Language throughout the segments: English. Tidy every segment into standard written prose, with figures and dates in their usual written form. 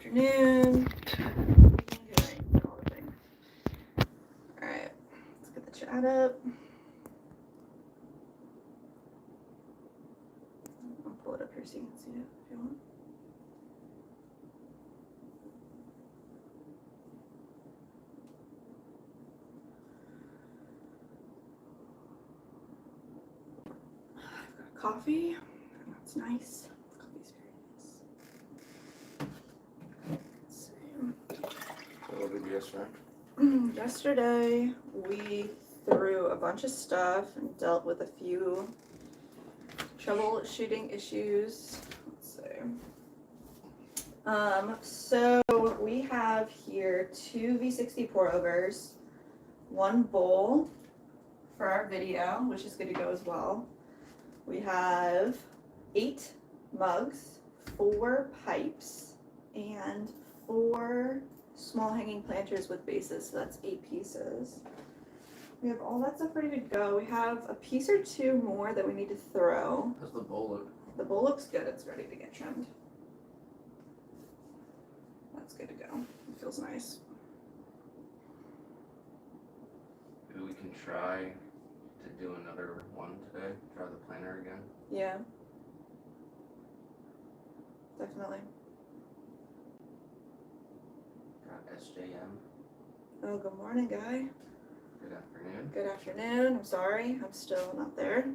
afternoon. All the things. All right, let's get the chat up. I'll pull it up here so you can see it if you want. I've got coffee. That's nice. Coffee's very nice. Let's see. What did you yesterday? Yesterday we threw a bunch of stuff and dealt with a few troubleshooting issues. Let's see. So we have here 2 V60 pour overs, 1 bowl for our video, which is good to go as well. We have 8 mugs, 4 pipes, and 4 small hanging planters with bases, so that's 8 pieces. We have all that stuff ready to go. We have a piece or 2 more that we need to throw. How's the bowl look? The bowl looks good, it's ready to get trimmed. That's good to go. It feels nice. Maybe we can try to do another one today. Try the planter again. Yeah. Definitely. Got SJM. Oh, good morning, guy. Good afternoon. Good afternoon. I'm sorry, I'm still not there.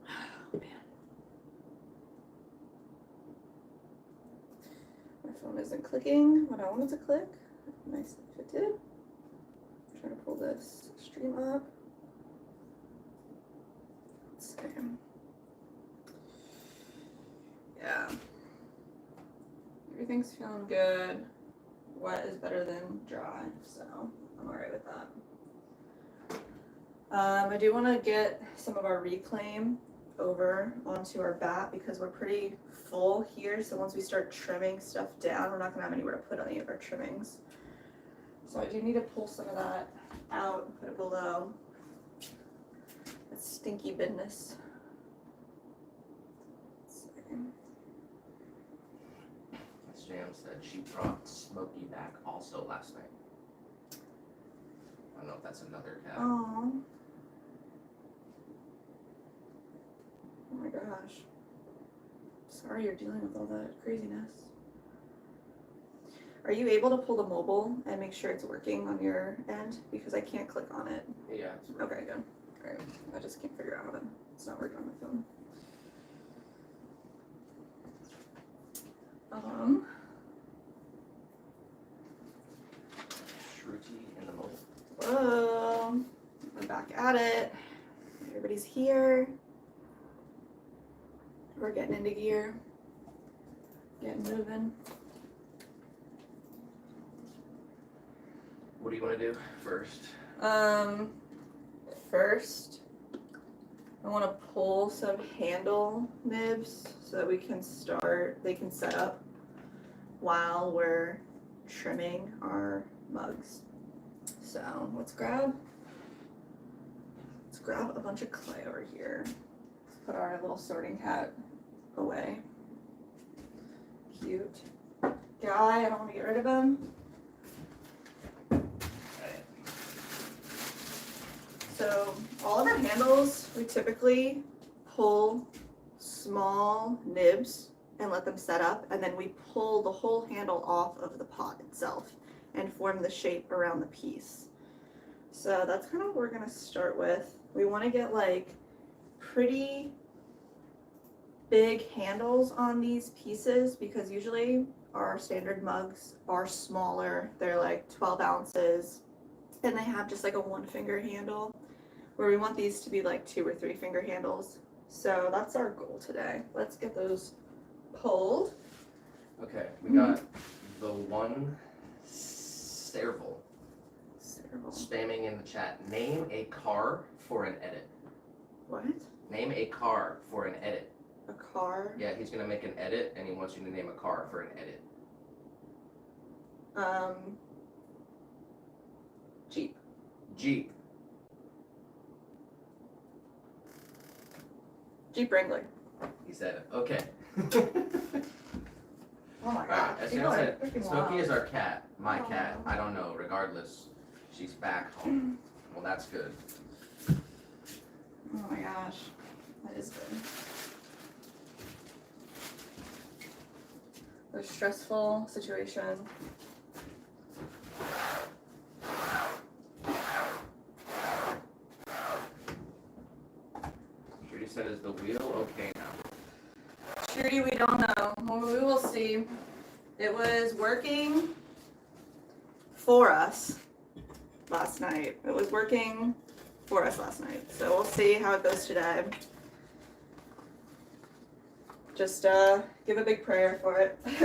Oh, man. My phone isn't clicking what I wanted to click. Nice if it did. I'm trying to pull this stream up. Let's see. Yeah. Everything's feeling good. Wet is better than dry, so I'm alright with that. I do want to get some of our reclaim over onto our bat because we're pretty full here, so once we start trimming stuff down, we're not going to have anywhere to put any of our trimmings. So I do need to pull some of that out and put it below. That's stinky business. SJM said she brought Smokey back also last night. I don't know if that's another cat. Oh. Oh my gosh. Sorry you're dealing with all that craziness. Are you able to pull the mobile and make sure it's working on your end? Because I can't click on it. Yeah. It's really Okay, good. Alright. I just can't figure out how to. It's not working on my phone. Shruti in the mobile. Whoa. We're back at it. Everybody's here. We're getting into gear. Getting moving. What do you want to do first? First, I want to pull some handle nibs so that we can they can set up while we're trimming our mugs. So let's grab a bunch of clay over here. Let's put our little sorting hat away. Cute guy, I don't want to get rid of him. So all of our handles, we typically pull small nibs and let them set up, and then we pull the whole handle off of the pot itself and form the shape around the piece. So that's kind of what we're gonna start with. We want to get like pretty big handles on these pieces because usually our standard mugs are smaller. They're like 12 ounces and they have just like a 1-finger handle, where we want these to be like 2 or 3 finger handles. So that's our goal today. Let's get those pulled. Okay, we got the one Serval spamming in the chat. Name a car for an edit. What? Name a car for an edit. A car? Yeah, he's gonna make an edit and he wants you to name a car for an edit. Jeep. Jeep. Jeep Wrangler. He said it. Okay. Oh my Alright, god. as People Sam are said, freaking Smokey wild. is our cat. My Oh. cat. I don't know. Regardless, she's back home. Well, that's good. Oh my gosh. That is good. A stressful situation. Judy said, is the wheel okay now? Trudy, we don't know. Well, we will see. It was working for us last night. It was working for us last night. So we'll see how it goes today. Just give a big prayer for it. Let's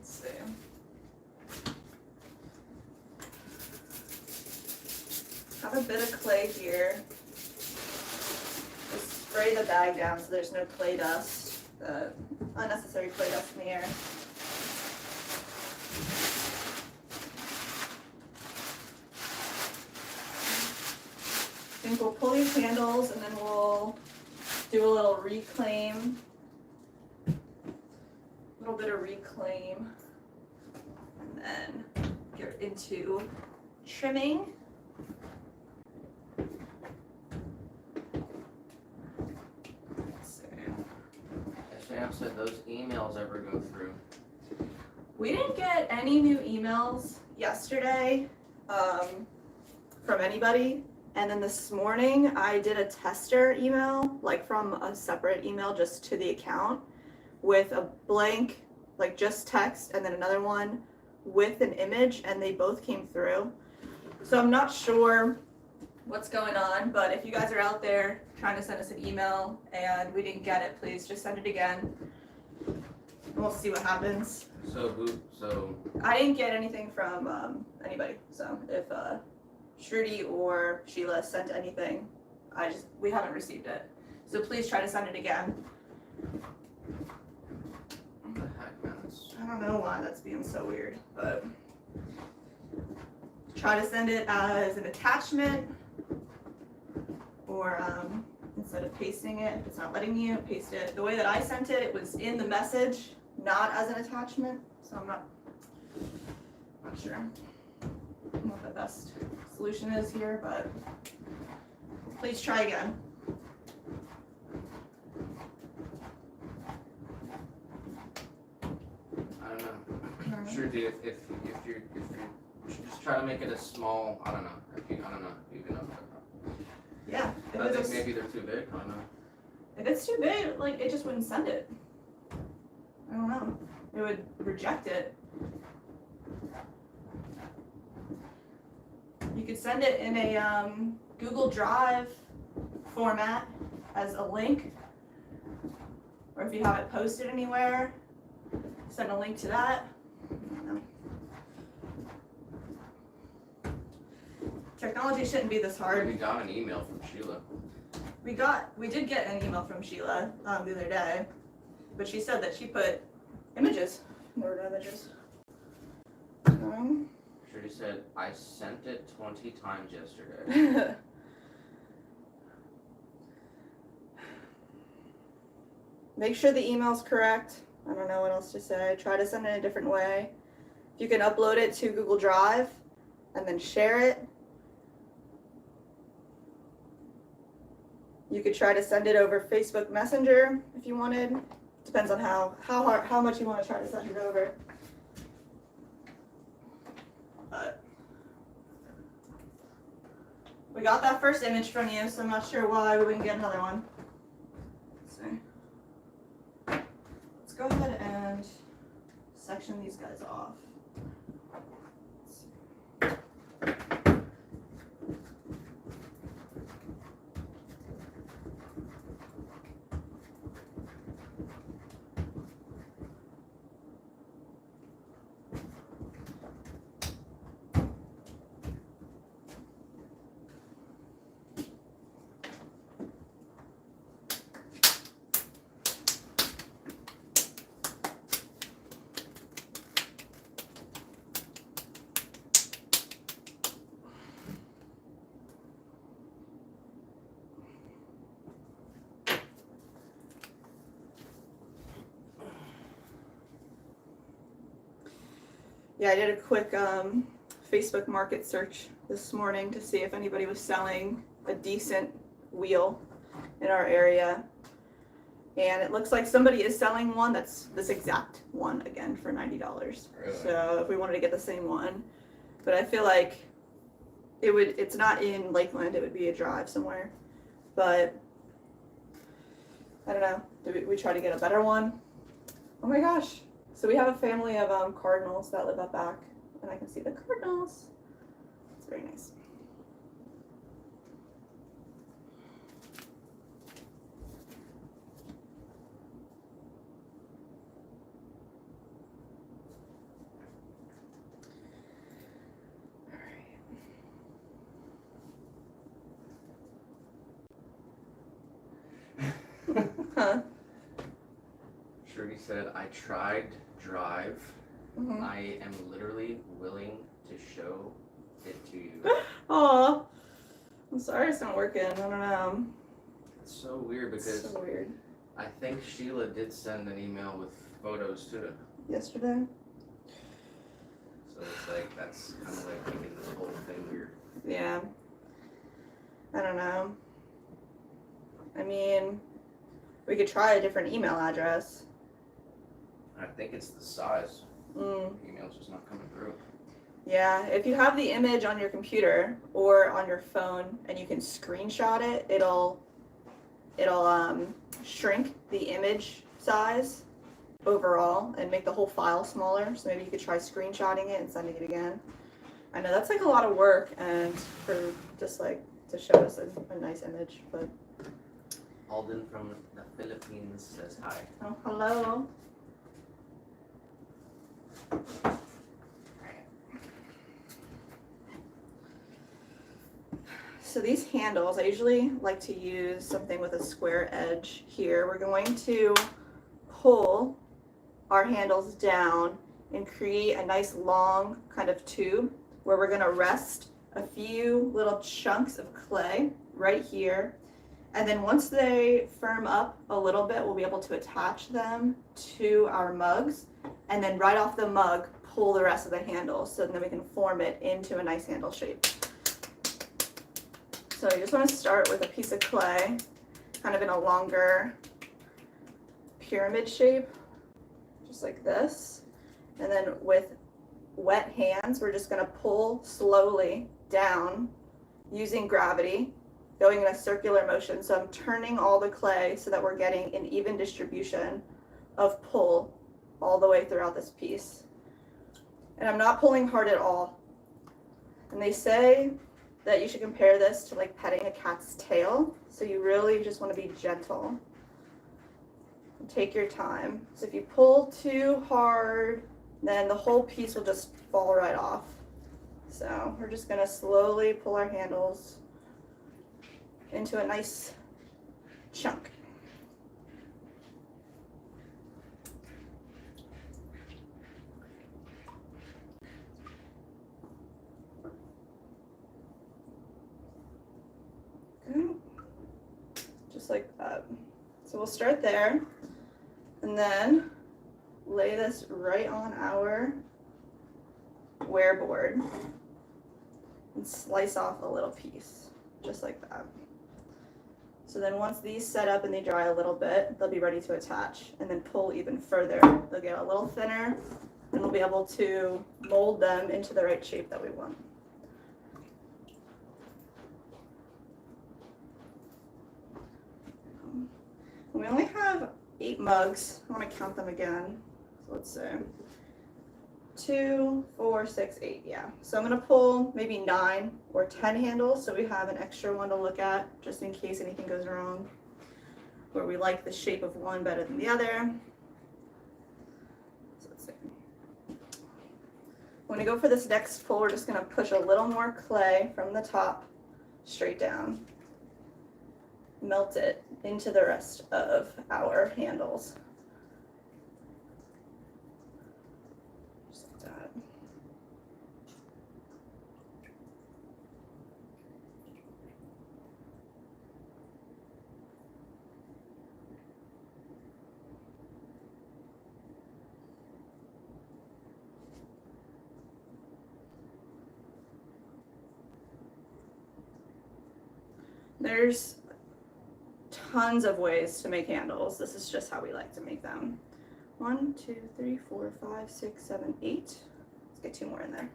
see. Have a bit of clay here. Just spray the bag down so there's no clay dust, unnecessary clay dust in the air. I think we'll pull these handles and then we'll do a little reclaim. A little bit of reclaim. And then get into trimming. Let's see. As Sam said, those emails ever go through? We didn't get any new emails yesterday from anybody. And then this morning I did a tester email, like from a separate email just to the account with a blank, like just text, and then another one with an image, and they both came through. So I'm not sure what's going on, but if you guys are out there trying to send us an email and we didn't get it, please just send it again. And we'll see what happens. So I didn't get anything from anybody, so if Shruti or Sheila sent anything, we haven't received it. So please try to send it again. what the heck, man? I don't know why that's being so weird, but try to send it as an attachment, or instead of pasting it, if it's not letting you, paste it. The way that I sent it, it was in the message, not as an attachment, so I'm not sure what the best solution is here, but please try again. I don't know. Sure, dude. If you just try to make it a small. I don't know. If you even know. Yeah. I think maybe they're too big. I don't know. If it's too big, like, it just wouldn't send it. I don't know. It would reject it. You could send it in a Google Drive format as a link, or if you have it posted anywhere, send a link to that. I don't know. Technology shouldn't be this hard. We got an email from Sheila. We did get an email from Sheila the other day, but she said that she put images, Word images. Sure, he said I sent it 20 times yesterday. Make sure the email's correct. I don't know what else to say. Try to send it a different way. You can upload it to Google Drive and then share it. You could try to send it over Facebook Messenger if you wanted. Depends on how much you want to try to send it over. But we got that first image from you, so I'm not sure why we wouldn't get another one. Let's see. Let's go ahead and section these guys off. Yeah, I did a quick Facebook market search this morning to see if anybody was selling a decent wheel in our area. And it looks like somebody is selling one that's this exact one again for $90. Really? So if we wanted to get the same one. But I feel like it's not in Lakeland, it would be a drive somewhere. But I don't know. Do we try to get a better one? Oh my gosh. So we have a family of cardinals that live up back, and I can see the cardinals. It's very nice. Huh? Trudy said, I tried drive. Mm-hmm. I am literally willing to show it to you. Aw. I'm sorry it's not working. I don't know. It's so weird because It's so weird. I think Sheila did send an email with photos too. Yesterday? So it's like, that's kind of like making this whole thing weird. Yeah. I don't know. I mean, we could try a different email address. I think it's the size. Mm. The email's just not coming through. Yeah, if you have the image on your computer or on your phone and you can screenshot it, it'll shrink the image size overall and make the whole file smaller. So maybe you could try screenshotting it and sending it again. I know that's like a lot of work and for just like to show us a nice image, but Alden from the Philippines says hi. oh, hello. So these handles, I usually like to use something with a square edge here. We're going to pull our handles down and create a nice long kind of tube where we're going to rest a few little chunks of clay right here. And then once they firm up a little bit, we'll be able to attach them to our mugs and then right off the mug, pull the rest of the handle so then we can form it into a nice handle shape. So you just want to start with a piece of clay, kind of in a longer pyramid shape, just like this. And then with wet hands, we're just going to pull slowly down using gravity, going in a circular motion. So I'm turning all the clay so that we're getting an even distribution of pull all the way throughout this piece. And I'm not pulling hard at all. And they say that you should compare this to like petting a cat's tail. So you really just want to be gentle. And take your time. So if you pull too hard, then the whole piece will just fall right off. So we're just going to slowly pull our handles into a nice chunk. Just like that. So we'll start there and then lay this right on our wear board and slice off a little piece, just like that. So then once these set up and they dry a little bit, they'll be ready to attach and then pull even further. They'll get a little thinner and we'll be able to mold them into the right shape that we want. We only have 8 mugs. I want to count them again. So let's see. 2, 4, 6, 8, yeah. So I'm going to pull maybe 9 or 10 handles so we have an extra one to look at just in case anything goes wrong, where we like the shape of one better than the other. So let's see. When we go for this next pull, we're just going to push a little more clay from the top straight down. Melt it into the rest of our handles. Just like that. There's tons of ways to make handles. This is just how we like to make them. 1, 2, 3, 4, 5, 6, 7, 8. Let's get 2 more in there.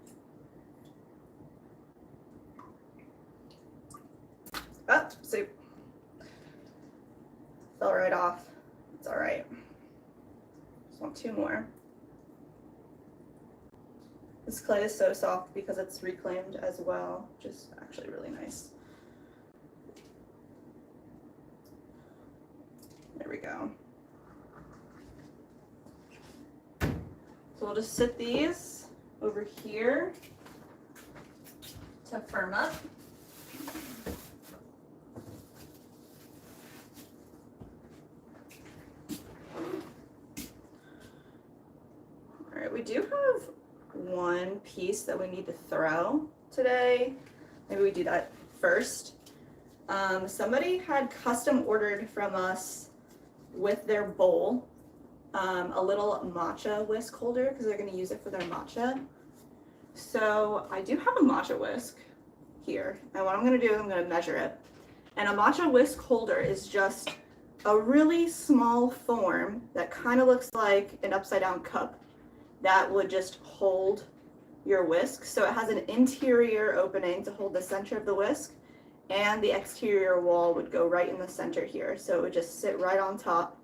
Oh, soup. Fell right off. It's all right. Just want 2 more. This clay is so soft because it's reclaimed as well, which is actually really nice. There we go. So we'll just sit these over here to firm up. All right, we do have one piece that we need to throw today. Maybe we do that first. Somebody had custom ordered from us with their bowl a little matcha whisk holder because they're going to use it for their matcha. So I do have a matcha whisk here, and what I'm going to do is I'm going to measure it. And a matcha whisk holder is just a really small form that kind of looks like an upside down cup that would just hold your whisk. So it has an interior opening to hold the center of the whisk, and the exterior wall would go right in the center here. So it would just sit right on top.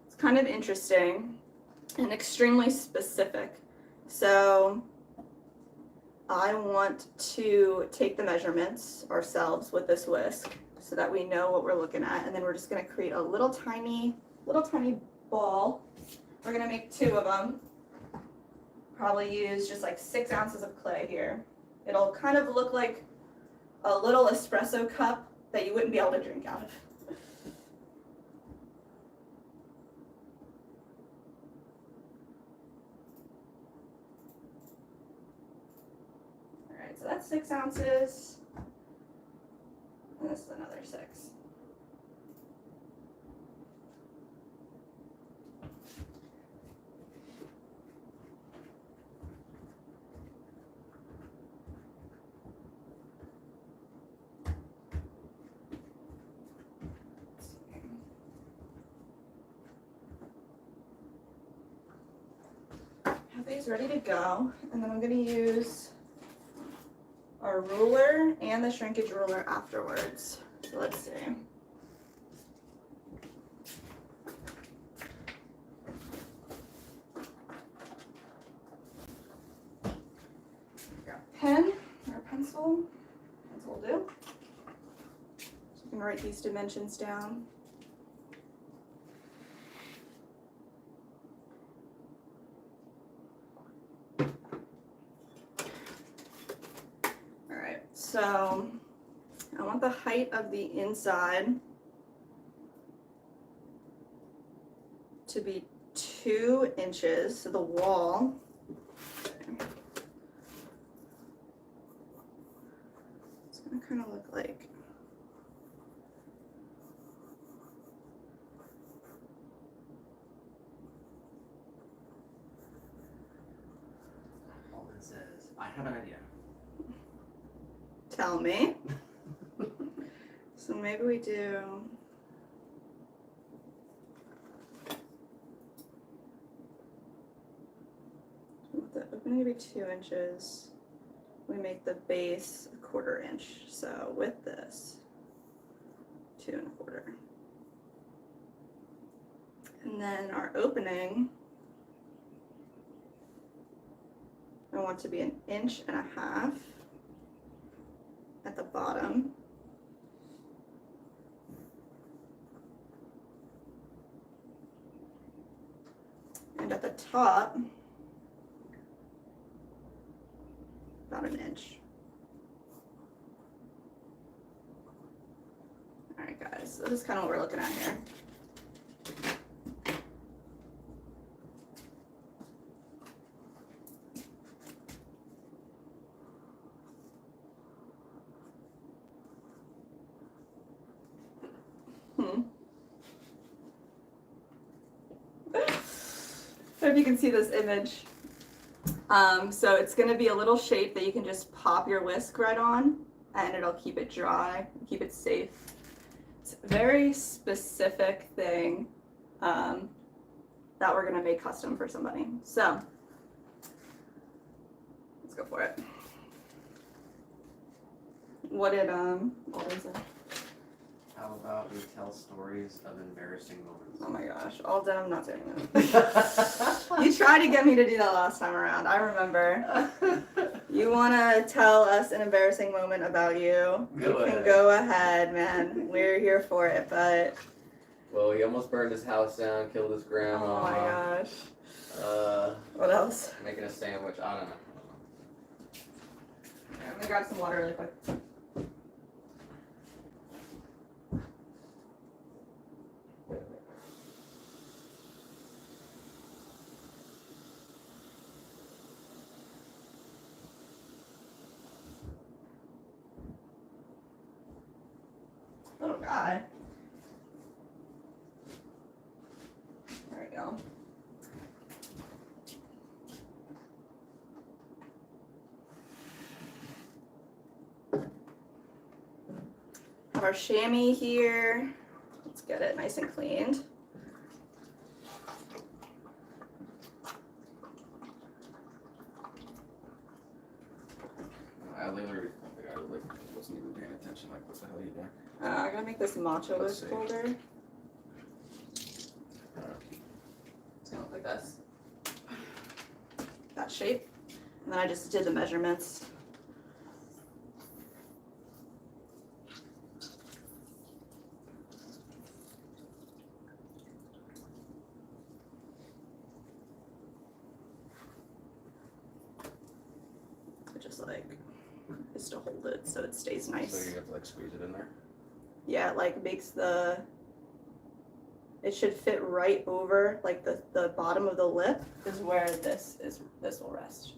It's kind of interesting and extremely specific. So I want to take the measurements ourselves with this whisk so that we know what we're looking at. And then we're just gonna create a little tiny ball. We're gonna make 2 of them. Probably use just like 6 ounces of clay here. It'll kind of look like a little espresso cup that you wouldn't be able to drink out of. All right, so that's 6 ounces. And this is another 6. These ready to go, and then I'm going to use our ruler and the shrinkage ruler afterwards. So let's see. Grab a pen or a pencil. Pencil will do. So you can write these dimensions down. So I want the height of the inside to be 2 inches, so the wall. It's gonna kind of look like Alden says, I have an idea. Tell me. So maybe we do with the opening to be 2 inches. We make the base 1/4 inch. So with this, 2 1/4. And then our opening, I want to be 1.5 inches at the bottom. And at the top, about 1 inch. All right, guys, so this is kind of what we're looking at here. I hope you can see this image. So it's going to be a little shape that you can just pop your whisk right on. and it'll keep it dry, keep it safe. It's a very specific thing that we're gonna make custom for somebody. So let's go for it. What did say? How about we tell stories of embarrassing moments? Oh my gosh, all done, I'm not doing that. You tried to get me to do that last time around, I remember. You wanna tell us an embarrassing moment about you? You can go ahead, man. We're here for it, but... Well, he almost burned his house down, killed his grandma. Oh my gosh. What else? Making a sandwich, I don't know. I'm gonna grab some water really quick. Oh God. There we go. Have our chamois here. Let's get it nice and cleaned. I literally wasn't even paying attention. Like, what the hell are you doing? I gotta make this matcha Let's whisk see. holder. It's gonna look like this. That shape. And then I just did the measurements. It just like is to hold it so it stays nice. So you have to like squeeze it in there. Yeah, it like makes it should fit right over, like the bottom of the lip is where this will rest.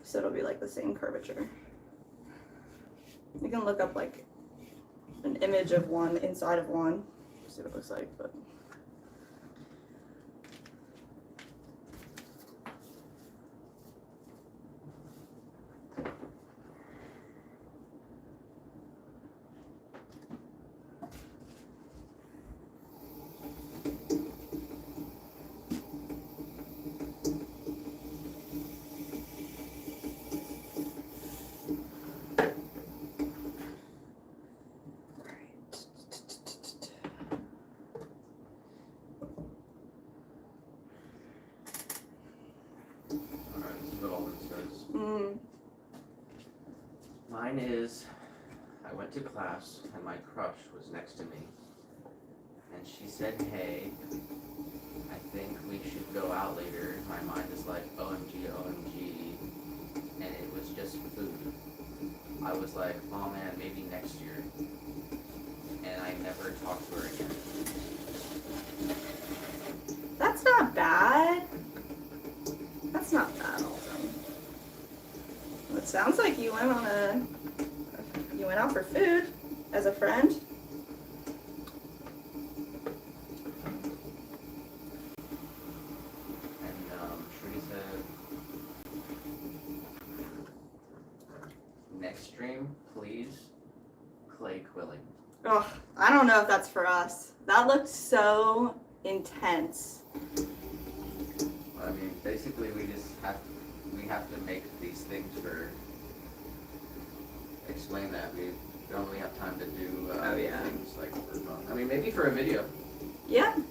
So it'll be like the same curvature. You can look up like an image of one inside of one, see what it looks like, but. Alright, this is what all this says. Mine is, I went to class and my crush was next to me. And she said, hey, I think we should go out later. My mind is like, OMG, OMG. And it was just food. I was like, oh man, maybe next year. And I never talked to her again. That's not bad. That's not bad, also. It sounds like you went out for food as a friend. And Shruti said, next stream, please, clay quilling. Ugh, I don't know if that's for us. That looked so intense. I mean, basically, we have to make these things for. Explain that we don't really have time to do things like for fun. I mean, maybe for a video. Yeah. We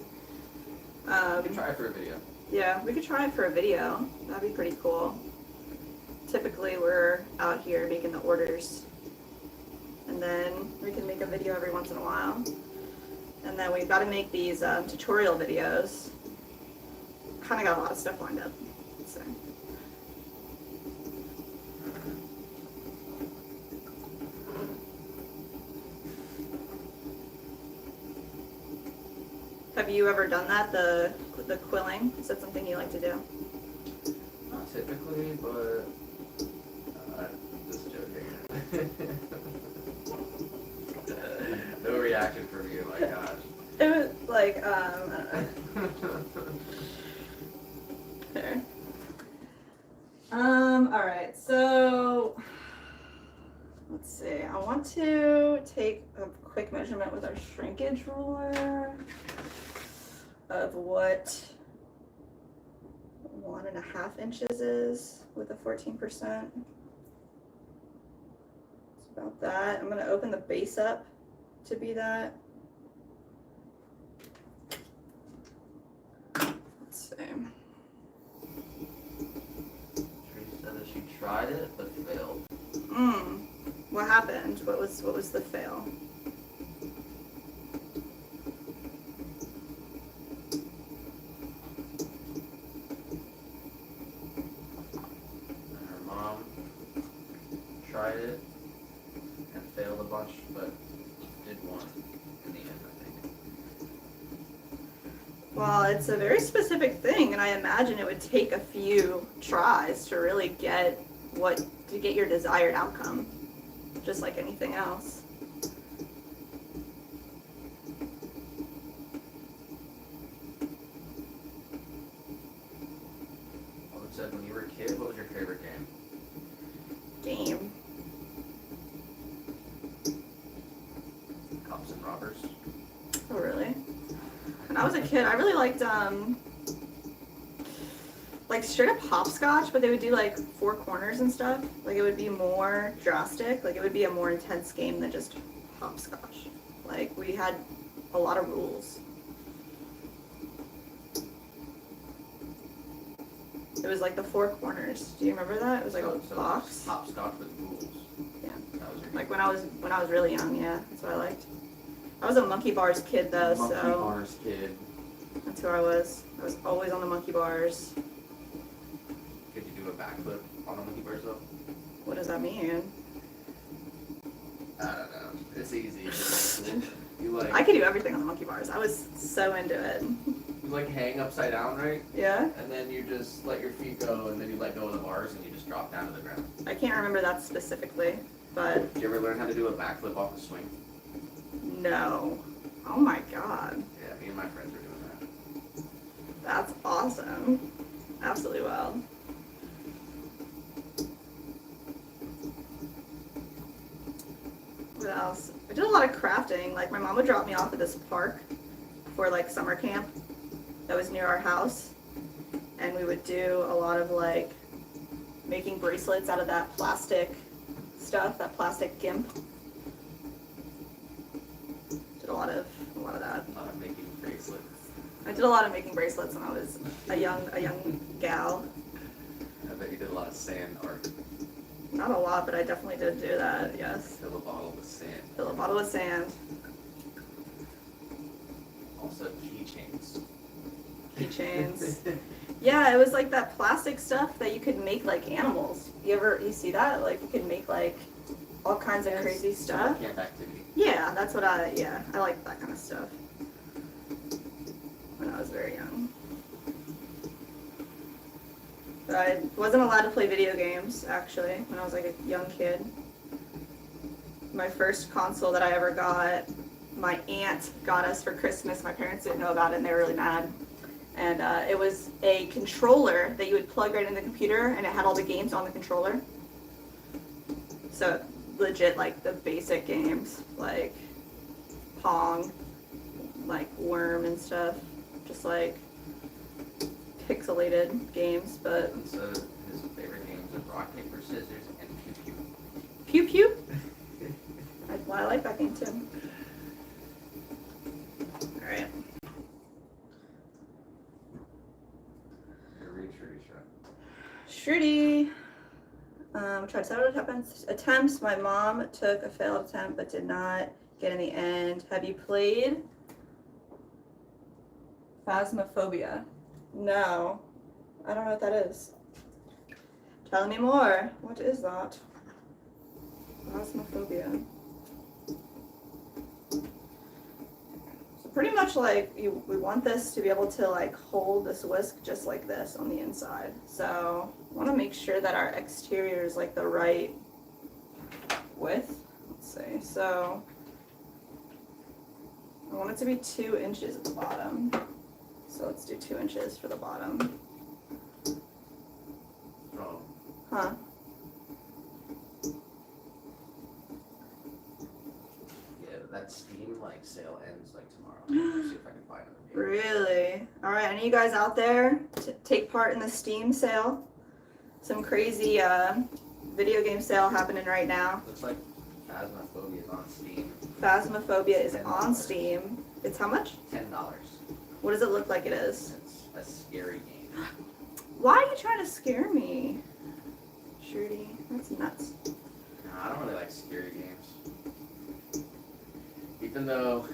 can try it for a video. Yeah, we could try it for a video. That'd be pretty cool. Typically, we're out here making the orders, and then we can make a video every once in a while. And then we've got to make these tutorial videos. Kind of got a lot of stuff lined up. So. Have you ever done that, the quilling? Is that something you like to do? Not typically, but just joking. No reaction from you, my gosh. It was like, I don't know. Fair. Alright, so let's want to take a quick measurement with our shrinkage ruler of what 1.5 inches is with a 14%. It's about that. I'm gonna open the base up to be that. Let's see. She said that she tried it but failed. What happened? What was the fail? Her mom tried it and failed a bunch, but did one in the end, I think. Well, it's a very specific thing, and I imagine it would take a few tries to really get your desired outcome, just like anything else. Well, it said when you were a kid, what was your favorite game? Game. Cops and robbers. Oh, really? When I was a kid, I really liked like straight up hopscotch, but they would do like 4 corners and stuff. Like it would be more drastic. Like it would be a more intense game than just hopscotch. Like we had a lot of rules. It was like the 4 corners. Do you remember that? It was like a box. Hopscotch with rules. Yeah. That was your Like when I was really young, yeah, that's what I liked. I was a monkey bars kid though, Monkey so bars kid. that's who I was. I was always on the monkey bars. Could you do a backflip on a monkey bars though? What does that mean? I don't know. It's easy. You like I could do everything on the monkey bars. I was so into it. you like hang upside down, right? Yeah? And then you just let your feet go, and then you let go of the bars, and you just drop down to the ground. I can't remember that specifically, but Did you ever learn how to do a backflip off a swing? no. Oh my god. Yeah, me and my friends were doing that. That's awesome. Absolutely wild. What else? I did a lot of crafting. Like my mom would drop me off at this park for like summer camp that was near our house. And we would do a lot of like making bracelets out of that plastic stuff, that plastic gimp. Did a lot of that. A lot of making bracelets. I did a lot of making bracelets when I was a young gal. I bet you did a lot of sand art. Not a lot, but I definitely did do that, yes. Fill a bottle with sand. Fill a bottle with sand. Also keychains. Keychains. Yeah, it was like that plastic stuff that you could make like animals. You see that? Like you could make like all kinds of crazy stuff. Camp activity. Yeah, that's what I like that kind of stuff. When I was very young. But I wasn't allowed to play video games, actually, when I was like a young kid. My first console that I ever got, my aunt got us for Christmas. My parents didn't know about it and they were really mad. And it was a controller that you would plug right in the computer and it had all the games on the controller. So legit like the basic games, like Pong, like Worm and stuff. Just like pixelated games, but And so his favorite games are rock, paper, scissors, and pew Pew Pew. I like that game too. Alright. pew. Shruti. Tried several attempts. My mom took a failed attempt but did not get in the end. Have you played Phasmophobia? No. I don't know what that is. Tell me more. What is that? Phasmophobia. So pretty much like we want this to be able to like hold this whisk just like this on the inside. So I want to make sure that our exterior is like the right width. Let's see. So I want it to be 2 inches at the bottom. So let's do 2 inches for the bottom. Oh, Huh? you guys out there to take part in the Steam sale. Some crazy video game sale happening right now. Looks like Phasmophobia is on Steam. Phasmophobia is on $10. Steam. It's how much? $10. What does it look like it is? It's a scary game. Why are you trying to scare me? Shruti, that's nuts. No, I don't really like scary games. Even though,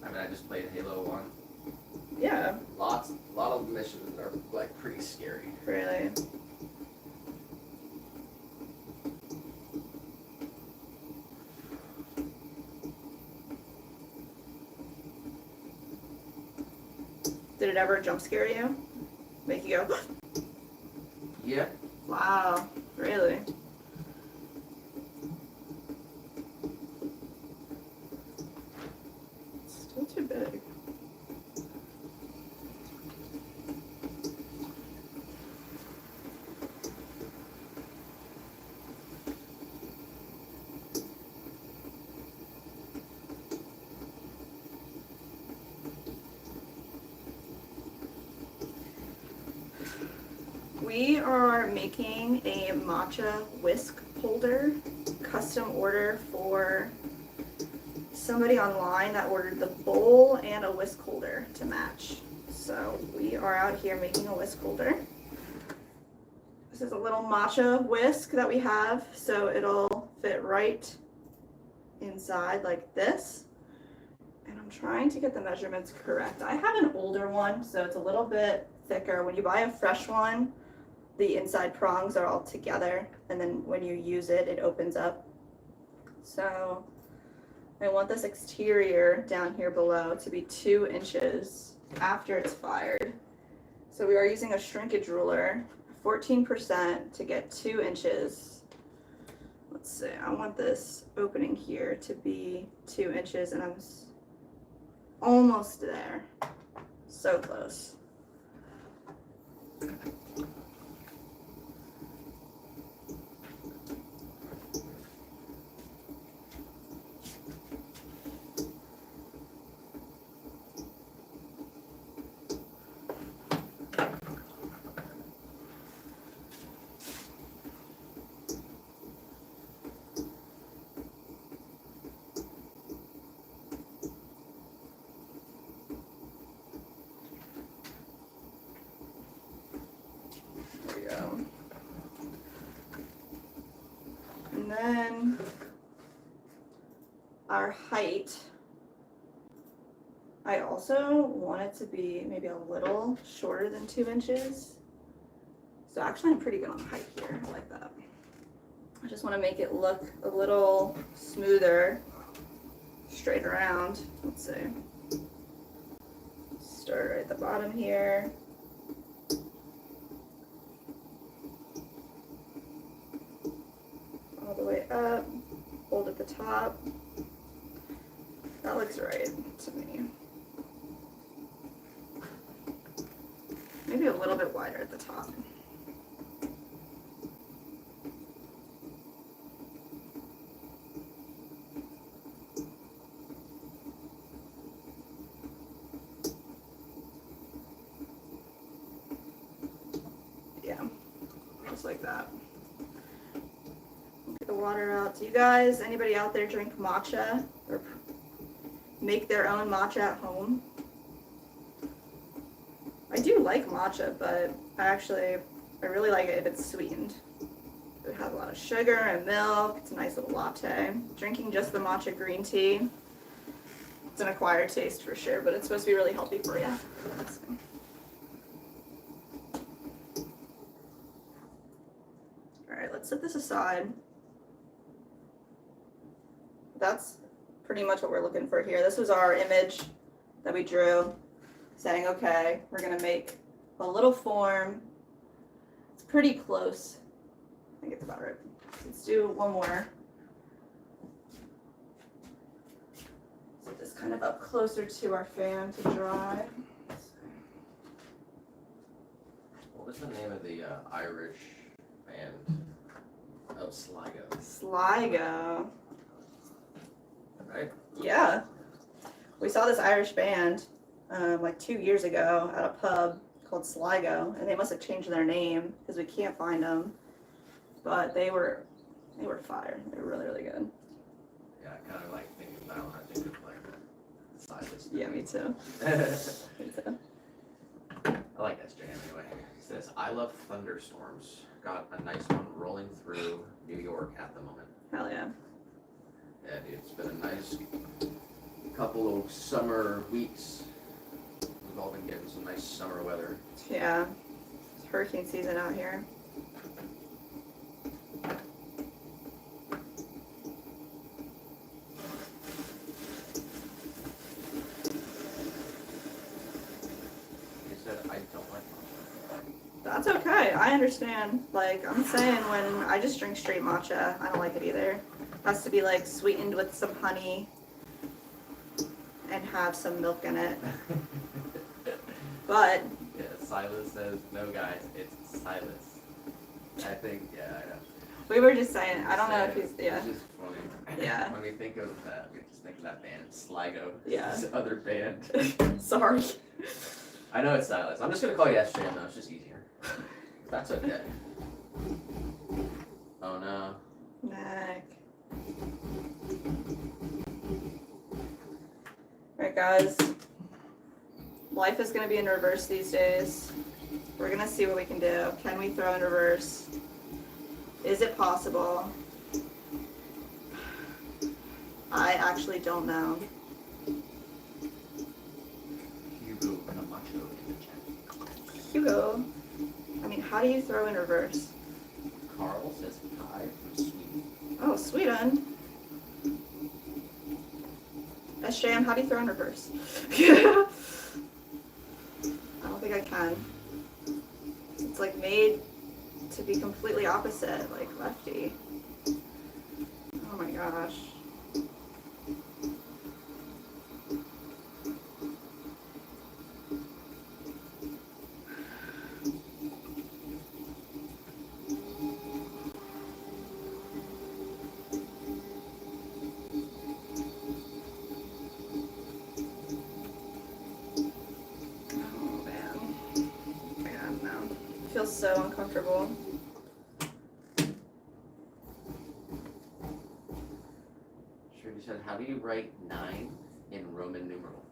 I mean, I just played Halo 1. Yeah, A lot of missions are like pretty scary. really. Did it ever jump scare you? Make you go, Yeah. wow, really? Still too big. We are making a matcha whisk holder, custom order for somebody online that ordered the bowl and a whisk holder to match. So we are out here making a whisk holder. This is a little matcha whisk that we have, so it'll fit right inside like this. And I'm trying to get the measurements correct. I have an older one, so it's a little bit thicker. When you buy a fresh one, the inside prongs are all together, and then when you use it, it opens up. So I want this exterior down here below to be 2 inches after it's fired. So we are using a shrinkage ruler, 14% to get 2 inches. Let's see, I want this opening here to be 2 inches, and I'm almost there. So close. And then our height, I also want it to be maybe a little shorter than 2 inches. So actually I'm pretty good on height here, I like that. I just want to make it look a little smoother, straight around. Let's see. Start right at the bottom here. All the way up, hold at the top. That looks right to me. Maybe a little bit wider at the top. Yeah, just like that. Get the water out. Do you guys, anybody out there drink matcha or make their own matcha at home? I do like matcha, but I really like it if it's sweetened. It has a lot of sugar and milk. It's a nice little latte. Drinking just the matcha green tea, it's an acquired taste for sure, but it's supposed to be really healthy for you. All right, let's set this aside. That's pretty much what we're looking for here. This was our image that we drew, saying, okay, we're gonna make a little form. It's pretty close. I think it's about right. Let's do one more. Set this kind of up closer to our fan to dry. What was the name of the Irish band? Oh, Sligo. Sligo. Right? Yeah. We saw this Irish band like 2 years ago at a pub called Sligo, and they must have changed their name because we can't find them. But they were fire. They were really, really good. Yeah, I kind of like thinking about when I think of like Silas. Yeah, me too. Me too. I like that jam anyway. It says, I love thunderstorms. Got a nice one rolling through New York at the moment. Hell yeah. Yeah, dude, it's been a nice couple of summer weeks. We've all been getting some nice summer weather. Yeah. It's hurricane season out here. He said, I don't like matcha. That's okay. I understand. Like, I'm saying when I just drink straight matcha, I don't like it either. It has to be like sweetened with some honey and have some milk in it. But Yeah, Silas says, no guys, it's Silas. I think, yeah, I know. we were just saying, I don't know if he's, yeah. It's just funny. Yeah. When we think of that, we just think of that band, Sligo. Yeah. This other band. Sorry. I know it's Silas. I'm just gonna call you SJM though, it's just easier. That's okay. Oh no. Neck. Alright guys. Life is gonna be in reverse these days. We're gonna see what we can do. Can we throw in reverse? Is it possible? I actually don't know. Hugo Camacho in the chat. Hugo, I mean, how do you throw in reverse? Carl says hi from Sweden. Oh, Sweden. SJM, how do you throw in reverse? I don't think I can. It's like made to be completely opposite, like lefty. Oh my gosh. Feels so uncomfortable. Shirley said, how do you write 9 in Roman numeral?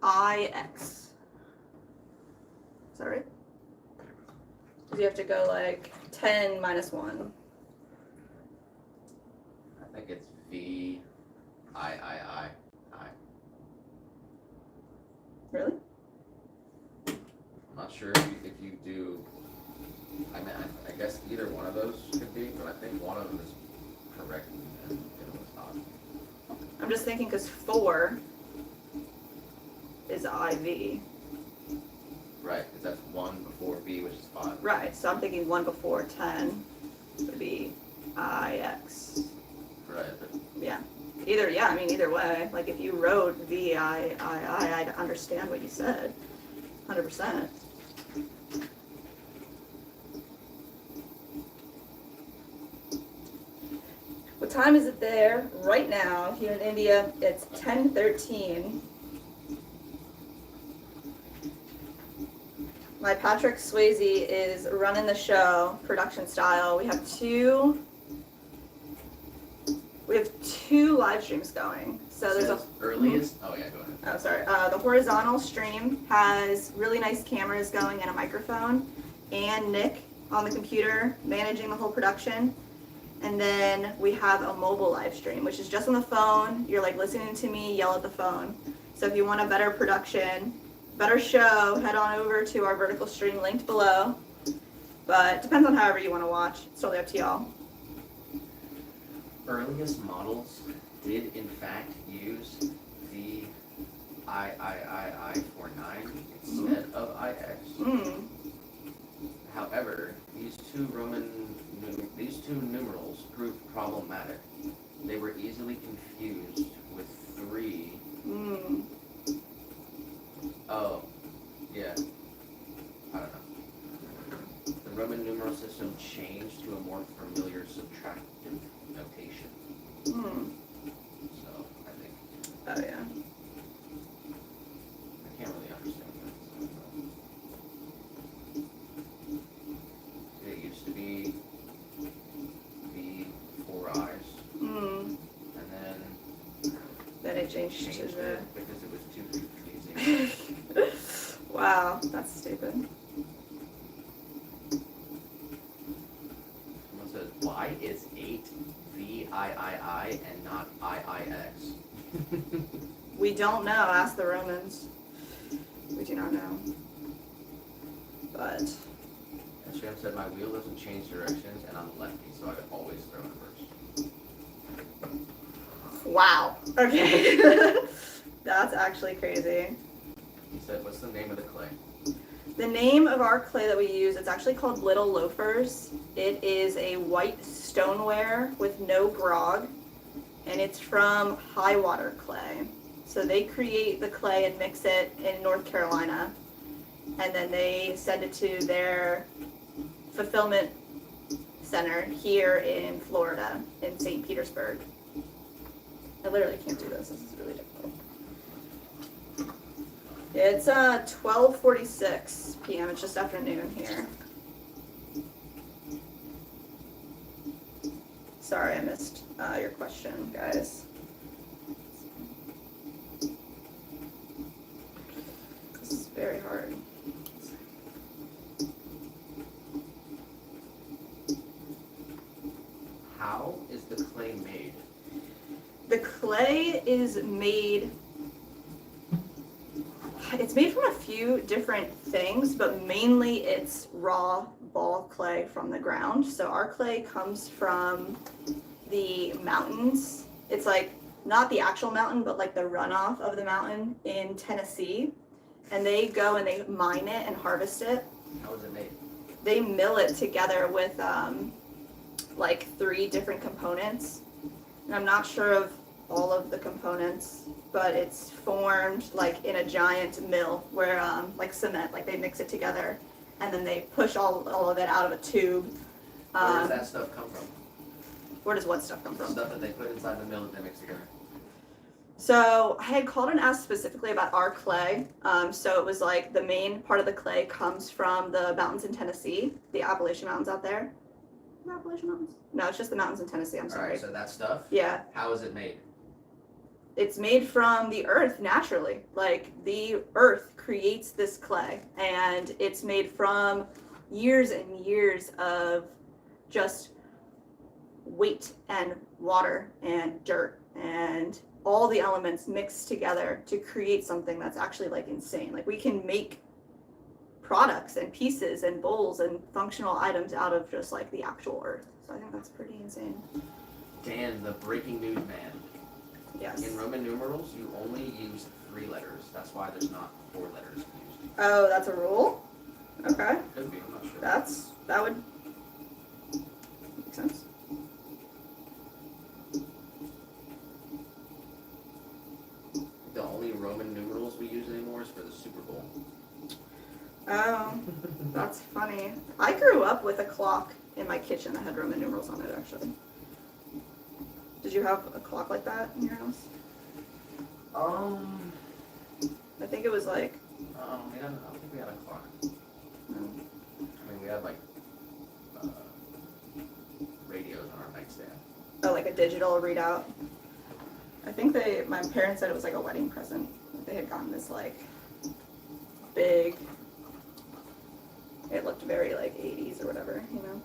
IX. Is that right? Because you have to go like 10 minus 1. I think it's V I. Really? I'm not sure if you do. I mean, I guess either one of those could be, but I think one of them is correct and it was not. I'm just thinking because 4 is IV. Right, because that's 1 before V, which is 5. Right, so I'm thinking 1 before 10 would be IX. Right, but Yeah. Either way. Like if you wrote VIII, I'd understand what you said. 100%. What time is it there right now? Here in India, it's 10:13. My Patrick Swayze is running the show, production style. We have two live streams going. So there's a earliest. Oh yeah, go ahead. Oh, sorry. The horizontal stream has really nice cameras going and a microphone, and Nick on the computer managing the whole production. And then we have a mobile live stream, which is just on the phone. You're like listening to me yell at the phone. So if you want a better production, better show, head on over to our vertical stream linked below. But it depends on however you want to watch. It's totally up to y'all. Earliest models did in fact use the III 49 instead of IX. However, these two numerals proved problematic. They were easily confused with 3. Oh, yeah. I don't know. The Roman numeral system changed to a more familiar subtractive notation. So, changed it. it because it was too confusing. Wow, that's stupid. Someone says, why is 8 VIII and not IIX? We don't know. Ask the Romans. We do not know. But And Sham said, my wheel doesn't change directions and I'm lefty, so I always throw in reverse. wow. Okay. That's actually crazy. He said, what's the name of the clay? The name of our clay that we use, it's actually called Little Loafers. It is a white stoneware with no grog, and it's from high water clay. So they create the clay and mix it in North Carolina, and then they send it to their fulfillment center here in Florida, in St. Petersburg. I literally can't do this. This is really difficult. It's 12:46 p.m. It's just after noon here. Sorry, I missed your question, guys. This is very hard. How is the clay made? The clay is made, it's made from a few different things, but mainly it's raw ball clay from the ground. So our clay comes from the mountains. It's like not the actual mountain, but like the runoff of the mountain in Tennessee. And they go and they mine it and harvest it. How is it made? They mill it together with like 3 different components. And I'm not sure of all of the components, but it's formed like in a giant mill where like cement, like they mix it together and then they push all of it out of a tube. Where does that stuff come from? Where does what stuff come The from? stuff that they put inside the mill that they mix together. So I had called and asked specifically about our clay. So it was like the main part of the clay comes from the mountains in Tennessee, the Appalachian Mountains out there. The Appalachian Mountains? No, it's just the mountains in Tennessee, I'm sorry. Alright, so that stuff, Yeah, how is it made? it's made from the earth naturally. Like the earth creates this clay, and it's made from years and years of just weight and water and dirt and all the elements mixed together to create something that's actually like insane. Like we can make products and pieces and bowls and functional items out of just like the actual earth. So I think that's pretty insane. Dan, the breaking news man. Yes. In Roman numerals, you only use 3 letters. That's why there's not 4 letters used. Oh, that's a rule? Okay. Could be, I'm not sure. That would make sense. The only Roman numerals we use anymore is for the Super Bowl. Oh, that's funny. I grew up with a clock in my kitchen that had Roman numerals on it, actually. Did you have a clock like that in your house? I think it was like, I don't think we had a clock. no. I mean, we had like radios on our nightstand. Oh, like a digital readout. I think my parents said it was like a wedding present. They had gotten this like big, it looked very like 80s or whatever, you know?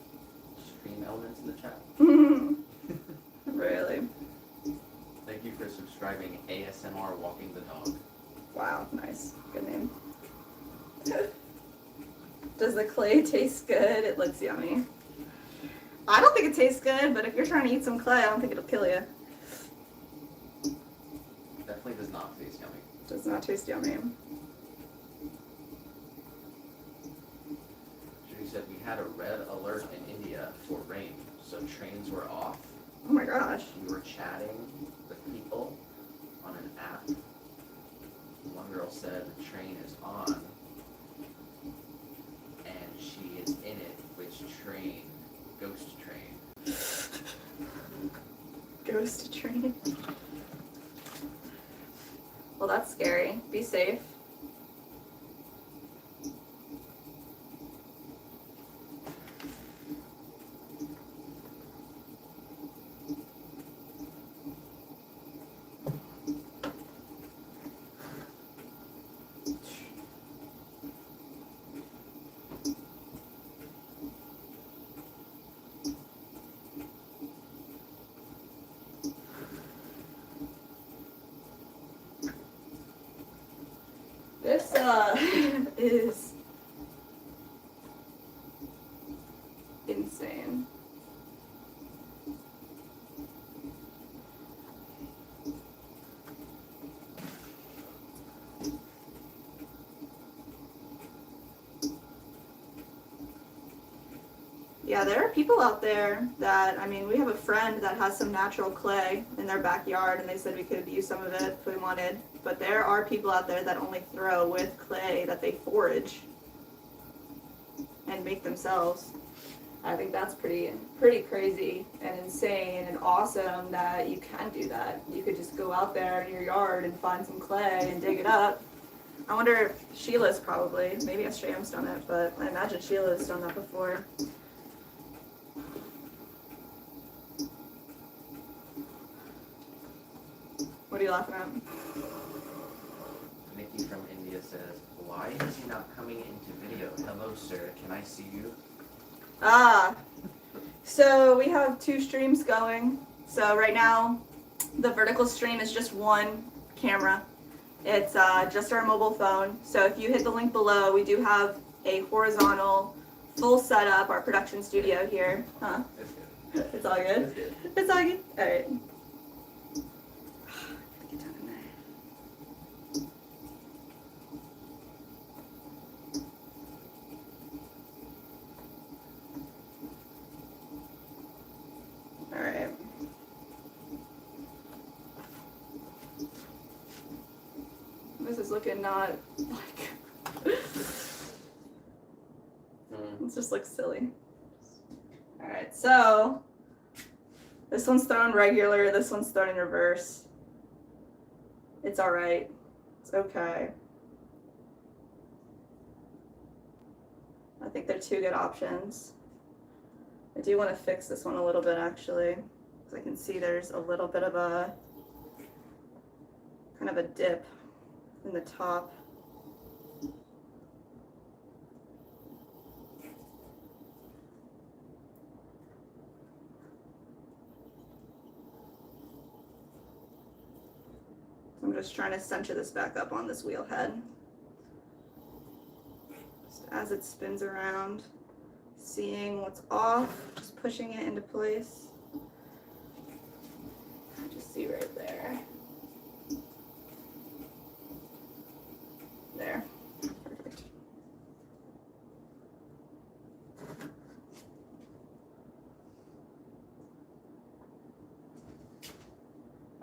Stream elements in the chat. Really? Thank you for subscribing ASMR Walking the Dog. Wow, nice. Good name. Does the clay taste good? It looks yummy. I don't think it tastes good, but if you're trying to eat some clay, I don't think it'll kill you. Definitely does not taste yummy. Does not taste yummy. Judy said we had a red alert in India for rain, so trains were off. Oh my gosh. We were chatting with people on an app. One girl said the train is on, and she is in it. Which train? Ghost train. Ghost train. Well, that's scary. Be safe. This is insane. Yeah, there are people out there that, I mean, we have a friend that has some natural clay in their backyard, and they said we could use some of it if we wanted. But there are people out there that only throw with clay that they forage and make themselves. I think that's pretty crazy and insane and awesome that you can do that. You could just go out there in your yard and find some clay and dig it up. I wonder if Sheila's probably, maybe SJM's done it, but I imagine Sheila's done that before. What are you laughing at? Nikki from India says, why is he not coming into video? Hello, sir. Can I see you? So we have 2 streams going. So right now, the vertical stream is just one camera. It's just our mobile phone. So if you hit the link below, we do have a horizontal full setup, our production studio here. Huh? It's good. It's all good? It's good. It's all good? Alright. Get down in there. Alright. This is looking not like it just looks silly. Alright, so this one's thrown regular, this one's thrown in reverse. It's alright. It's okay. I think they're 2 good options. I do want to fix this one a little bit actually, because I can see there's a little bit of a kind of a dip in the top. I'm just trying to center this back up on this wheel head. Just as it spins around, seeing what's off, just pushing it into place. Just see right there. There. Perfect.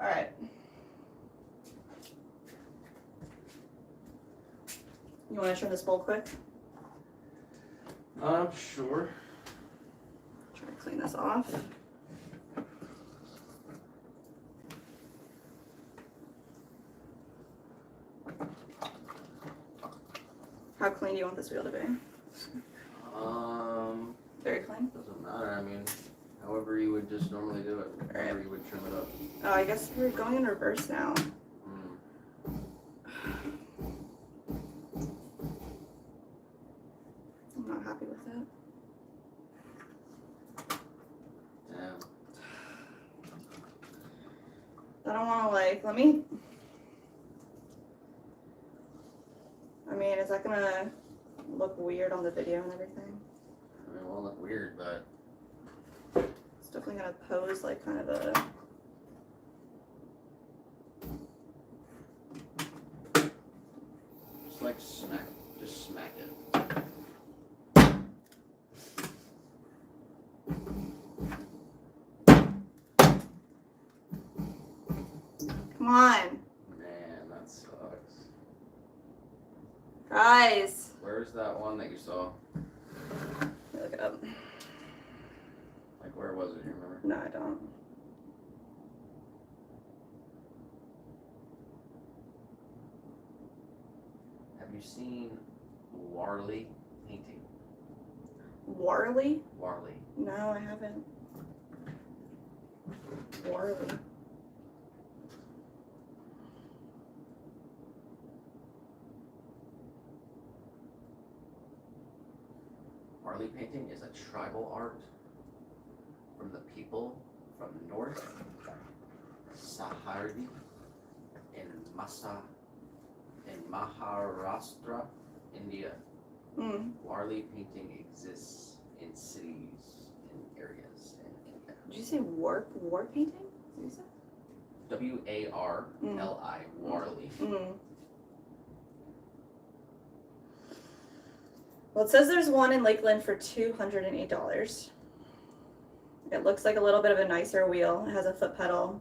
All right. You want to turn this bowl quick? Sure. Try to clean this off. How clean do you want this wheel to be? Very clean? Doesn't matter. I mean, however you would just normally do it. However you would trim it up. Oh, I guess we're going in reverse now. I'm not happy with that. Damn. I don't want to let me. I mean, is that gonna look weird on the video and everything? I mean, it won't look weird, but It's definitely gonna pose like kind of a. just smack it. Come on, Man, that sucks. guys. Where's that one that you saw? Let me look it up. Like, where was it? You remember? No, I don't. Have you seen Warley painting? Warley? Warley. No, I haven't. Warley. Marley painting is a tribal art from the people from North Sahardi in Maharashtra, India. Marley painting exists in cities and areas in India. Did you say war painting? What did you say? W-A-R-L-I, Warli. Well, it says there's one in Lakeland for $208. It looks like a little bit of a nicer wheel. It has a foot pedal.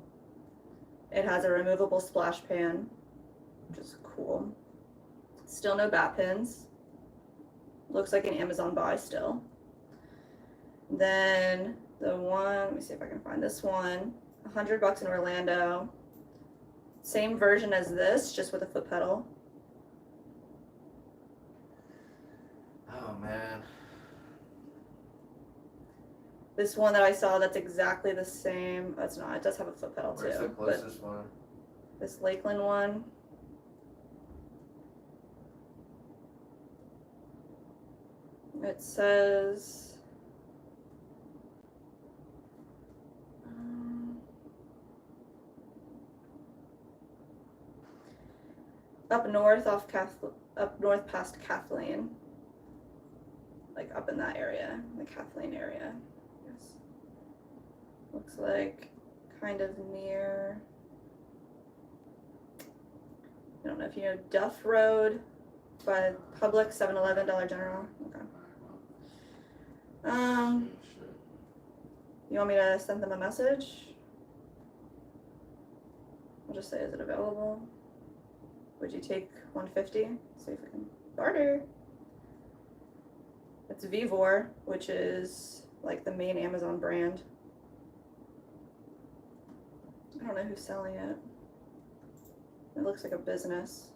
It has a removable splash pan, which is cool. Still no bat pins. Looks like an Amazon buy still. Then the one, let me see if I can find this one. $100 in Orlando. Same version as this, just with a foot pedal. Oh man. This one that I saw that's exactly the same. That's not, it does have a foot pedal Where's too. the closest one? This Lakeland one. It says up north past Kathleen, like up in that area, the Kathleen area. Yes. Looks like kind of near. I don't know if you know Duff Road by Public, 7-Eleven, Dollar General. Okay. You want me to send them a message? I'll just say, is it available? Would you take 150? See if we can barter. It's Vivor, which is like the main Amazon brand. I don't know who's selling it. It looks like a business.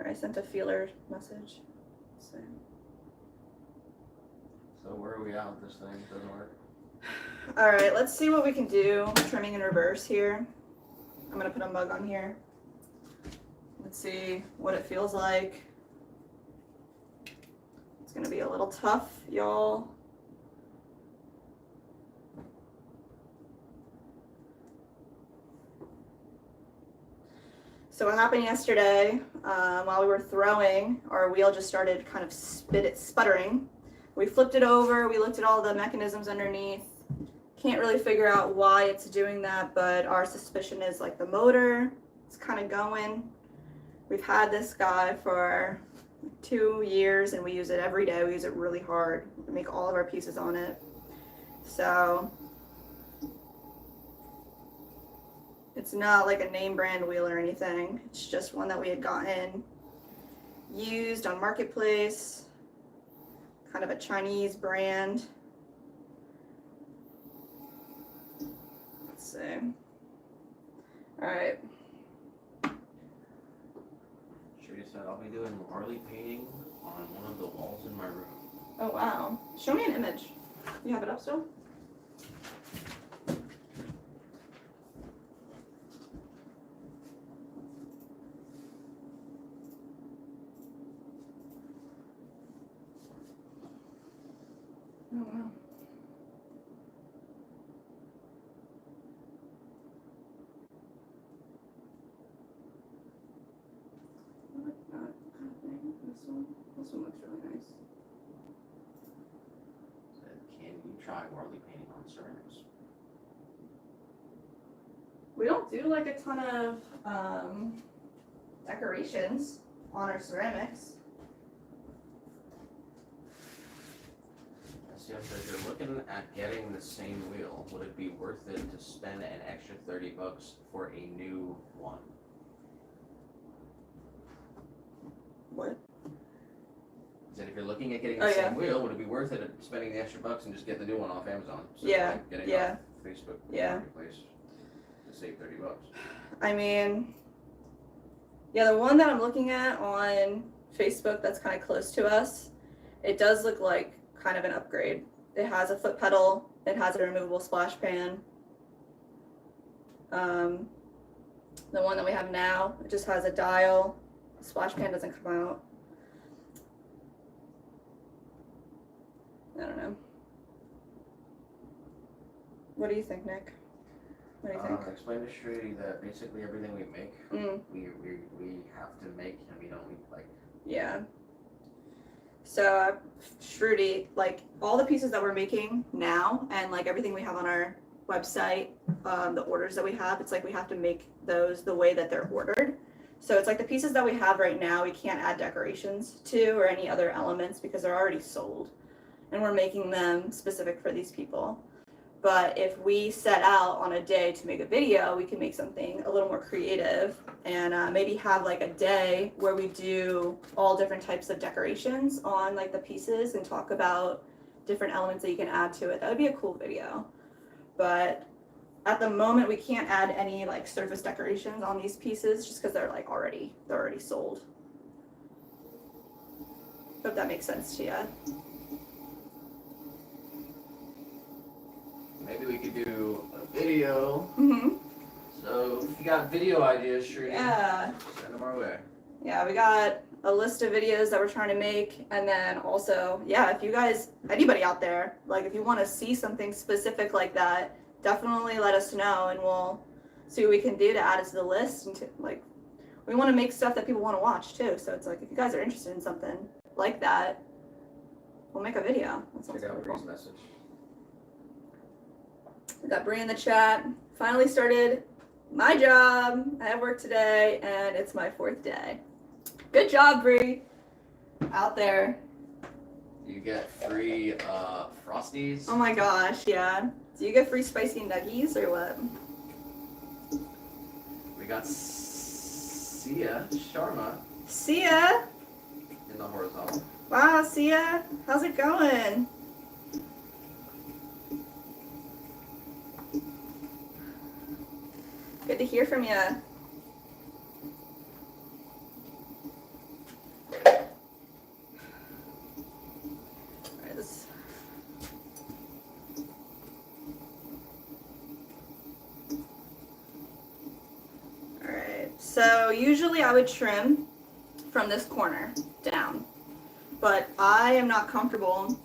I sent a feeler message. So where are we at with this thing? It doesn't work. All right, let's see what we can do. Trimming in reverse here. I'm gonna put a mug on here. Let's see what it feels like. It's gonna be a little tough, y'all. So what happened yesterday, while we were throwing, our wheel just started kind of sputtering. We flipped it over, we looked at all the mechanisms underneath. Can't really figure out why it's doing that, but our suspicion is like the motor, it's kind of going. We've had this guy for 2 years and we use it every day. We use it really hard. We make all of our pieces on it. So it's not like a name brand wheel or anything. It's just one that we had gotten used on Marketplace, kind of a Chinese brand. Let's see. All right. She said I'll be doing Marley painting on one of the walls in my room. Oh wow. Show me an image. You have it up still? Oh wow. I like that kind of thing. This one looks really nice. Said, can you try Marley painting on ceramics? We don't do like a ton of decorations on our ceramics. So if you're looking at getting the same wheel, would it be worth it to spend an extra $30 for a new one? What? Said if you're looking at getting the same wheel, would it be worth it spending the extra bucks and just get the new one off Amazon? So like getting off Facebook Marketplace to save $30. I mean, yeah, the one that I'm looking at on Facebook that's kind of close to us, it does look like kind of an upgrade It has a foot pedal. It has a removable splash pan. The one that we have now, it just has a dial. The splash pan doesn't come out. I don't know. What do you think, Nick? What do you think? Explain to Shruti that basically everything we make, we have to make, and we don't like. Yeah. So, Shruti, like all the pieces that we're making now, and like everything we have on our website, the orders that we have, it's like we have to make those the way that they're ordered. So it's like the pieces that we have right now, we can't add decorations to or any other elements because they're already sold, and we're making them specific for these people. But if we set out on a day to make a video, we can make something a little more creative and maybe have like a day where we do all different types of decorations on like the pieces and talk about different elements that you can add to it. That would be a cool video. But at the moment, we can't add any like surface decorations on these pieces just because they're already sold. Hope that makes sense to you. Maybe we could do a video. Mm-hmm. So if you got video ideas, Shruti, Yeah. send them our way. Yeah, we got a list of videos that we're trying to make, and then also, yeah, if you guys, anybody out there, like if you want to see something specific like that, definitely let us know, and we'll see what we can do to add it to the list. And to, like, we want to make stuff that people want to watch too. So it's like if you guys are interested in something like that, we'll make a video. That sounds Check out pretty cool. Bree's message. We got Bree in the chat. Finally started my job. I have work today, and it's my 4th day. Good job, Bree. Out there. You get free Frosties. Oh my gosh, yeah. Do you get free spicy nuggies or what? We got Sia Sharma Sia. in the horizontal. Wow, Sia. How's it going? Good to hear from you. Alright, this. Alright, so usually I would trim from this corner down, but I am not comfortable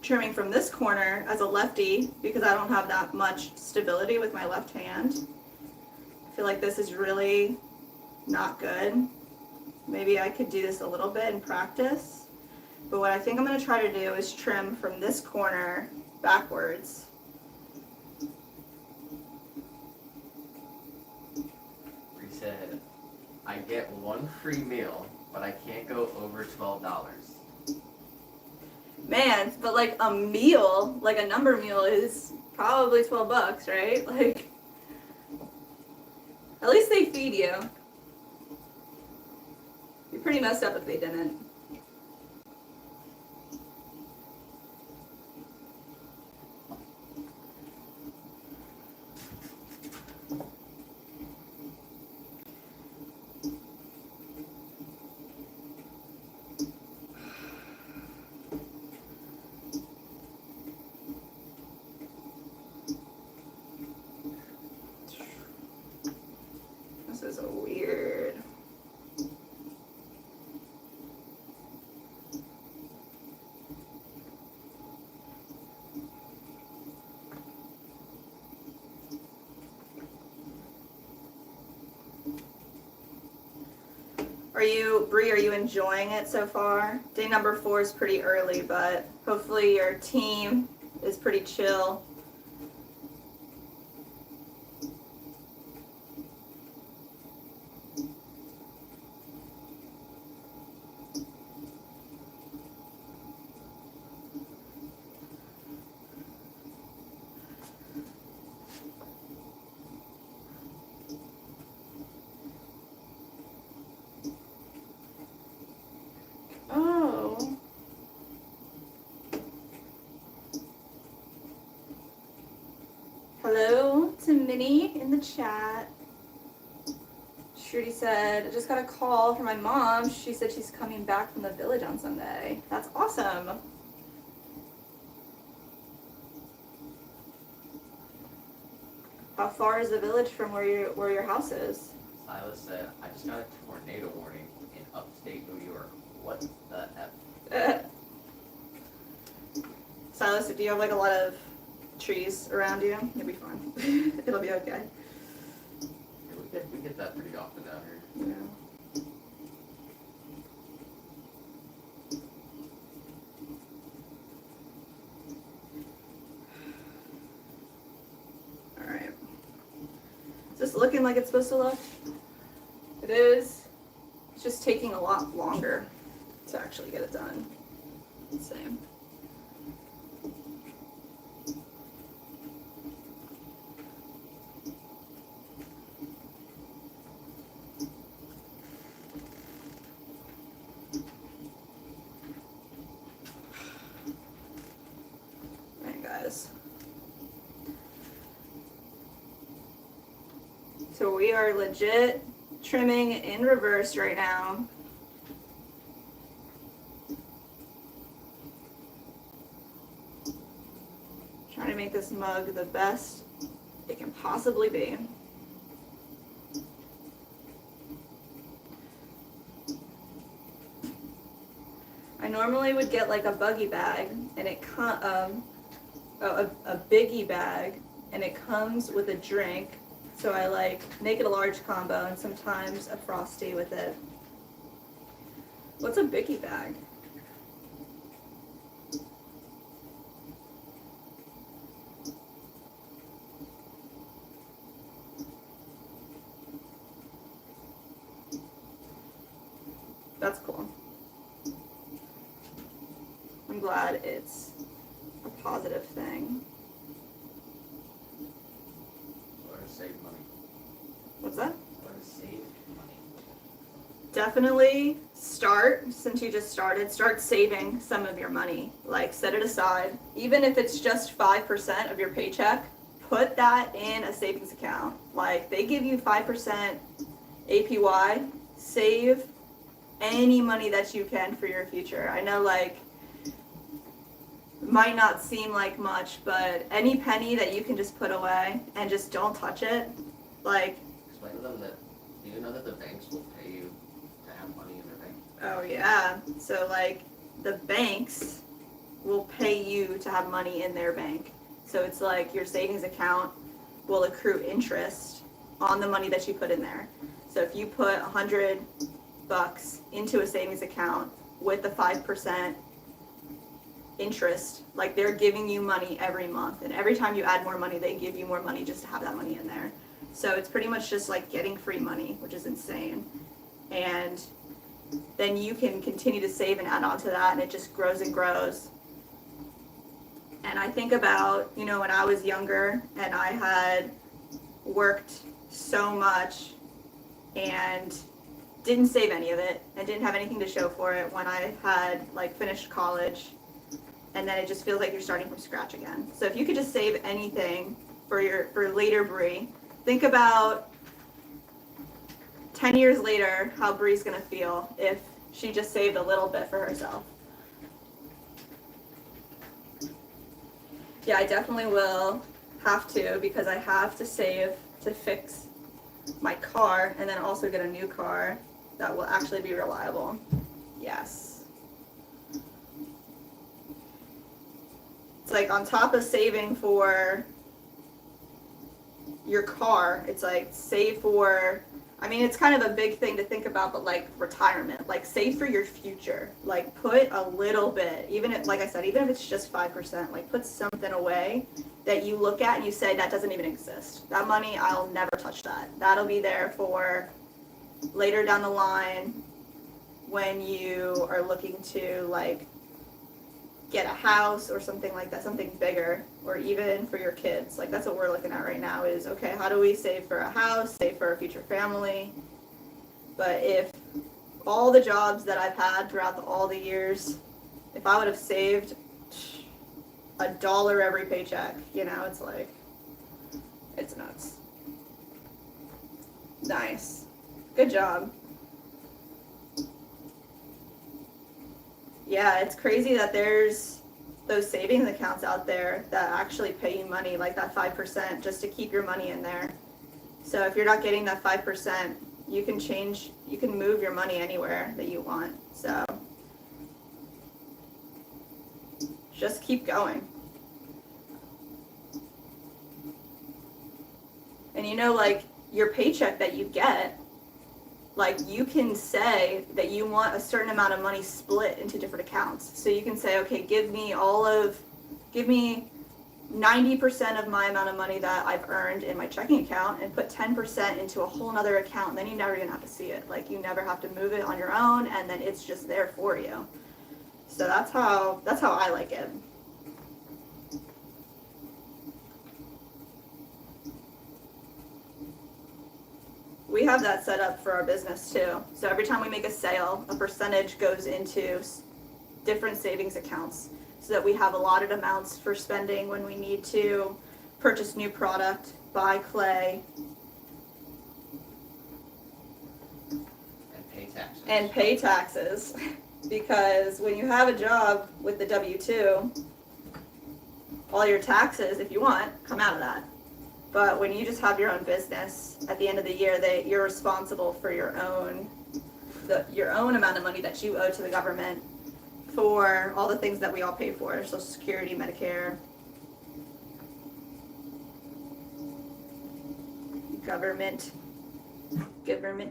trimming from this corner as a lefty because I don't have that much stability with my left hand. I feel like this is really not good. Maybe I could do this a little bit in practice, but what I think I'm going to try to do is trim from this corner backwards. Bree said, I get one free meal, but I can't go over $12. Man, but like a meal, like a number meal is probably $12, right? Like, at least they feed you. Be pretty messed up if they didn't. This is a weird. Bree, are you enjoying it so far? Day number 4 is pretty early, but hopefully your team is pretty chill. Oh. Hello to Minnie in the chat. Shruti said, I just got a call from my mom. She said she's coming back from the village on Sunday. That's awesome. How far is the village from where your house is? Silas said, I just got a tornado warning in upstate New York. What the F? Silas, do you have like a lot of trees around you? You'll be fine. It'll be okay. Yeah, we get that pretty often down here. Yeah. Alright. Is this looking like it's supposed to look? It is. It's just taking a lot longer to actually get it done. Same. So we are legit trimming in reverse right now. Trying to make this mug the best it can possibly be. I normally would get like a buggy bag and it a biggie bag and it comes with a drink. So I like make it a large combo and sometimes a Frosty with it. What's a biggie bag? That's cool. I'm glad it's a positive thing. Or to save money. What's that? Or to save money. Definitely start, since you just started, start saving some of your money. Like set it aside. Even if it's just 5% of your paycheck, put that in a savings account. Like they give you 5% APY, save any money that you can for your future. I know like might not seem like much, but any penny that you can just put away and just don't touch it, like explain to them that, do you know that the banks will pay you to have money in their bank? oh yeah, so like the banks will pay you to have money in their bank. So it's like your savings account will accrue interest on the money that you put in there. So if you put $100 into a savings account with the 5% interest, like they're giving you money every month, and every time you add more money they give you more money just to have that money in there. So it's pretty much just like getting free money, which is insane. And then you can continue to save and add on to that, and it just grows and grows. And I think about, you know, when I was younger and I had worked so much and didn't save any of it and didn't have anything to show for it when I had like finished college, and then it just feels like you're starting from scratch again. So if you could just save anything for later Bree, think about 10 years later how Bree's gonna feel if she just saved a little bit for herself. Yeah, I definitely will have to, because I have to save to fix my car and then also get a new car that will actually be reliable. Yes. It's like on top of saving for your car, it's like save for, I mean, it's kind of a big thing to think about, but like retirement, like save for your future. Like put a little bit, even if, like I said, even if it's just 5%, like put something away that you look at and you say that doesn't even exist. That money, I'll never touch that. That'll be there for later down the line when you are looking to like get a house or something like that, something bigger, or even for your kids. Like that's what we're looking at right now is, okay, how do we save for a house, save for a future family? But if all the jobs that I've had throughout all the years, if I would have saved $1 every paycheck, you know, it's like, it's nuts. Nice. Good job. Yeah, it's crazy that there's those savings accounts out there that actually pay you money, like that 5%, just to keep your money in there. So if you're not getting that 5%, you can move your money anywhere that you want. So just keep going. And you know, like your paycheck that you get, like you can say that you want a certain amount of money split into different accounts. So you can say, okay, give me 90% of my amount of money that I've earned in my checking account and put 10% into a whole nother account. And then you never even have to see it. Like you never have to move it on your own, and then it's just there for you. So that's how I like it. We have that set up for our business too. So every time we make a sale, a percentage goes into different savings accounts so that we have allotted amounts for spending when we need to purchase new product, buy clay, and pay taxes. Because when you have a job with the W-2, all your taxes, if you want, come out of that. But when you just have your own business, at the end of the year, you're responsible for your own amount of money that you owe to the government for all the things that we all pay for, Social Security, Medicare, government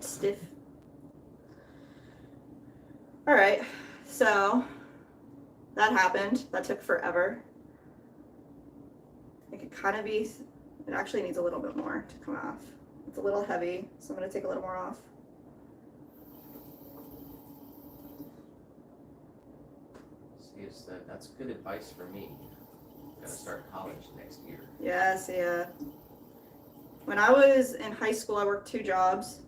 stiff. All right, so that happened. That took forever. It could kind of be. It actually needs a little bit more to come off. It's a little heavy, so I'm going to take a little more off. That's good advice for me. I'm gonna start college next year. Yes, yeah. When I was in high school, I worked 2 jobs,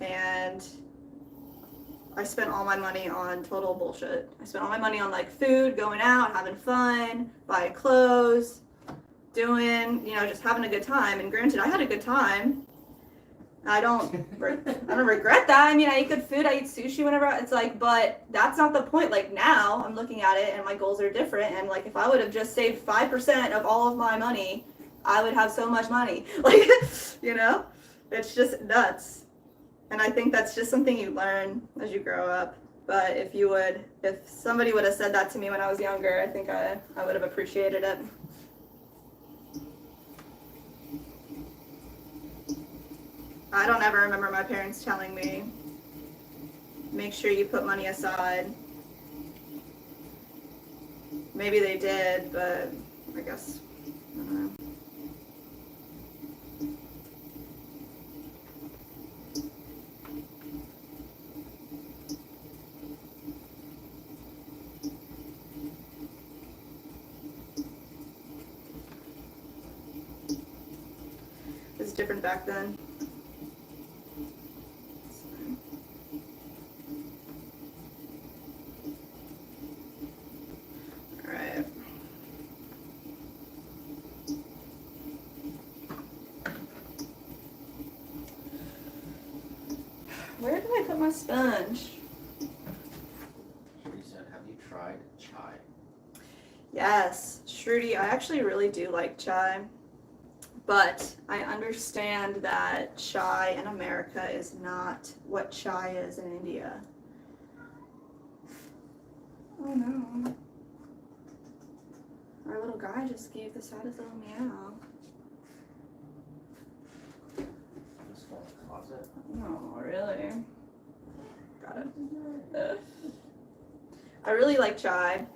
and I spent all my money on total bullshit. I spent all my money on like food, going out, having fun, buying clothes, doing, just having a good time. And granted, I had a good time. I don't regret that. I mean, I eat good food. I eat sushi whenever it's like, but that's not the point. Like now I'm looking at it and my goals are different. And like, if I would have just saved 5% of all of my money, I would have so much money. Like, it's just nuts. And I think that's just something you learn as you grow up. But if somebody would have said that to me when I was younger, I think I would have appreciated it. I don't ever remember my parents telling me, make sure you put money aside. Maybe they did, but I guess, I don't know. It was different back then. Where did I put my sponge? Shruti said, have you tried chai? Yes, Shruti, I actually really do like chai, but I understand that chai in America is not what chai is in India. Oh no. Our little guy just gave the saddest little meow. This whole closet. Oh, really? Got it. I really like chai,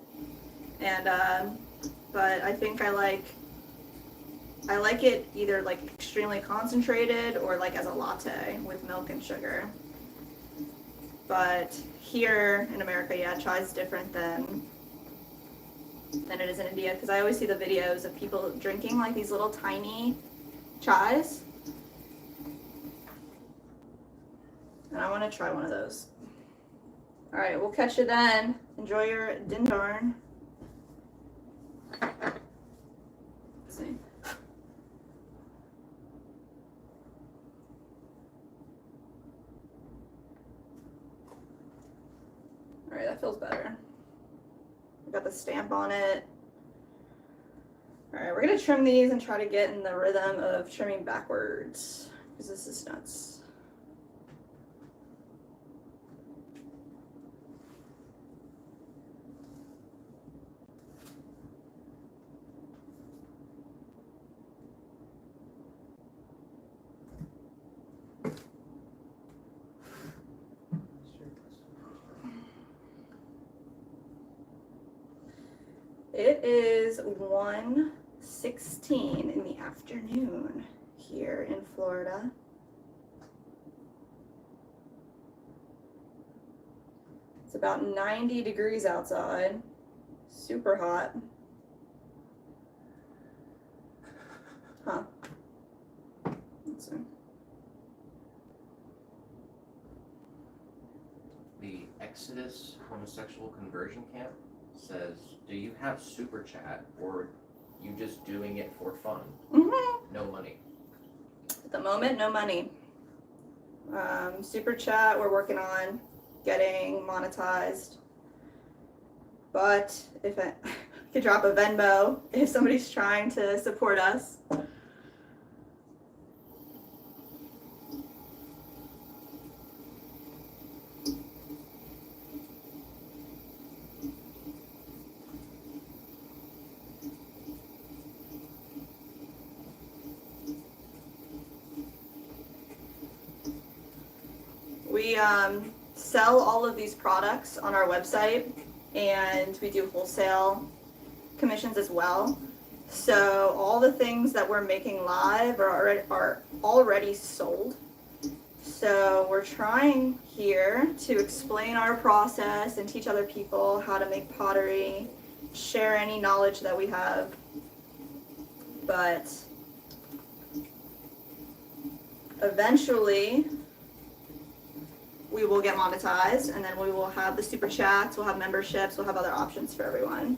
and but I think I like it either like extremely concentrated or like as a latte with milk and sugar. But here in America, yeah, chai is different than it is in India, because I always see the videos of people drinking like these little tiny chais. And I want to try one of those. All right, we'll catch you then. Enjoy your din darn. Let's see. All right, that feels better. I got the stamp on it. Alright, we're gonna trim these and try to get in the rhythm of trimming backwards, because this is nuts. It is 1:16 in the afternoon here in Florida. It's about 90 degrees outside, super hot. Huh. Let's see. The Exodus homosexual conversion camp says, do you have super chat or you just doing it for fun? No money. At the moment, no money. Super chat, we're working on getting monetized. But if I could drop a Venmo if somebody's trying to support us. We sell all of these products on our website, and we do wholesale commissions as well. So all the things that we're making live are already sold. So we're trying here to explain our process and teach other people how to make pottery, share any knowledge that we have. But eventually we will get monetized, and then we will have the super chats, we'll have memberships, we'll have other options for everyone.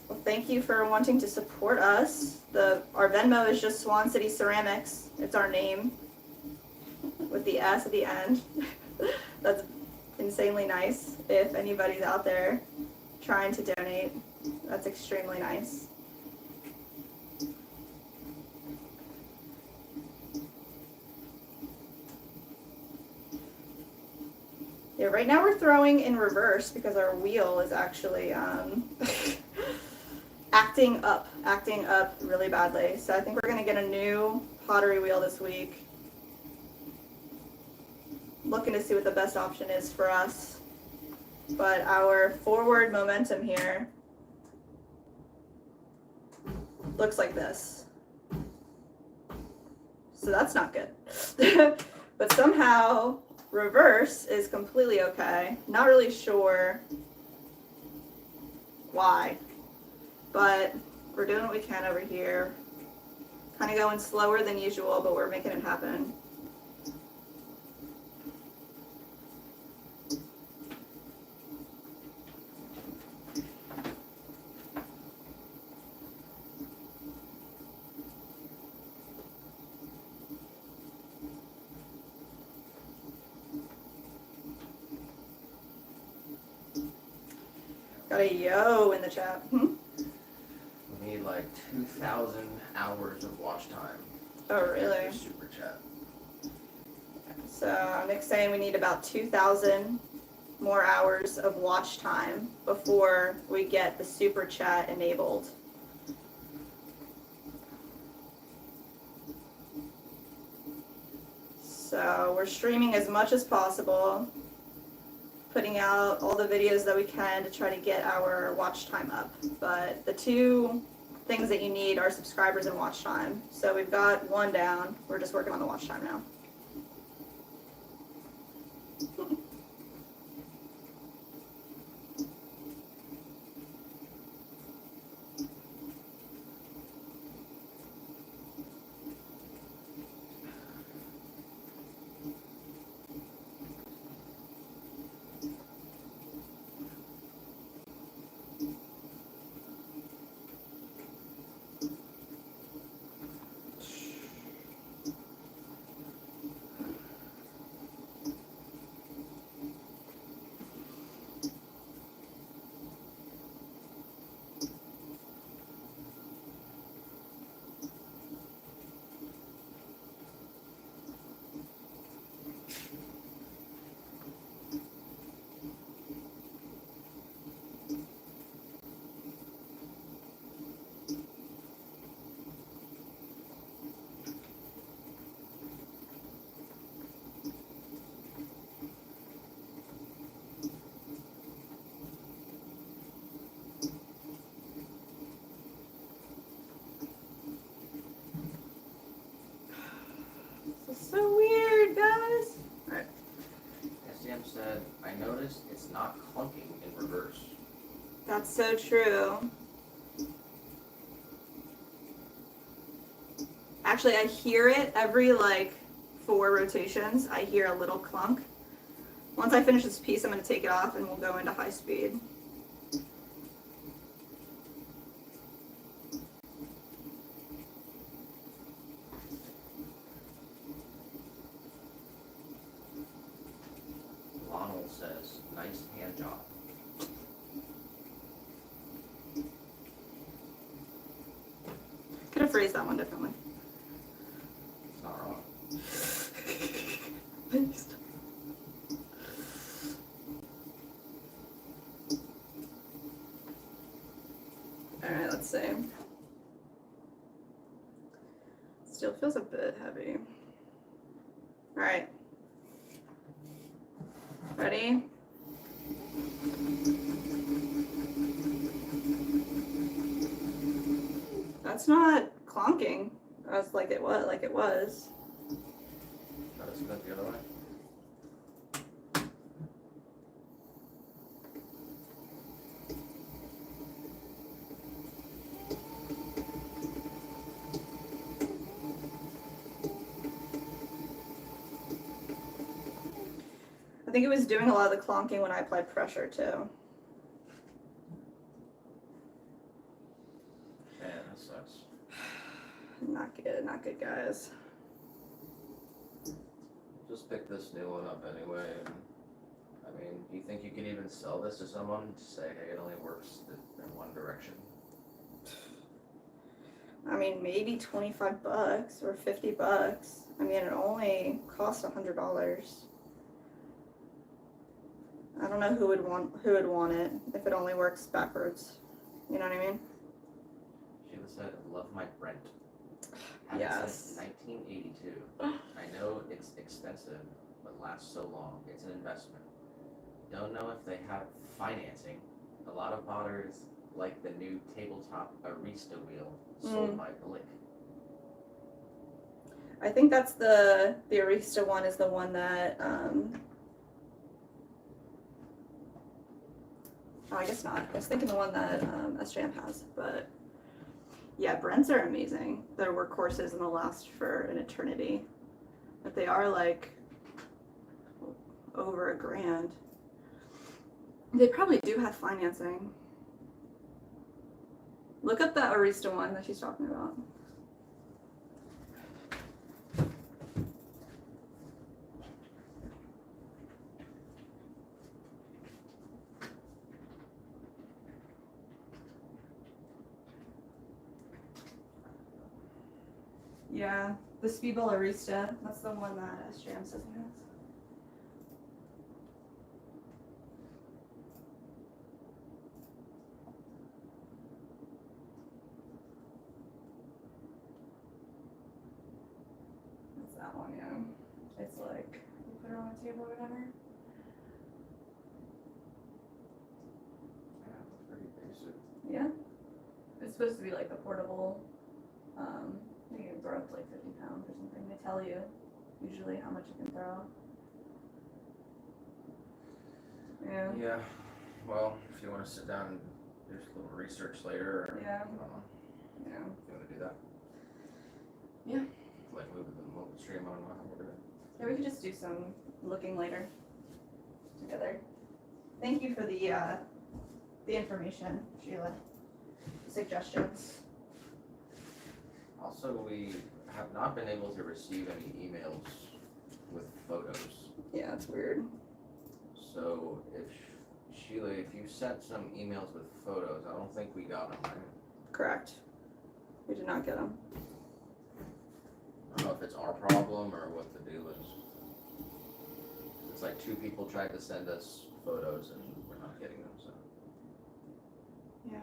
Well, thank you for wanting to support us. Our Venmo is just Swan City Ceramics. It's our name with the S at the end. That's insanely nice. If anybody's out there trying to donate, that's extremely nice. Yeah, right now we're throwing in reverse because our wheel is actually acting up really badly. So I think we're gonna get a new pottery wheel this week. Looking to see what the best option is for us. But our forward momentum here looks like this. So that's not good. But somehow reverse is completely okay. Not really sure why, but we're doing what we can over here. Kind of going slower than usual, but we're making it happen. Got a yo in the chat. We need like 2,000 hours of watch time. Oh, really? Super chat. So Nick's saying we need about 2,000 more hours of watch time before we get the super chat enabled. So we're streaming as much as possible, putting out all the videos that we can to try to get our watch time up. But the two things that you need are subscribers and watch time. So we've got one down. We're just working on the watch time now. That's so true. Actually, I hear it every like 4 rotations. I hear a little clunk. Once I finish this piece, I'm going to take it off and we'll go into high speed. Lionel says, nice hand job. Could have phrased that one differently. It's not wrong. Alright, let's see. Still feels a bit heavy. Alright. Ready? That's not clonking as like it was. Try to spin the other way. I think it was doing a lot of the clonking when I applied pressure too. Man, that sucks. Not good, guys. Just pick this new one up anyway. And, I mean, do you think you could even sell this to someone to say, hey, it only works in one direction? I mean, maybe $25 or $50. I mean, it only costs $100. I don't know who would want it if it only works backwards. You know what I mean? Sheila said, love my Brent. Had it Yes. since 1982. I know it's expensive, but lasts so long. It's an investment. Don't know if they have financing. A lot of potters like the new tabletop Arista wheel sold by Blick. I think that's the Arista one is the one that oh, I guess not. I was thinking the one that SJM has, but yeah, Brents are amazing. Their workhorses and they'll last for an eternity. But they are like over $1,000. They probably do have financing. Look up that Arista one that she's talking about. Yeah, the Speedball Arista. That's the one that SJM says he has. That's that one, yeah. It's like, you put it on a table or whatever. Yeah, that's pretty basic. Yeah. It's supposed to be like a portable, I think you can throw up to like 50 pounds or something. They tell you usually how much you can throw. Yeah. Yeah. Well, if you want to sit down and do a little research later, or Yeah. I don't know. Yeah. You want to do that? Yeah. Like move the stream on while we're doing it. Yeah, we could just do some looking later together. Thank you for the information, Sheila. Suggestions. Also, we have not been able to receive any emails with photos. Yeah, that's weird. So if Sheila, if you sent some emails with photos, I don't think we got them, right? Correct. We did not get them. I don't know if it's our problem or what the deal is. It's like 2 people tried to send us photos and we're not getting them, so. Yeah.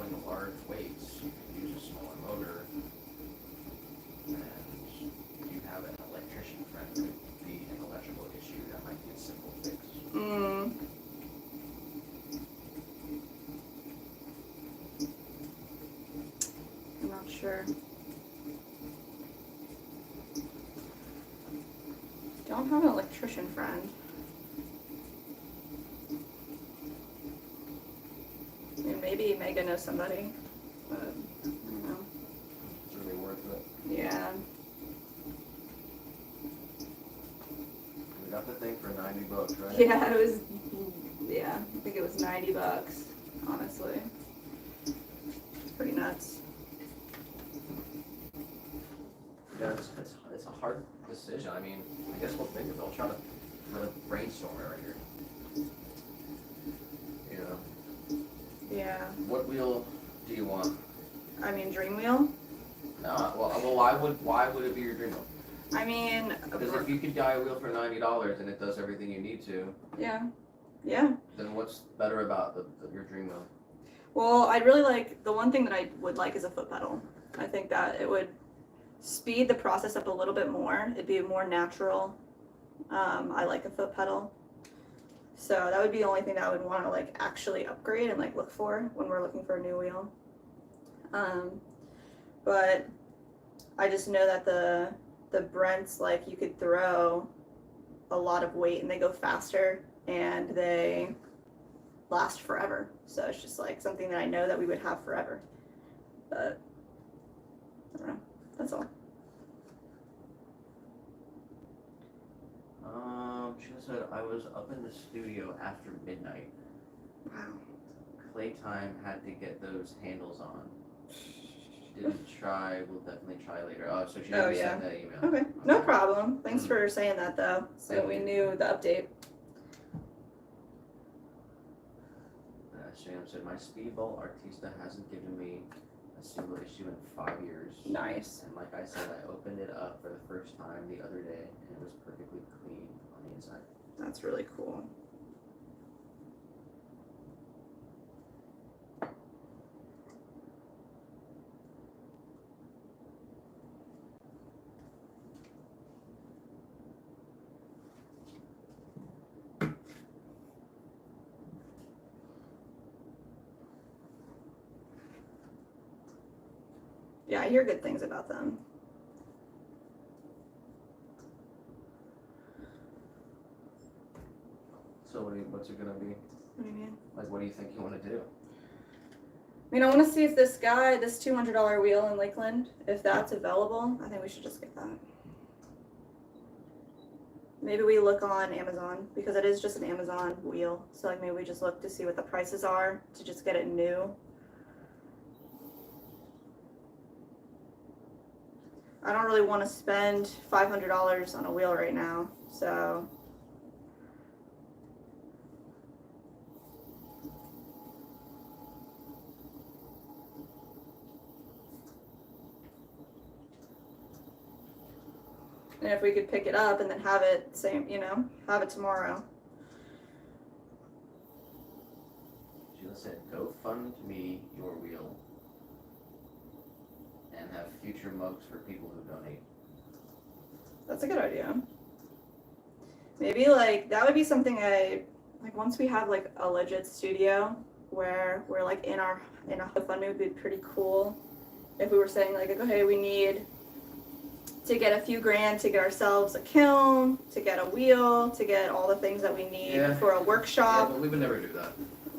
towing large weights, you can use a smaller motor. And you have an electrician friend with an electrical issue, that might be a simple fix. I'm not sure. Don't have an electrician friend. I mean, maybe Megan knows somebody, but I don't know. It's really worth it. Yeah. We got the thing for $90, right? Yeah, it was, yeah, I think it was $90, honestly. It's pretty nuts. Yeah, it's a hard decision. I mean, I guess we'll think of it. I'll try to really brainstorm it right here. You know, Yeah. what wheel do you want? I mean, Dream Wheel? No, well, why would it be your dream wheel? I mean, Because if you could buy a wheel for $90 and it does everything you need to, yeah. then what's better about your dream wheel? Well, I'd really like, the one thing that I would like is a foot pedal. I think that it would speed the process up a little bit more. It'd be more natural. I like a foot pedal. So that would be the only thing that I would want to like actually upgrade and like look for when we're looking for a new wheel. But I just know that the Brents, like, you could throw a lot of weight and they go faster and they last forever. So it's just like something that I know that we would have forever. But I don't know. That's all. She said I was up in the studio after midnight. Wow. Playtime had to get those handles on. Didn't try, we'll definitely try later. Oh, so she didn't send that email. Okay, no problem. Thanks for saying that though, so we knew the update. Shannon said, my Speedball Artista hasn't given me a single issue in 5 years. Nice. And like I said, I opened it up for the first time the other day and it was perfectly clean on the inside. That's really cool. Yeah, I hear good things about them. So what's it gonna be? What do you mean? Like, what do you think you want to do? I mean, I want to see if this $200 wheel in Lakeland, if that's available. I think we should just get that. Maybe we look on Amazon, because it is just an Amazon wheel. So like maybe we just look to see what the prices are to just get it new. I don't really want to spend $500 on a wheel right now, so. And if we could pick it up and then have it have it tomorrow. Sheila said, go fund me your wheel and have future mugs for people who donate. That's a good idea. Maybe like that would be something once we have like a legit studio where we're like in a fund, it would be pretty cool if we were saying like, okay, we need to get a few grand to get ourselves a kiln, to get a wheel, to get all the things that we need for a workshop. Yeah, but we would never do that.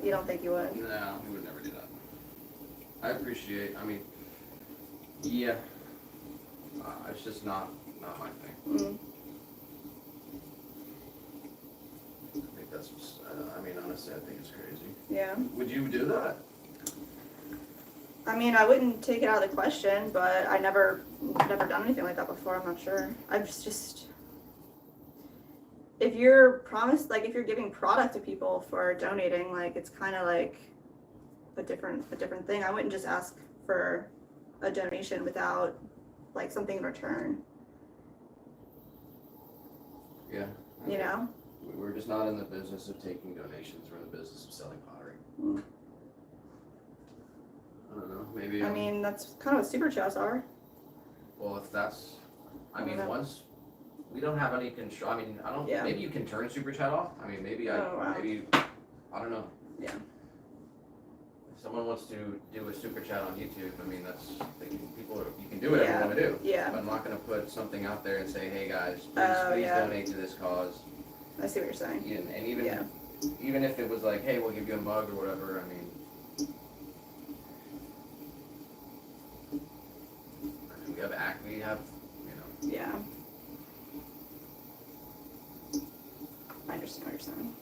You don't think you would? No, we would never do that. I appreciate, yeah, it's just not my thing. Mm. I think that's just, honestly, I think it's crazy. Yeah. Would you do that? I mean, I wouldn't take it out of the question, but I never done anything like that before. I'm not sure. I've just, if you're giving product to people for donating, like it's kind of like a different thing. I wouldn't just ask for a donation without like something in return. Yeah. You know? We're just not in the business of taking donations. We're in the business of selling pottery. Mm. maybe. I mean, that's kind of what super chats are. Well, if that's, I I mean, don't know. once we don't have any control. I mean, I don't. Yeah. Maybe you can turn super chat off. I mean, maybe I. Oh, wow. Maybe I don't know. Yeah. If someone wants to do a super chat on YouTube, I mean, that's you can do whatever Yeah. you want to do. Yeah. But I'm not going to put something out there and say, hey guys, please, Oh, please yeah. donate to this cause. I see what you're saying. And even Yeah. even if it was like, hey, we'll give you a mug or whatever. I mean, we have, you know. Yeah. I understand what you're saying.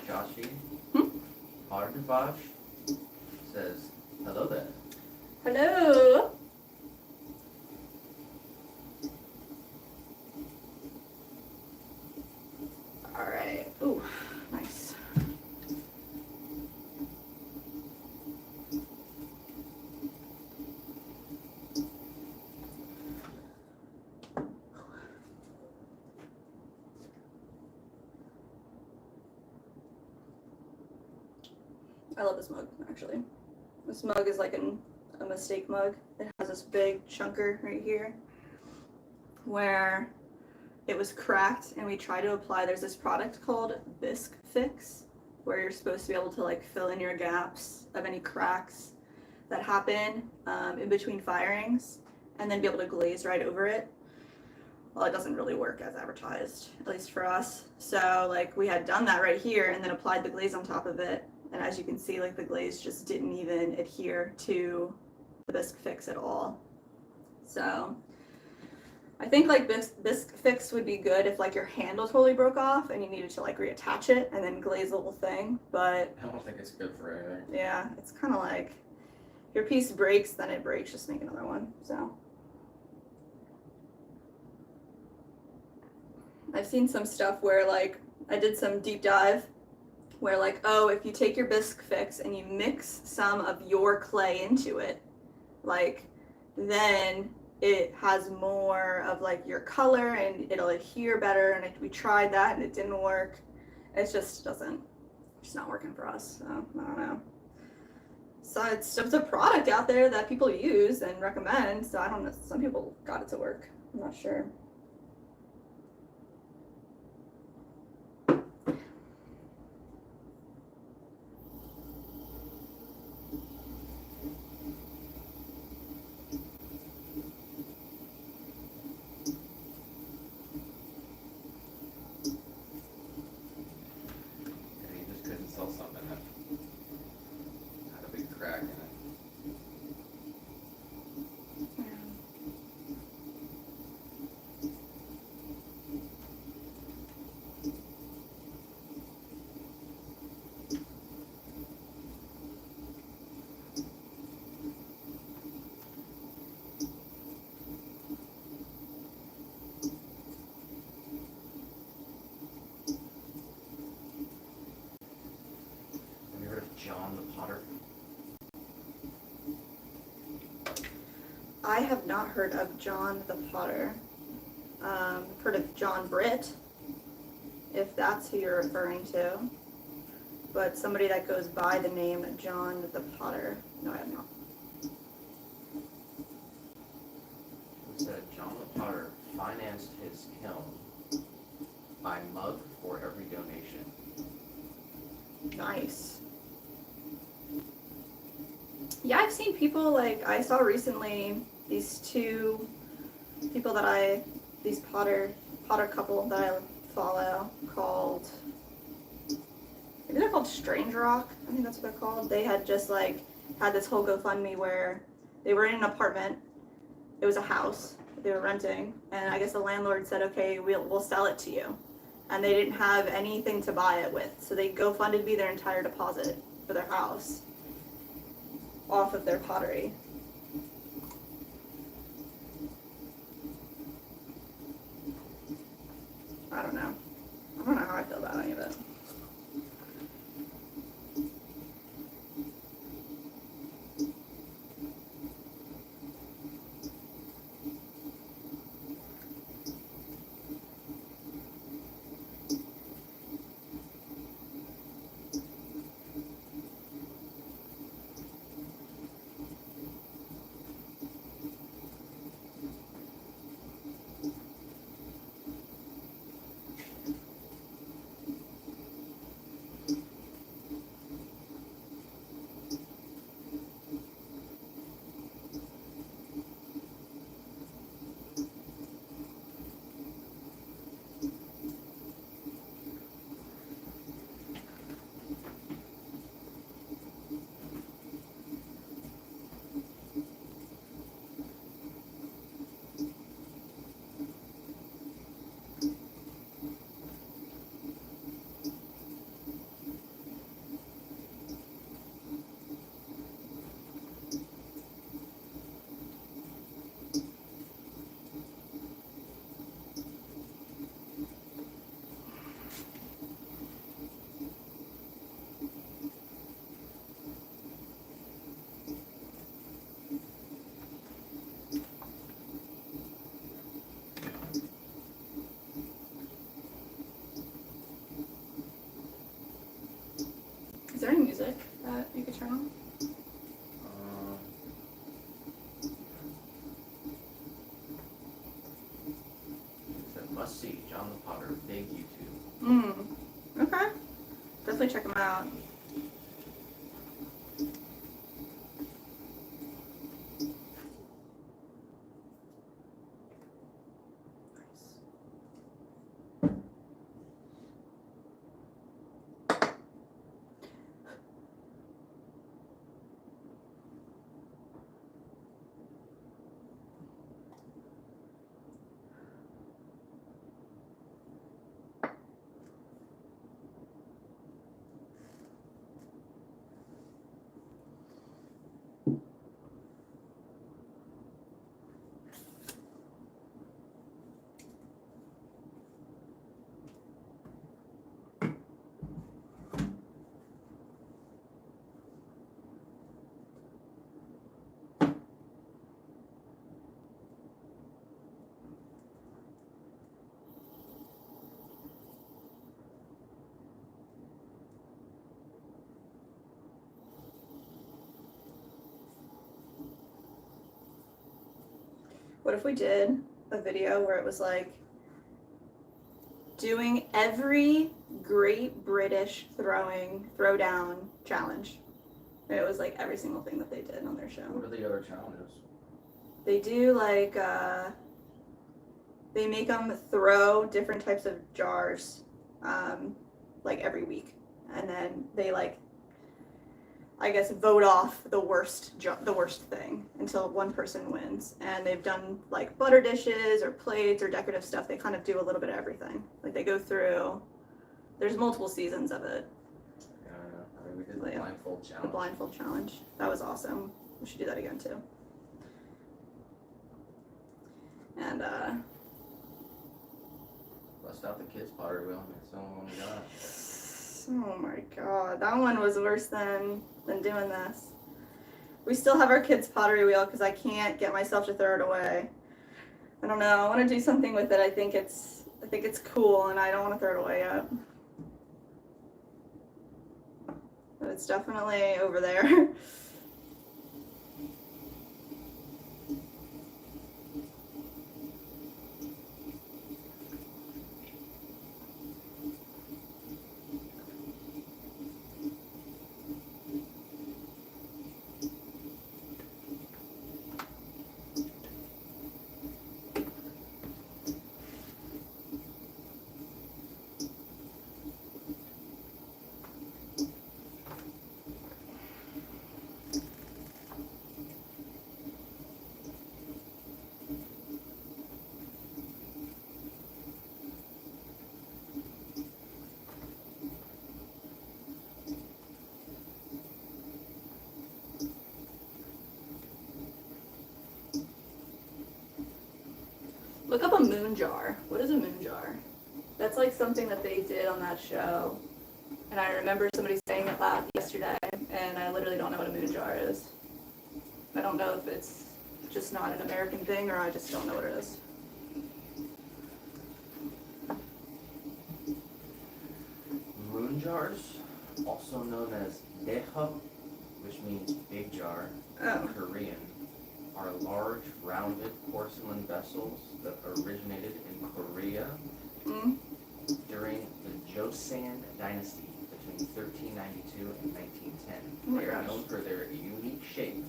Joshi. Hmm? Hardbash says, hello there. Hello. All right. Ooh, nice. I love this mug, actually. This mug is like a mistake mug. It has this big chunker right here where it was cracked and we tried to apply, there's this product called Bisque Fix where you're supposed to be able to like fill in your gaps of any cracks that happen in between firings and then be able to glaze right over it. Well, it doesn't really work as advertised, at least for us. So like we had done that right here and then applied the glaze on top of it. And as you can see, like the glaze just didn't even adhere to the Bisque Fix at all. So I think like Bisque Fix would be good if like your handle totally broke off and you needed to like reattach it and then glaze the whole thing. But I don't think it's good for anything. yeah, it's kind of like if your piece breaks, then it breaks, just make another one. So I've seen some stuff where like I did some deep dive where like, oh, if you take your Bisque Fix and you mix some of your clay into it, like then it has more of like your color and it'll adhere better. And we tried that and it didn't work. It's just not working for us. So I don't know. So it's a product out there that people use and recommend. So I don't know. Some people got it to work. I'm not sure. John the Potter. I have not heard of John the Potter. Heard of John Britt, if that's who you're referring to. But somebody that goes by the name John the Potter, no, I have not. It said John the Potter financed his kiln. Buy mug for every donation. Nice. Yeah, I've seen people like, I saw recently these two people these Potter couple that I follow called, maybe they're called Strange Rock, I think that's what they're called. They had just like had this whole GoFundMe where they were in an apartment, it was a house they were renting, and I guess the landlord said, okay, we'll sell it to you. And they didn't have anything to buy it with, so they GoFunded me their entire deposit for their house off of their pottery. I don't know. I don't know how I feel about any of it. Is there any music that you could turn on? It's a must see. John the Potter, big YouTube. Okay. Definitely check them out. What if we did a video where it was like doing every Great British throwdown challenge? And it was like every single thing that they did on their show. What are the other challenges? They do like they make them throw different types of jars like every week, and then they like, I guess, vote off the worst thing until one person wins. And they've done like butter dishes or plates or decorative stuff. They kind of do a little bit of everything. Like they go through. There's multiple seasons of it. Yeah, I mean, we did the Yeah. blindfold challenge. The blindfold challenge. That was awesome. We should do that again too. And Bust out the kids' pottery wheel. That's the only one we got. oh my god, that one was worse than doing this. We still have our kids' pottery wheel because I can't get myself to throw it away. I don't know. I want to do something with it. I think it's cool, and I don't want to throw it away yet. But it's definitely over there. Look up a moon jar. What is a moon jar? That's like something that they did on that show. And I remember somebody saying it loud yesterday, and I literally don't know what a moon jar is. I don't know if it's just not an American thing or I just don't know what it is. Moon jars, also known as deha, which means big jar, Oh. in Korean, are large, rounded porcelain vessels that originated in Korea Mm. during the Joseon dynasty between 1392 and 1910. Oh my They are gosh. known for their unique shape,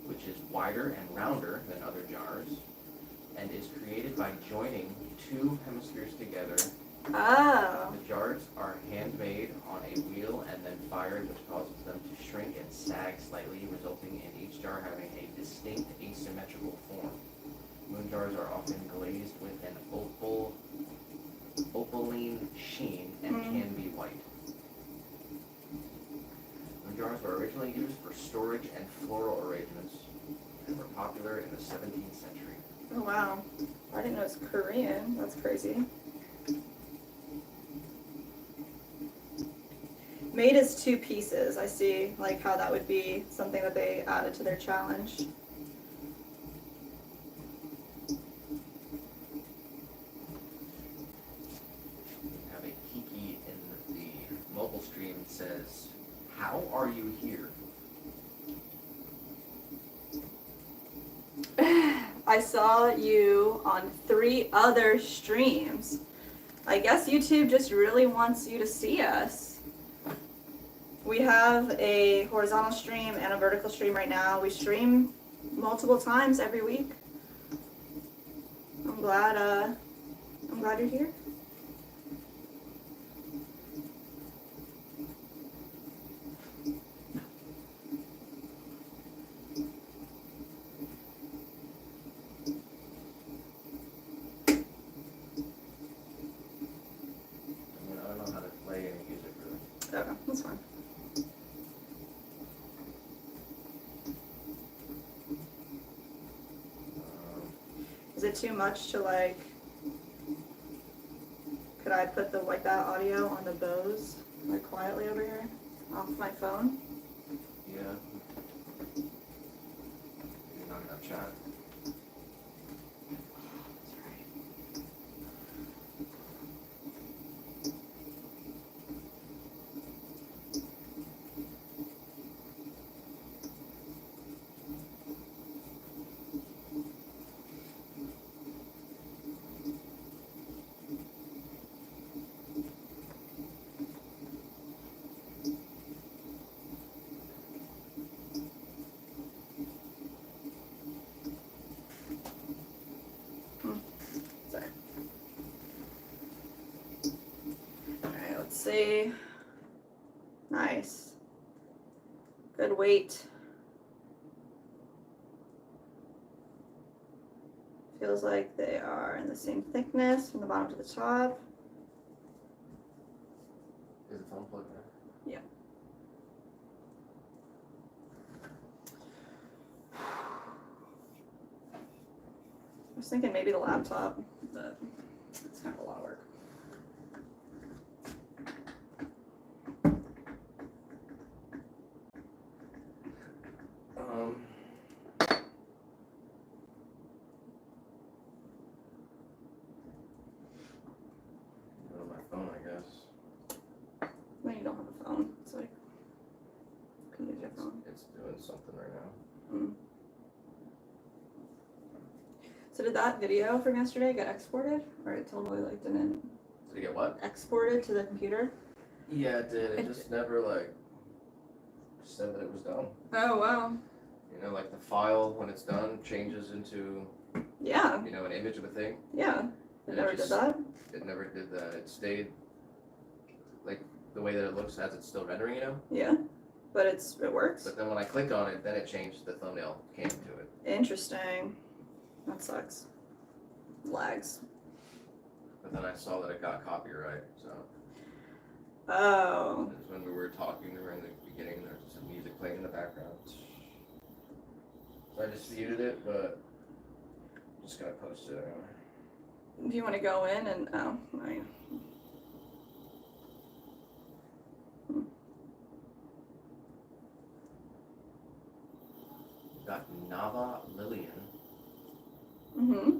which is wider and rounder than other jars, and is created by joining two hemispheres together. Oh. The jars are handmade on a wheel and then fired, which causes them to shrink and sag slightly, resulting in each jar having a distinct asymmetrical form. Moon jars are often glazed with an opaline sheen and can be white. Moon jars were originally used for storage and floral arrangements and were popular in the 17th century. Oh wow. I didn't know it's Korean. That's crazy. Made as two pieces. I see like how that would be something that they added to their challenge. We have a Kiki in the mobile stream that says, "How are you here?" I saw you on 3 other streams. I guess YouTube just really wants you to see us. We have a horizontal stream and a vertical stream right now. We stream multiple times every week. I'm glad you're here. I don't know how to play any music really. Okay, that's fine. Is it too much to like, could I put the like that audio on the Bose like quietly over here off my phone? Yeah. You're not gonna chat. Sorry. Alright, let's see. Nice. Good weight. Feels like they are in the same thickness from the bottom to the top. Is the phone plugged in? I was thinking maybe the laptop, but it's kind of a lot of work. Go to my phone, I guess. When you don't have a phone, it's like, you can use your phone. It's doing something right now. Mm. So did that video from yesterday get exported, or it totally like didn't Did it get what? export it to the computer? Yeah, it did. It It just never like said that it was done. Oh wow. You know, like the file when it's done changes into, Yeah, you know, an image of a thing. yeah. It And never it did just, that. It never did that. It stayed like the way that it looks as it's still rendering, you know? Yeah, but it works. But then when I click on it, then it changed, the thumbnail came to it. Interesting. That sucks. Lags. But then I saw that it got copyright, so. Oh. It's when we were talking during the beginning, there was some music playing in the background. So I disputed it, but I'm just gonna post it anyway. If you want to go in and, oh, right. Got Nava Lillian Mm-hmm.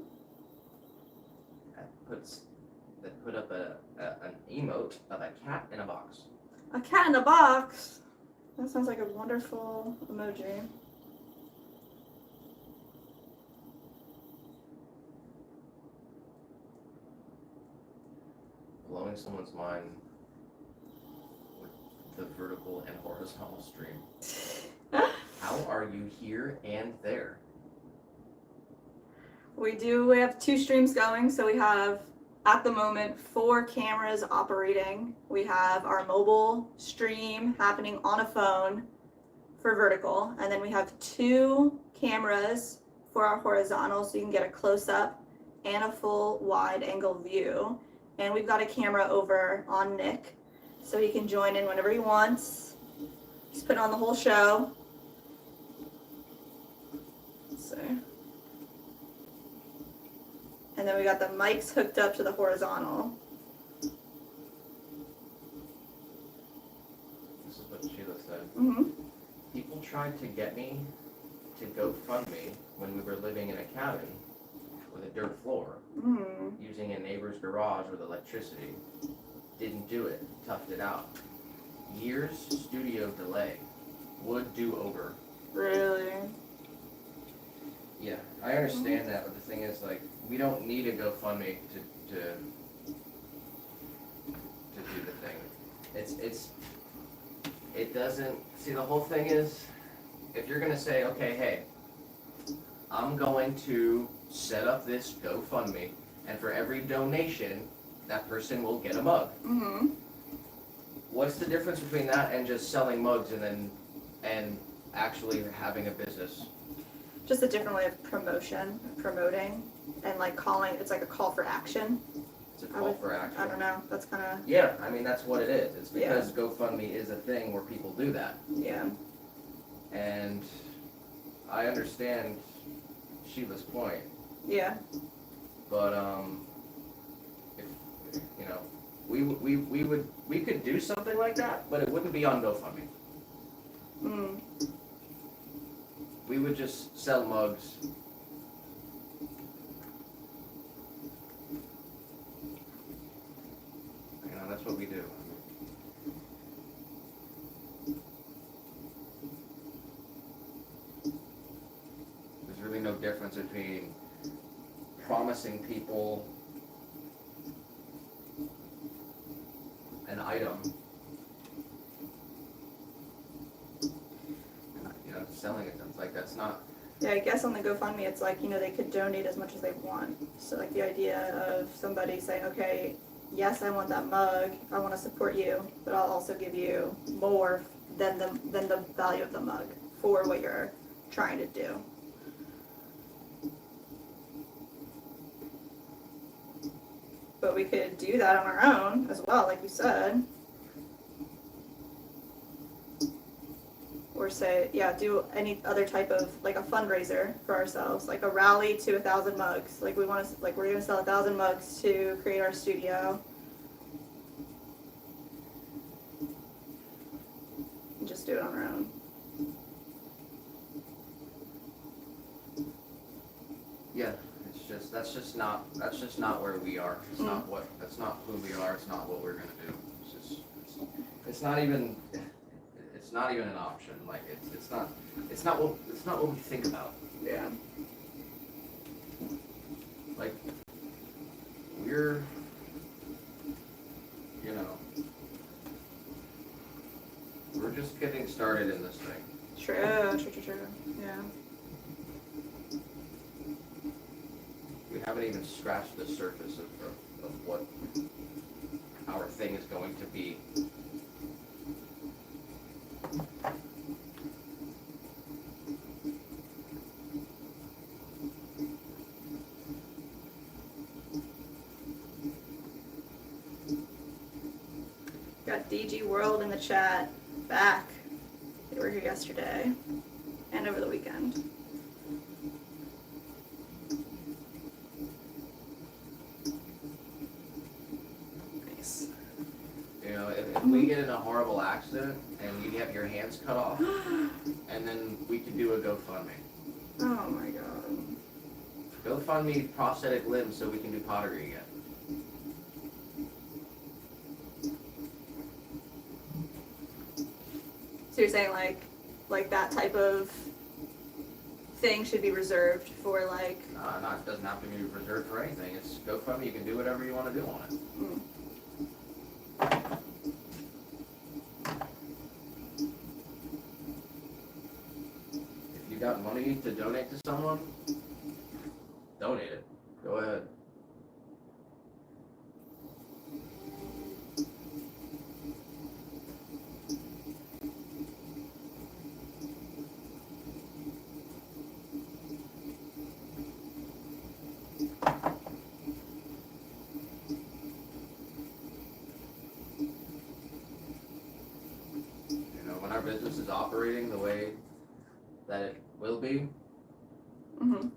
that put up an emote of a cat in a box. A cat in a box. That sounds like a wonderful emoji. Blowing someone's mind with the vertical and horizontal stream. How are you here and there? We have 2 streams going, so we have at the moment 4 cameras operating. We have our mobile stream happening on a phone for vertical, and then we have 2 cameras for our horizontal, so you can get a close-up and a full wide angle view. And we've got a camera over on Nick, so he can join in whenever he wants. Just put on the whole show. Let's see. And then we got the mics hooked up to the horizontal. This is what Sheila said. Mm-hmm. People tried to get me to go fund me when we were living in a cabin with a dirt floor, using a neighbor's garage with electricity. Didn't do it, toughed it out. Years studio delay. Would do over. Really? Yeah, I understand that, but the thing is, like, we don't need a GoFundMe to do the thing. It doesn't, see, the whole thing is, if you're gonna say, okay, hey, I'm going to set up this GoFundMe, and for every donation, that person will get a mug. Mm-hmm. What's the difference between that and just selling mugs and actually having a business? Just a different way of promoting, and like calling, it's like a call for action. It's a call for action. I don't know, that's kind of, Yeah, I mean, that's what it is. It's because GoFundMe is a thing where people do that. yeah. And I understand Sheila's point, Yeah. but if you know, we could do something like that, but it wouldn't be on GoFundMe. Mm. We would just sell mugs. You know, that's what we do. There's really no difference between promising people an item and, you know, selling it. It's like, that's not. Yeah, I guess on the GoFundMe, it's like, you know, they could donate as much as they want. So like the idea of somebody saying, okay, yes, I want that mug, I want to support you, but I'll also give you more than the value of the mug for what you're trying to do. But we could do that on our own as well, like you said. Or say, yeah, do any other type of, like a fundraiser for ourselves, like a rally to 1,000 mugs. Like we want to, like we're going to sell 1,000 mugs to create our studio. And just do it on our own. Yeah, it's just, that's just not where we are. It's not what, that's not who we are. It's not what we're gonna do. It's just, it's not even an option. Like it's not what we think about. Yeah. Like we're, you know, we're just getting started in this thing. True. Yeah. We haven't even scratched the surface of what our thing is going to be. Got DG World in the chat. Back. They were here yesterday and over the weekend. know, if we get in a horrible accident and you have your hands cut off, and then we can do a GoFundMe. Oh my god. GoFundMe prosthetic limbs so we can do pottery again. So you're saying like that type of thing should be reserved for like. No, it doesn't have to be reserved for anything. It's GoFundMe. You can do whatever you want to do on it. Mm. If you got money to donate to someone, donate it. Go ahead. When our business is operating the way that it will be, Mm-hmm.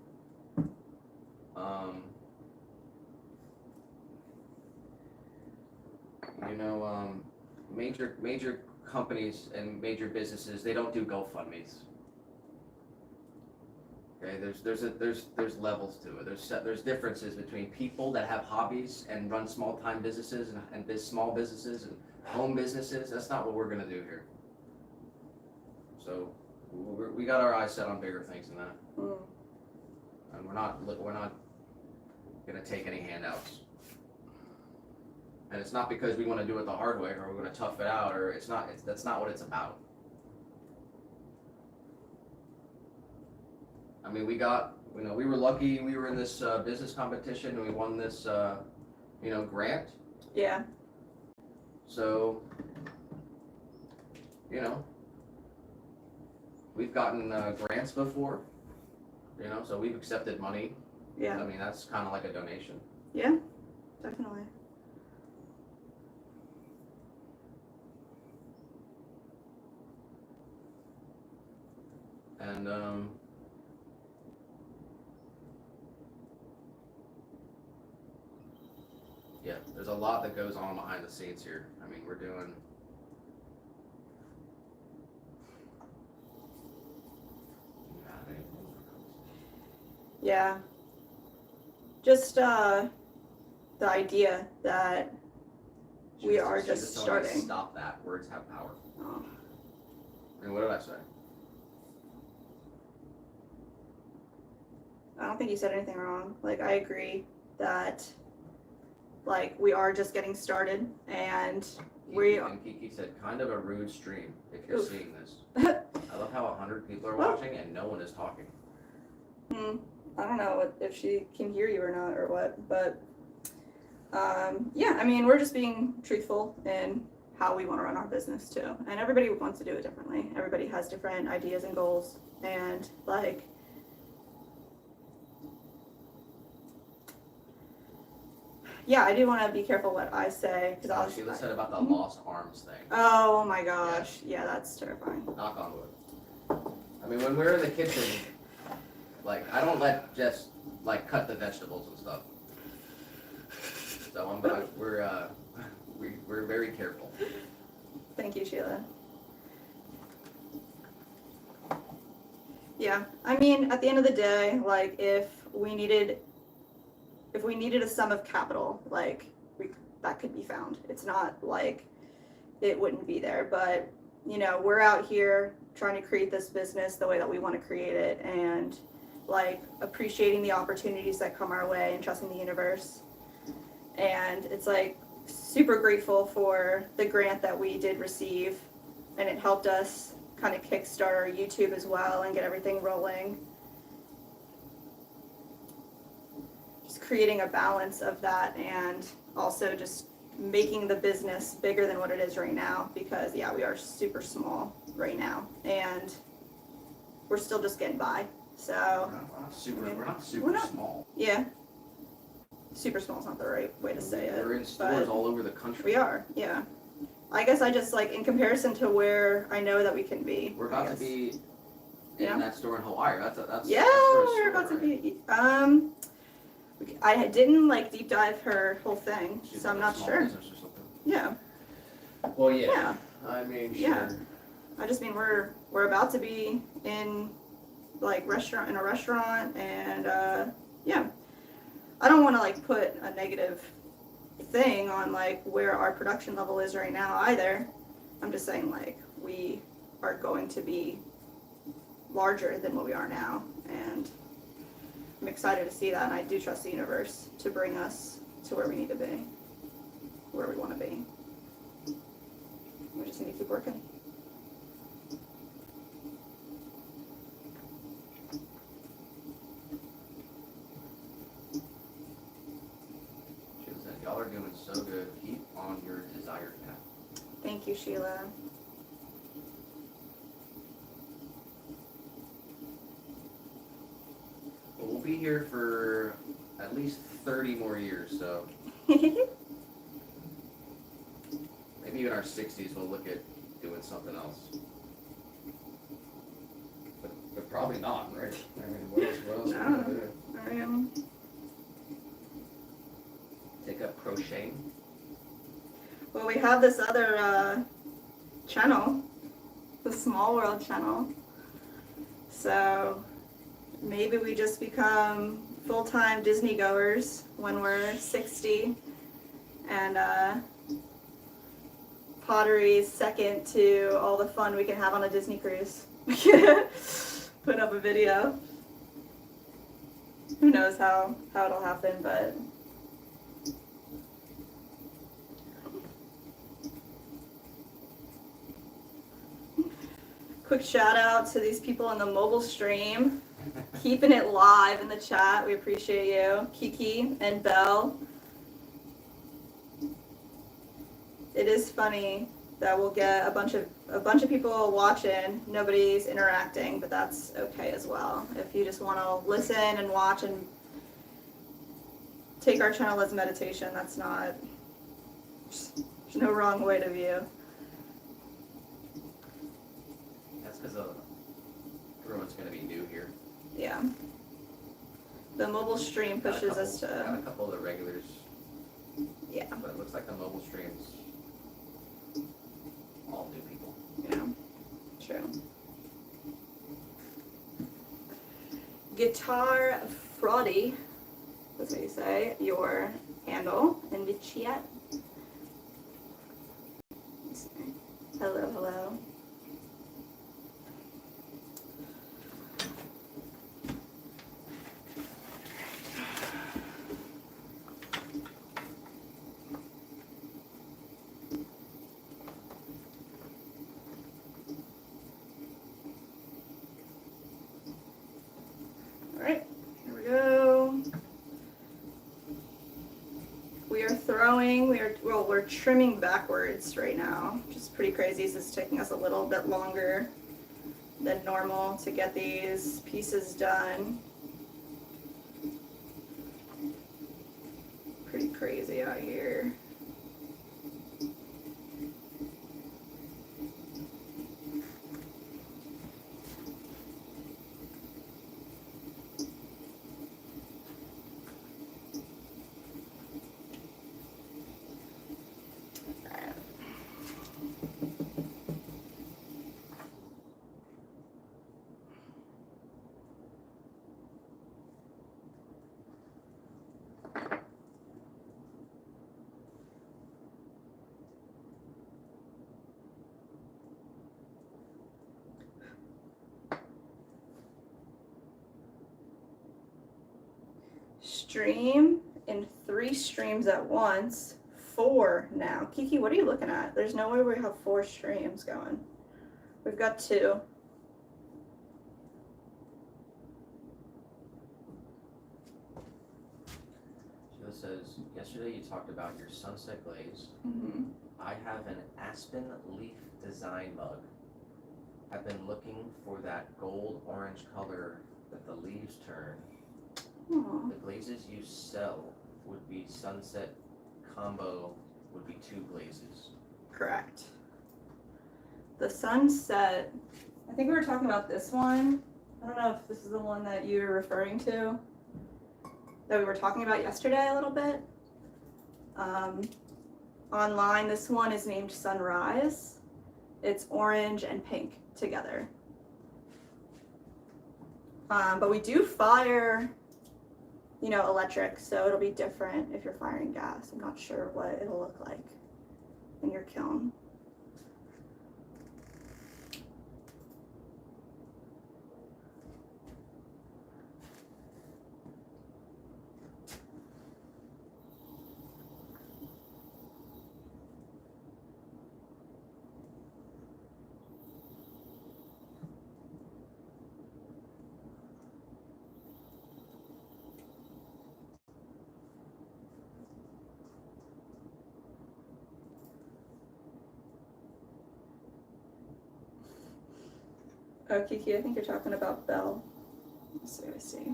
major companies and major businesses, they don't do GoFundMes. Okay, there's levels to it. There's differences between people that have hobbies and run small time businesses and small businesses and home businesses. That's not what we're gonna do here. So we got our eyes set on bigger things than that, and we're not gonna take any handouts. And it's not because we want to do it the hard way or we're gonna tough it out, or that's not what it's about. I mean, we were lucky. We were in this business competition and we won this grant. Yeah. So we've gotten grants before, so we've accepted money. Yeah. I mean, that's kind of like a donation. Yeah, definitely. And yeah, there's a lot that goes on behind the scenes here. I mean, we're doing Yeah. Just the idea that we are just starting. Stop that. Words have power. Oh. I mean, what did I say? I don't think you said anything wrong. Like, I agree that, like, we are just getting started, and Kiki said, kind of a rude stream, if you're Oof. seeing this. I love how 100 people are watching and no one is talking. I don't know if she can hear you or not or what, but yeah, I mean, we're just being truthful in how we want to run our business too. And everybody wants to do it differently. Everybody has different ideas and goals, and like, yeah, I do want to be careful what I say because She said about the lost arms thing. Oh my gosh, yeah, that's terrifying. Knock on wood. I mean, when we're in the kitchen, like, I don't let Jess like cut the vegetables and stuff. So we're very careful. Thank you, Sheila. Yeah, I mean, at the end of the day, like, if we needed a sum of capital, like, that could be found. It's not like it wouldn't be there, but we're out here trying to create this business the way that we want to create it, and like appreciating the opportunities that come our way and trusting the universe. And it's like super grateful for the grant that we did receive, and it helped us kind of kickstart our YouTube as well and get everything rolling. Just creating a balance of that, and also just making the business bigger than what it is right now, because yeah, we are super small right now and we're still just getting by. So we're not super small. Yeah, super small is not the right way to say it. We're in stores all over the country. We are, yeah. I guess I just, like, in comparison to where I know that we can be. We're about to be in that store in Hawaii. That's yeah, we're about to be. I didn't like deep dive her whole thing, so I'm not sure. Yeah. Well, yeah. Yeah. I mean, sure. Yeah. I just mean we're about to be in like in a restaurant, and yeah. I don't want to like put a negative thing on like where our production level is right now either. I'm just saying like we are going to be larger than what we are now, and I'm excited to see that, and I do trust the universe to bring us to where we need to be, where we want to be. We just need to keep working. She said, y'all are doing so good. Keep on your desired path. Thank you, Sheila. Well, we'll be here for at least 30 more years, so maybe in our 60s we'll look at doing something else. But probably not, right? I mean, what else are we gonna do? Take up crocheting. Well, we have this other channel, the Small World channel. So maybe we just become full-time Disney goers when we're 60, and Pottery's second to all the fun we can have on a Disney cruise. Put up a video. Who knows how it'll happen, but quick shout out to these people on the mobile stream, keeping it live in the chat. We appreciate you, Kiki and Belle. It is funny that we'll get a bunch of people watching. Nobody's interacting, but that's okay as well. If you just want to listen and watch and take our channel as meditation, that's not. There's no wrong way to view. That's because everyone's going to be new here. Yeah. The mobile stream pushes us Got to. a couple of the regulars. Yeah. But it looks like the mobile streams all new people. Yeah. True. Guitar Fraudy, that's what you say, your handle in the chat. Hello, hello. Alright, here we go. We're trimming backwards right now, which is pretty crazy. So it's taking us a little bit longer than normal to get these pieces done. Pretty crazy out here. Stream in 3 streams at once. 4 now. Kiki, what are you looking at? There's no way we have 4 streams going. We've got 2. Sheila says, yesterday you talked about your sunset glaze. Mm-hmm. I have an aspen leaf design mug. I've been looking for that gold orange color that the leaves turn. Aww. The glazes you sell would be sunset combo, would be 2 glazes. Correct. The sunset, I think we were talking about this one. I don't know if this is the one that you're referring to, that we were talking about yesterday a little bit. online. This one is named Sunrise. It's orange and pink together. But we do fire, you know, electric, so it'll be different if you're firing gas. I'm not sure what it'll look like in your kiln. Oh, Kiki, I think you're talking about Belle. Let's see what I see.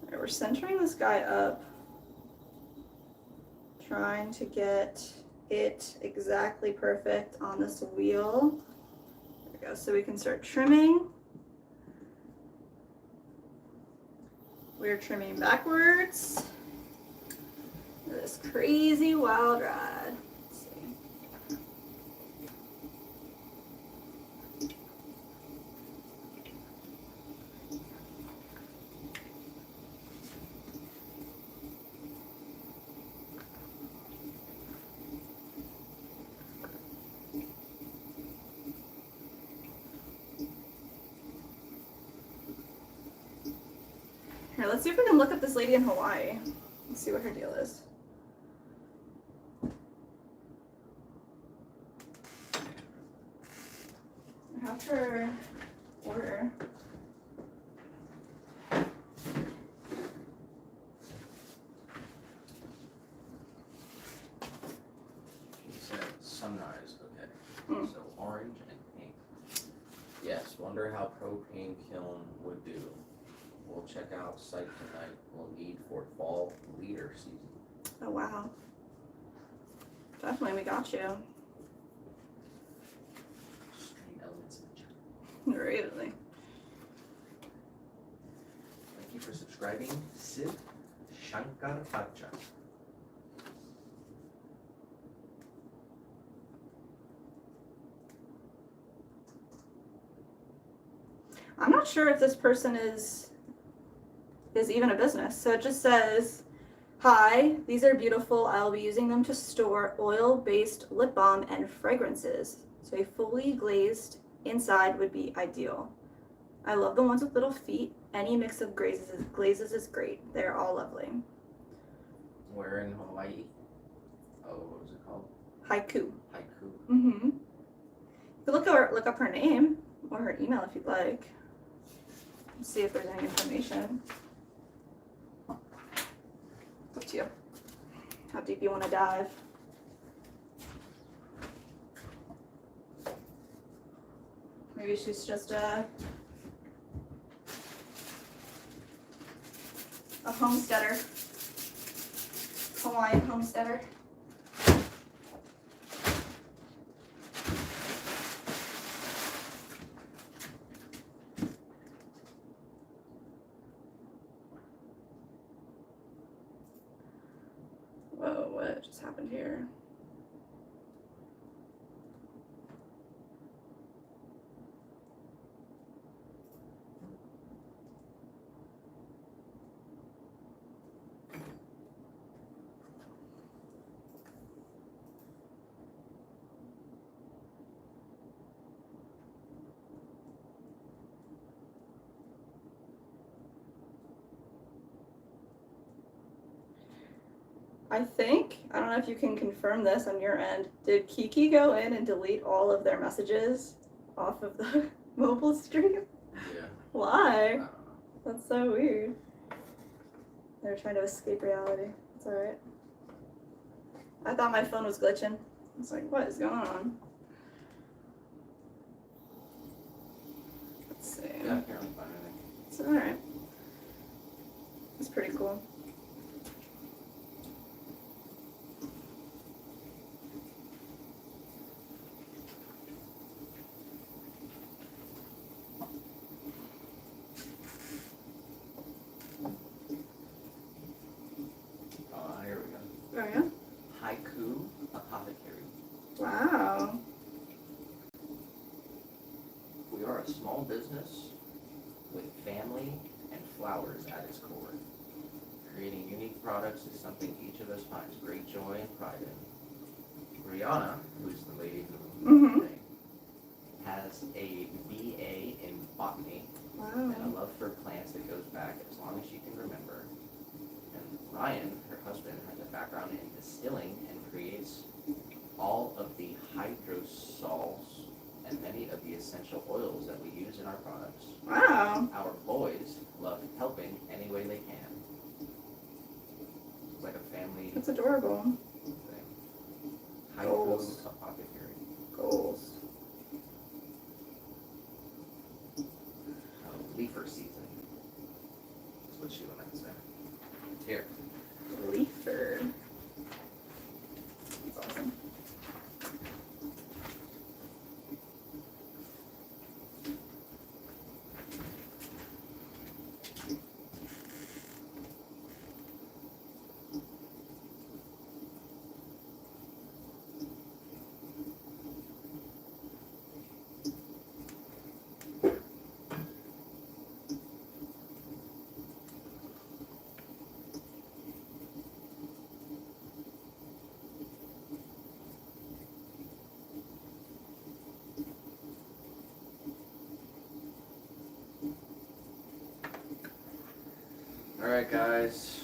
Alright, we're centering this guy up, trying to get it exactly perfect on this wheel. There we go, so we can start trimming. We're trimming backwards. This crazy wild ride. Let's see. Here, let's see if we can look up this lady in Hawaii. Let's see what her deal is. I have her order. She said sunrise, okay. Mm. So orange and pink. Yes, wonder how propane kiln would do. We'll check out site tonight. We'll need for fall leader season. Oh wow. Definitely, we got you. Strange elements of matcha. Really. Thank you for subscribing, Sid Shankar Pacha. I'm not sure if this person is even a business. So it just says, hi, these are beautiful. I'll be using them to store oil-based lip balm and fragrances. So a fully glazed inside would be ideal. I love the ones with little feet. Any mix of glazes is great. They're all lovely. Where in Hawaii? Oh, what was it called? Haiku. Haiku. Mm-hmm. You could look up her name or her email if you'd like. See if there's any information. Up to you. How deep you want to dive. Maybe she's just a homesteader. Hawaiian homesteader. Whoa, what just happened here? I think, I don't know if you can confirm this on your end, did Kiki go in and delete all of their messages off of the mobile stream? Yeah. Why? That's so weird. They're trying to escape reality. It's alright. I thought my phone was glitching. It's like, what is going on? Let's see. Yeah, I can't really find anything. It's alright. It's pretty cool. Here we go. Oh yeah? Haiku Apothecary. Wow. We are a small business with family and flowers at its core. Creating unique products is something each of us finds great joy and pride in. Rihanna, who's the lady who Mhm. today, has a BA in botany Wow. and a love for plants that goes back as long as she can remember. And Ryan, her husband, has a background in distilling and creates all of the hydrosols and many of the essential oils that we use in our products. Wow. Our boys love helping any way they can. It's like a family That's adorable. thing. Goals. Haiku Apothecary. Goals. Leafer season. That's what she would say. Here. Leafer. That's awesome. Alright guys,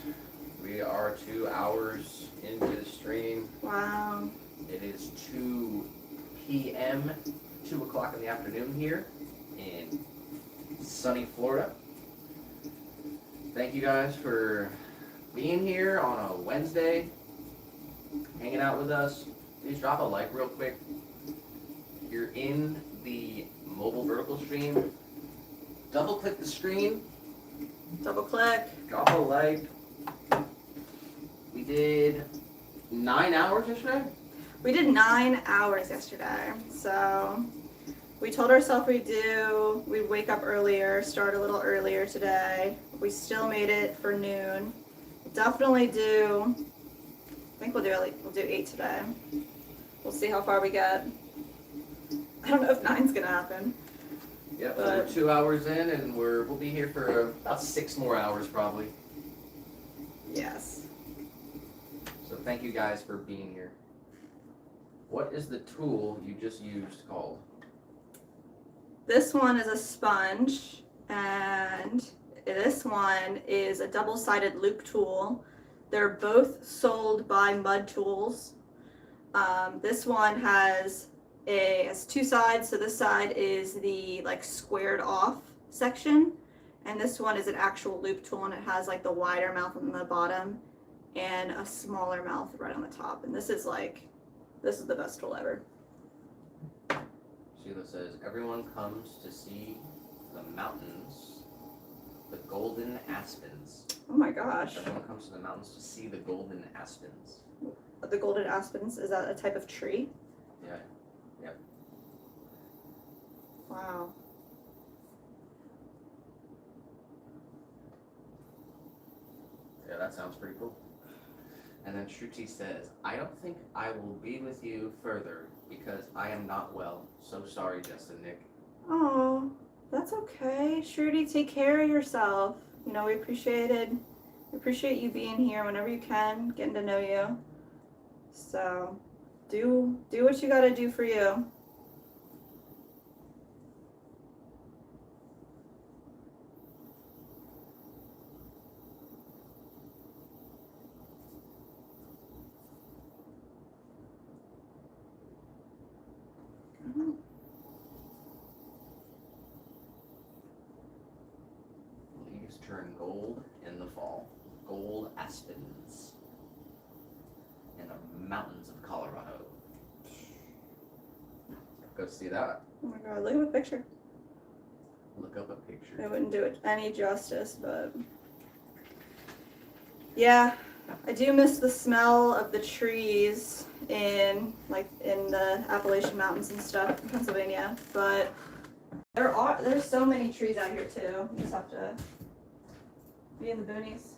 we are 2 hours into the stream. Wow. It is 2 p.m., 2 o'clock in the afternoon here in sunny Florida. Thank you guys for being here on a Wednesday, hanging out with us. Please drop a like real quick. If you're in the mobile vertical stream, double click the screen. Double click. Drop a like. We did 9 hours yesterday. We did 9 hours yesterday, so we told ourselves we'd wake up earlier, start a little earlier today. We still made it for noon. Definitely do. I think we'll do 8 today. We'll see how far we get. I don't know if 9's gonna happen. Yep, But- we're 2 hours in, and we'll be here for about 6 more hours probably. Yes. So thank you guys for being here. What is the tool you just used called? This one is a sponge, and this one is a double-sided loop tool. They're both sold by Mud Tools. This one has 2 sides, so this side is the like squared off section, and this one is an actual loop tool, and it has like the wider mouth on the bottom and a smaller mouth right on the top. And this is the best tool ever. Sheila says, everyone comes to see the mountains, the golden aspens. Oh my gosh. Everyone comes to the mountains to see the golden aspens. The golden aspens, is that a type of tree? Yeah. Yep. Wow. Yeah, that sounds pretty cool. And then Shruti says, I don't think I will be with you further because I am not well. So sorry, Justin Nick. Oh, that's okay. Shruti, take care of yourself. You know, we appreciate you being here whenever you can, getting to know you. So, do what you gotta do for you. Leaves turn gold in the fall. Gold aspens in the mountains of Colorado. Go see that. Oh my god, look at the picture. Look up a picture. I wouldn't do it any justice, but yeah, I do miss the smell of the trees in the Appalachian Mountains and stuff in Pennsylvania. But there's so many trees out here too. You just have to be in the boonies.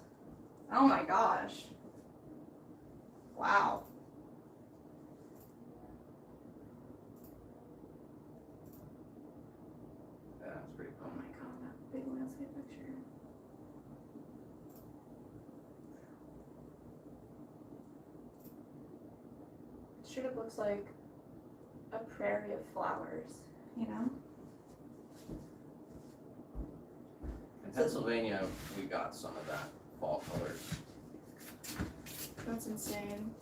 Oh my gosh. Wow. Yeah, that's pretty Oh cool. my god, that big landscape picture. It straight up looks like a prairie of flowers, you know? In Pennsylvania, we got some of that fall colors. That's insane.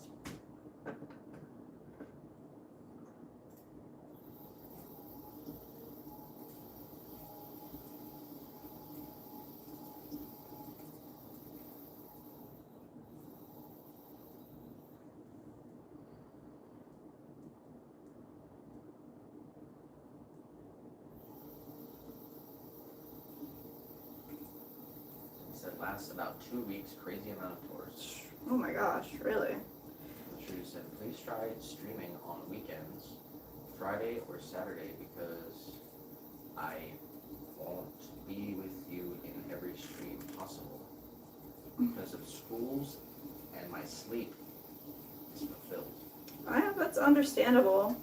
It lasts about 2 weeks, crazy amount of tours. Oh my gosh, really? The tree said, please try streaming on weekends, Friday or Saturday, because I won't be with you in every stream possible. Because of schools and my sleep is fulfilled. That's understandable.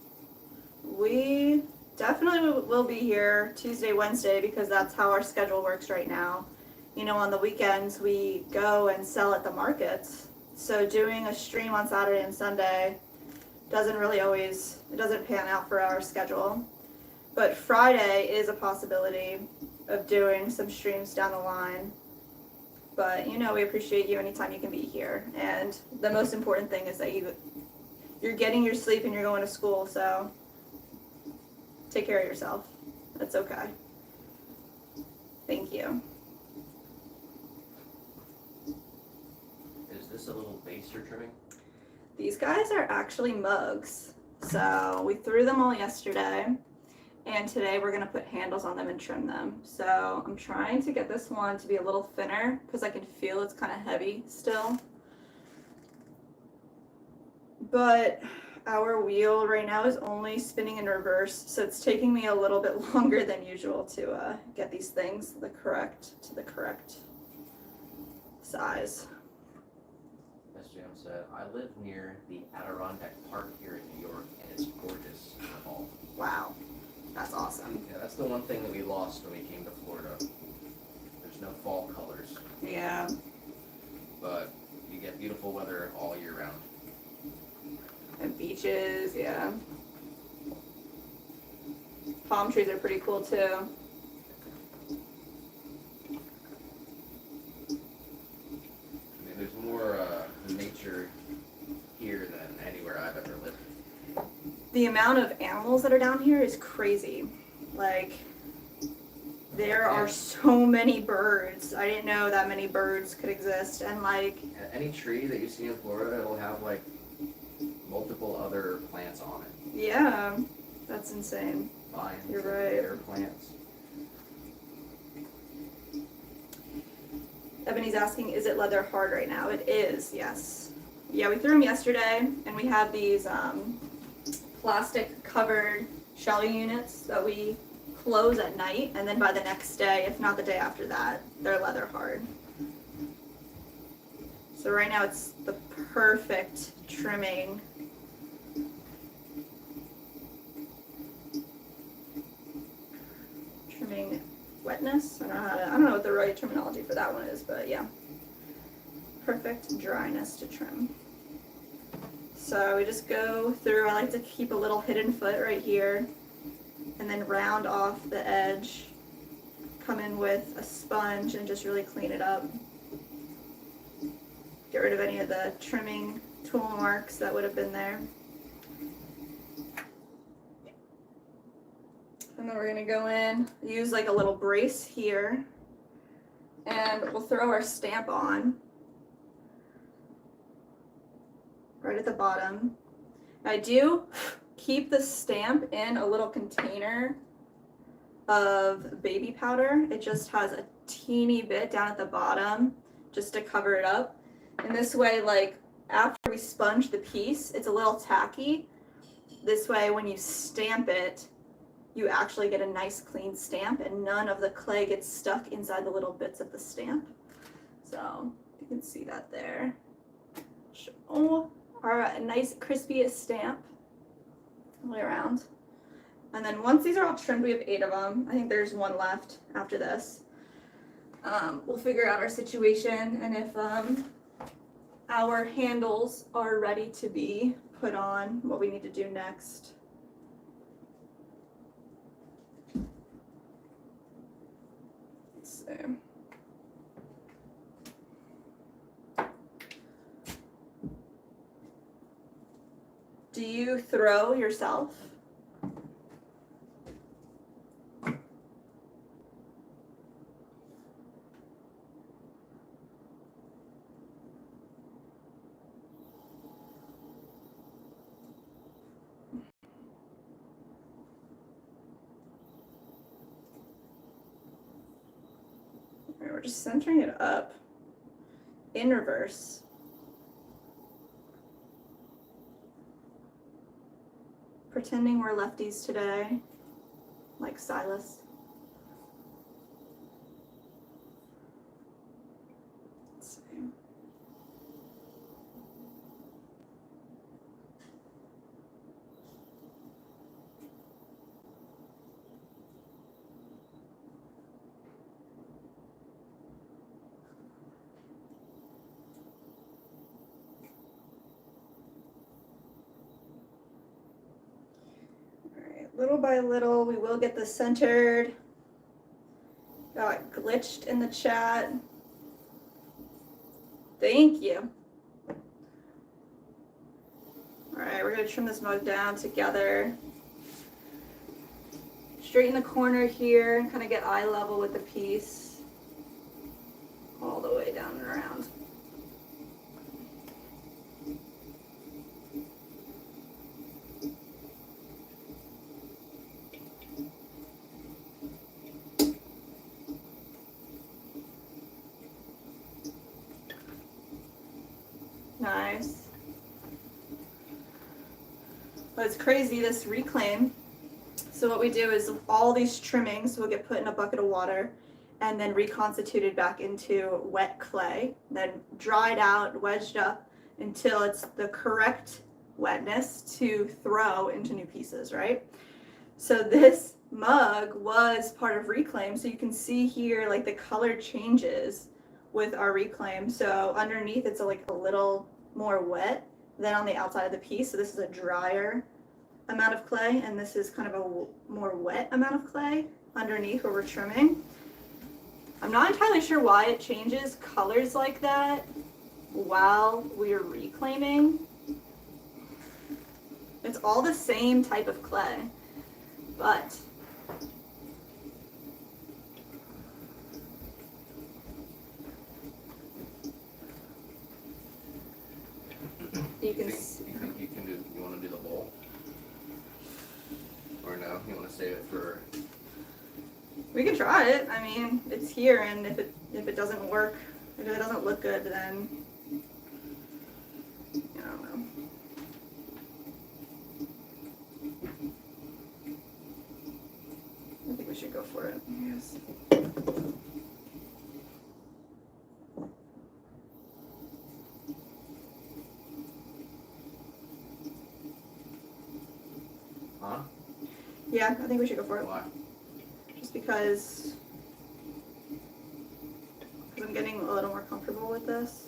We definitely will be here Tuesday, Wednesday, because that's how our schedule works right now. You know, on the weekends we go and sell at the markets. So doing a stream on Saturday and Sunday doesn't pan out for our schedule. But Friday is a possibility of doing some streams down the line. But, you know, we appreciate you anytime you can be here. And the most important thing is that you're getting your sleep and you're going to school, so take care of yourself. That's okay. Thank you. Is this a little base you're trimming? These guys are actually mugs. So we threw them all yesterday. And today we're going to put handles on them and trim them. So I'm trying to get this one to be a little thinner because I can feel it's kind of heavy still. But our wheel right now is only spinning in reverse, so it's taking me a little bit longer than usual to get these things to the correct size. As Jim said, I live near the Adirondack Park here in New York, and it's gorgeous in the fall. Wow, that's awesome. Yeah, that's the one thing that we lost when we came to Florida. There's no fall colors, Yeah. but you get beautiful weather all year round. And beaches, yeah. Palm trees are pretty cool too. I mean, there's more nature here than anywhere I've ever lived. The amount of animals that are down here is crazy. Like, there are so many birds. I didn't know that many birds could exist. And like, Any tree that you see in Florida, it'll have like multiple other plants on it. yeah, that's insane. Vines, You're and right. other plants. Ebony's asking, is it leather hard right now? It is, yes. Yeah, we threw them yesterday, and we have these plastic covered shelving units that we close at night, and then by the next day, if not the day after that, they're leather hard. So right now it's the perfect trimming. Trimming wetness. I don't know what the right terminology for that one is, but yeah. Perfect dryness to trim. So we just go through, I like to keep a little hidden foot right here, and then round off the edge, come in with a sponge and just really clean it up. Get rid of any of the trimming tool marks that would have been there. And then we're gonna go in, use like a little brace here, and we'll throw our stamp on right at the bottom. I do keep the stamp in a little container of baby powder. It just has a teeny bit down at the bottom just to cover it up. And this way, like after we sponge the piece, it's a little tacky. This way, when you stamp it, you actually get a nice clean stamp and none of the clay gets stuck inside the little bits of the stamp. So you can see that there. Show our nice crispy stamp all the way around. And then once these are all trimmed, we have 8 of them. I think there's one left after this. We'll figure out our situation and if our handles are ready to be put on, what we need to do next. Let's see. Do you throw yourself? Alright, we're just centering it up in reverse. Pretending we're lefties today, like Silas. Let's see. Little by little, we will get this centered. Got glitched in the chat. Thank you. All right, we're gonna trim this mug down together. Straighten the corner here and kind of get eye level with the piece. All the way down and around. Nice. But it's crazy, this reclaim. So what we do is all these trimmings will get put in a bucket of water and then reconstituted back into wet clay, then dried out, wedged up until it's the correct wetness to throw into new pieces, right? So this mug was part of reclaim. So you can see here like the color changes with our reclaim. So underneath it's like a little more wet than on the outside of the piece. So this is a drier amount of clay and this is kind of a more wet amount of clay underneath where we're trimming. I'm not entirely sure why it changes colors like that while we're reclaiming. It's all the same type of clay, but you can see. You think you can do, you want to do the bowl? Or no, you want to save it for? We can try it. I mean, it's here, and if it doesn't work, if it doesn't look good, then I don't know. I think we should go for it. Yes. Huh? Yeah, I think we should go for it. Why? Just because I'm getting a little more comfortable with this.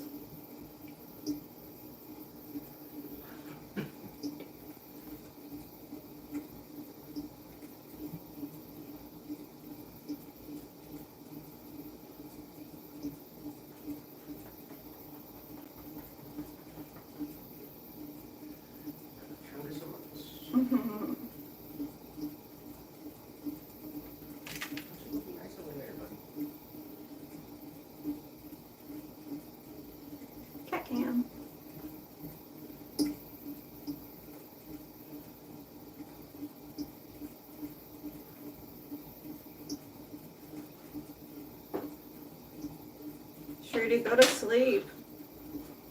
Shruti, go to sleep.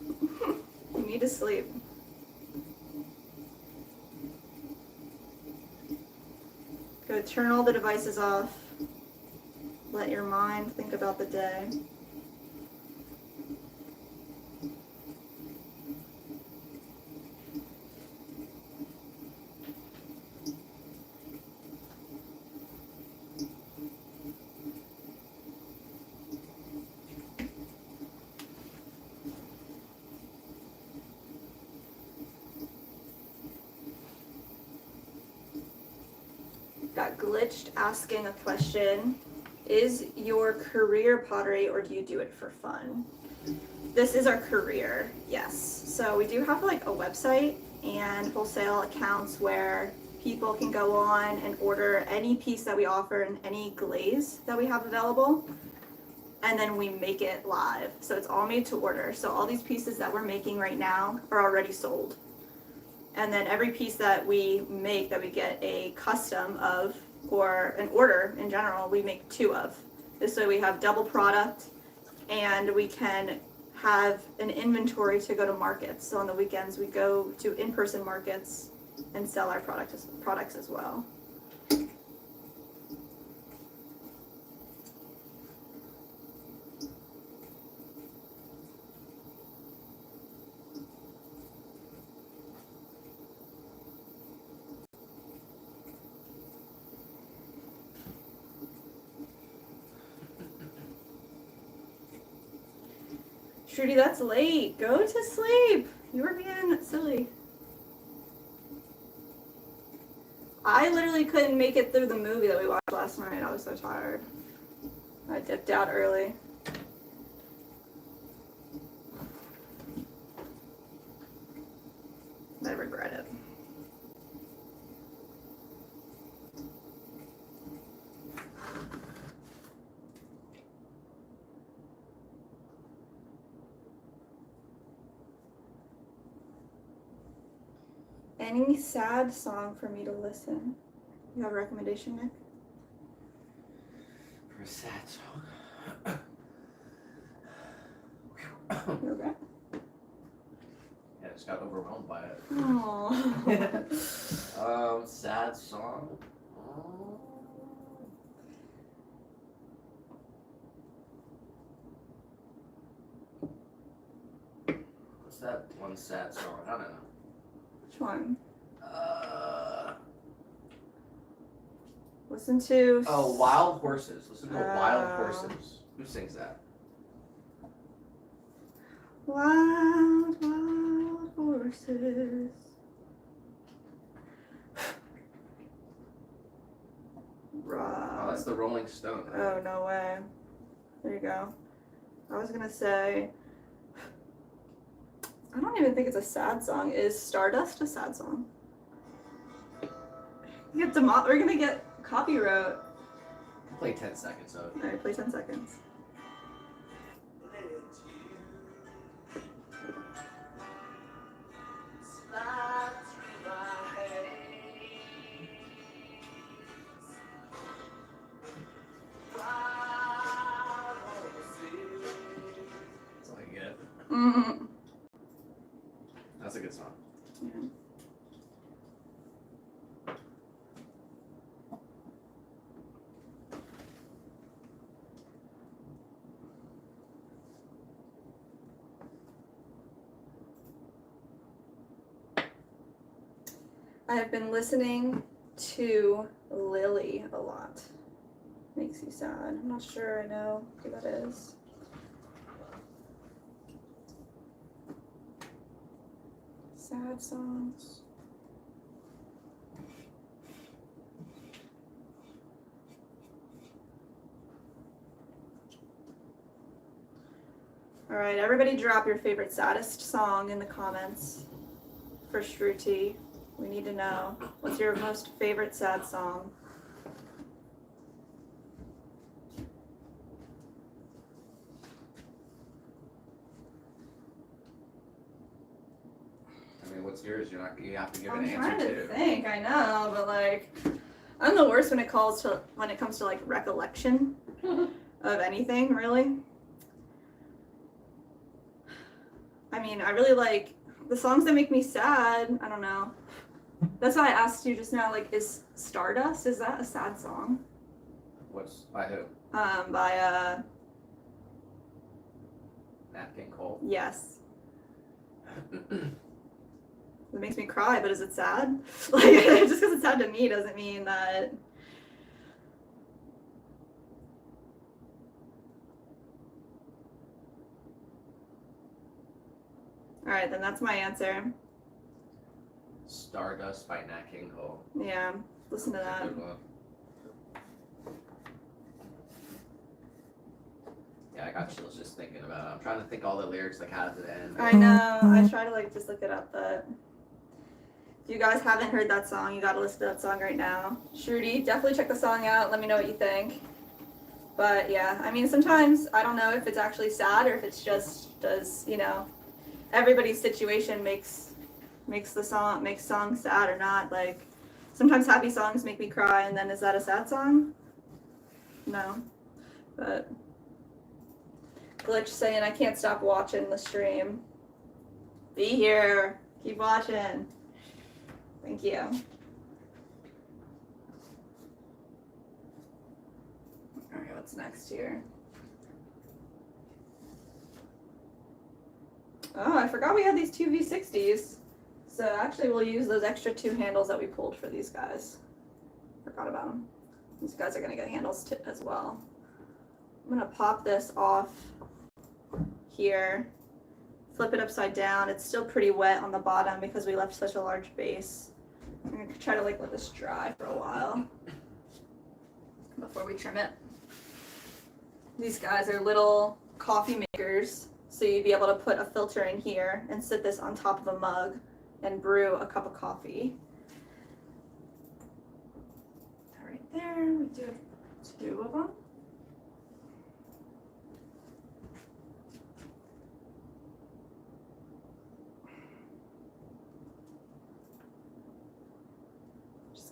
You need to sleep. Go turn all the devices off. Let your mind think about the day. Got glitched asking a question. Is your career pottery or do you do it for fun? This is our career, yes. So we do have like a website and wholesale accounts where people can go on and order any piece that we offer and any glaze that we have available. And then we make it live. So it's all made to order. So all these pieces that we're making right now are already sold. And then every piece that we make that we get a custom of or an order in general, we make 2 of. This way we have double product and we can have an inventory to go to markets. So on the weekends we go to in-person markets and sell our products as well. Shruti, that's late. Go to sleep. You were being silly. I literally couldn't make it through the movie that we watched last night. I was so tired. I dipped out early. I regret it. Any sad song for me to listen? You have a recommendation, Nick? For a sad song. You okay? Yeah, I just got overwhelmed by it. Aww. Sad song. What's that one sad song? I don't know. Which one? Uh. Listen to. Oh, Wild Horses. Listen to Wild Horses. Who sings that? Wild, wild horses. Oh, that's the Rolling Stone. Right? Oh, no way. There you go. I was gonna say, I don't even think it's a sad song. Is Stardust a sad song? We're gonna get copyright. Play 10 seconds of it. Alright, play 10 seconds. That's all you get. Mm-hmm. That's a good song. Yeah. I have been listening to Lily a lot. Makes you sad. I'm not sure I know who that is. Sad songs. All right, everybody drop your favorite saddest song in the comments for Shruti. We need to know. What's your most favorite sad song? I mean, what's yours? You have to give I'm an trying answer to to. think. I know, but like, I'm the worst when it comes to like recollection of anything, really. I mean, I really like the songs that make me sad. I don't know. That's why I asked you just now, like, is Stardust, is that a sad song? What's by who? By, Nat King Cole. yes. It makes me cry, but is it sad? Like, just because it's sad to me doesn't mean that. All right, then that's my answer. Stardust by Nat King Cole. Yeah, listen to that. Good one. Yeah, I got chills just thinking about it. I'm trying to think all the lyrics like how does it end. I know. I try to like just look it up, but if you guys haven't heard that song, you gotta listen to that song right now. Shruti, definitely check the song out. Let me know what you think. But yeah, I mean, sometimes I don't know if it's actually sad or if it's just does everybody's situation makes songs sad or not. Like sometimes happy songs make me cry, and then is that a sad song? No, but. Glitch saying I can't stop watching the stream. Be here. Keep watching. Thank you. Alright, what's next here? Oh, I forgot we had these two V60s. So actually we'll use those extra 2 handles that we pulled for these guys. Forgot about them. These guys are going to get handles as well. I'm going to pop this off here, flip it upside down. It's still pretty wet on the bottom because we left such a large base. I'm going to try to let this dry for a while before we trim it. These guys are little coffee makers, so you'd be able to put a filter in here and sit this on top of a mug and brew a cup of coffee. Right there, we do have 2 of them.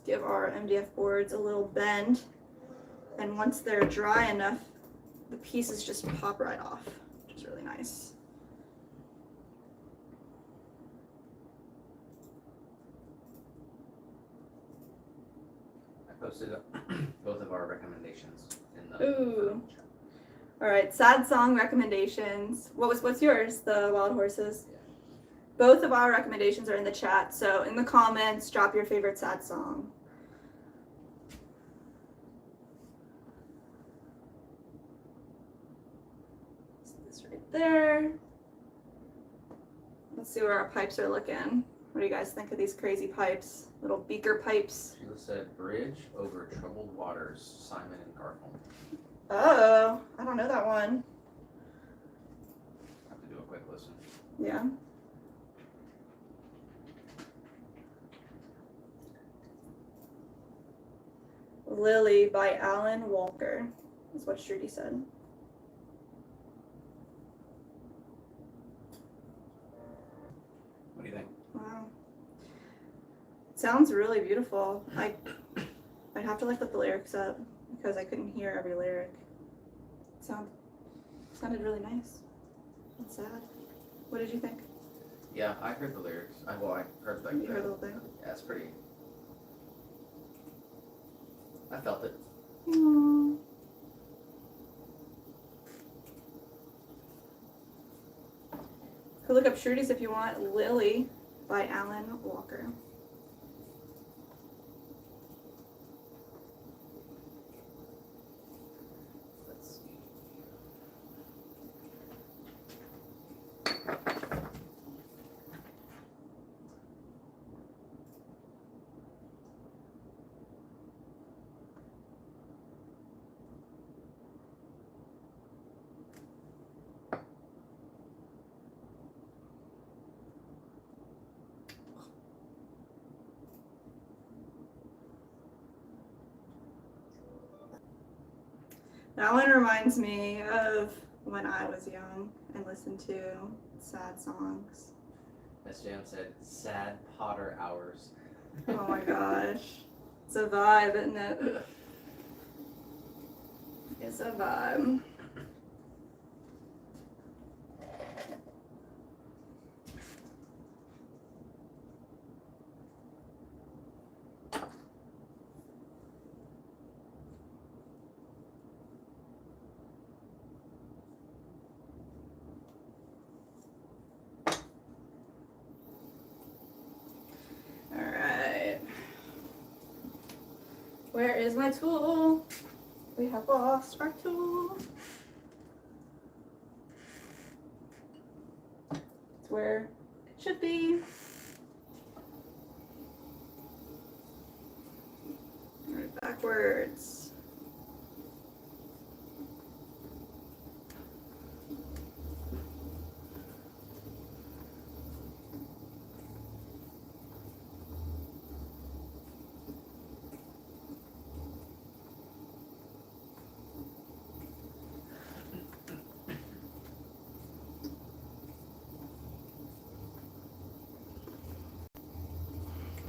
Give our MDF boards a little bend, and once they're dry enough, the pieces just pop right off, which is really nice. I posted both of our recommendations in the Ooh. All right, sad song recommendations. What's yours? The Wild Horses. Yeah. Both of our recommendations are in the chat, so in the comments, drop your favorite sad song. This right there. Let's see where our pipes are looking. What do you guys think of these crazy pipes? Little beaker pipes. Sheila said bridge over troubled waters, Simon and Garfunkel. Oh, I don't know that one. I have to do a quick listen. Yeah. Lily by Alan Walker is what Shruti said. What do you think? Wow. It sounds really beautiful. I'd have to like look the lyrics up because I couldn't hear every lyric. It sounded really nice. It's sad. What did you think? Yeah, I heard the lyrics. I heard like You heard the whole thing? Yeah, it's pretty. I felt it. Aww. Go look up Shruti's if you want. Lily by Alan Walker. Let's see. That one reminds me of when I was young and listened to sad songs. Miss Jan said, sad Potter hours. Oh my gosh. It's a vibe, isn't it? It's a vibe. Where is my tool? We have lost our tool. It's where it should be. Right, backwards.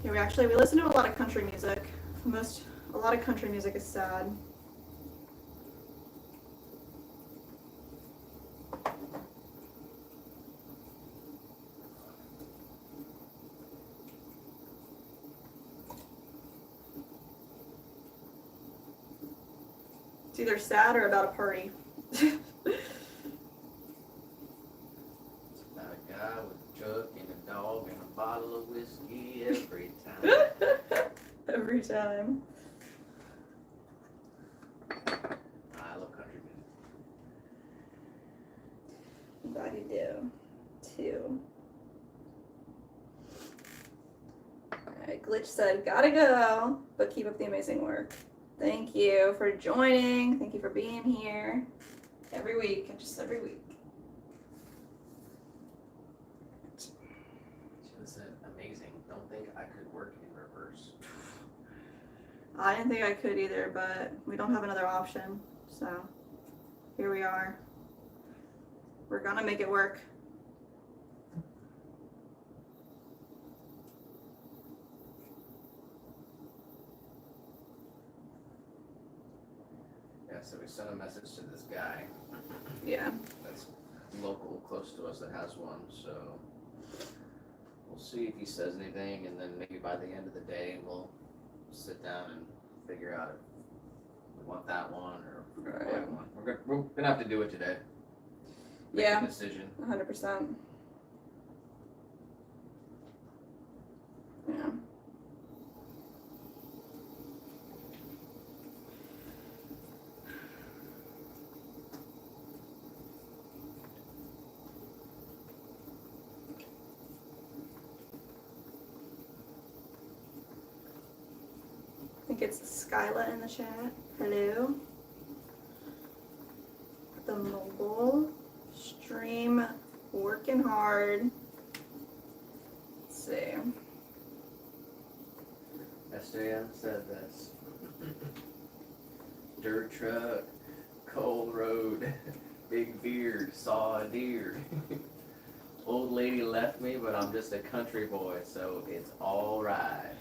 Yeah, we listen to a lot of country music. A lot of country music is sad. It's either sad or about a party. About a guy with a truck and a dog and a bottle of whiskey every time. Every time. I love country music. I'm glad you do, too. Alright, Glitch said, gotta go, but keep up the amazing work. Thank you for joining. Thank you for being here. Every week, just every week. She said, amazing. Don't think I could work in reverse. I didn't think I could either, but we don't have another option, so here we are. We're gonna make it work. Yeah, so we sent a message to this guy Yeah. that's local, close to us, that has one, so we'll see if he says anything, and then maybe by the end of the day, we'll sit down and figure out if we want that one or if we're gonna buy one. We're gonna have to do it today. Make Yeah. a decision. 100%. Yeah. I think it's Skyla in the chat. Hello. The mobile stream working hard. Let's see. SJM said this. Dirt truck, cold road, big beard, saw a deer. Old lady left me, but I'm just a country boy, so it's all right.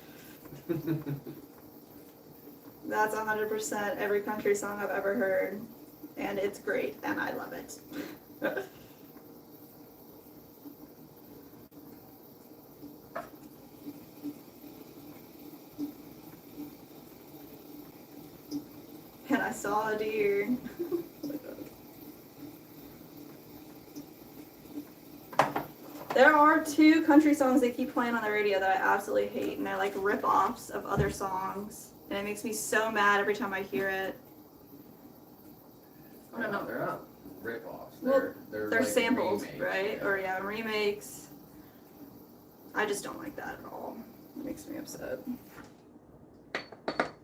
That's 100% every country song I've ever heard. And it's great, and I love it. And I saw a deer. There are two country songs they keep playing on the radio that I absolutely hate, and they're like rip-offs of other songs. And it makes me so mad every time I hear it. I don't know. They're not rip-offs. Well, They're They're like samples, remakes, right? yeah. Or yeah, remakes. I just don't like that at all. It makes me upset.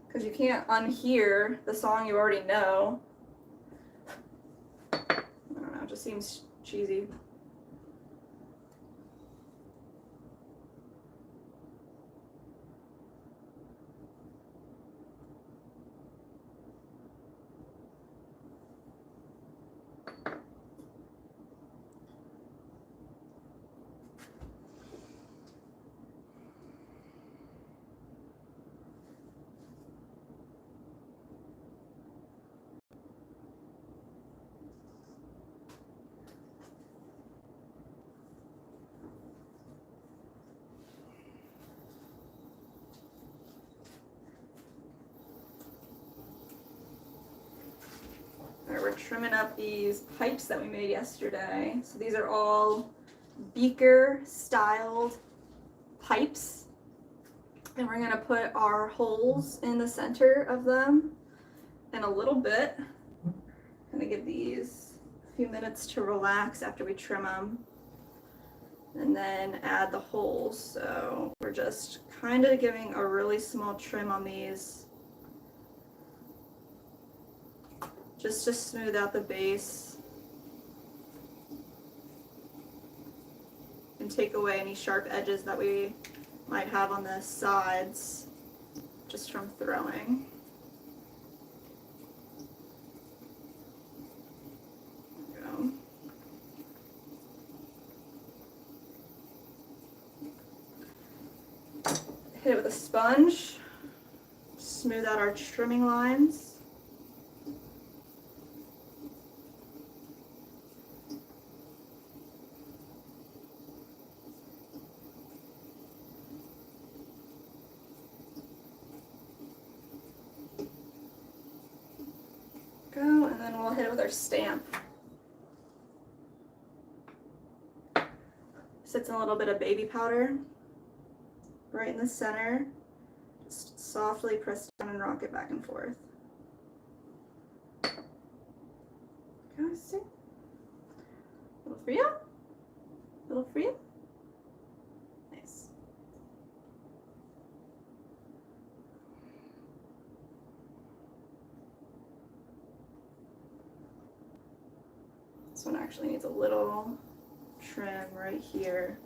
Because you can't unhear the song you already know. I don't know, it just seems cheesy. Alright, we're trimming up these pipes that we made yesterday. So these are all beaker styled pipes. And we're gonna put our holes in the center of them in a little bit. Gonna give these a few minutes to relax after we trim them. And then add the holes. So we're just kind of giving a really small trim on these just to smooth out the base and take away any sharp edges that we might have on the sides just from throwing. There we go. Hit it with a sponge, smooth out our trimming lines. Go, and then we'll hit it with our stamp. Sits in a little bit of baby powder right in the center. Just softly press down and rock it back and forth. Go, see? Little for you? Little for you? Nice. This one actually needs a little trim right here.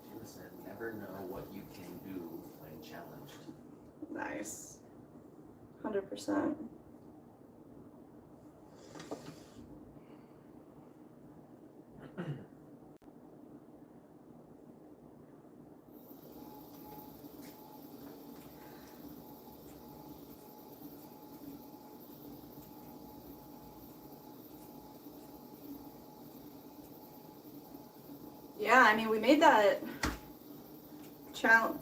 Sheila said, never know what you can do when challenged. Nice. 100%. Yeah, I mean, we made that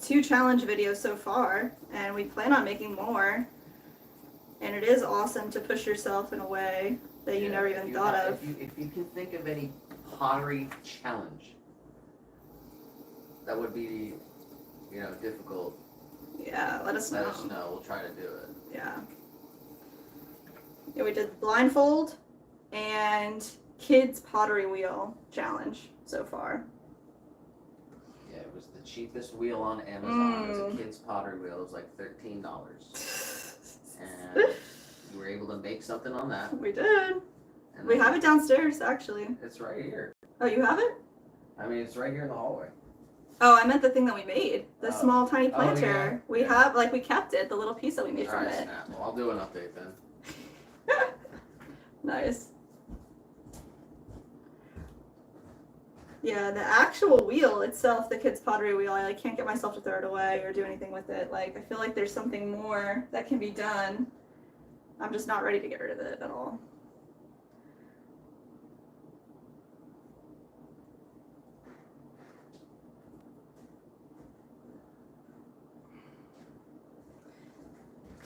two challenge videos so far, and we plan on making more. And it is awesome to push yourself in a way that you never even thought of. If you can think of any pottery challenge that would be, difficult, Yeah, let us know. let us know. We'll try to do it. Yeah. Yeah, we did blindfold and kids pottery wheel challenge so far. Yeah, it was the cheapest wheel on Amazon. It was a kid's pottery wheel. It was like $13. And you were able to make something on that. We did. And We then have it downstairs, actually. It's right here. Oh, you have it? I mean, it's right here in the hallway. Oh, I meant the thing that we made. The Oh. small, tiny Oh, planter. yeah. We Yeah. have, we kept it, the little piece that we made from Alright, it. snap. Well, I'll do an update then. Nice. Yeah, the actual wheel itself, the kids' pottery wheel, I can't get myself to throw it away or do anything with it. I feel like there's something more that can be done. I'm just not ready to get rid of it at all.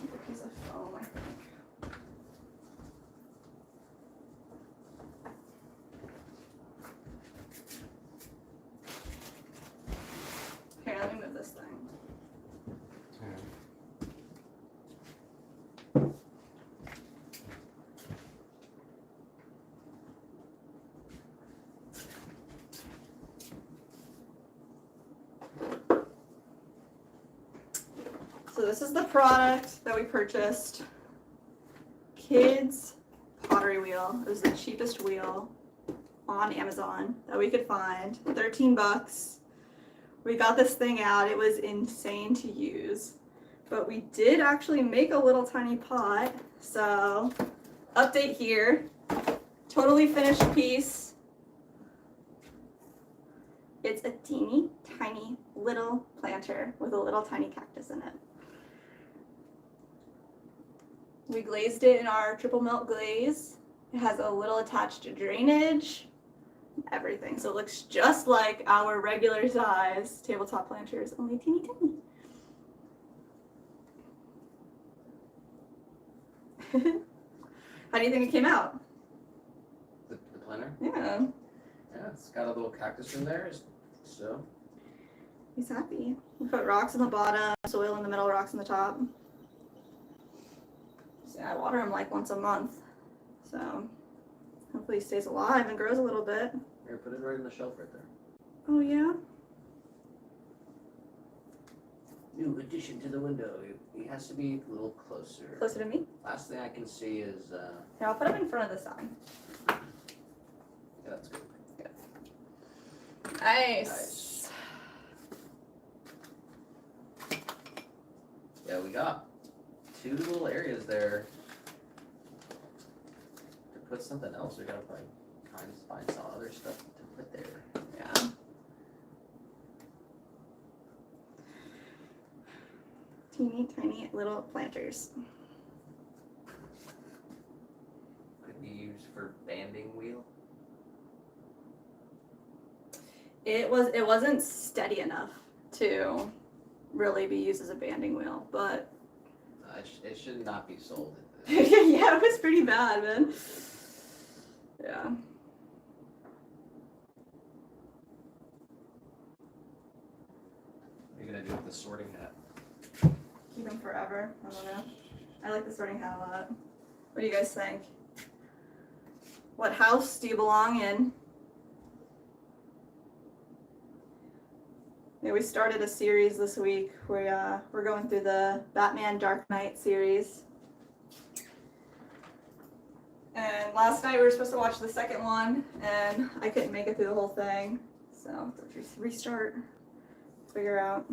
A piece of foam, I think. Here, let me move this thing. So this is the product that we purchased. Kids pottery wheel. It was the cheapest wheel on Amazon that we could find. $13. We got this thing out. It was insane to use. But we did actually make a little tiny pot. So, update here. Totally finished piece. It's a teeny tiny little planter with a little tiny cactus in it. We glazed it in our triple melt glaze. It has a little attached drainage, everything. So it looks just like our regular size tabletop planters, only teeny tiny. How do you think it came out? The planter? Yeah. Yeah, it's got a little cactus in there. So He's happy. We put rocks on the bottom, soil in the middle, rocks on the top. So I water him like once a month. So hopefully he stays alive and grows a little bit. Here, put it right in the shelf right there. Oh yeah? New addition to the window. He has to be a little closer. Closer to me? Last thing I can see is, Here, I'll put him in front of the sign. yeah, that's good. Nice. Yeah, we got 2 little areas there. To put something else, we gotta find some other stuff to put there. Yeah. Teeny tiny little planters. Could be used for banding wheel. It wasn't steady enough to really be used as a banding wheel, but It should not be sold. yeah, it was pretty bad, man. Yeah. What are you gonna do with the sorting hat? Keep them forever. I don't know. I like the sorting hat a lot. What do you guys think? What house do you belong in? Yeah, we started a series this week where we're going through the Batman Dark Knight series. And last night we were supposed to watch the second one, and I couldn't make it through the whole thing. So let's restart, figure out.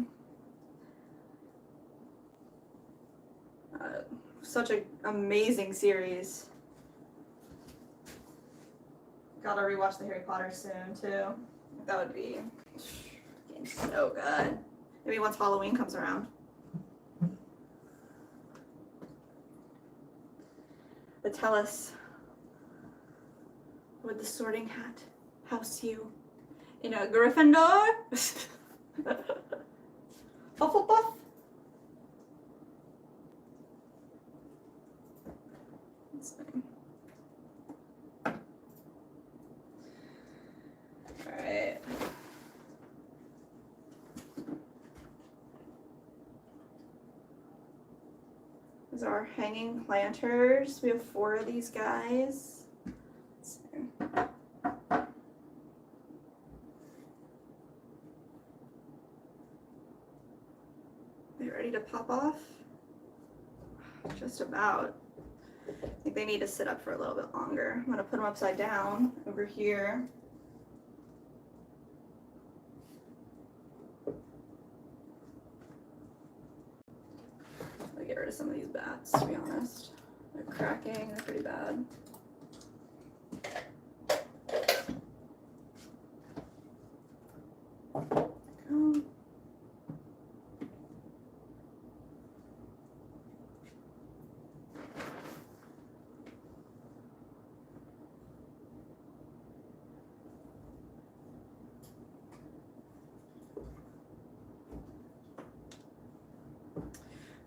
Such an amazing series. Gotta rewatch the Harry Potter soon too. That would be so good. Maybe once Halloween comes around. But tell us, would the sorting hat house you in a Gryffindor? Hufflepuff? Let's see. Alright. These are our hanging planters. We have 4 of these guys. Let's see. Are they ready to pop off? Just about. I think they need to sit up for a little bit longer. I'm gonna put them upside down over here. I'll get rid of some of these bats, to be honest. They're cracking, they're pretty bad. Go.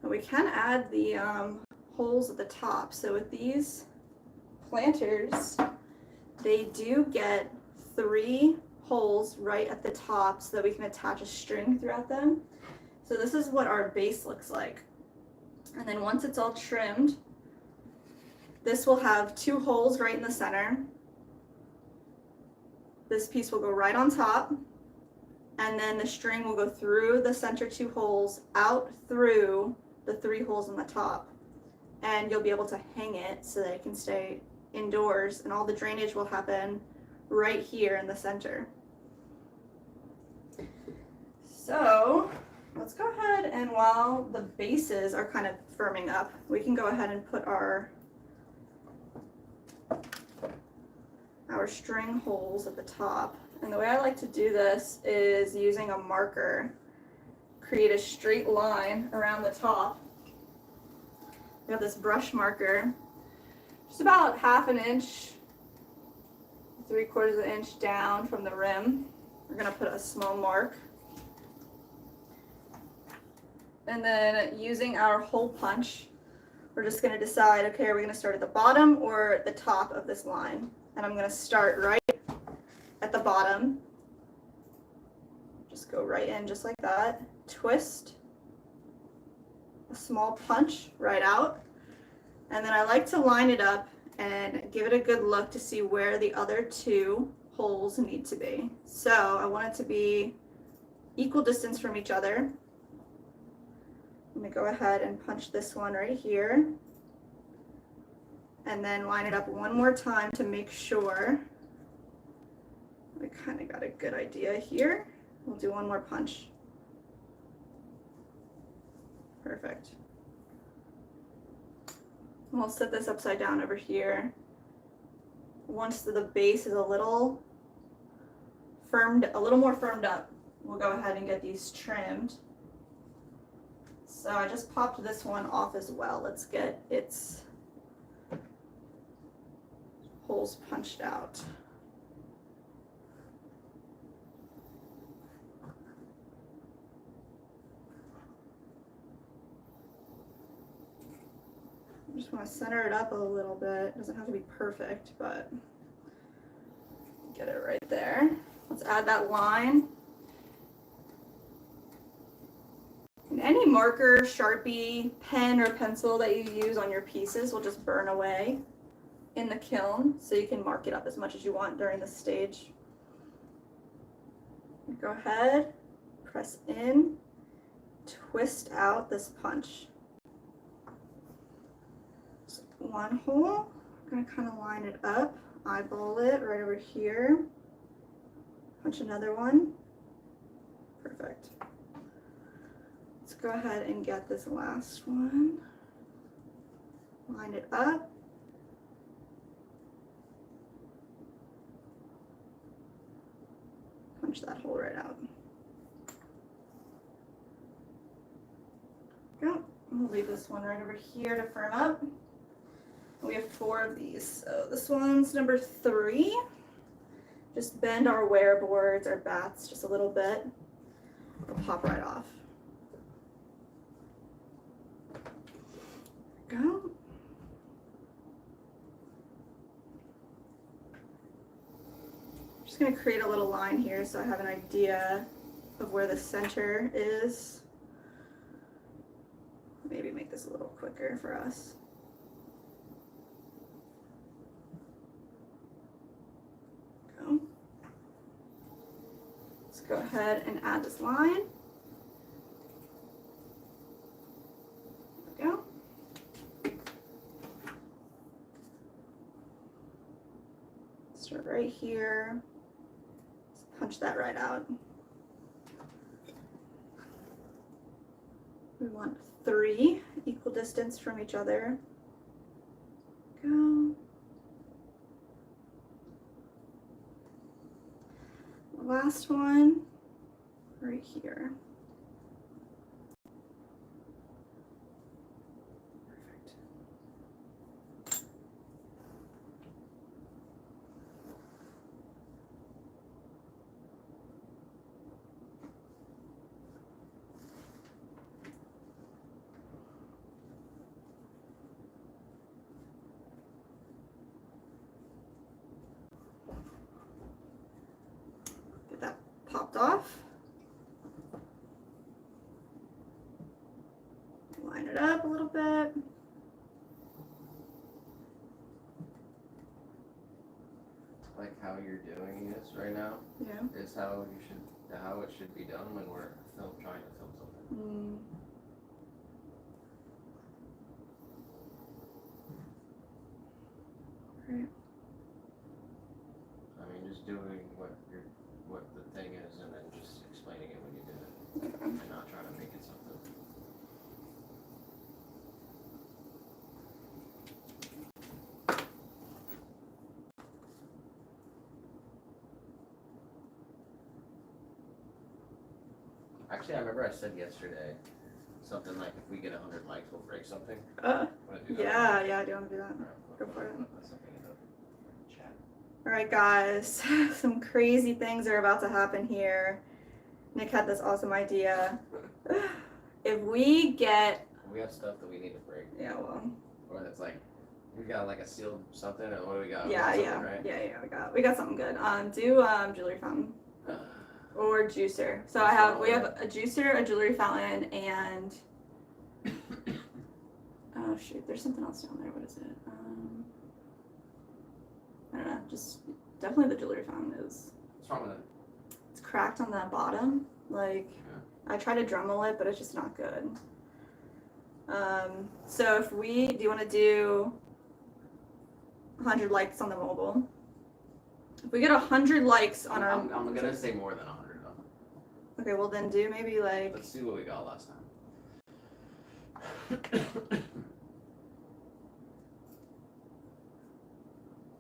We can add the holes at the top. So with these planters, they do get 3 holes right at the top so that we can attach a string throughout them. So this is what our base looks like. And then once it's all trimmed, this will have 2 holes right in the center. This piece will go right on top. And then the string will go through the center 2 holes, out through the 3 holes in the top, and you'll be able to hang it so that it can stay indoors, and all the drainage will happen right here in the center. So let's go ahead, and while the bases are kind of firming up, we can go ahead and put our string holes at the top. And the way I like to do this is using a marker. Create a straight line around the top. We have this brush marker, just about 1/2 inch, 3/4 inch down from the rim. We're gonna put a small mark. And then using our hole punch, we're just gonna decide, okay, are we gonna start at the bottom or at the top of this line? And I'm gonna start right at the bottom. Just Just go right in just like that. Twist. A small punch right out. And then I like to line it up and give it a good look to see where the other two holes need to be. So I want it to be equal distance from each other. I'm gonna go ahead and punch this one right here. And then line it up one more time to make sure I kind of got a good idea here. We'll do one more punch. Perfect. We'll set this upside down over here. Once the base is a little more firmed up, we'll go ahead and get these trimmed. So I just popped this one off as well. Let's get its holes punched out. I just want to center it up a little bit. It doesn't have to be perfect, but get it right there. Let's add that line. And any marker, Sharpie, pen, or pencil that you use on your pieces will just burn away in the kiln, so you can mark it up as much as you want during this stage. Go ahead, press in, twist out this punch. So one hole, I'm gonna kind of line it up, eyeball it right over here, punch another one, perfect. Let's go ahead and get this last one, line it up. Punch that hole right out. Go. We'll leave this one right over here to firm up. We have 4 of these. So this one's number 3. Just bend our wear boards, our bats just a little bit. It'll pop right off. Go. Just going to create a little line here so I have an idea of where the center is. Maybe make this a little quicker for us. Go. Let's go ahead and add this line. There we go. Start right here. Punch that right out. We want 3 equal distance from each other. Go. The last one right here. Perfect. Get that popped off. Line it up a little bit. Like how you're doing this right now Yeah. is how it should be done when we're trying to film something. Mm. Right. I mean, just doing what the thing is and then just explaining it when you do it, Okay. and not trying to make it something. Actually, I remember I said yesterday something like, if we get 100 likes, we'll break something. Wanna do that? Yeah, I do want to do that. Alright, Go for it. That's something in the chat. All right, guys, some crazy things are about to happen here. Nick had this awesome idea. If we get, We have stuff that we need to break, yeah, well, or that's like, we got like a sealed something, or what do we got? We yeah, got yeah, something, right? we got something good. Do jewelry fountain. or juicer. So we have a juicer, a jewelry fountain, and oh shoot, there's something else down there. What is it? I don't know. Just definitely the jewelry fountain is. What's wrong with it? It's cracked on the bottom. Like Yeah. I try to Dremel it, but it's just not good. So do you want to do 100 likes on the mobile? If we get 100 likes on our, I'm gonna say more than 100 though. okay, well then do maybe like, Let's see what we got last time.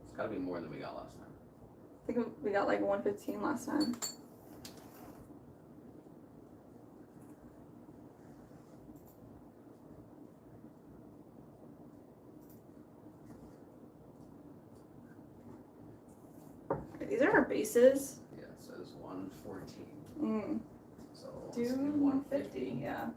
It's gotta be more than we got last time. I think we got like 115 last time. These are our bases. Yeah, it says 114. So let's Do do 150, yeah.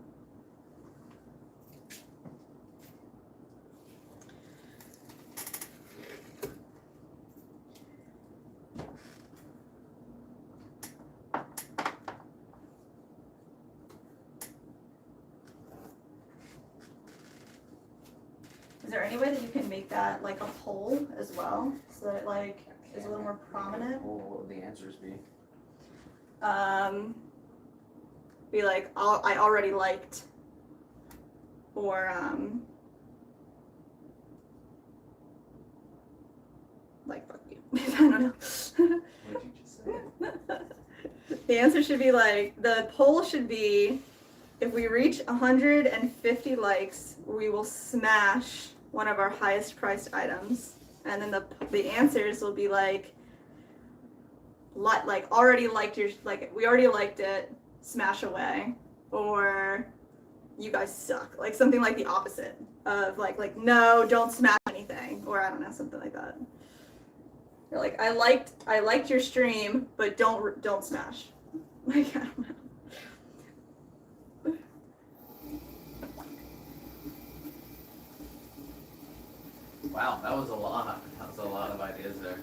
Is there any way that you can make that like a poll as well, so that it like is a little more prominent? What would the answers be? Be like, I already liked, or like fuck you. I don't know. What did you just say? The answer should be like, the poll should be, if we reach 150 likes, we will smash one of our highest priced items. And then the answers will be like already liked your, like we already liked it, smash away, or you guys suck, like something like the opposite of like no, don't smash anything, or I don't know, something like that. You're like, I liked your stream, but don't smash. Like I don't know. Wow, that was a lot. That was a lot of ideas there.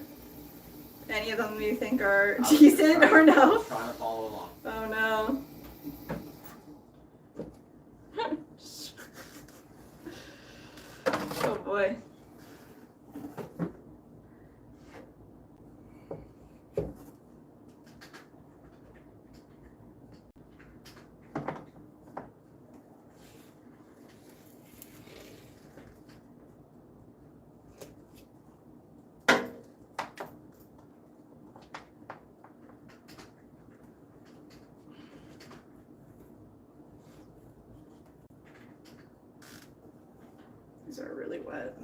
Any of them you think are I was decent trying- or I no? was trying to follow along. Oh no. Oh boy. These are really wet.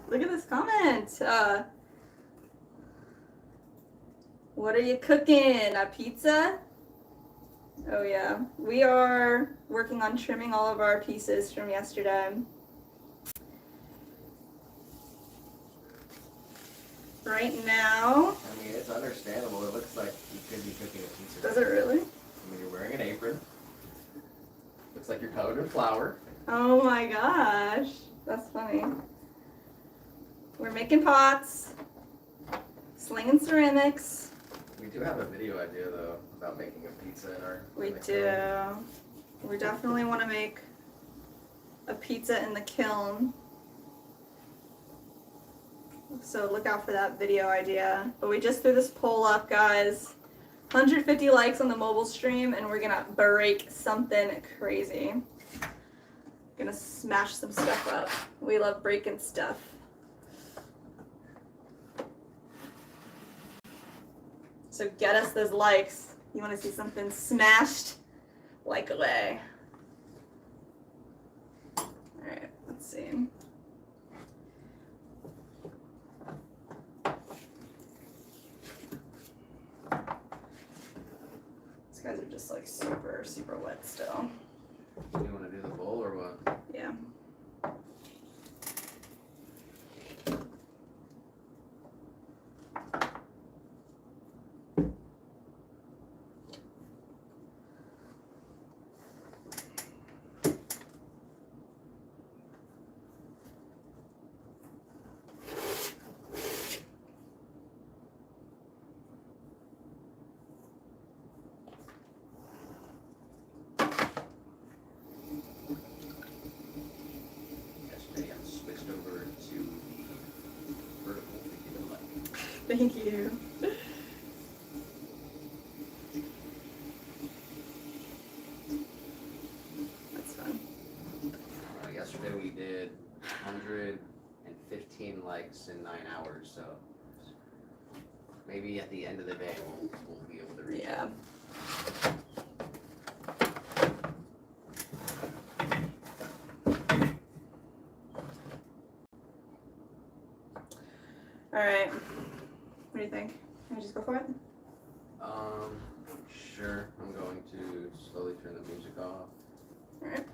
Look at this comment. What are you cooking? A pizza? Oh yeah. We are working on trimming all of our pieces from yesterday. Right now. I mean, it's understandable. It looks like you could be cooking a pizza. Does it really? I mean, you're wearing an apron. Looks like you're covered in flour. Oh my gosh. That's funny. We're making pots. Slinging ceramics. We do have a video idea, though, about making a pizza in our... We in the do. kiln. We definitely want to make a pizza in the kiln. So look out for that video idea. But we just threw this poll up, guys. 150 likes on the mobile stream, and we're gonna break something crazy. Gonna smash some stuff up. We love breaking stuff. So get us those likes. You want to see something smashed? Like away. Alright, let's see. These guys are just like super, super wet still. Do you want to do the bowl or what? Yeah. Thank you. That's fun. Yesterday we did 115 likes in 9 hours, so maybe at the end of the day we'll be able to reach Yeah. it. All right. What do you think? Can we just go for it? Sure. I'm going to slowly turn the music off. All right.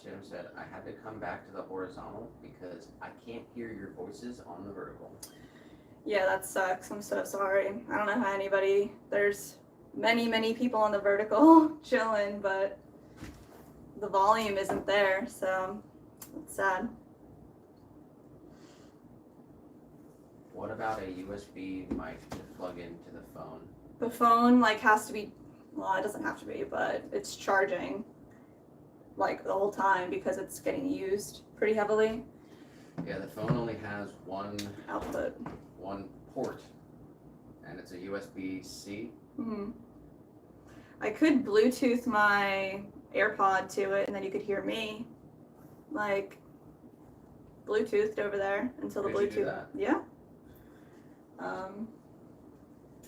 Jim said, I had to come back to the horizontal because I can't hear your voices on the vertical. Yeah, that sucks. I'm so sorry. I don't know how anybody, there's many people on the vertical chilling, but the volume isn't there, so it's sad. What about a USB mic to plug into the phone? The phone like has to be, well, it doesn't have to be, but it's charging like the whole time because it's getting used pretty heavily. Yeah, the phone only has one port, and it's a USB-C. Mm-hmm. I could Bluetooth my AirPod to it, and then you could hear me, like Bluetoothed over there until the Could you Bluetooth. do that? Yeah.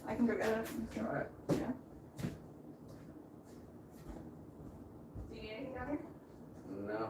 I can go get it. Try it. Yeah. Do you need anything down here? No.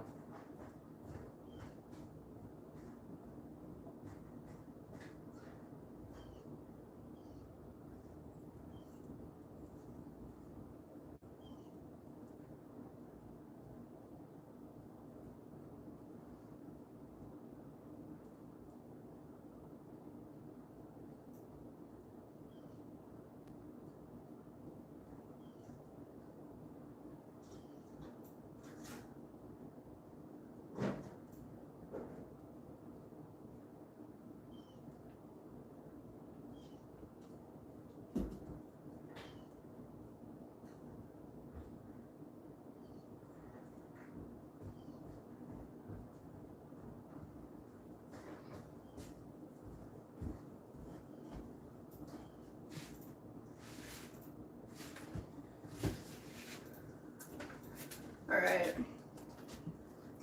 All right.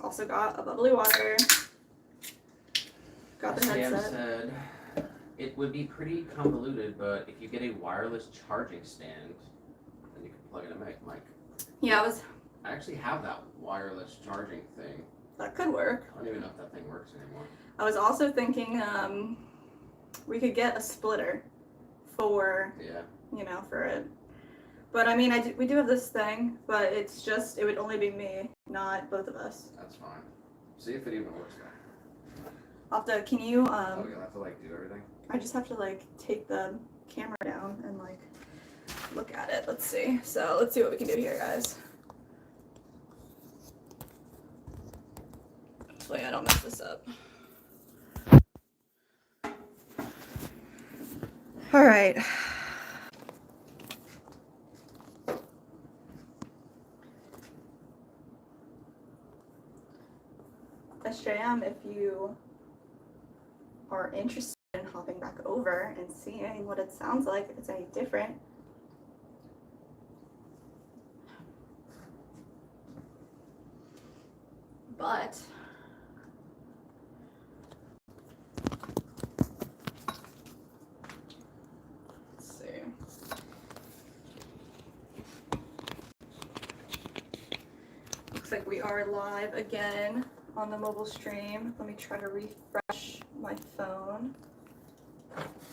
Also got a bubbly water. Got the Sam headset. said it would be pretty convoluted, but if you get a wireless charging stand, then you can plug in a mic. Yeah, I actually have that wireless charging thing. that could work. I don't even know if that thing works anymore. I was also thinking we could get a splitter for, Yeah. for it. But I mean, we do have this thing, but it's just, it would only be me, not both of us. That's fine. See if it even works though. I'll have to, can you, Oh, you'll have to do everything? I just have to take the camera down and look at it. Let's see. So let's see what we can do here, guys. Hopefully I don't mess this up. All right. SJM, if you are interested in hopping back over and seeing what it sounds like, if it's any different. But let's see. Looks like we are live again on the mobile stream. Let me try to refresh my phone.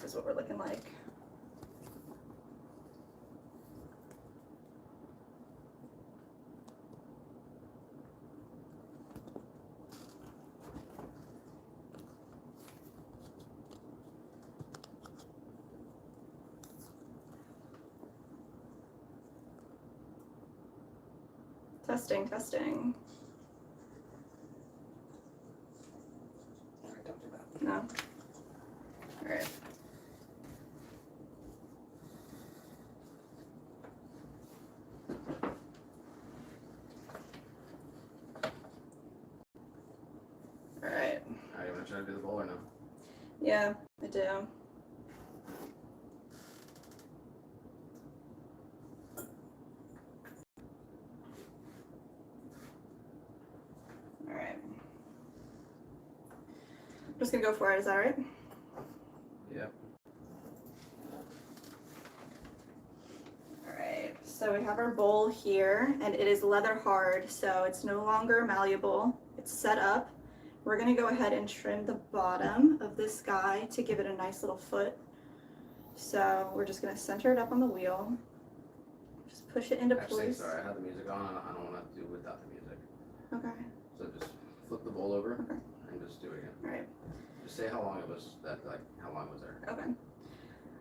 This is what we're looking like. Testing. Yeah, I do. All right. I'm just gonna go for it. Is that all right? Yep. All right. So we have our bowl here, and it is leather hard, so it's no longer malleable. It's set up. We're gonna go ahead and trim the bottom of this guy to give it a nice little foot. So we're just gonna center it up on the wheel. Just push it into Actually, place. sorry, I have the music on. I don't want to do without the music. Okay. So just flip the bowl over Okay. and just do it again. All right. Just say how long it was. How long was there? Okay.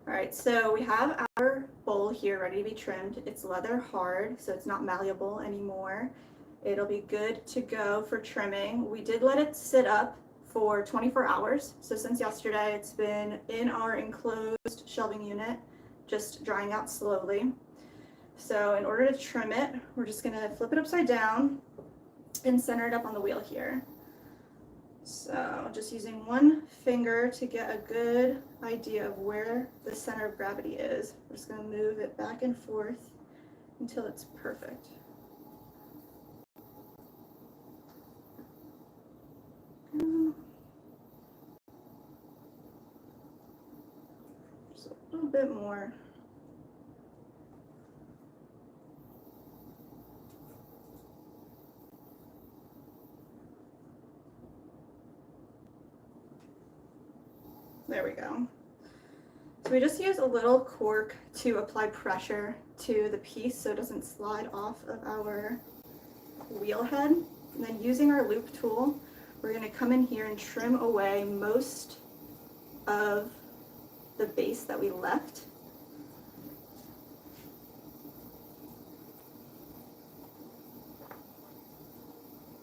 All right. So we have our bowl here ready to be trimmed. It's leather hard, so it's not malleable anymore. It'll be good to go for trimming. We did let it sit up for 24 hours. So since yesterday, it's been in our enclosed shelving unit, just drying out slowly. So in order to trim it, we're just gonna flip it upside down and center it up on the wheel here. So just using one finger to get a good idea of where the center of gravity is. We're just gonna move it back and forth until it's perfect. Just a little bit more. There we go. So we just use a little cork to apply pressure to the piece so it doesn't slide off of our wheel head. And then using our loop tool, we're going to come in here and trim away most of the base that we left.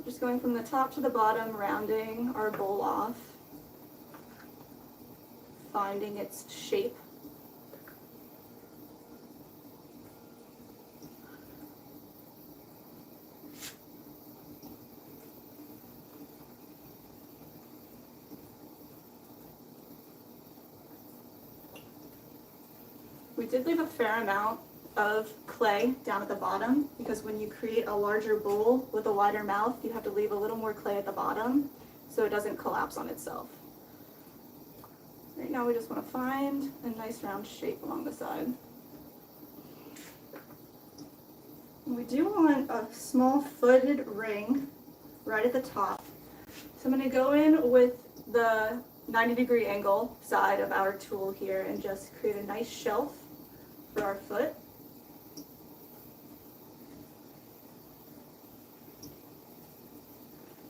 Just going from the top to the bottom, rounding our bowl off, finding its shape. We did leave a fair amount of clay down at the bottom because when you create a larger bowl with a wider mouth, you have to leave a little more clay at the bottom so it doesn't collapse on itself. Right now we just want to find a nice round shape along the side. We do want a small footed ring right at the top. So I'm going to go in with the 90-degree angle side of our tool here and just create a nice shelf for our foot.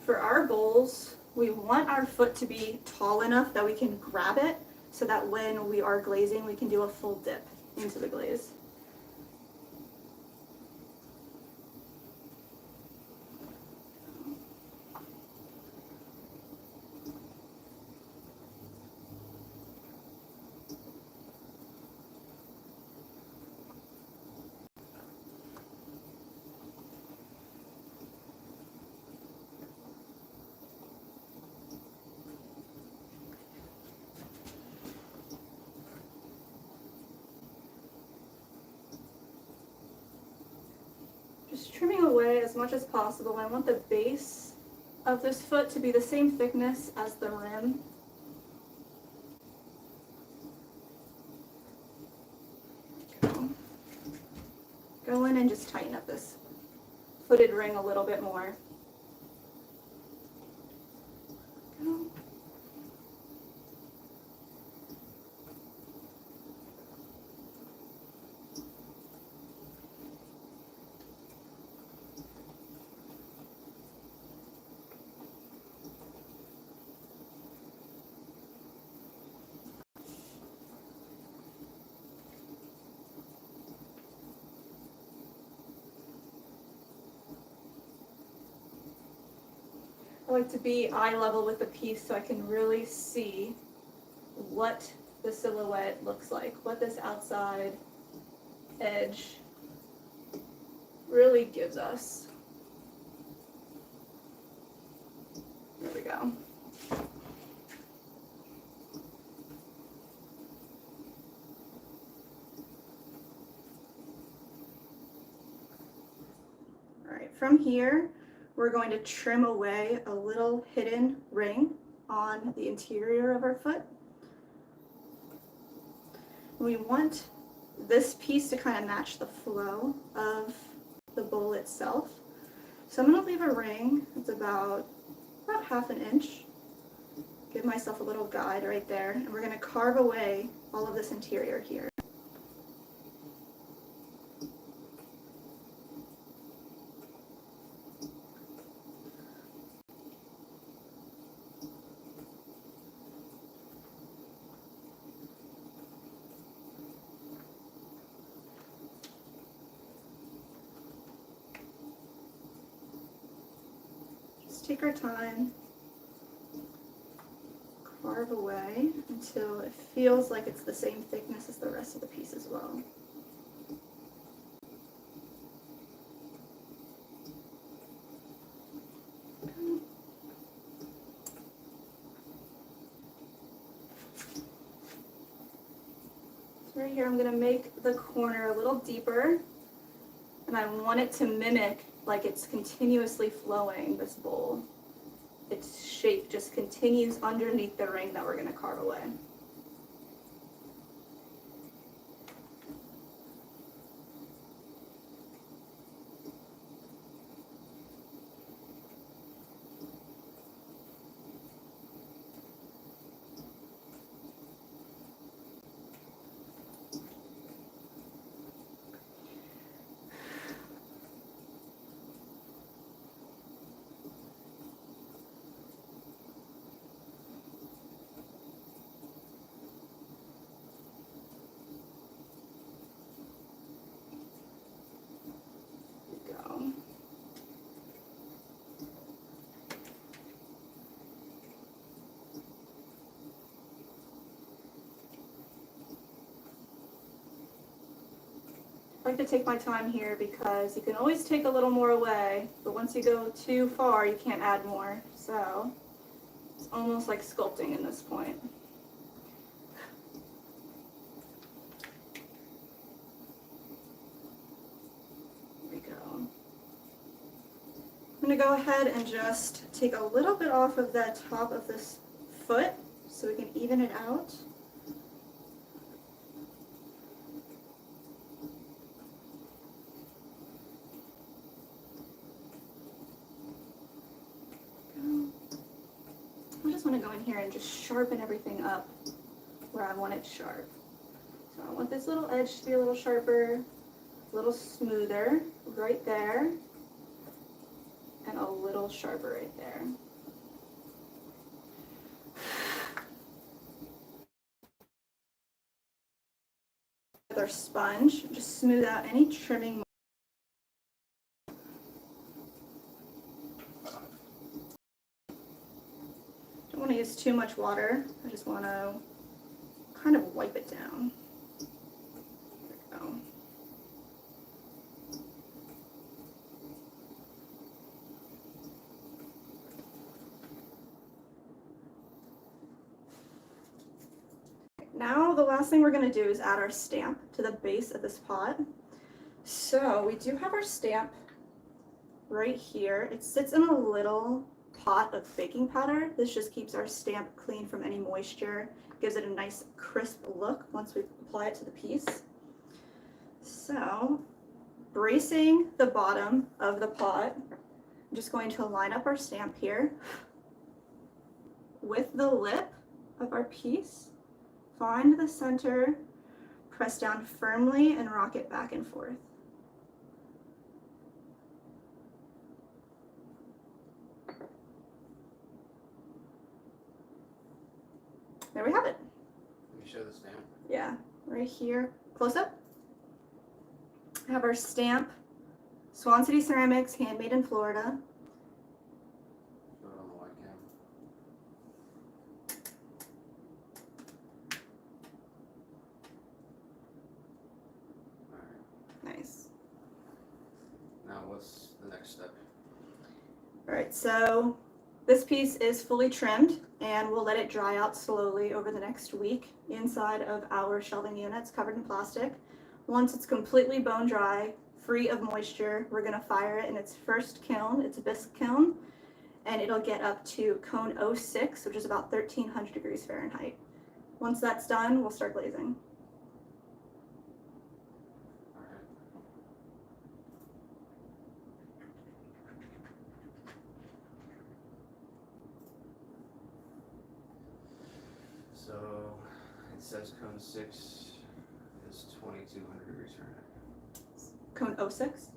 For our bowls, we want our foot to be tall enough that we can grab it so that when we are glazing, we can do a full dip into the glaze. Just trimming away as much as possible. I want the base of this foot to be the same thickness as the rim. Go in and just tighten up this footed ring a little bit more. Go. I like to be eye level with the piece so I can really see what the silhouette looks like, what this outside edge really gives us. There we go. from here, we're going to trim away a little hidden ring on the interior of our foot. We want this piece to kind of match the flow of the bowl itself. So I'm going to leave a ring that's about half an inch. Give myself a little guide right there, and we're going to carve away all of this interior here. Just take our time. Carve away until it feels like it's the same thickness as the rest of the piece as well. So right here I'm going to make the corner a little deeper, and I want it to mimic like it's continuously flowing, this bowl. Its shape just continues underneath the ring that we're going to carve away. I like to take my time here because you can always take a little more away, but once you go too far, you can't add more. So it's almost like sculpting in this point. There we go. I'm going to go ahead and just take a little bit off of the top of this foot so we can even it out. I want to go in here and just sharpen everything up where I want it sharp. So I want this little edge to be a little sharper, a little smoother right there, and a little sharper right there. With our sponge, just smooth out any trimming. Don't want to use too much water. I just want to kind of wipe it down. There we go. Now the last thing we're going to do is add our stamp to the base of this pot. So we do have our stamp right here. It sits in a little pot of baking powder. This just keeps our stamp clean from any moisture, gives it a nice crisp look once we apply it to the piece. So bracing the bottom of the pot, I'm just going to line up our stamp here with the lip of our piece. Find the center, press down firmly, and rock it back and forth. There we have it. Let me show the stamp. Yeah, right here, close up. I have our stamp, Swan City Ceramics, handmade in Florida. Show it on the white cam. Alright. Nice. Now what's the next step? All right, so this piece is fully trimmed and we'll let it dry out slowly over the next week inside of our shelving units covered in plastic. Once it's completely bone dry, free of moisture. We're gonna fire it in its first kiln. It's a bisque kiln, and it'll get up to cone 06, which is about 1300 degrees Fahrenheit. Once that's done, we'll start glazing. Alright. So it says cone 6 is 2200 degrees Fahrenheit. Cone 06?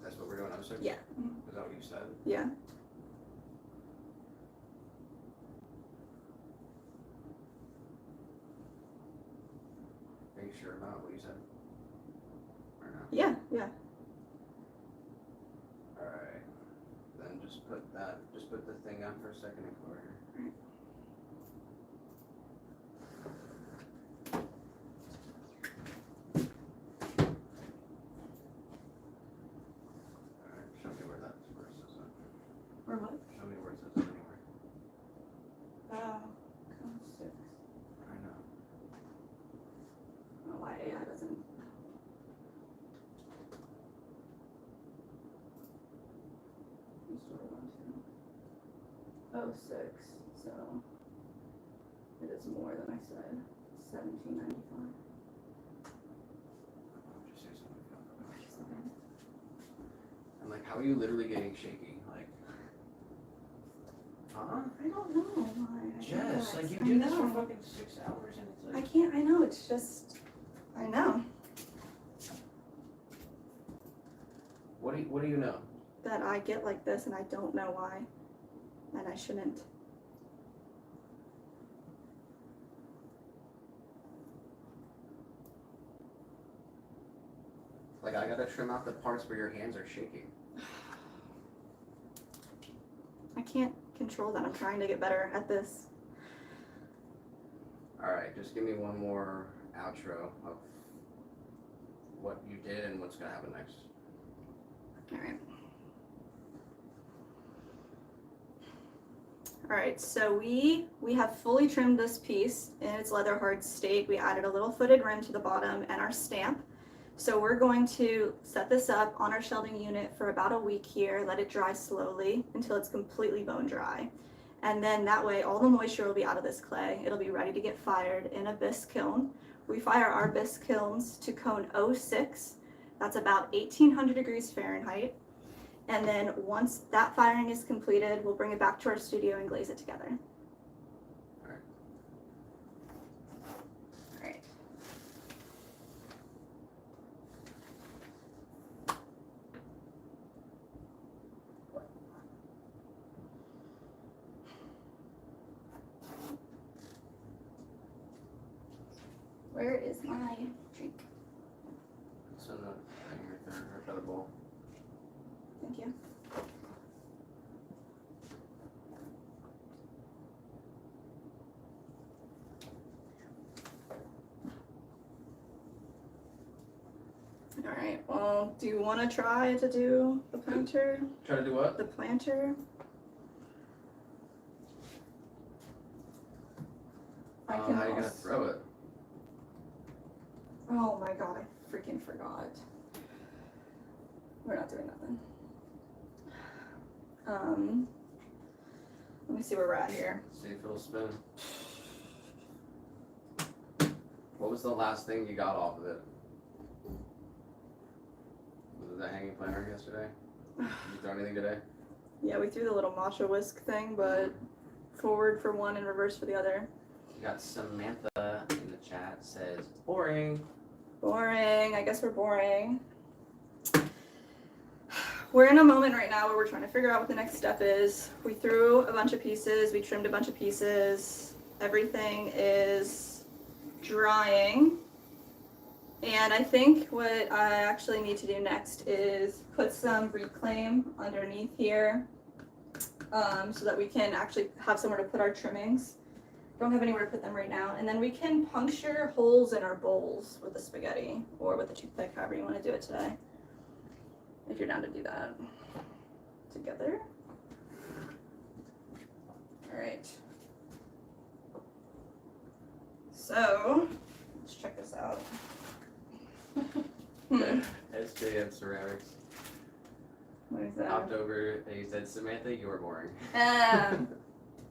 That's what we're doing, 06? Yeah. Is that what you said? Yeah. Are you sure about what you said? Or no? Yeah, yeah. Alright. Then just put the thing on for a second and go here. Alright, show me where it says that. Or what? Show me where it says that anywhere. Cone 6. I know. I don't know why AI doesn't. That's what I want to. 06, so it is more than I said. 1795. Just say something. I'm like, how are you literally getting shaky? Like, huh? I don't know why. Jess, like you I do this for know. fucking 6 hours and it's I like. can't, I know, it's just, I know What do you know? that I get like this and I don't know why, and I shouldn't. Like I gotta trim out the parts where your hands are shaking. I can't control that. I'm trying to get better at this. Alright, just give me one more outro of what you did and what's gonna happen next. Alright. Alright, so we have fully trimmed this piece in its leather hard state. We added a little footed rim to the bottom and our stamp. So we're going to set this up on our shelving unit for about a week here, let it dry slowly until it's completely bone dry. And then that way all the moisture will be out of this clay. It'll be ready to get fired in a bisque kiln. We fire our bisque kilns to cone 06. That's about 1800 degrees Fahrenheit. And then once that firing is completed, we'll bring it back to our studio and glaze it together. Alright. Alright. Where is my drink? It's in the thing right there, right by the bowl. Thank you. Alright, well, do you want to try to do the planter? Try to do what? The planter? I can How are you gonna also- throw it? Oh my god, I freaking forgot. We're not doing that then. Let me see where we're at here. See if it'll spin. What was the last thing you got off of it? Was it the hanging planter yesterday? Did you throw anything today? Yeah, we threw the little matcha whisk thing, but forward for one and reverse for the other. You got Samantha in the chat says boring. Boring. I guess we're boring. We're in a moment right now where we're trying to figure out what the next step is. We threw a bunch of pieces, we trimmed a bunch of pieces. Everything is drying. And I think what I actually need to do next is put some reclaim underneath here so that we can actually have somewhere to put our trimmings. Don't have anywhere to put them right now. And then we can puncture holes in our bowls with the spaghetti or with a toothpick, however you want to do it today. If you're down to do that together. All right. So let's check this out. SJM Ceramics What is that? hopped over and he said, Samantha, you're boring.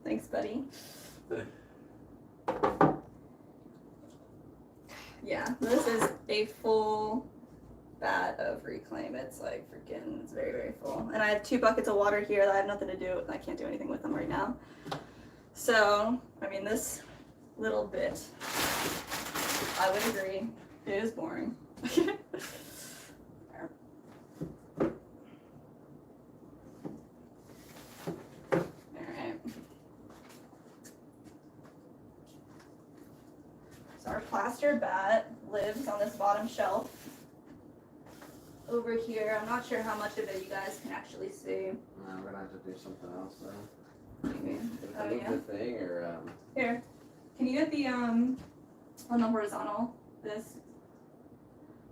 Thanks, buddy. Yeah, this is a full vat of Reclaim. It's like freaking, it's very, very full. And I have 2 buckets of water here that I have nothing to do with, and I can't do anything with them right now. So, I mean, this little bit, I would agree, it is boring. So our plaster bat lives on this bottom shelf over here. I'm not sure how much of it you guys can actually see. No, we're gonna have to do something else though. Maybe. If Oh, I move yeah. the thing or Here, can you get the on the horizontal, this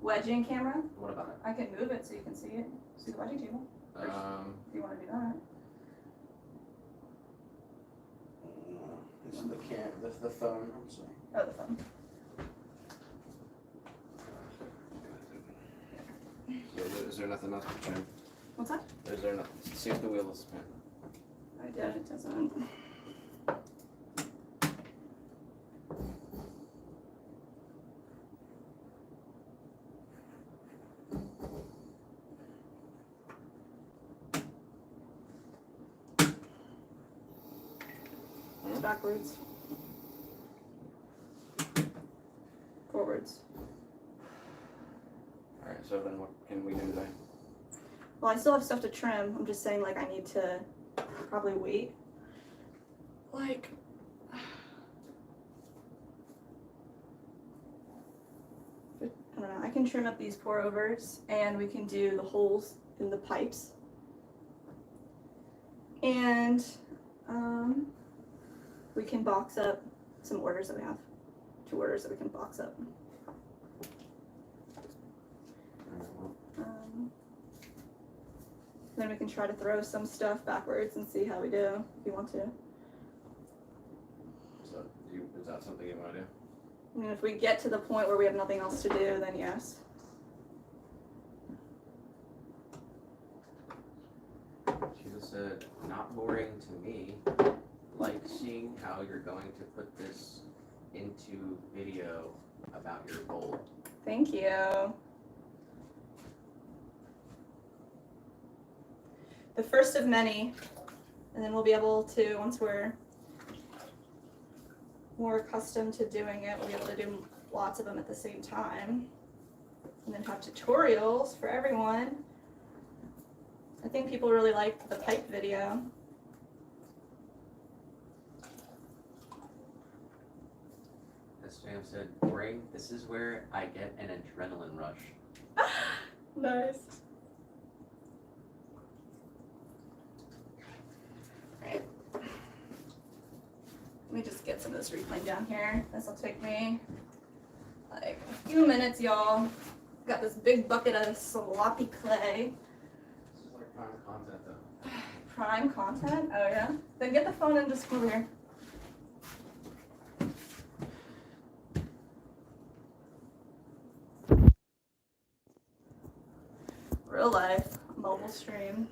wedging camera? what about I can move it so you can see it. See the wedging table, it? if you want to do that. This is the phone, I'm sorry. Oh, the phone. So is there nothing else to trim? What's that? Is there nothing? See if the wheel will spin. I doubt it doesn't. It's backwards. Forwards. Alright, so then what can we do today? Well, I still have stuff to trim. I'm just saying, like, I need to probably wait. Like, I don't know. I can trim up these pour overs, and we can do the holes in the pipes. And we can box up some orders that we have. 2 orders that we can box up. Then we can try to throw some stuff backwards and see how we do, if you want to. So is that something you want to do? I mean, if we get to the point where we have nothing else to do, then yes. Jesus said, not boring to me. Like seeing how you're going to put this into video about your bowl. Thank you. The first of many, and then we'll be able to, once we're more accustomed to doing it, we'll be able to do lots of them at the same time. And then have tutorials for everyone. I think people really like the pipe video. As Jam said, boring. This is where I get an adrenaline rush. Nice. Right. Let me just get some of this Reclaim down here. This will take me like a few minutes, y'all. Got this big bucket of sloppy clay. This is like prime content though. Prime content? Oh yeah? Then get the phone and just come over here. Real life, mobile stream.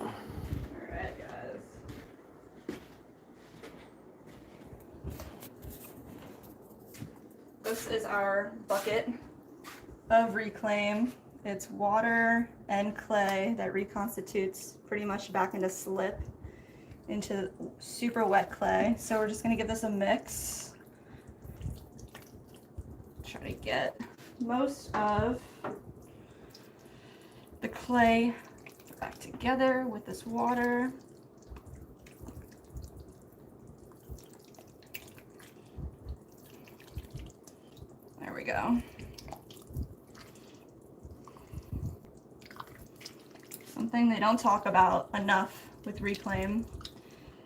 Alright, guys. This is our bucket of Reclaim. It's water and clay that reconstitutes pretty much back into slip, into super wet clay. So we're just gonna give this a mix. Try to get most of the clay back together with this water. There we go. Something they don't talk about enough with Reclaim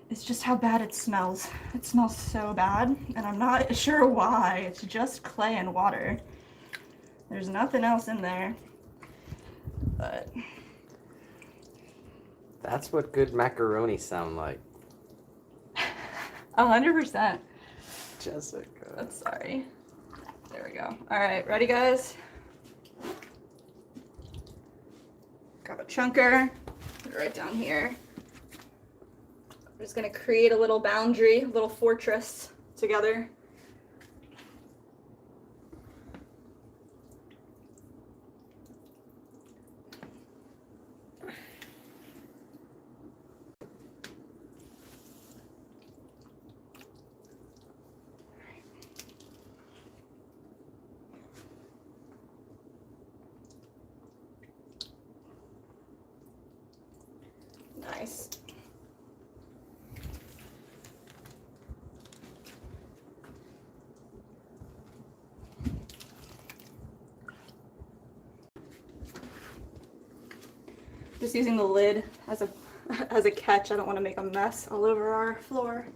is just how bad it smells. It smells so bad, and I'm not sure why. It's just clay and water. There's nothing else in there. But That's what good macaroni sound like. 100%. Jessica. I'm sorry. There we go. All right, ready, guys? Grab a chunker, put it right down here. I'm just gonna create a little boundary, a little fortress together. Nice. Just using the lid as a catch. I don't want to make a mess all over our floor.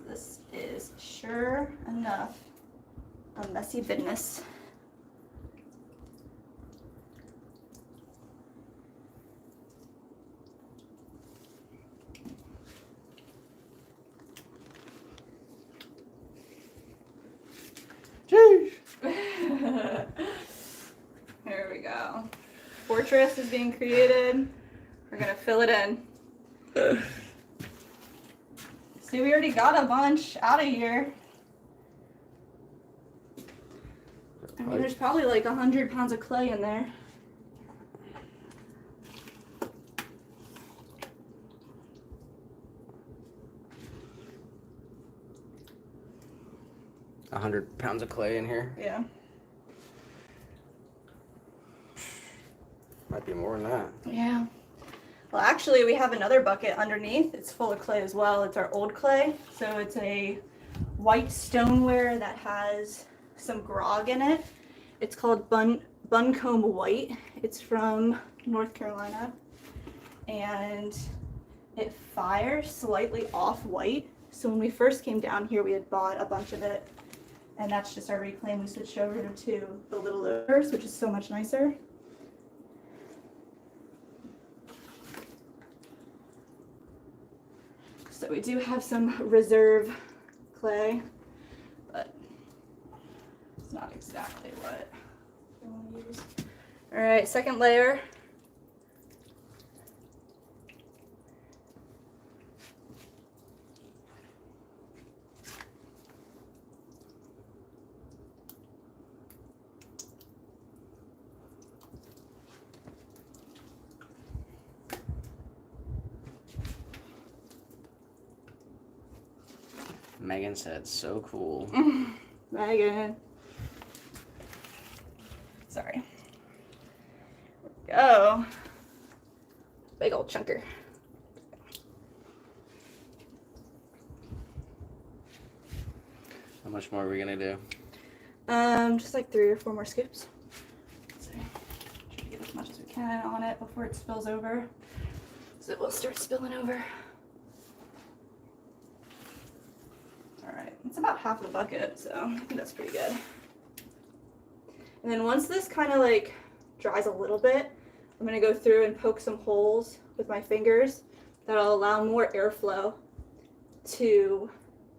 This is sure enough a messy business. There we go. Fortress is being created. We're gonna fill it in. See, we already got a bunch out of here. I mean, there's probably like 100 pounds of clay in there. £100 of clay in here. Yeah. Might be more than that. Yeah. Well, actually, we have another bucket underneath. It's full of clay as well. It's our old clay. So it's a white stoneware that has some grog in it. It's called Buncombe White. It's from North Carolina. And it fires slightly off white. So when we first came down here, we had bought a bunch of it. And that's just our reclaim. We switched over to the little overs, which is so much nicer. So we do have some reserve clay, but it's not exactly what I want to use. All right, second layer. Megan said, so cool. Megan. Sorry. There we go. Big old chunker. How much more are we gonna do? Just like 3 or 4 more scoops. So try to get as much as we can on it before it spills over. So it will start spilling over. Alright, it's about half of the bucket, so I think that's pretty good. And then once this kind of like dries a little bit, I'm going to go through and poke some holes with my fingers that'll allow more airflow to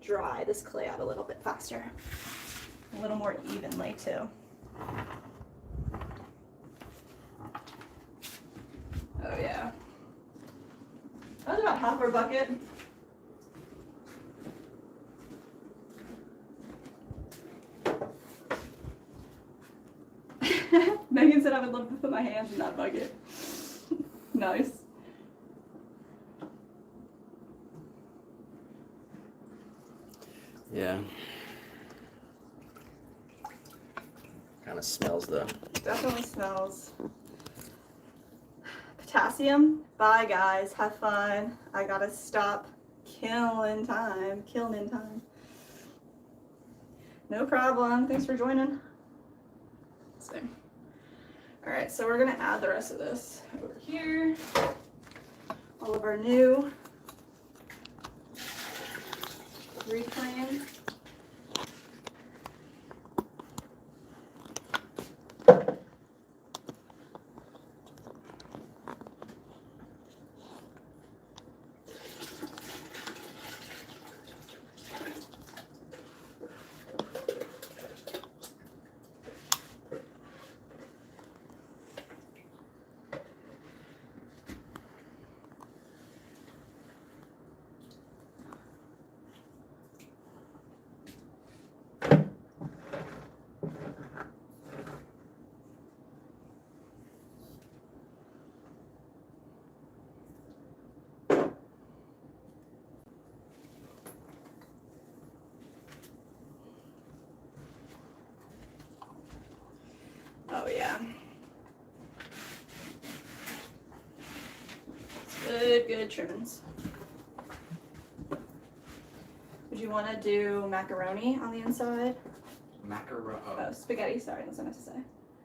dry this clay out a little bit faster. A little more evenly too. Oh yeah. That was about half our bucket. Megan said I would love to put my hands in that bucket. Nice. Yeah. Kind of smells though. Definitely smells. Potassium. Bye guys. Have fun. I gotta stop killing time. Killing time. No problem. Thanks for joining. Same. All right, so we're gonna add the rest of this over here. All of our new reclaim. Oh yeah. Good trimmings. Would you want to do macaroni on the inside? Macaroni Oh, spaghetti, sorry, that's what I meant to say.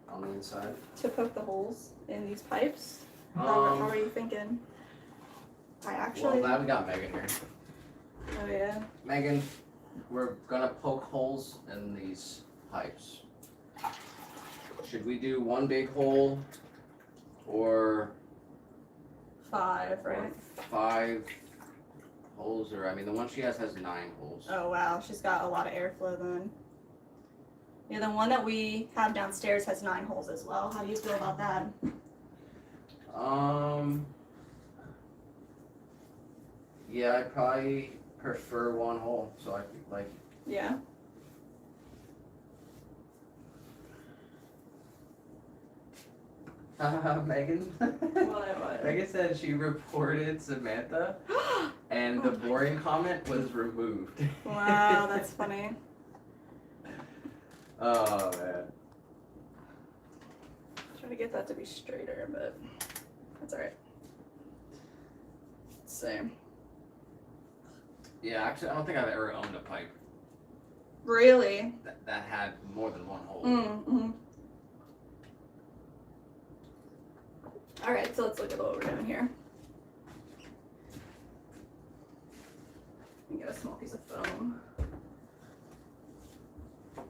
on the inside. To poke the holes in these pipes? How are you thinking? I Well, actually, glad we got Megan here. oh yeah. Megan, we're gonna poke holes in these pipes. Should we do one big hole or 5, right? 5 holes? Or I mean, the one she has 9 holes. Oh wow, she's got a lot of airflow then. Yeah, the one that we have downstairs has 9 holes as well. How do you feel about that? Yeah, I'd probably prefer 1 hole. So I could, like, Yeah. Megan. What? Megan said she reported Samantha, and the boring comment was removed. Wow, that's funny. Oh man. Trying to get that to be straighter, but that's alright. Same. Yeah, actually, I don't think I've ever owned a pipe Really? that had more than 1 hole. Mm-hmm. Alright, so let's look at what we're doing here. Get a small piece of foam. I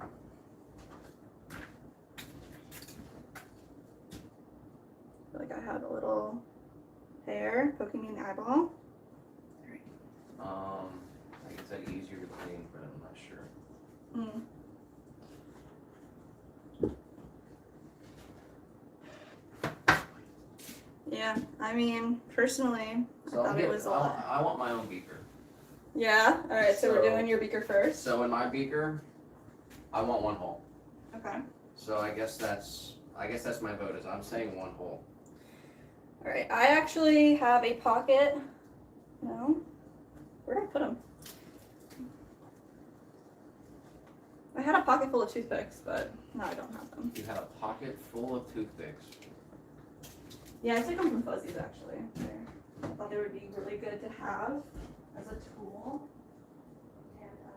feel like I have a little hair poking me in the eyeball. I think it's that easier to clean, but I'm not sure. Mm. Yeah, I mean, personally, So I thought it was a lot. I want my own beaker. Yeah? Alright, so we're So- doing your beaker first. So in my beaker, I want 1 hole. Okay. So I guess that's my vote. Is I'm saying 1 hole. Alright, I actually have a pocket. No? Where did I put them? I had a pocket full of toothpicks, but now I don't have them. You had a pocket full of toothpicks. Yeah, I took them from Fuzzies actually. I thought they would be really good to have as a tool. And as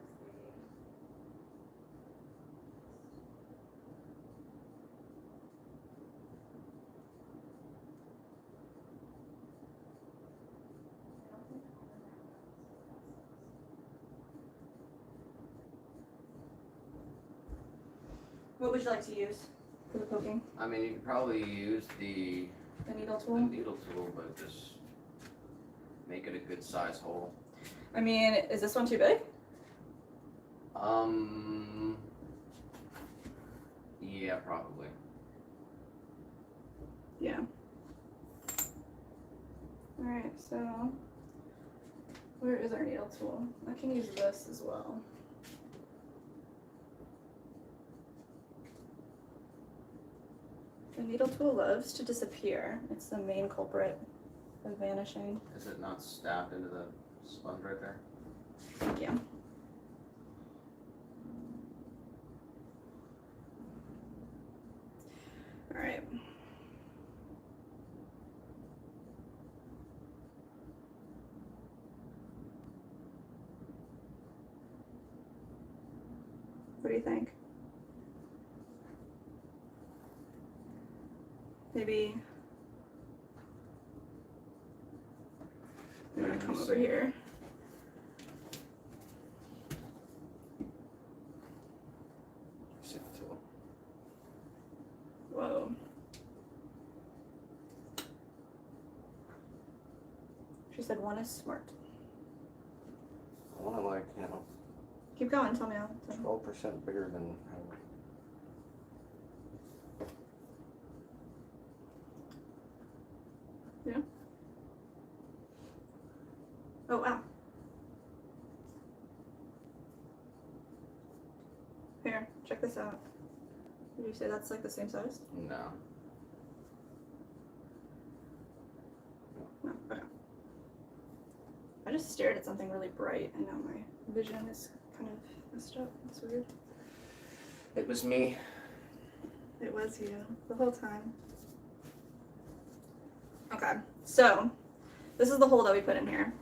What would you like to use for the poking? I mean, you could probably use the The needle the tool? needle tool, but just make it a good size hole. I mean, is this one too big? Yeah, probably. Yeah. Alright, so where is our needle tool? I can use this as well. The needle tool loves to disappear. It's the main culprit of vanishing. Is it not stabbed into the sponge right there? Thank you. Alright. What do you think? Maybe I'm gonna come over here. See the tool. Whoa. She said one is smart. I want to, like, you know, Keep going, tell me how. 12% bigger than Oh, wow. Here, check this out. Did you say that's like the same size? No. No, okay. I just stared at something really bright and now my vision is kind of messed up. That's weird. It was me. It was you the whole time. Okay, so this is the hole that we put in here.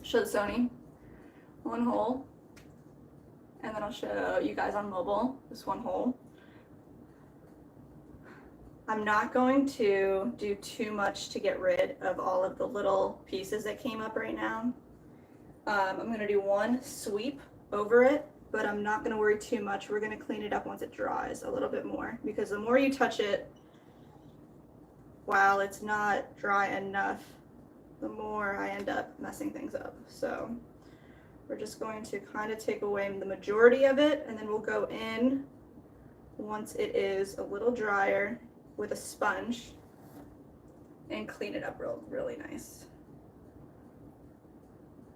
Show the Sony one hole, and then I'll show you guys on mobile this one hole. I'm not going to do too much to get rid of all of the little pieces that came up right now. I'm going to do one sweep over it, but I'm not going to worry too much. We're going to clean it up once it dries a little bit more, because the more you touch it while it's not dry enough, the more I end up messing things up. So we're just going to kind of take away the majority of it, and then we'll go in once it is a little drier with a sponge and clean it up really nice.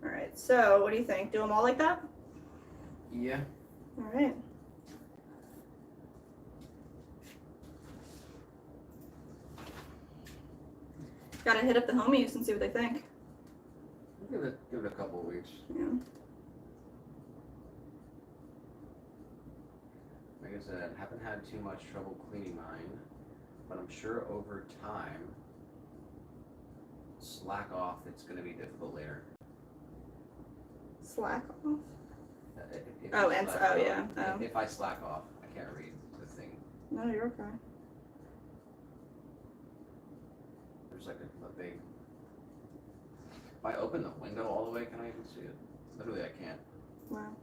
All right, so what do you think? Do them all like that? Yeah. All right. Gotta hit up the homies and see what they think. Give it a couple of weeks. Yeah. Like I said, I haven't had too much trouble cleaning mine, but I'm sure over time, slack off, it's going to be difficult later. Slack off. If Oh, you and slack oh off- yeah. Oh. If I slack off, I can't read the thing. No, you're okay. There's like a big. If I open the window all the way, can I even see it? Literally, I can't. Wow.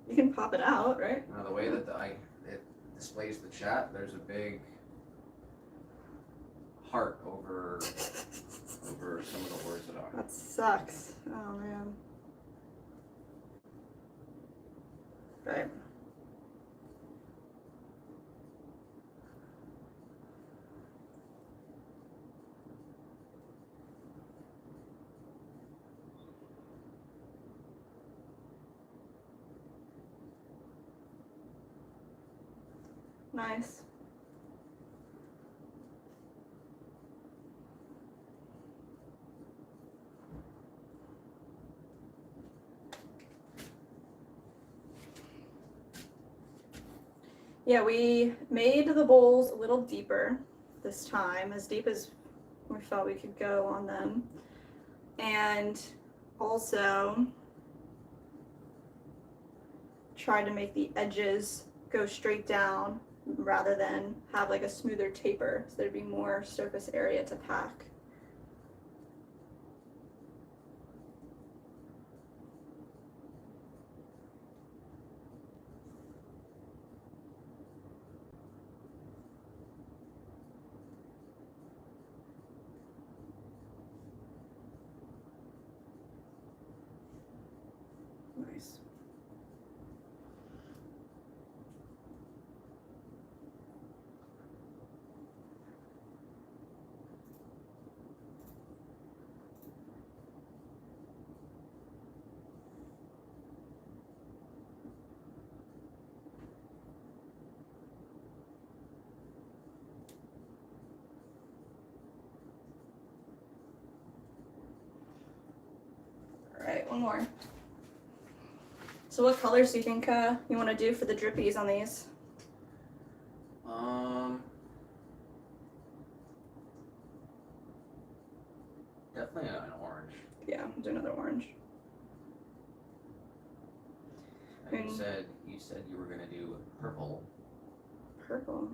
You can pop it out, right? Now the way that it displays the chat, there's a big heart over some of the words that are. That sucks. Oh man. Right. Nice. Yeah, we made the bowls a little deeper this time, as deep as we felt we could go on them. And also tried to make the edges go straight down rather than have like a smoother taper, so there'd be more surface area to pack. Nice. All right, one more. So what colors do you think you want to do for the drippies on these? Definitely an orange. Yeah, do another orange. And you said you were gonna do purple. Purple.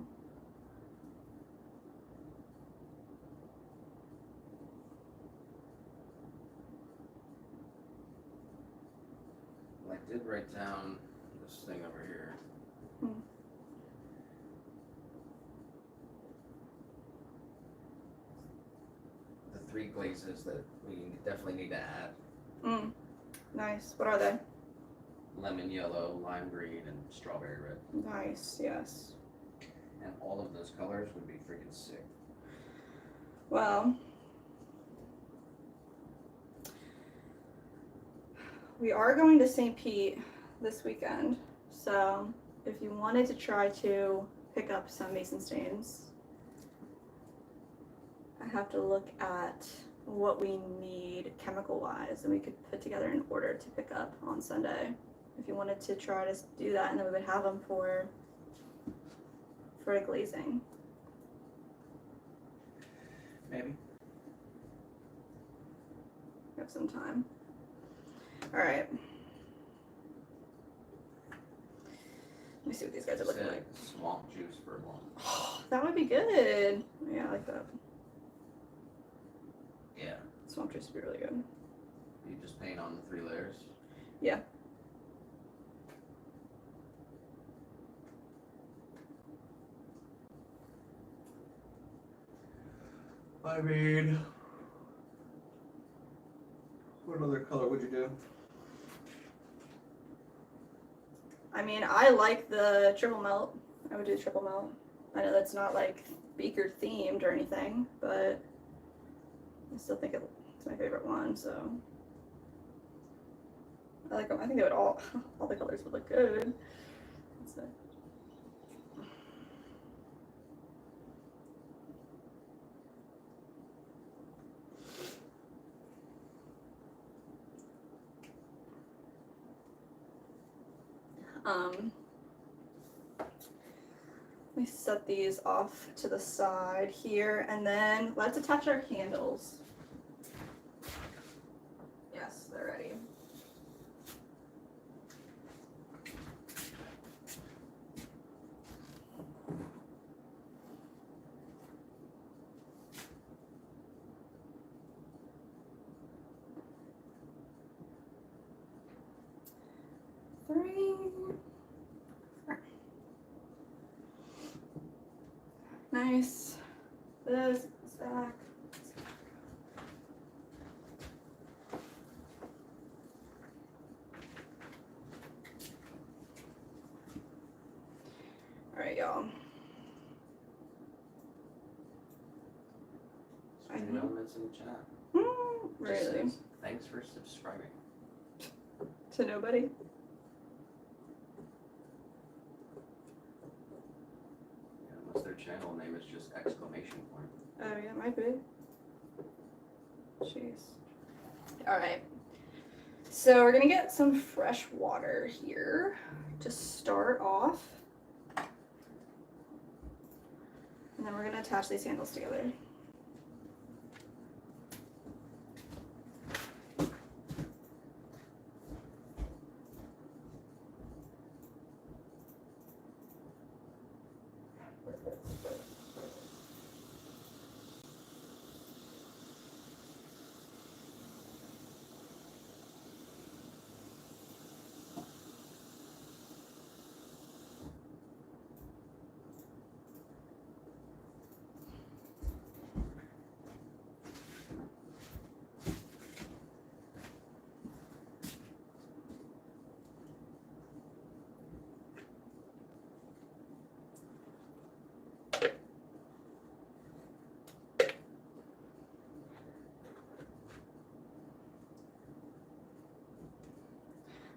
I did write down this thing over here. Hmm. The 3 glazes that we definitely need to add. Mm. Nice. What are they? Lemon yellow, lime green, and strawberry red. Nice, yes. And all of those colors would be freaking sick. Well, we are going to St. Pete this weekend, so if you wanted to try to pick up some mason stains, I have to look at what we need chemical wise, and we could put together an order to pick up on Sunday if you wanted to try to do that, and then we would have them for for a glazing. Maybe. We have some time. All right. Let me see what these guys are looking Said like. swamp juice for long. That would be good. Yeah, I like that. Yeah. Swamp juice would be really good. You just paint on the 3 layers. Yeah. I mean, what other color would you do? I mean, I like the triple melt. I would do triple melt. I know that's not like beaker themed or anything, but I still think it's my favorite one. So I like them. I think they would all the colors would look good. So. Let me set these off to the side here, and then let's attach our handles. Yes, they're ready. Three. Nice. This goes back. All right, y'all. I know. Elements in the chat. Just Really? says, thanks for subscribing. To nobody? Yeah, unless their channel name is just exclamation point. Oh, yeah, it might be. Jeez. All right. So we're gonna get some fresh water here to start off. And then we're gonna attach these handles together.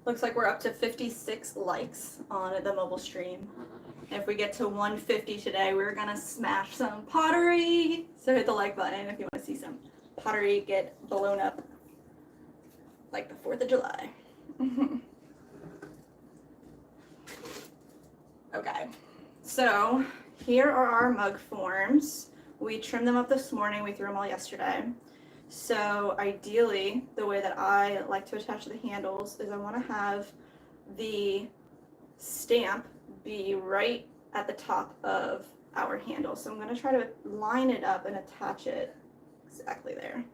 Looks like we're up to 56 likes on the mobile stream. If we get to 150 today, we're gonna smash some pottery. So hit the like button if you want to see some pottery get blown up like the 4th of July. Okay, so here are our mug forms. We trimmed them up this morning, we threw them all yesterday. So ideally, the way that I like to attach the handles is I want to have the stamp be right at the top of our handle. So I'm going to try to line it up and attach it exactly there.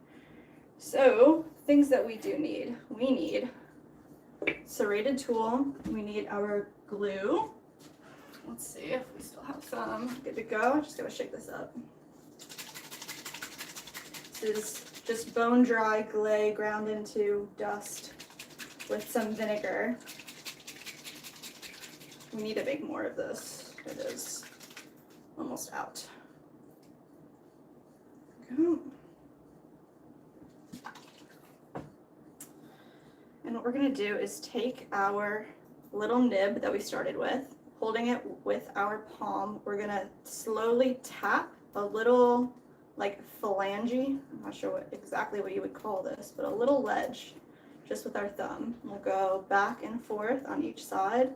So things that we do need. We need serrated tool. We need our glue. Let's see if we still have some. Good to go. Just got to shake this up. This is just bone dry glaze ground into dust with some vinegar. We need to make more of this. It is almost out. Go. And what we're gonna do is take our little nib that we started with, holding it with our palm, we're gonna slowly tap a little like phalange, I'm not sure exactly what you would call this, but a little ledge just with our thumb. We'll go back and forth on each side.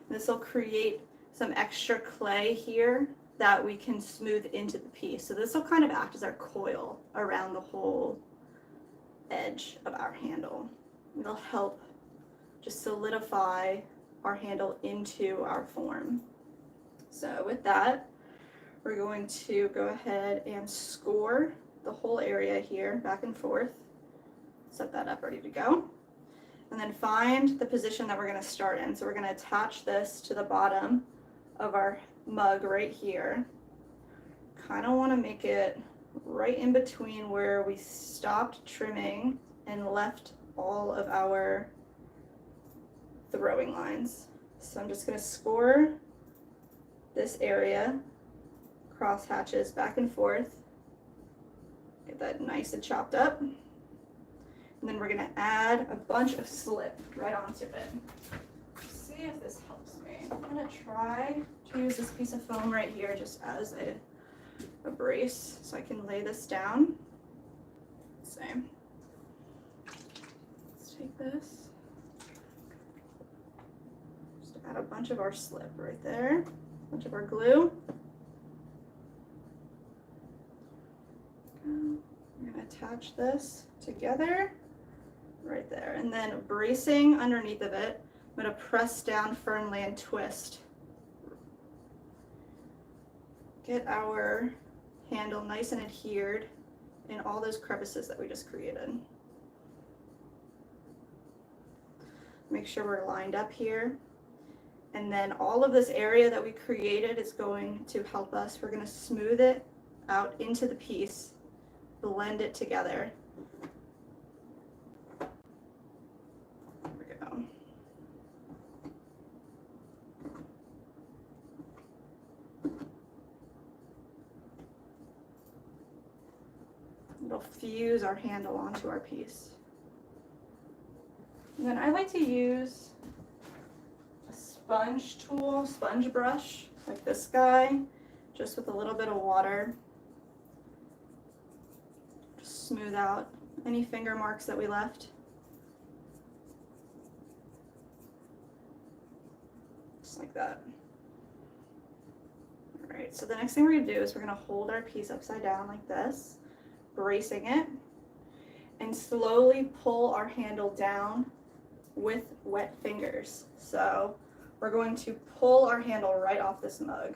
This will create some extra clay here that we can smooth into the piece. So this will kind of act as our coil around the whole edge of our handle. It'll help just solidify our handle into our form. So with that, we're going to go ahead and score the whole area here back and forth. Set that up ready to go. And then find the position that we're going to start in. So we're going to attach this to the bottom of our mug right here. Kind of want to make it right in between where we stopped trimming and left all of our throwing lines. So I'm just going to score this area, cross hatches back and forth, get that nice and chopped up. And then we're going to add a bunch of slip right onto it. Let's see if this helps me. I'm going to try to use this piece of foam right here just as a brace so I can lay this down. Same. Let's take this. Just add a bunch of our slip right there. A bunch of our glue. I'm going to attach this together right there. And then bracing underneath of it, I'm going to press down firmly and twist. Get our handle nice and adhered in all those crevices that we just created. Make sure we're lined up here. And then all of this area that we created is going to help us. We're going to smooth it out into the piece, blend it together. There we go. It'll fuse our handle onto our piece. And then I like to use a sponge tool, sponge brush, like this guy, just with a little bit of water. Just smooth out any finger marks that we left. Just like that. All right, so the next thing we're gonna do is we're gonna hold our piece upside down like this, bracing it, and slowly pull our handle down with wet fingers. So we're going to pull our handle right off this mug.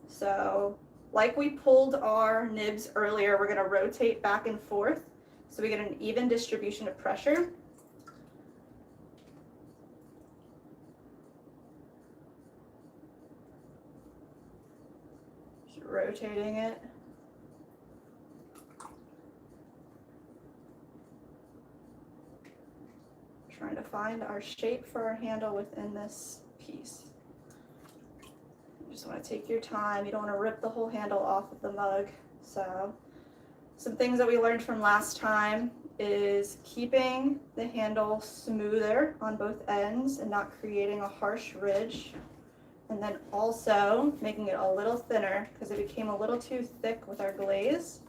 So like we pulled our nibs earlier, we're going to rotate back and forth so we get an even distribution of pressure. Just rotating it. Trying to find our shape for our handle within this piece. You just want to take your time. You don't want to rip the whole handle off of the mug. So some things that we learned from last time is keeping the handle smoother on both ends and not creating a harsh ridge. And then also making it a little thinner because it became a little too thick with our glaze.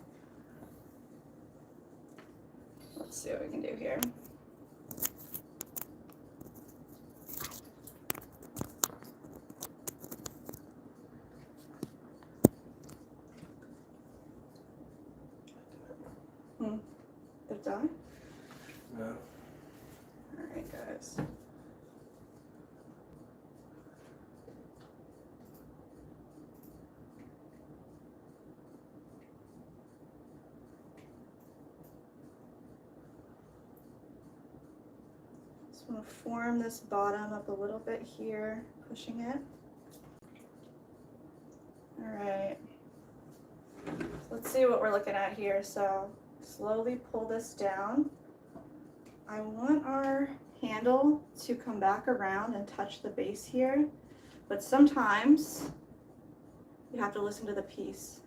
Let's see what we can do here. They're done? No. Alright, guys. Just want to form this bottom up a little bit here, pushing it. Alright. Let's see what we're looking at here. So slowly pull this down. I want our handle to come back around and touch the base here, but sometimes you have to listen to the piece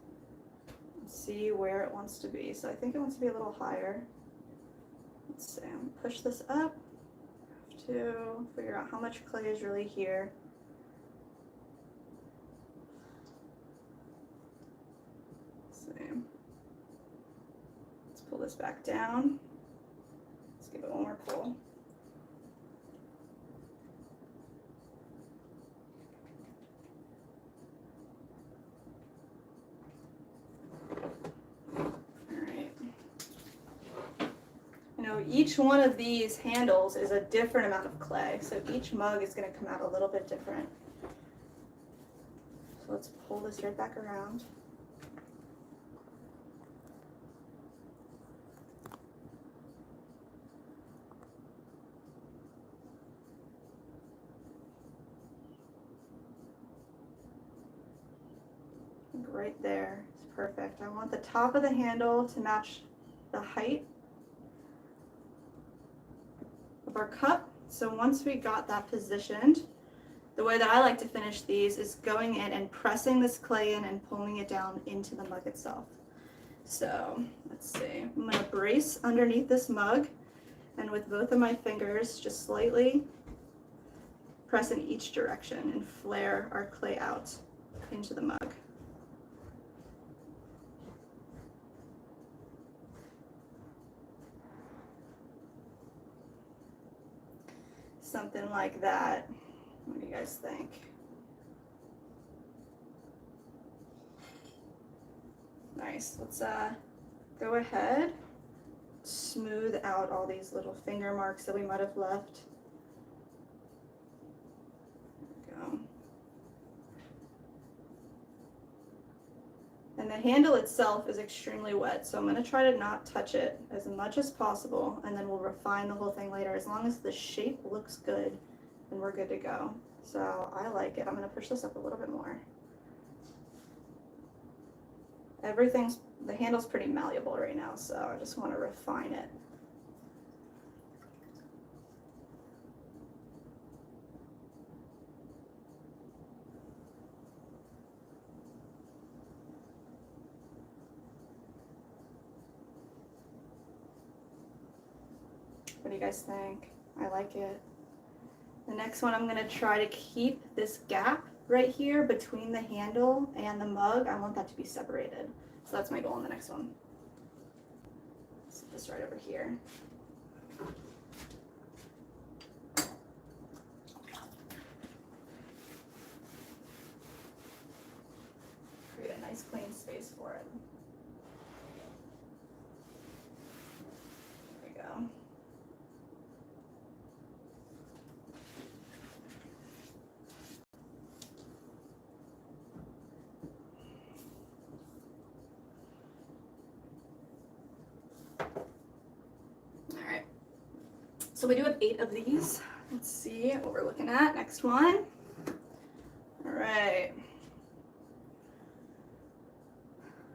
and see where it wants to be. So I think it wants to be a little higher. Let's see, I'm gonna push this up. I have to figure out how much clay is really here. Let's see. Pull this back down. Let's give it one more pull. So each one of these handles is a different amount of clay. So each mug is going to come out a little bit different. So let's pull this right back around. Right there is perfect. I want the top of the handle to match the height of our cup. So once we got that positioned, the way that I like to finish these is going in and pressing this clay in and pulling it down into the mug itself. So let's see, I'm going to brace underneath this mug and with both of my fingers just slightly press in each direction and flare our clay out into the mug. Something like that. What do you guys think? Nice. Let's go ahead, smooth out all these little finger marks that we might have left. There we go. And the handle itself is extremely wet, so I'm going to try to not touch it as much as possible, and then we'll refine the whole thing later. As long as the shape looks good, then we're good to go. So I like it. I'm going to push this up a little bit more. The handle's pretty malleable right now, so I just want to refine it. What do you guys think? I like it. The next one, I'm going to try to keep this gap right here between the handle and the mug. I want that to be separated. So that's my goal in the next one. Set this right over here. Create a nice clean space for it. There we go. So we do have 8 of these. Let's see what we're looking at. Next one. All right.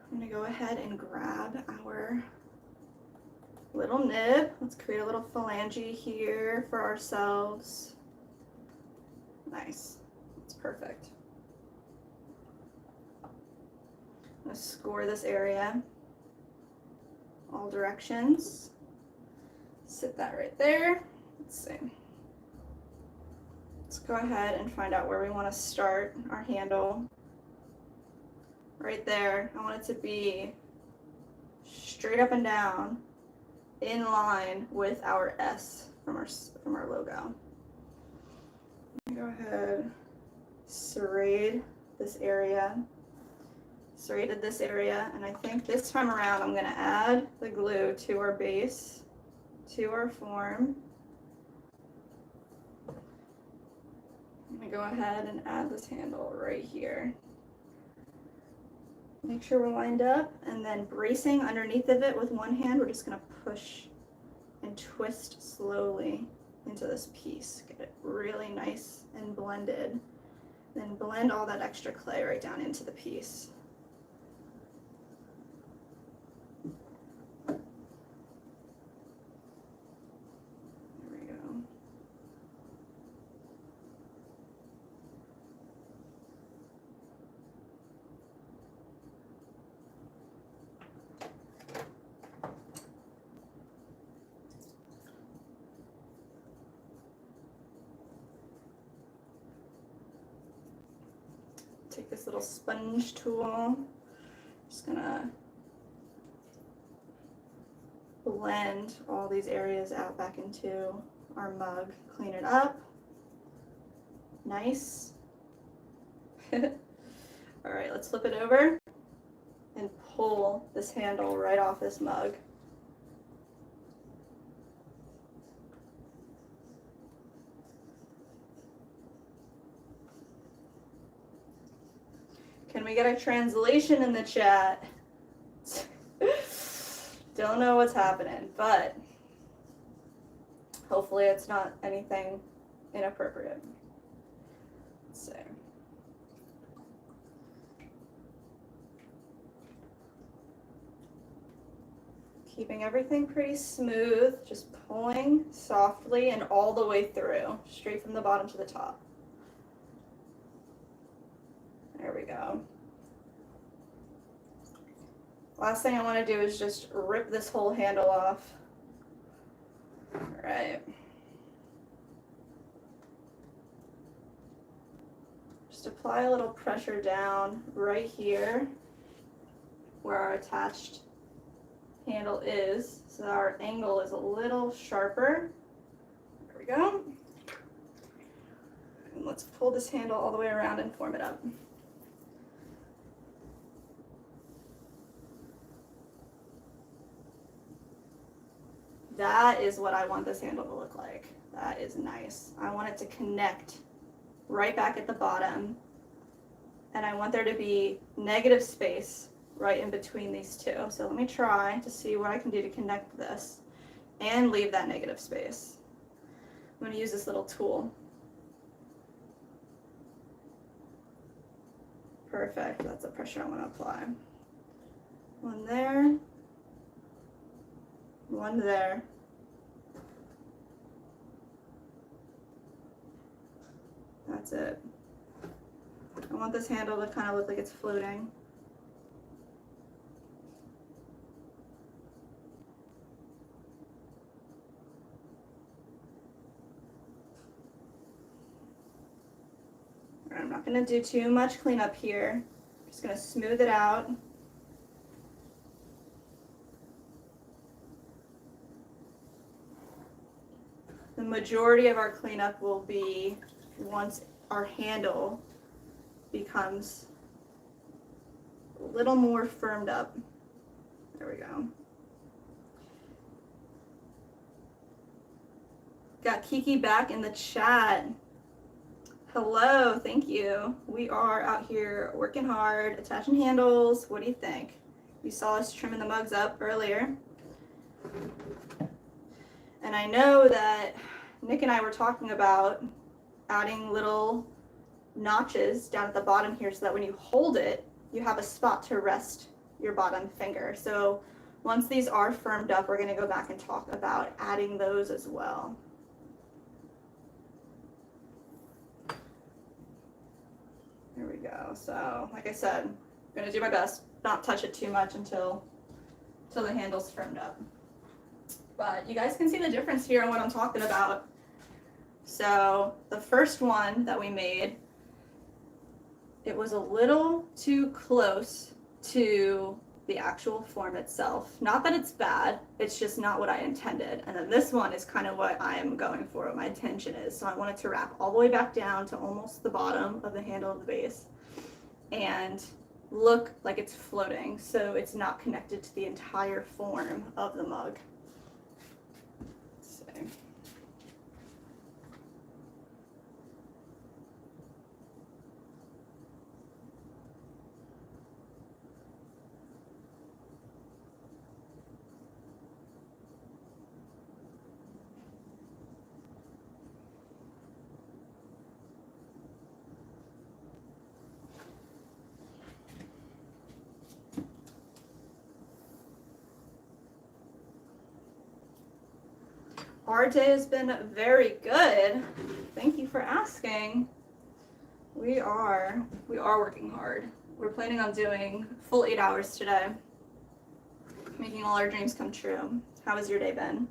I'm gonna go ahead and grab our little nib. Let's create a little phalange here for ourselves. Nice. That's perfect. I'm gonna score this area all directions. Sit that right there. Let's see. Let's go ahead and find out where we want to start our handle. Right there. I want it to be straight up and down in line with our S from our logo. Go ahead, serrate this area. Serrated this area, and I think this time around I'm going to add the glue to our base, to our form. I'm going to go ahead and add this handle right here. Make sure we're lined up, and then bracing underneath of it with one hand, we're just going to push and twist slowly into this piece. Get it really nice and blended. Then blend all that extra clay right down into the piece. Take this little sponge tool, just gonna blend all these areas out back into our mug, clean it up, nice. All right, let's flip it over and pull this handle right off this mug. Can we get a translation in the chat? Don't know what's happening, but hopefully it's not anything inappropriate. Let's see. Keeping everything pretty smooth, just pulling softly and all the way through, straight from the bottom to the top. There we go. Last thing I want to do is just rip this whole handle off. All right. Just apply a little pressure down right here where our attached handle is, so our angle is a little sharper. There we go. And let's pull this handle all the way around and form it up. That is what I want this handle to look like. That is nice. I want it to connect right back at the bottom, and I want there to be negative space right in between these two. So let me try to see what I can do to connect this and leave that negative space. I'm going to use this little tool. Perfect. That's the pressure I want to apply. One there. One there. That's it. I want this handle to kind of look like it's floating. I'm not going to do too much cleanup here. I'm just going to smooth it out. The majority of our cleanup will be once our handle becomes a little more firmed up. There we go. Got Kiki back in the chat. Hello, thank you. We are out here working hard, attaching handles. What do you think? You saw us trimming the mugs up earlier. And I know that Nick and I were talking about adding little notches down at the bottom here so that when you hold it, you have a spot to rest your bottom finger. So once these are firmed up, we're gonna go back and talk about adding those as well. There we go. So like I said, I'm gonna do my best, not touch it too much until the handle's firmed up. But you guys can see the difference here on what I'm talking about. So the first one that we made, it was a little too close to the actual form itself. Not that it's bad, it's just not what I intended. And then this one is kind of what I am going for, what my intention is. So I want it to wrap all the way back down to almost the bottom of the handle of the base and look like it's floating, so it's not connected to the entire form of the mug. Let's see. Our day has been very good. Thank you for asking. We are working hard. We're planning on doing full 8 hours today, making all our dreams come true. How has your day been?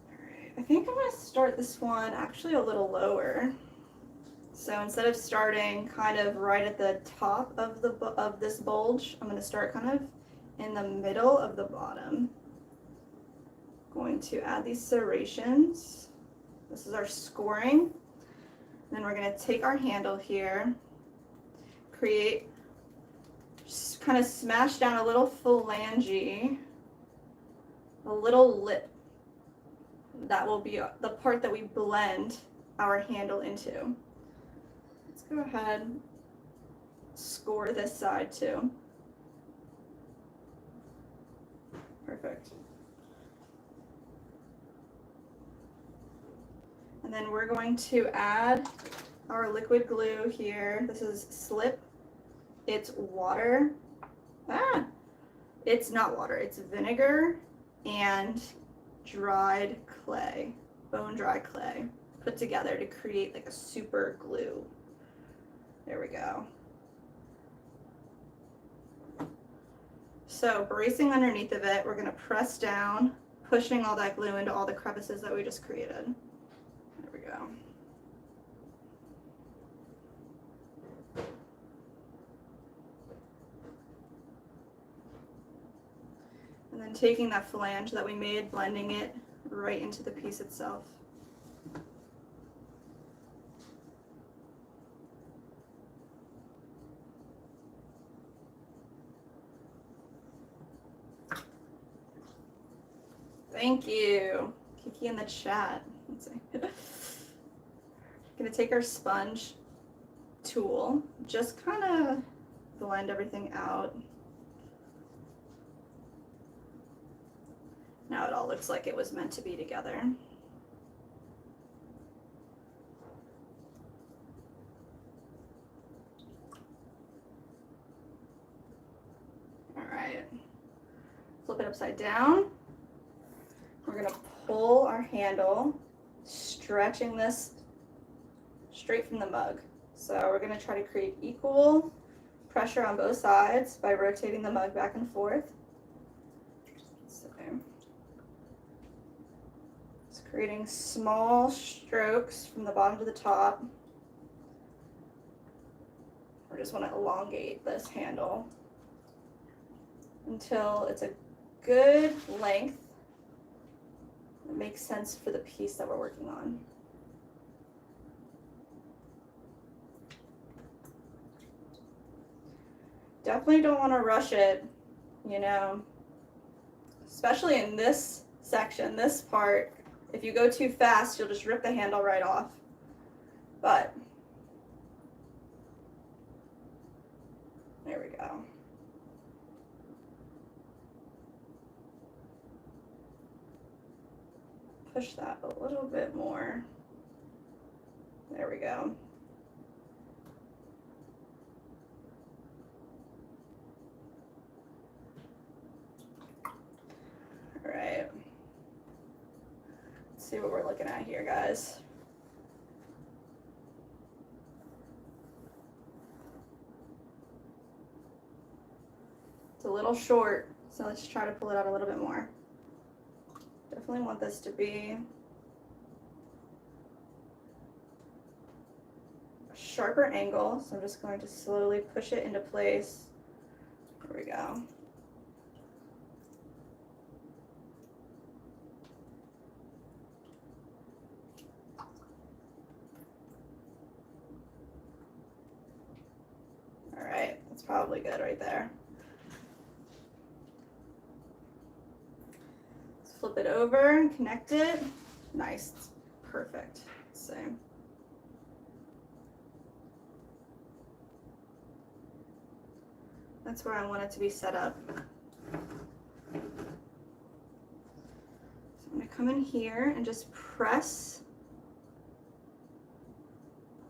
All right, I think I'm going to start this one actually a little lower. So instead of starting kind of right at the top of this bulge, I'm going to start kind of in the middle of the bottom. Going to add these serrations. This is our scoring. Then we're going to take our handle here, just kind of smash down a little phalange a little lip. That will be the part that we blend our handle into. Let's go ahead, score this side too. Perfect. And then we're going to add our liquid glue here. This is Slip. It's water. It's not water, it's vinegar and dried clay, bone dry clay, put together to create like a super glue. There we go. So bracing underneath of it, we're gonna press down, pushing all that glue into all the crevices that we just created. There we go. And then taking that flange that we made, blending it right into the piece itself. Thank you, Kiki in the chat. Let's see. Gonna take our sponge tool, just kind of blend everything out. Now it all looks like it was meant to be together. All right, flip it upside down. We're gonna pull our handle, stretching this straight from the mug. So we're gonna try to create equal pressure on both sides by rotating the mug back and forth. So it's creating small strokes from the bottom to the top. We just want to elongate this handle until it's a good length that makes sense for the piece that we're working on. Definitely don't want to rush it, you know, especially in this section, this part. If you go too fast, you'll just rip the handle right off. But there we go. Push that a little bit more. There we go. All right. Let's see what we're looking at here, guys. It's a little short, so let's try to pull it out a little bit more. Definitely want this to be a sharper angle, so I'm just going to slowly push it into place. There we go. All right, that's probably good right there. Flip it over and connect it. Nice, it's perfect. So that's where I want it to be set up. So I'm gonna come in here and just press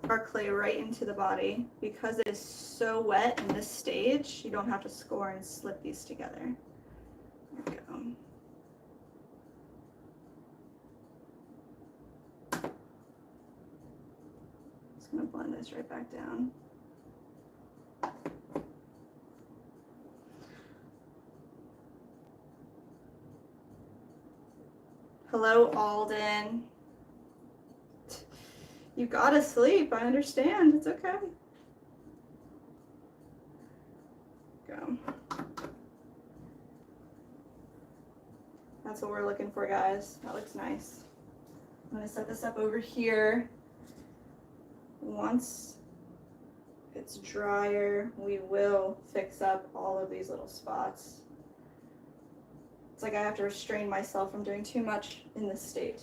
our clay right into the body. Because it is so wet in this stage, you don't have to score and slip these together. There we go. I'm gonna blend this right back down. Hello, Alden. You gotta sleep, I understand, it's okay. Go. That's what we're looking for, guys. That looks nice. I'm gonna set this up over here. Once it's drier, we will fix up all of these little spots. It's like I have to restrain myself from doing too much in this state.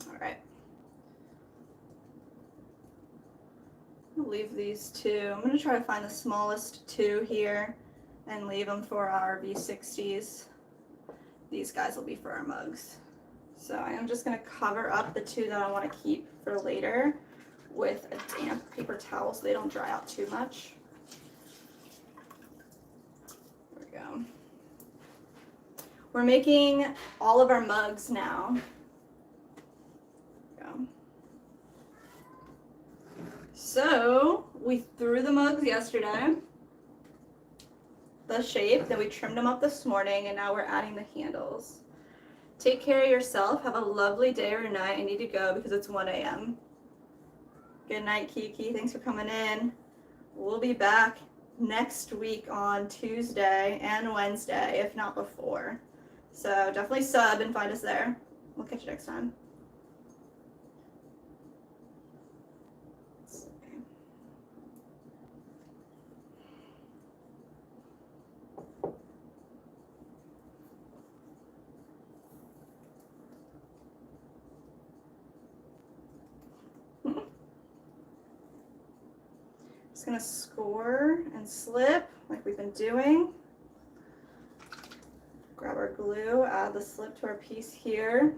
All right. I'll leave these two. I'm going to try to find the smallest two here and leave them for our V60s. These guys will be for our mugs. So I am just going to cover up the two that I want to keep for later with a damp paper towel so they don't dry out too much. There we go. We're making all of our mugs now. There we go. So we threw the mugs yesterday, the shape, then we trimmed them up this morning, and now we're adding the handles. Take care of yourself. Have a lovely day or night. I need to go because it's 1 a.m. Good night, Kiki. Thanks for coming in. We'll be back next week on Tuesday and Wednesday, if not before. So definitely sub and find us there. We'll catch you next time. Just gonna score and slip like we've been doing. Grab our glue, add the slip to our piece here.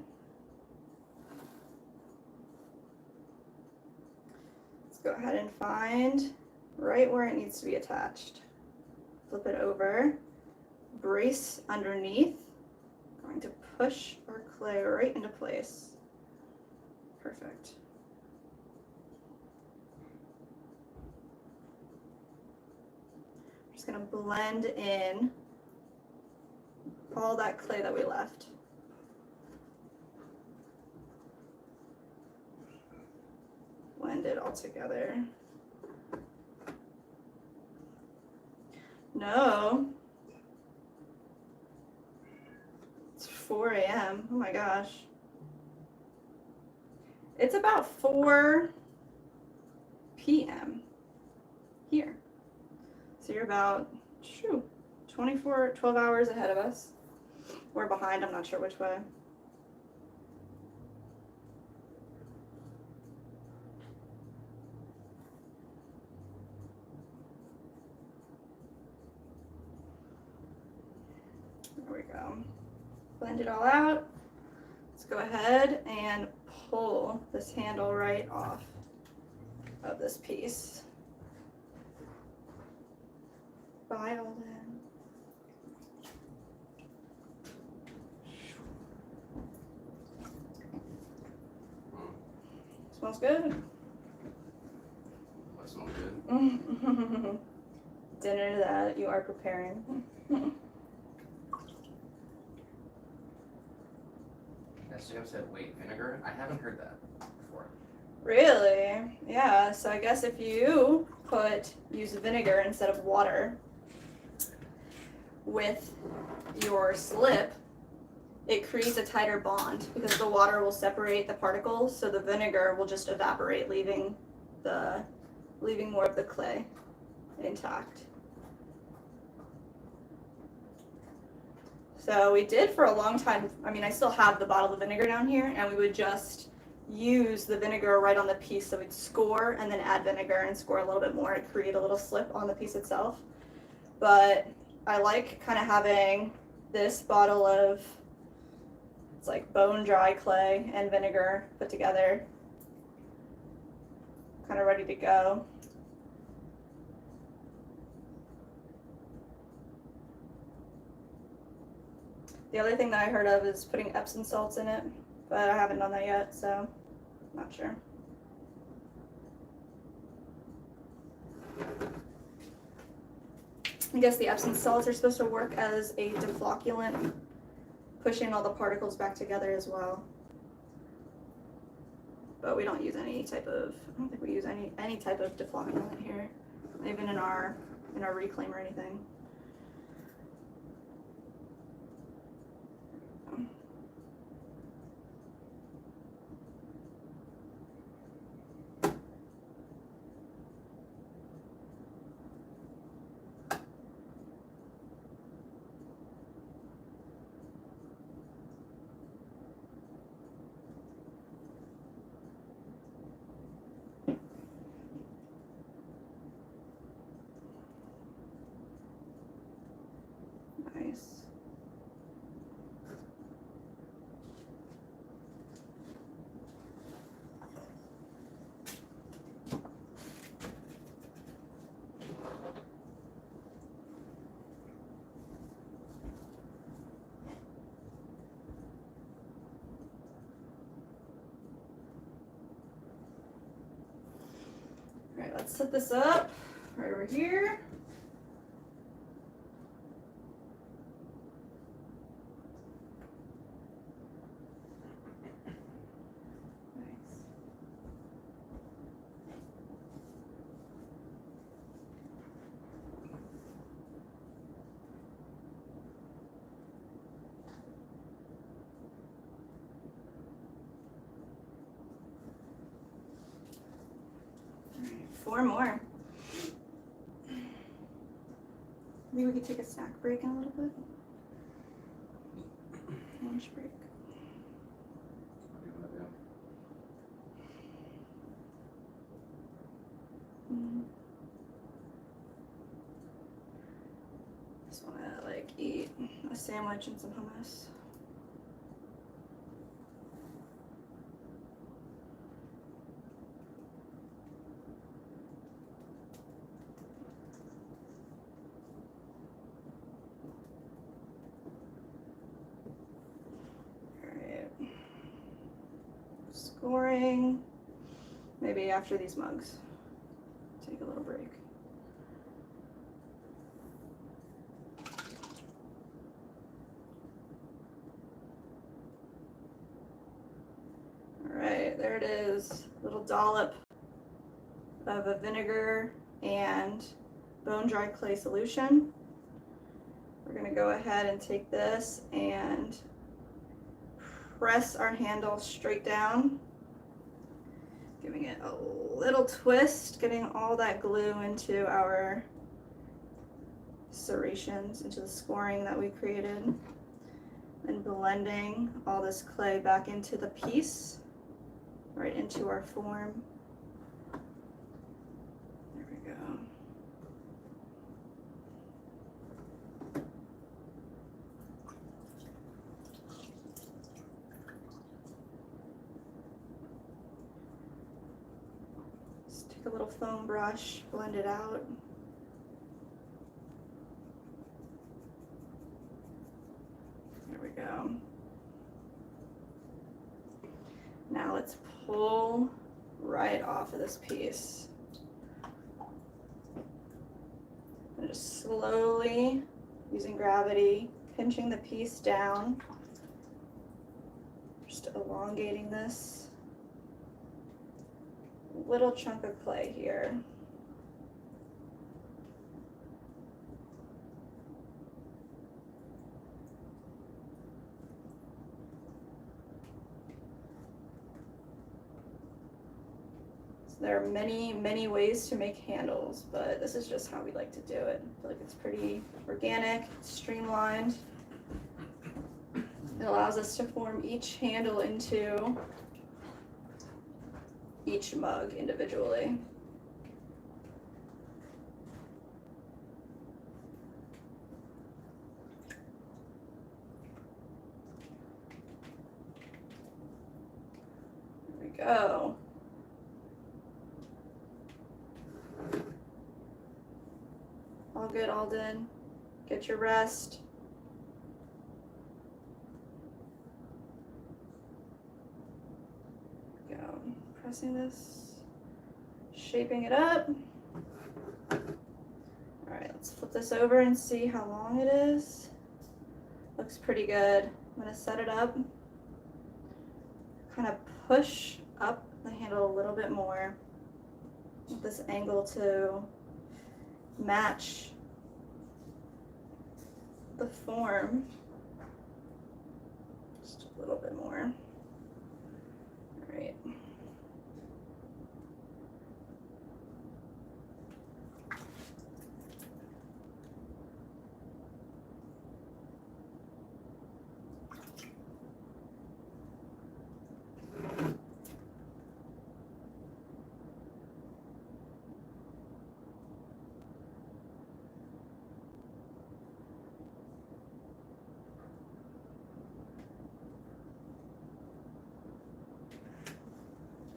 Let's go ahead and find right where it needs to be attached. Flip it over, brace underneath. Going to push our clay right into place. Perfect. Just gonna blend in all that clay that we left. Blend it all together. No. It's 4 a.m. Oh my gosh. It's about 4 p.m. here. So you're about 12 hours ahead of us. We're behind, I'm not sure which way. There we go. Blend it all out. Let's go ahead and pull this handle right off of this piece. Bye, Alden. Smells good. That smells good. Dinner that you are preparing. Instagram said, wait, vinegar? I haven't heard that before. Really? Yeah, so I guess if you use vinegar instead of water with your slip, it creates a tighter bond because the water will separate the particles, so the vinegar will just evaporate, leaving more of the clay intact. So we did for a long time. I mean, I still have the bottle of vinegar down here, and we would just use the vinegar right on the piece. So we'd score and then add vinegar and score a little bit more to create a little slip on the piece itself. But I like kind of having this bottle of, it's like bone dry clay and vinegar put together, kind of ready to go. The other thing that I heard of is putting Epsom salts in it, but I haven't done that yet, so not sure. I guess the Epsom salts are supposed to work as a deflocculant, pushing all the particles back together as well. But we don't use any type of, I don't think we use any type of deflocculant here, even in our reclaim or anything. let's set this up right over here. Nice. All right, 4 more. Maybe we could take a snack break in a little bit. Lunch break. What do you wanna do? Just wanna like eat a sandwich and some hummus. Alright. Scoring. Maybe after these mugs. Take a little break. Alright, there it is. Little dollop of a vinegar and bone dry clay solution. We're gonna go ahead and take this and press our handle straight down, giving it a little twist, getting all that glue into our serrations, into the scoring that we created, and blending all this clay back into the piece, right into our form. There we go. Just take a little foam brush, blend it out. There we go. Now let's pull right off of this piece. And just slowly, using gravity, pinching the piece down. Just elongating this little chunk of clay here. There are many, many ways to make handles, but this is just how we like to do it. I feel like it's pretty organic, streamlined. It allows us to form each handle into each mug individually. There we go. All good, Alden. Get your rest. Go. Pressing this, shaping it up. All right, let's flip this over and see how long it is. Looks pretty good. I'm gonna set it up. Kind of push up the handle a little bit more with this angle to match the form just a little bit more. All right.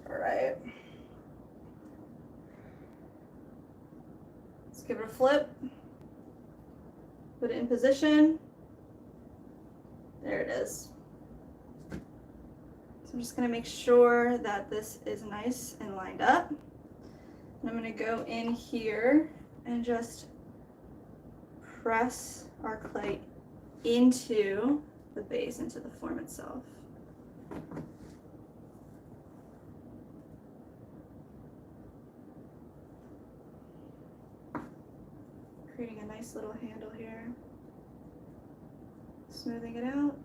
All right. Let's give it a flip. Put it in position. There it is. So I'm just gonna make sure that this is nice and lined up. And I'm gonna go in here and just press our clay into the base, into the form itself. Creating a nice little handle here. Smoothing it out.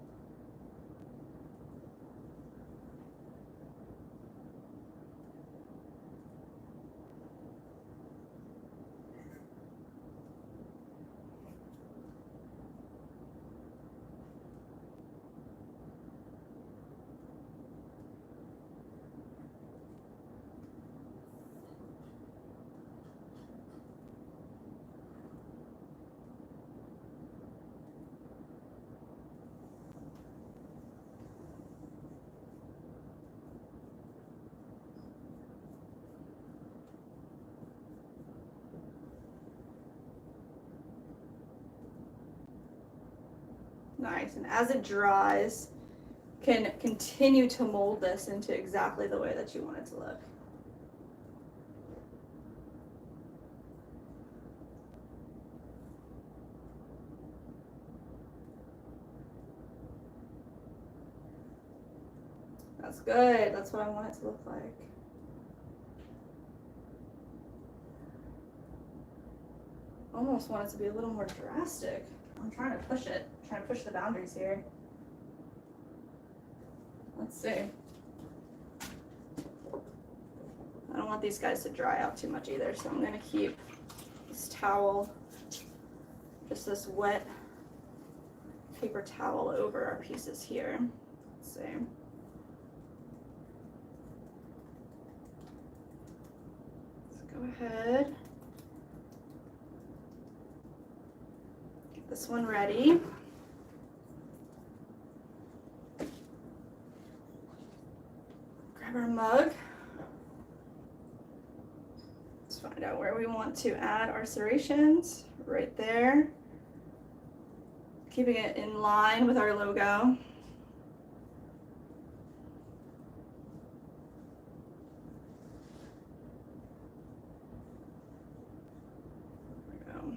Nice, and as it dries, can continue to mold this into exactly the way that you want it to look. That's good, that's what I want it to look like. Almost want it to be a little more drastic. I'm trying to push it, trying to push the boundaries here. Let's see. I don't want these guys to dry out too much either, so I'm gonna keep this towel, just this wet paper towel over our pieces here. Let's see. Let's go ahead. Get this one ready. Grab our mug. Let's find out where we want to add our serrations. Right there. Keeping it in line with our logo. There we go.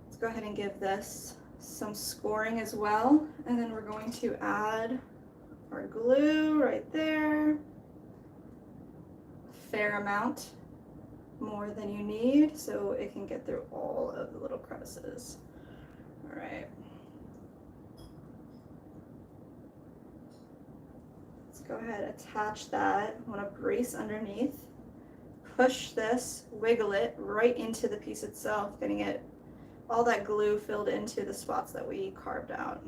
Let's go ahead and give this some scoring as well. And then we're going to add our glue right there. A fair amount, more than you need, so it can get through all of the little crevices. All right. Let's go ahead, attach that. I want to brace underneath. Push this, wiggle it right into the piece itself, getting it all that glue filled into the spots that we carved out.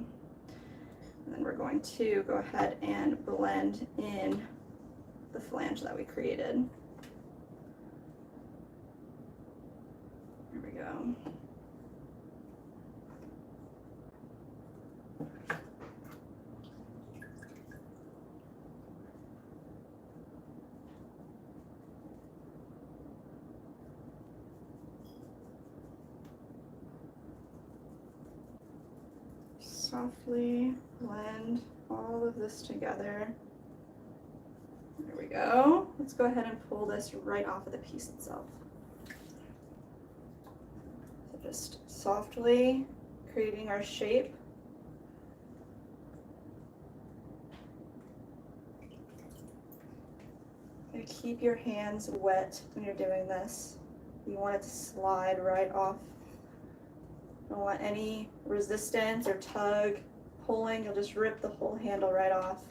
And then we're going to go ahead and blend in the flange that we created. There we go. Softly blend all of this together. There we go. Let's go ahead and pull this right off of the piece itself. So just softly creating our shape. And keep your hands wet when you're doing this. You want it to slide right off. Don't want any resistance or tug, pulling, you'll just rip the whole handle right off.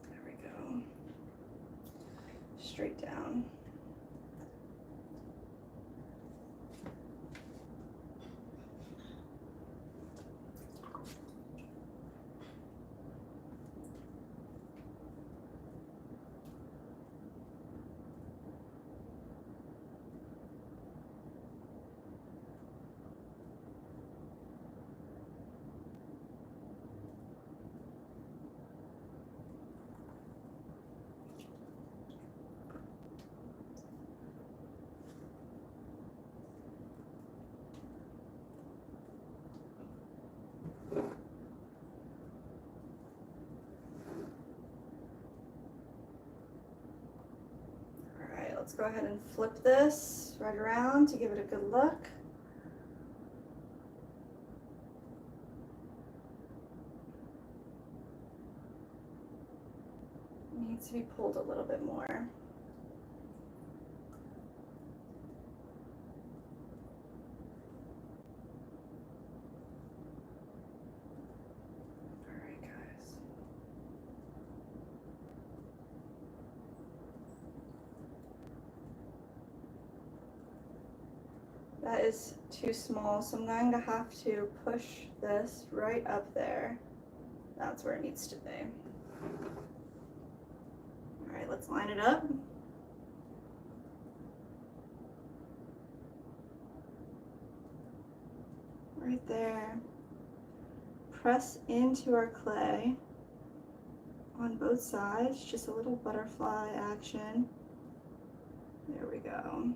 There we go. Straight down. let's go ahead and flip this right around to give it a good look. It needs to be pulled a little bit more. All right, guys. That is too small, so I'm going to have to push this right up there. That's where it needs to be. All right, let's line it up. Right there. Press into our clay on both sides, just a little butterfly action. There we go.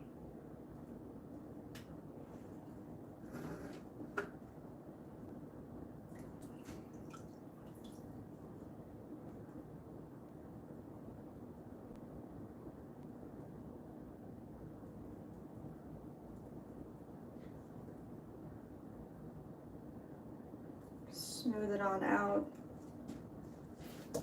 Smooth it on out. There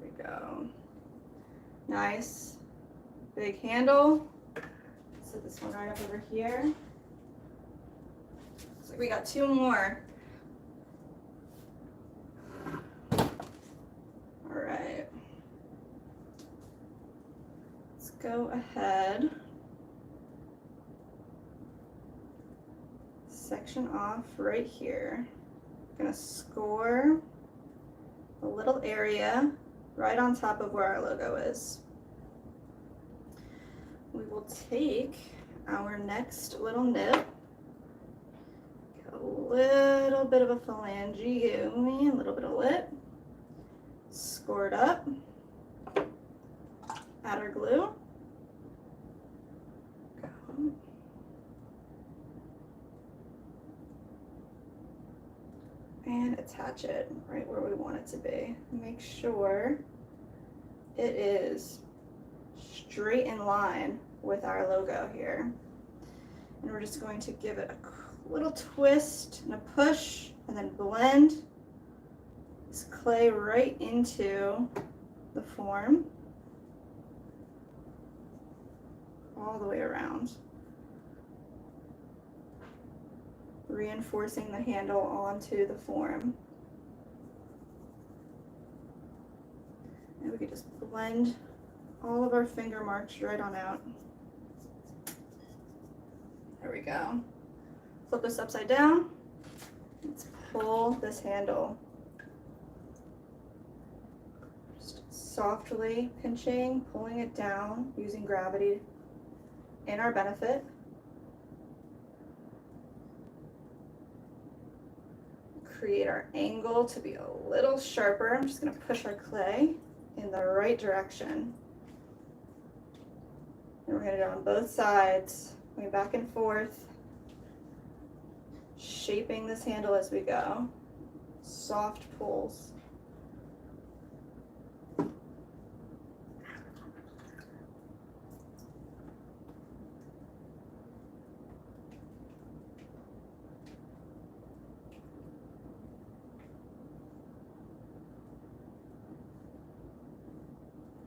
we go. Nice. Big handle. Set this one right up over here. Looks like we got two more. All right. Let's go ahead. Section off right here. Gonna score a little area right on top of where our logo is. We will take our next little nib, get a little bit of a phalange going, a little bit of lip, score it up, add our glue, and attach it right where we want it to be. Make sure it is straight in line with our logo here. And we're just going to give it a little twist and a push and then blend this clay right into the form all the way around, reinforcing the handle onto the form. And we could just blend all of our finger marks right on out. There we go. Flip this upside down. Let's pull this handle. Just softly pinching, pulling it down, using gravity in our benefit. Create our angle to be a little sharper. I'm just going to push our clay in the right direction. And we're going to do it on both sides, going back and forth, shaping this handle as we go. Soft pulls.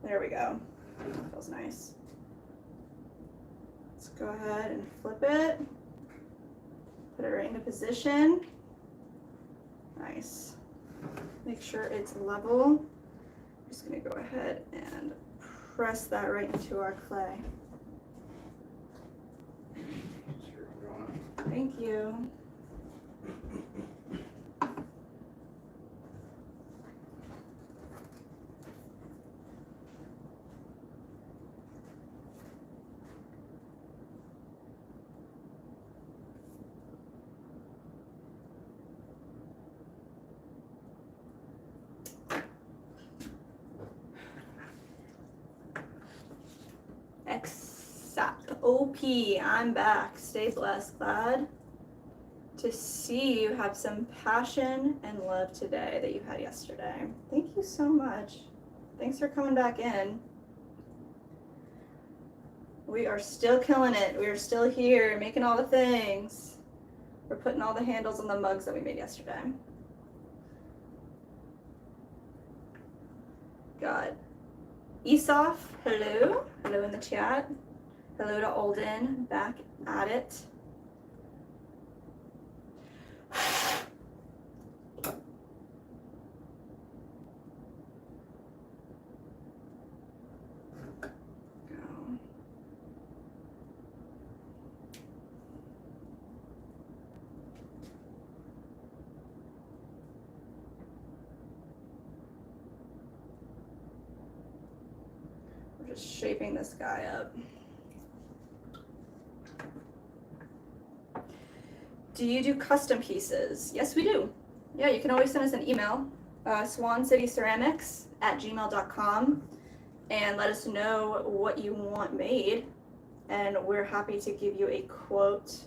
There we go. Feels nice. Let's go ahead and flip it. Put it right into position. Nice. Make sure it's level. I'm just gonna go ahead and press that right into our clay. Thank you. OP, I'm back. Stay blessed, glad to see you have some passion and love today that you had yesterday. Thank you so much. Thanks for coming back in. We are still killing it. We are still here, making all the things. We're putting all the handles on the mugs that we made yesterday. Got Esaf, hello. Hello in the chat. Hello to Alden, back at it. Just shaping this guy up. Do you do custom pieces? Yes, we do. Yeah, you can always send us an email, swancityceramics@gmail.com, and let us know what you want made, and we're happy to give you a quote,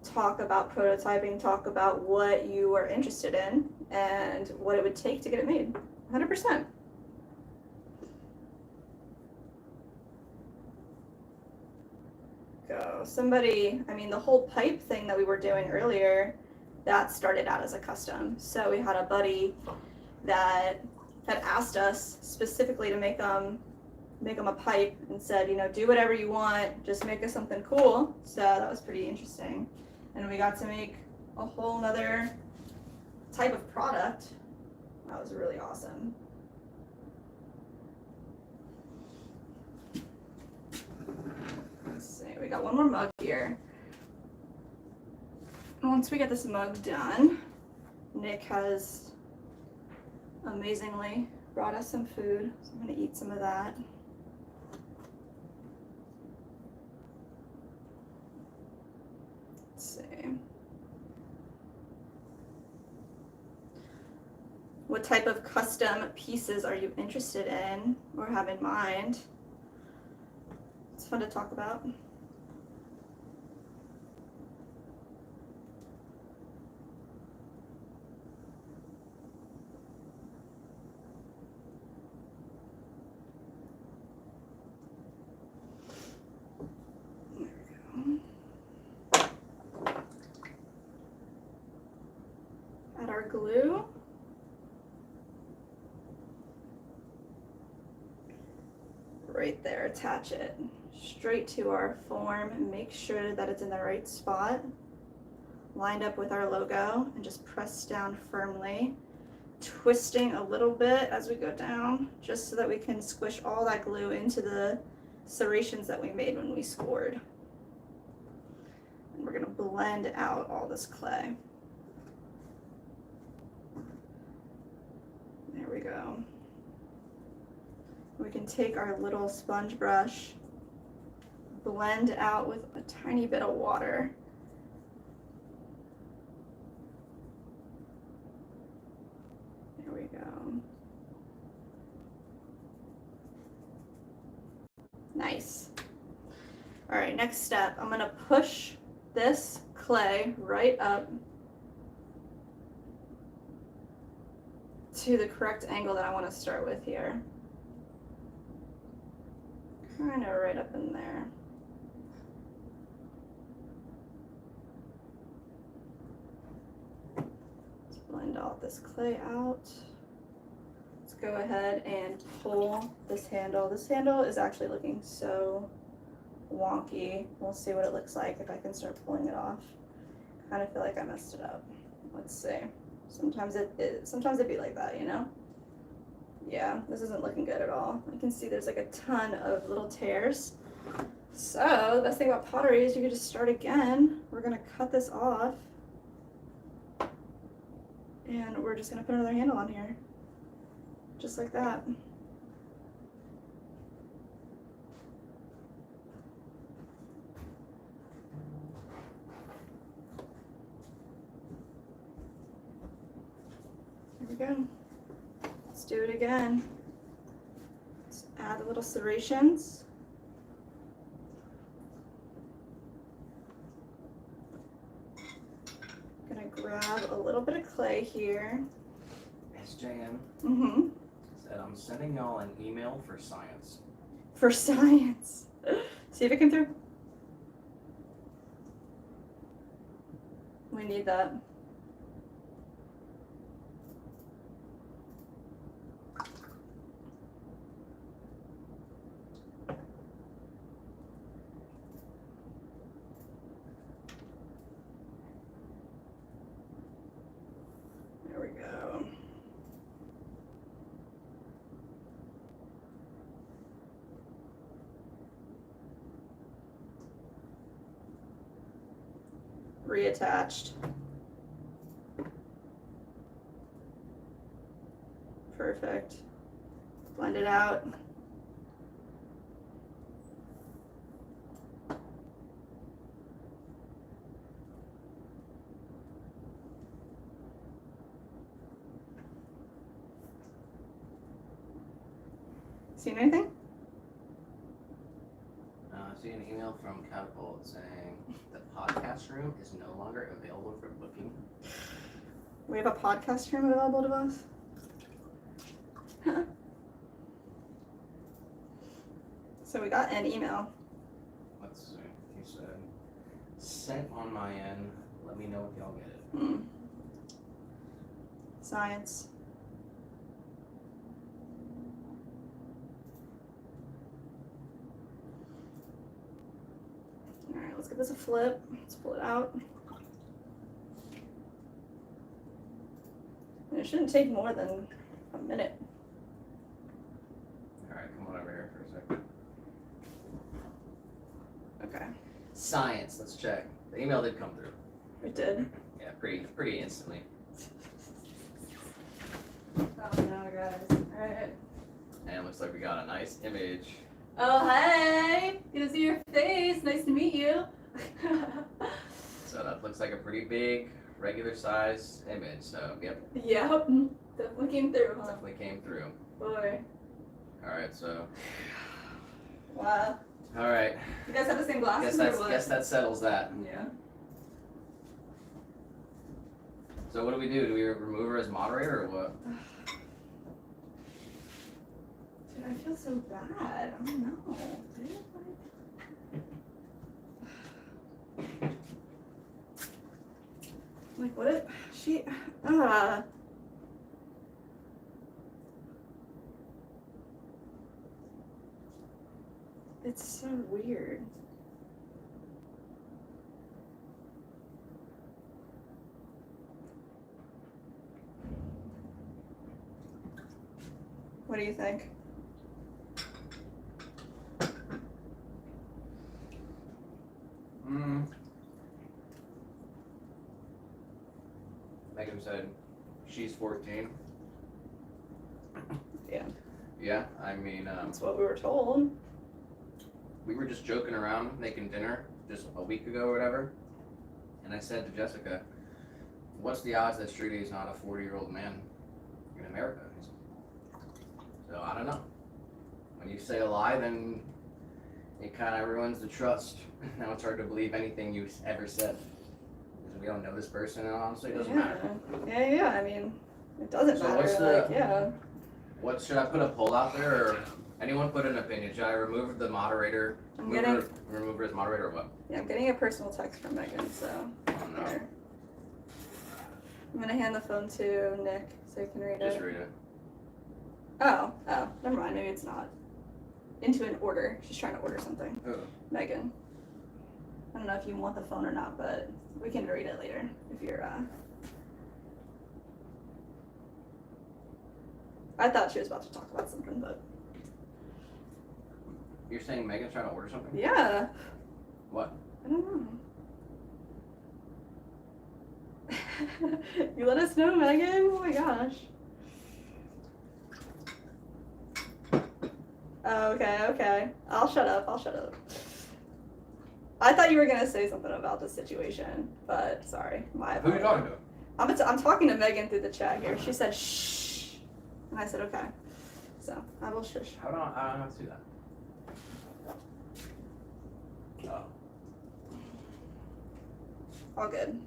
talk about prototyping, talk about what you are interested in, and what it would take to get it made. 100%. Somebody, I mean, the whole pipe thing that we were doing earlier, that started out as a custom. So we had a buddy that had asked us specifically to make them a pipe and said, you know, do whatever you want, just make us something cool. So that was pretty interesting. And we got to make a whole nother type of product. That was really awesome. We got one more mug here. Once we get this mug done, Nick has amazingly brought us some food, so I'm gonna eat some of that. Let's see. What type of custom pieces are you interested in or have in mind? It's fun to talk about. Our glue. Right there, attach it straight to our form and make sure that it's in the right spot, lined up with our logo, and just press down firmly, twisting a little bit as we go down, just so that we can squish all that glue into the serrations that we made when we scored. And we're gonna blend out all this clay. There we go. We can take our little sponge brush, blend out with a tiny bit of water. There we go. Nice. All right, next step, I'm gonna push this clay right up to the correct angle that I want to start with here. Kind of right up in there. Let's blend all this clay out. Let's go ahead and pull this handle. This handle is actually looking so wonky. We'll see what it looks like if I can start pulling it off. Kind of feel like I messed it up. Let's see. Sometimes it'd be like that, you know? Yeah, this isn't looking good at all. I can see there's like a ton of little tears. So the best thing about pottery is you can just start again. We're gonna cut this off. And we're just gonna put another handle on here. Just like that. There we go. Let's do it again. Let's add the little serrations. grab a little bit of clay here. SJM Mm-hmm. said, I'm sending y'all an email for science. For science. See if it came through. We need that. There we go. Reattached. Perfect. Blend it out. Seen anything? I see an email from Catapult saying the podcast room is no longer available for booking. We have a podcast room available to us. So we got an email. Let's see. He said, sent on my end. Let me know if y'all get it. Hmm. Science. All right, let's give this a flip. Let's pull it out. And it shouldn't take more than a minute. Alright, come on over here for a second. Okay, Science, let's check. The email did come through. it did. Yeah, pretty instantly. Oh no, guys. All right. And it looks like we got a nice image. Oh, hey! Good to see your face. Nice to meet you. So that looks like a pretty big, regular size image. So yep, Yep. Definitely came through, huh? definitely came through. Boy. Alright, so Wow. alright. You guys have the same glasses or what? Guess that settles that. Yeah. So what do? Do we remove her as moderator or what? Dude, I feel so bad. I don't know. Dude, like what if she it's so weird. What do you think? Megan said she's 14. Yeah. Yeah, I mean, That's what we were told. we were just joking around making dinner just a week ago or whatever. And I said to Jessica, what's the odds that Strudy is not a 40-year-old man in America? So I don't know. When you say a lie, then it kind of ruins the trust. Now it's hard to believe anything you ever said. Because we don't know this person, and honestly, it doesn't matter. Yeah, I mean, it doesn't So matter. what's the- Like, yeah. What, should I put a poll out there, or anyone put an opinion? Should I remove the moderator? Remove her as moderator or what? Yeah, I'm getting a personal text from Megan, so Oh no. here. I'm gonna hand the phone to Nick so he can read Just it. read it. Oh, never mind, maybe it's not. Into an order. She's trying to order something. Oh. Megan. I don't know if you want the phone or not, but we can read it later if you're I thought she was about to talk about something, but You're saying Megan's trying to order something? yeah. What? I don't know. You let us know, Megan. Oh my gosh. Okay. I'll shut up. I thought you were gonna say something about the situation, but sorry. My Who are you talking to? I'm talking to Megan through the chat here. She said shh, and I said okay. So I will shush. I don't have to do that. Oh. All good.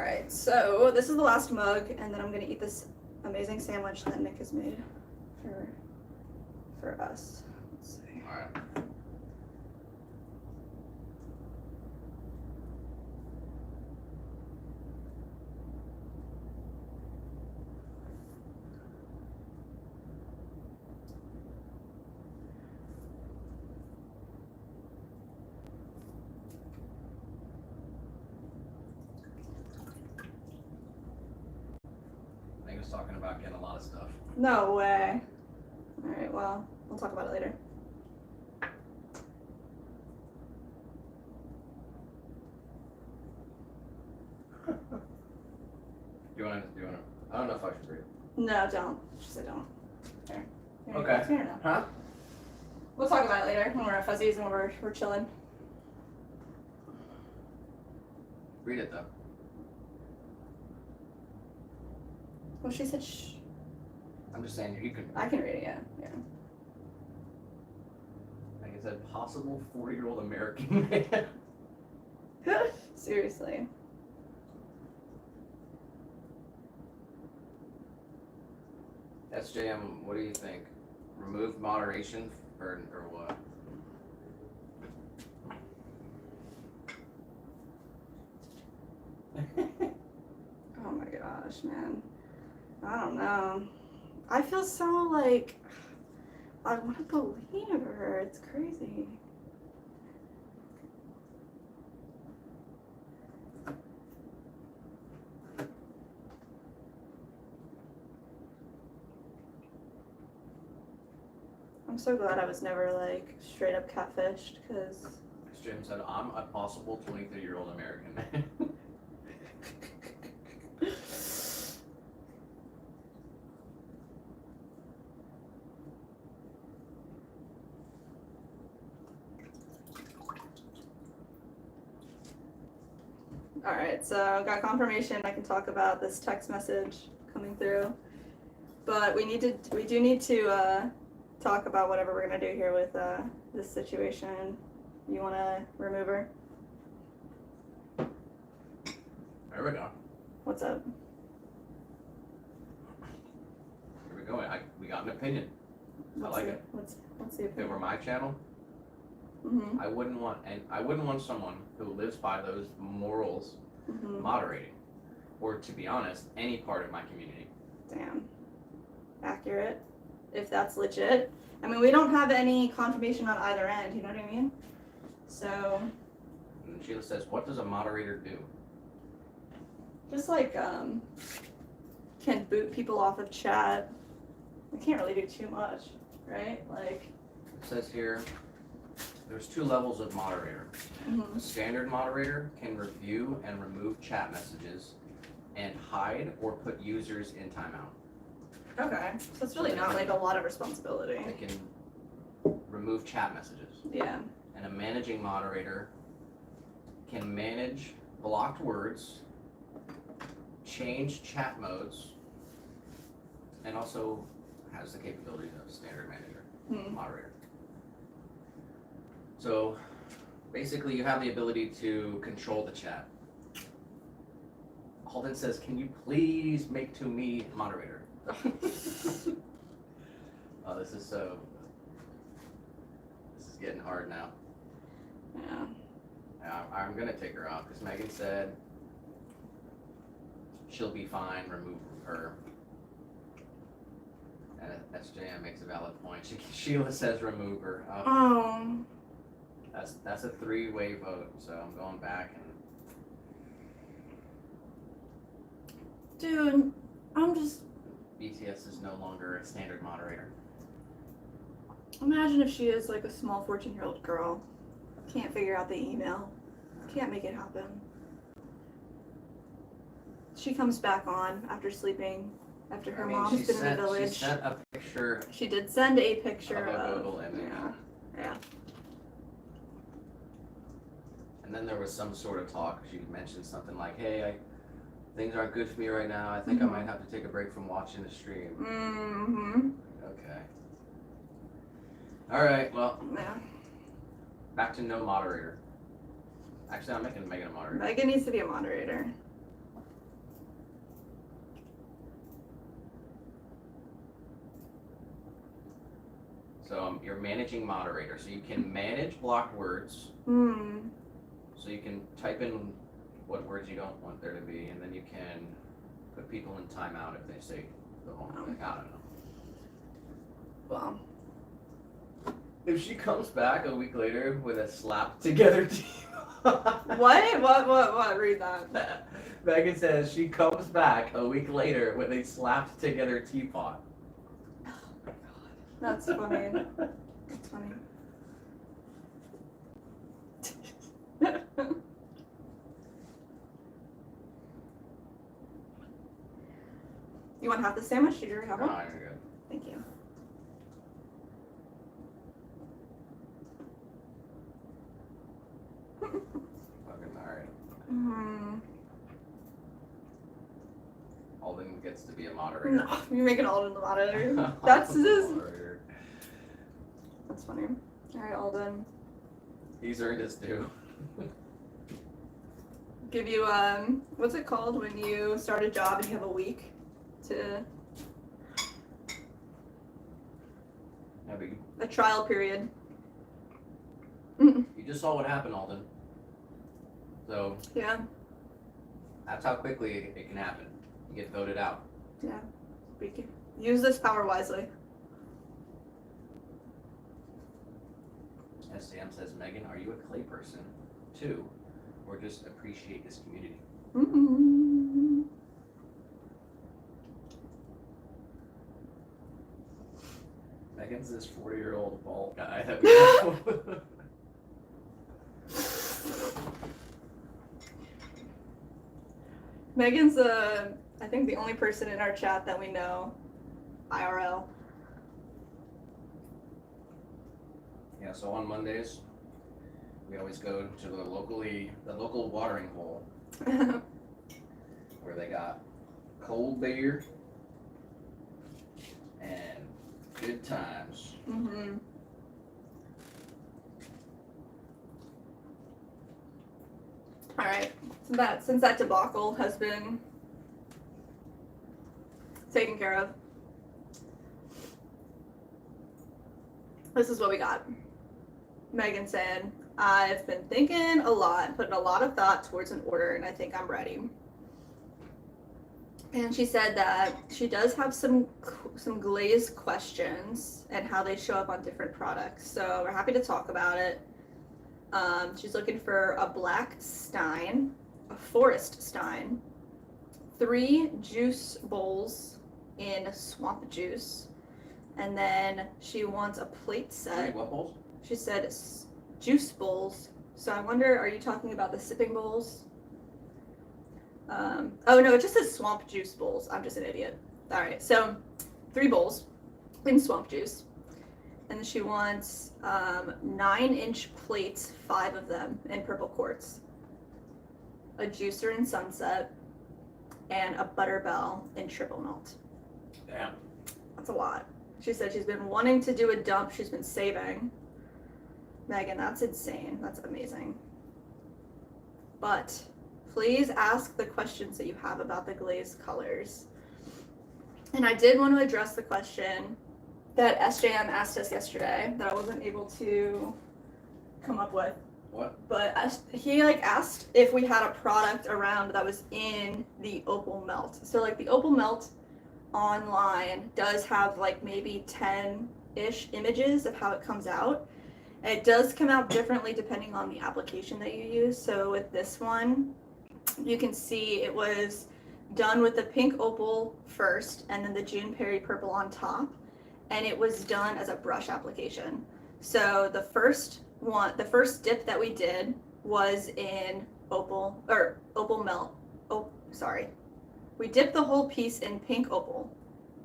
Alright, so this is the last mug, and then I'm gonna eat this amazing sandwich that Nick has made for us. Let's see. Alright. Megan's talking about getting a lot of stuff. No way. Alright, well, we'll talk about it later. Do you wanna, I don't know if I should read it. No, don't. Just say don't. Here. Here, Okay. it's here now. Huh? We'll talk about it later when we're at Fuzzies and we're chilling. Read it though. Well, she said shh. I'm just saying you can. I can read it, yeah. Like I said, possible 40-year-old American man. Yeah. Seriously. SJM, what do you think? Remove moderation or what? Oh my gosh, man. I don't know. I feel so like I want to believe her. It's crazy. I'm so glad I was never like straight up catfished because SJM said, I'm a possible 23-year-old American man. Alright, so got confirmation I can talk about this text message coming through. But we do need to talk about whatever we're gonna do here with this situation. You wanna remove her? There we go. What's up? Here we go. We got an opinion. What's like the, it. What's the If it were opinion? my channel, Mm-hmm. I wouldn't want someone who lives by those morals Mm-hmm. moderating, or to be honest, any part of my community. Damn. Accurate. If that's legit. I mean, we don't have any confirmation on either end, you know what I mean? So, And Sheila says, what does a moderator do? just like, can boot people off of chat. We can't really do too much, right? Like, It says here, there's 2 levels of moderator. mhm. A standard moderator can review and remove chat messages and hide or put users in timeout. Okay. So it's really not like a lot of responsibility. They can remove chat messages. Yeah. And a managing moderator can manage blocked words, change chat modes, and also has the capabilities of standard manager, Hmm. moderator. So basically you have the ability to control the chat. Holden says, can you please make to me moderator? Oh, this is getting hard now. Yeah. Yeah, I'm gonna take her off because Megan said she'll be fine, remove her. And SJM makes a valid point. Sheila says remove her. Oh. That's a 3-way vote, so I'm going back and Dude, I'm just BTS is no longer a standard moderator. imagine if she is like a small 14-year-old girl. Can't figure out the email. Can't make it happen. She comes back on after sleeping, after her mom's been in the village. She sent a picture She did send a picture of a of, Google image. yeah. And then there was some sort of talk. She mentioned something like, hey, things aren't good for me right now. I think I might have to take a break from watching the stream. Mm-hmm. Okay. All right, well, Yeah. back to no moderator. Actually, I'm making Megan a moderator. Megan needs to be a moderator. So you're managing moderator. So you can manage blocked words. Hmm. So you can type in what words you don't want there to be, and then you can put people in timeout if they say the wrong thing. I don't know. Well, If she comes back a week later with a slapped together team. what? Read that. Megan says she comes back a week later with a slapped together teapot. That's funny. That's funny. You want half the sandwich? Did you already have No, one? you're good. Thank you. Fucking alright. Hmm. Alden gets to be a moderator. No, you're making Alden the moderator. That's just. Moderator. That's funny. All right, Alden. He's earned his due. Give you what's it called when you start a job and you have a week to Heavy. a trial period. You just saw what happened, Alden. So Yeah. that's how quickly it can happen. You get voted out. Yeah. We can use this power wisely. SDM says, Megan, are you a clay person too, or just appreciate this community? Mm-hmm. Megan's this 40-year-old bald guy that we know. Megan's I think the only person in our chat that we know IRL. Yeah, so on Mondays, we always go to the local watering hole where they got cold beer and good times. Mm-hmm. All right. Since that debacle has been taken care of, this is what we got. Megan said, I've been thinking a lot, putting a lot of thought towards an order, and I think I'm ready. And she said that she does have some Glaze questions and how they show up on different products. So we're happy to talk about it. She's looking for a black stein, a forest stein, 3 juice bowls in swamp juice, and then she wants a plate set. What bowls? She said juice bowls. So I wonder, are you talking about the sipping bowls? Oh no, it just says swamp juice bowls. I'm just an idiot. All right, so 3 bowls in swamp juice. And then she wants 9-inch plates, 5 of them in purple quartz, a juicer in sunset, and a butterbell in triple malt. Damn. That's a lot. She said she's been wanting to do a dump. She's been saving. Megan, that's insane. That's amazing. But please ask the questions that you have about the Glaze colors. And I did want to address the question that SJM asked us yesterday that I wasn't able to come up with. What? But he asked if we had a product around that was in the opal melt. So the opal melt online does have maybe 10-ish images of how it comes out. It does come out differently depending on the application that you use. So with this one, you can see it was done with the pink opal first and then the June Perry purple on top. And it was done as a brush application. So the first dip that we did was in opal melt. Oh, sorry. We dipped the whole piece in pink opal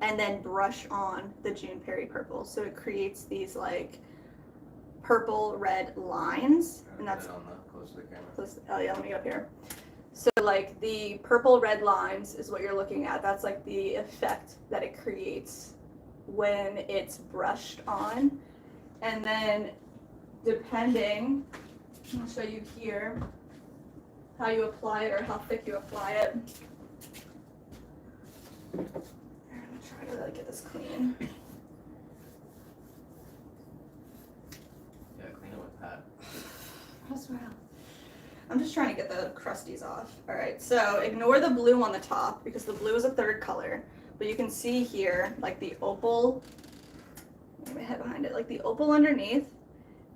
and then brush on the June Perry purple. So it creates these purple red lines. And that's close to the camera. oh yeah, let me get up here. So the purple red lines is what you're looking at. That's the effect that it creates when it's brushed on. And then depending, I'll show you here how you apply it or how thick you apply it. I'm gonna try to get this clean. that. That's wild. I'm just trying to get the crusties off. All right, so ignore the blue on the top because the blue is a third color. But you can see here, like the opal, get my head behind it, like the opal underneath,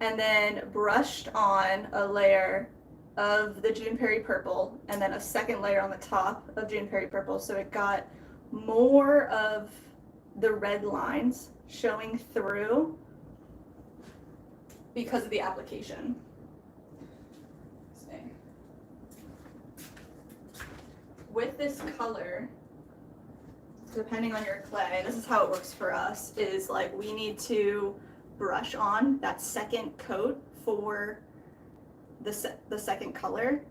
and then brushed on a layer of the June Perry purple, and then a second layer on the top of June Perry purple. So it got more of the red lines showing through because of the application. With this color, depending on your clay, this is how it works for us, is like we need to brush on that second coat for the second color.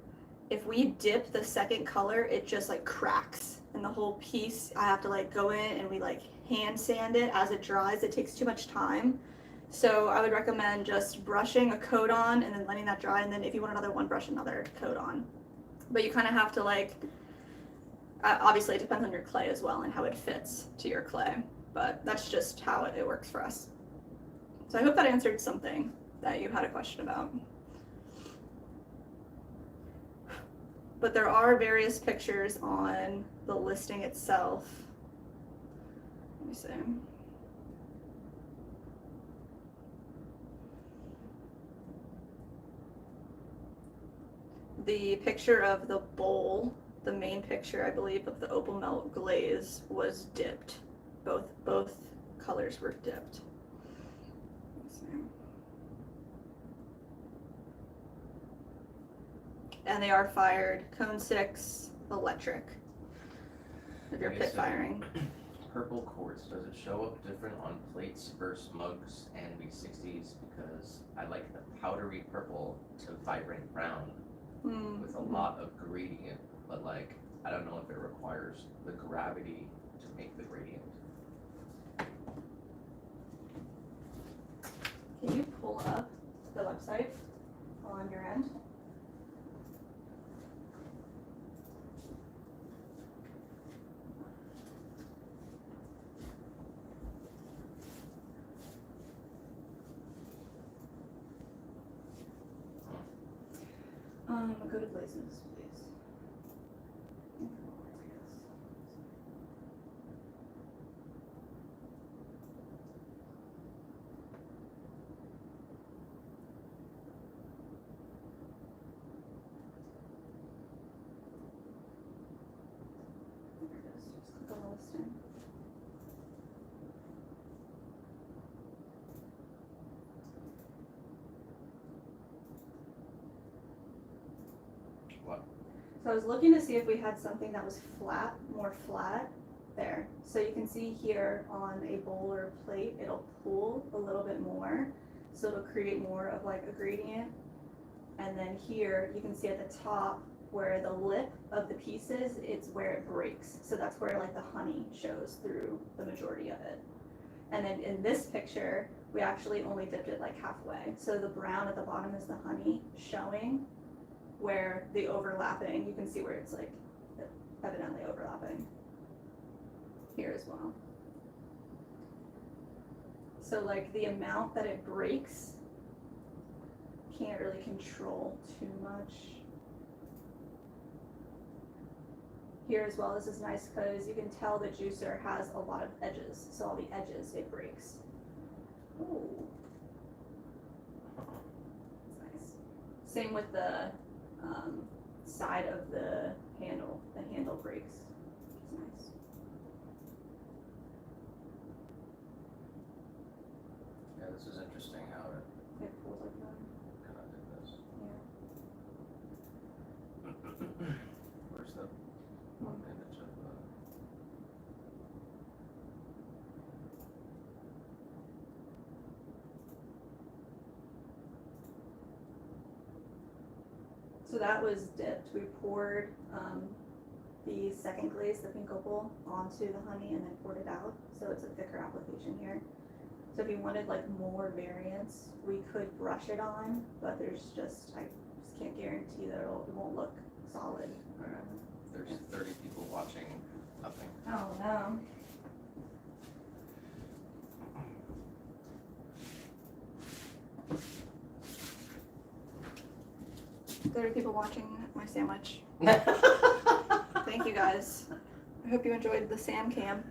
If we dip the second color, it just like cracks and the whole piece, I have to like go in and we like hand sand it as it dries. It takes too much time. So I would recommend just brushing a coat on and then letting that dry, and then if you want another one, brush another coat on. But you kind of have to like, obviously it depends on your clay as well and how it fits to your clay, but that's just how it works for us. So I hope that answered something that you had a question about. But there are various pictures on the listing itself. Let me see. The picture of the bowl, the main picture, I believe, of the opal melt glaze was dipped. Both colors were dipped. And they are fired cone 6 electric if you're Okay, pit so firing. Purple quartz, does it show up different on plates versus mugs and V60s? Because I like the powdery purple to vibrant brown with a lot of gradient, but like I don't know if it requires the gravity to make the gradient. Can you pull up the website on your end? Go to Glaze, please. Just click on the listing. What? So I was looking to see if we had something that was flat, more flat there. So you can see here on a bowl or a plate, it'll pull a little bit more. So it'll create more of like a gradient. And then here you can see at the top where the lip of the piece is, it's where it breaks. So that's where like the honey shows through the majority of it. And then in this picture, we actually only dipped it like halfway. So the brown at the bottom is the honey showing where the overlapping, you can see where it's like evidently overlapping here as well. So like the amount that it breaks, can't really control too much. Here as well, this is nice because you can tell the juicer has a lot of edges. So all the edges, it breaks. Ooh. That's nice. Same with the side of the handle. The handle breaks, which is nice. Yeah, this is interesting how it It pulls like that. kind of did this. Yeah. Where's the one image of the... So that was dipped. We poured the second glaze, the pink opal, onto the honey and then poured it out. So it's a thicker application here. So if you wanted like more variance, we could brush it on, but I just can't guarantee that it won't look solid. There's 30 people watching nothing. Oh no. 30 people watching my sandwich. Thank you guys. I hope you enjoyed the Sam Cam.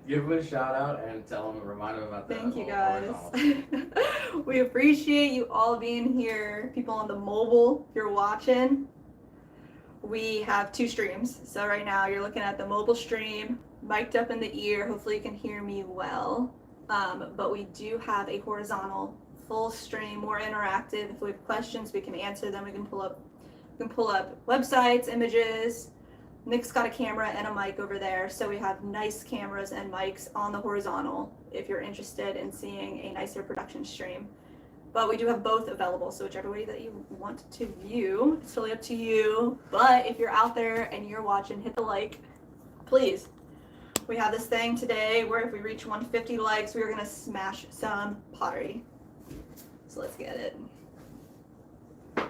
Give him a shout out and tell him, remind him about that. Thank you guys. We appreciate you all being here. People on the mobile, if you're watching. We have 2 streams. So right now you're looking at the mobile stream, mic'd up in the ear. Hopefully you can hear me well. But we do have a horizontal full stream, more interactive. If we have questions, we can answer them. We can pull up websites, images. Nick's got a camera and a mic over there, so we have nice cameras and mics on the horizontal if you're interested in seeing a nicer production stream. But we do have both available, so whichever way that you want to view, it's totally up to you. But if you're out there and you're watching, hit the like, please. We have this thing today where if we reach 150 likes, we are gonna smash some pottery. So let's get it. All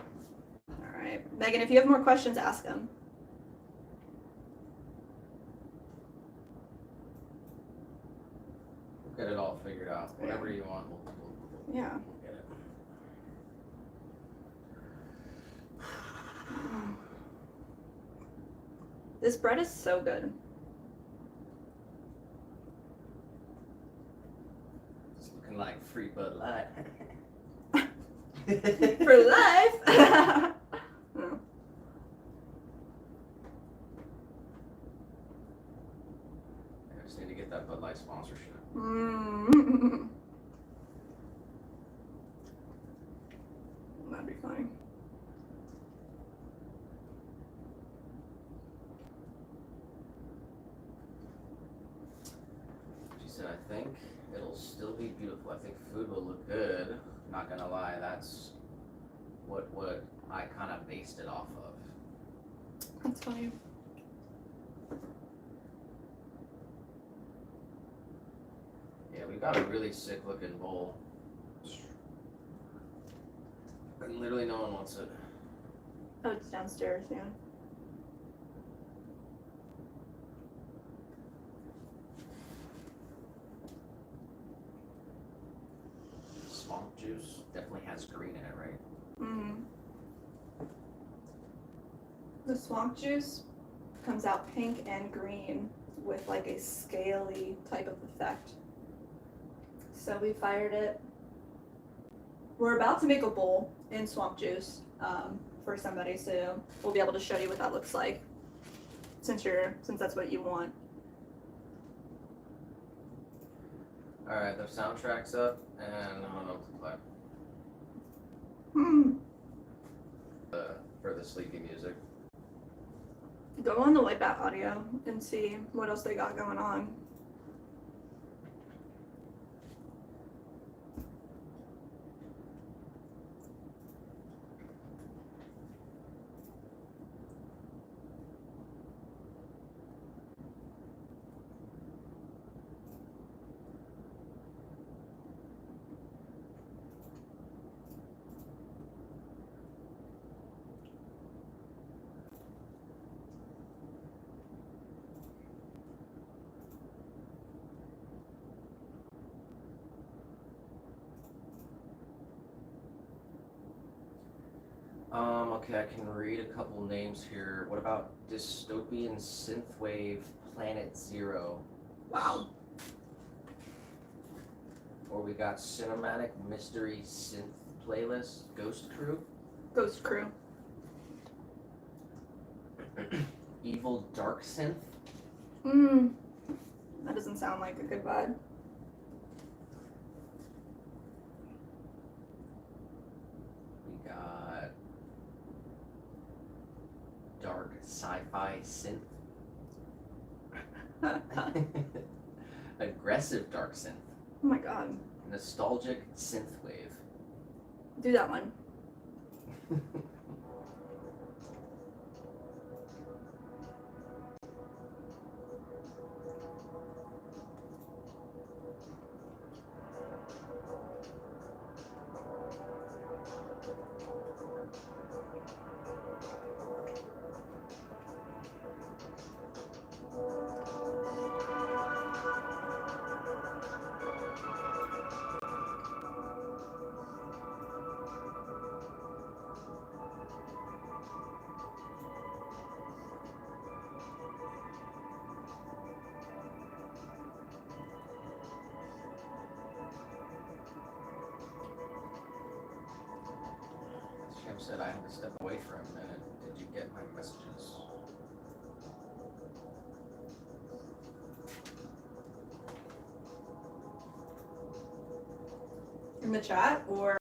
right, Megan, if you have more questions, ask them. We'll get it all figured out. Whatever you want, we'll Yeah. get it. This bread is so good. It's looking like free Bud Light. For life. Oh. I just need to get that Bud Light sponsorship. That'd be funny. She said, I think it'll still be beautiful. I think food will look good. Not gonna lie, that's what I kind of based it off of. That's funny. Yeah, we got a really sick looking bowl. And literally no one wants it. Oh, it's downstairs, yeah. Swamp juice definitely has green in it, right? Mm-hmm. The swamp juice comes out pink and green with like a scaly type of effect. So we fired it. We're about to make a bowl in swamp juice for somebody, so we'll be able to show you what that looks like since that's what you want. Alright, the soundtrack's up and I don't know what to play. For the sleepy music. Go on the Wipeout audio and see what else they got going on. Okay, I can read a couple names here. What about Dystopian Synthwave Planet Zero? Wow. Or we got Cinematic Mystery Synth Playlist, Ghost Crew. Ghost Crew. Evil Dark Synth. That doesn't sound like a good vibe. We got Dark Sci-Fi Synth. Aggressive Dark Synth. Oh my god. Nostalgic Synthwave. Do that one. Tim said I had to step away for a minute. Did you get my messages? In the chat, or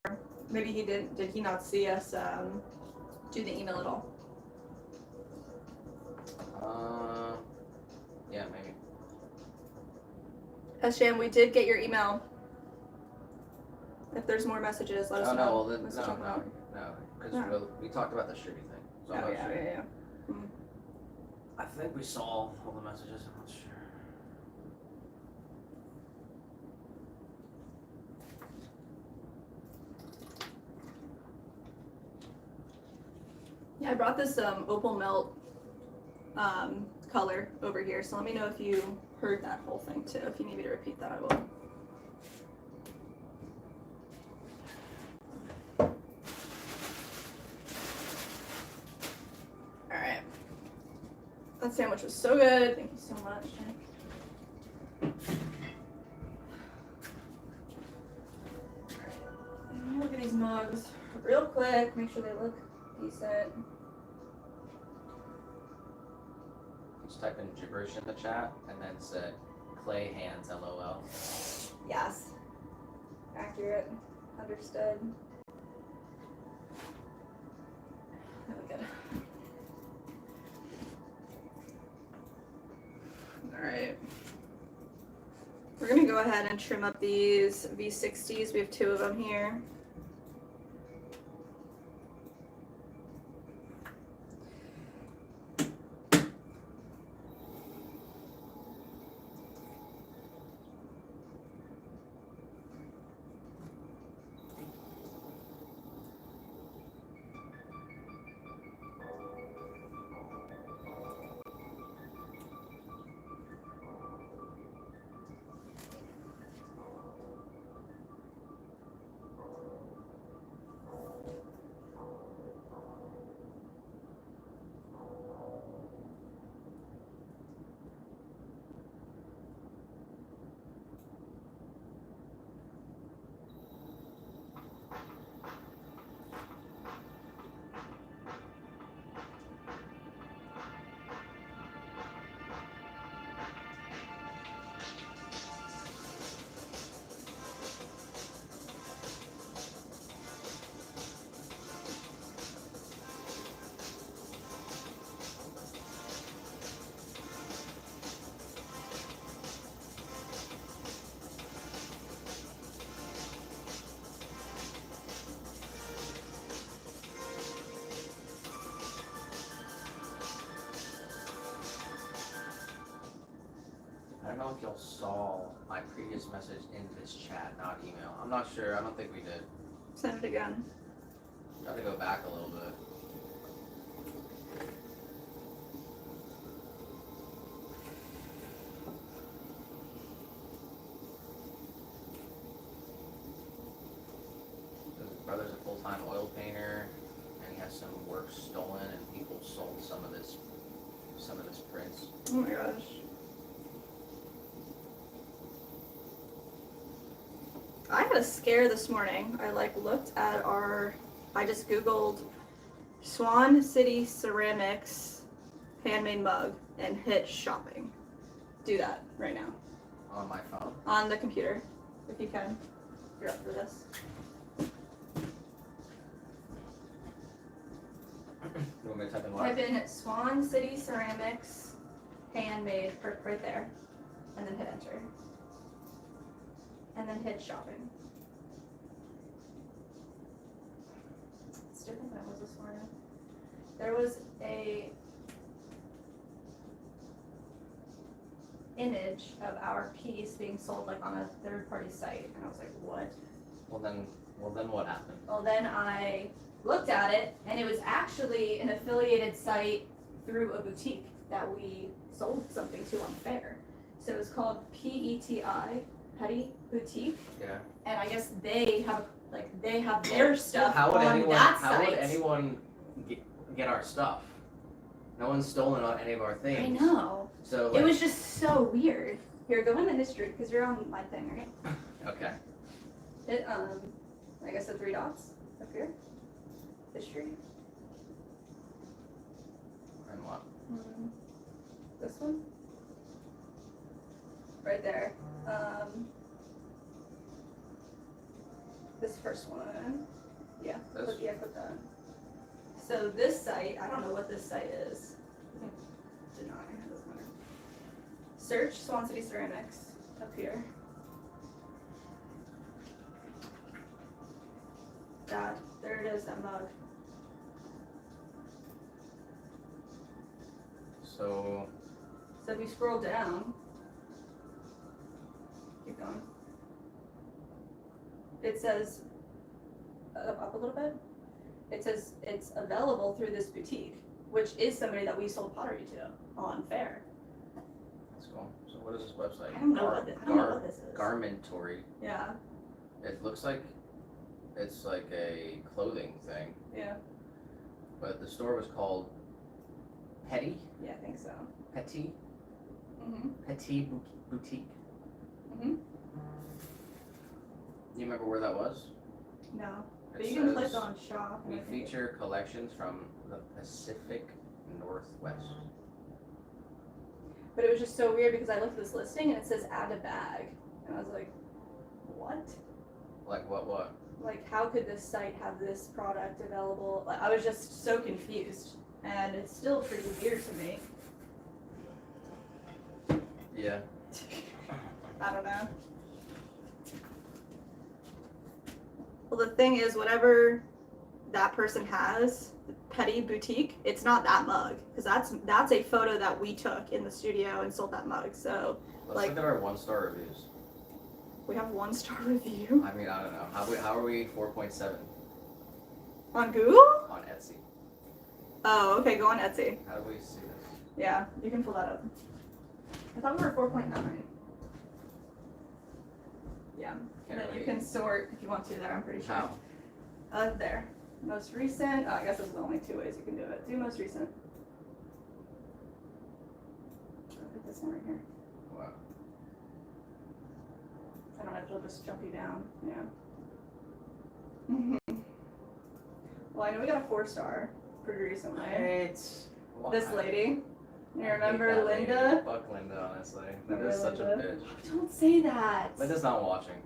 maybe he didn't. Did he not see us do the email at all? Yeah, maybe. Sham, we did get your email. If there's more messages, let us Oh know. no, well then, Let's no, check them out. because No. we talked about the shooting thing. So I'm Oh not yeah, sure. yeah. I think we saw all the messages. I'm not sure. Yeah, I brought this opal melt color over here, so let me know if you heard that whole thing too. If you need me to repeat that, I will. Alright. That sandwich was so good. Thank you so much. Alright. Look at these mugs real quick. Make sure they look decent. Just type in gibberish in the chat and then said clay hands LOL. Yes. Accurate. Understood. Really good. Alright. We're gonna go ahead and trim up these V60s. We have 2 of them here. I don't know if y'all saw my previous message in this chat, not email. I'm not sure. I don't think we did. Send it again. Got to go back a little bit. His brother's a full-time oil painter, and he has some work stolen, and people sold some of this prints. Oh my gosh. I had a scare this morning. I looked at I just Googled Swan City Ceramics handmade mug and hit shopping. Do that right now. On my phone. On the computer, if you can. If you're up for this. You want me to type in what? Type in Swan City Ceramics handmade right there. And then hit enter. And then hit shopping. It's different than it was this morning. There was a image of our piece being sold on a third-party site, and I was like, what? Well then what happened? Well, then I looked at it, and it was actually an affiliated site through a boutique that we sold something to on Faire. So it was called PETI, Petty Boutique, Yeah. and I guess they have their stuff How would on anyone? that How site. would anyone get our stuff? No one's stolen any of our things. I know. So It was just so weird. Here, go into history because you're on my thing, right? okay. Hit I guess the 3 dots up here. history. And what? This one? Right there. This first one. Yeah, This? put that. So this site, I don't know what this site is. Deny, it doesn't matter. Search Swan City Ceramics up here. There it is, that mug. So So if you scroll down, keep going. It says, up a little bit, it says it's available through this boutique, which is somebody that we sold pottery to on Faire. that's cool. So what is this website? I don't know what this is. Garmentory. Yeah, It looks like it's like a clothing thing, yeah, but the store was called Petty yeah, I think so. Petit Boutique. Mhm. You remember where that was? No, but It you can says, click on shop. and we I think feature collections from the Pacific Northwest. But it was just so weird because I looked at this listing and it says add a bag, and I was like, what? Like what? Like, how could this site have this product available? Like, I was just so confused, and it's still pretty weird to me. Yeah. I don't know. Well, the thing is, whatever that person has, the Petty Boutique, it's not that mug, because that's a photo that we took in the studio and sold that mug. So Let's Like- look at our 1-star reviews. we have 1-star review I mean, I don't know. How are we 4.7 on Google. on Etsy? Oh, okay, go on Etsy. How do we see this? Yeah, you can pull that up. I thought we were 4.9. Yeah, and Can't then you really- can sort if you want to there. I'm pretty sure. How? There. Most recent. Oh, I guess those are the only 2 ways you can do it. Do most recent. I'll put this one right here. Wow. I don't know if it'll just jump you down. Yeah. Well, I know we got a 4-star pretty recently. It's This lady. You remember I hate that lady. Linda? Fuck Linda, honestly. Remember Linda's such a Linda? bitch. Don't say that. Linda's not watching.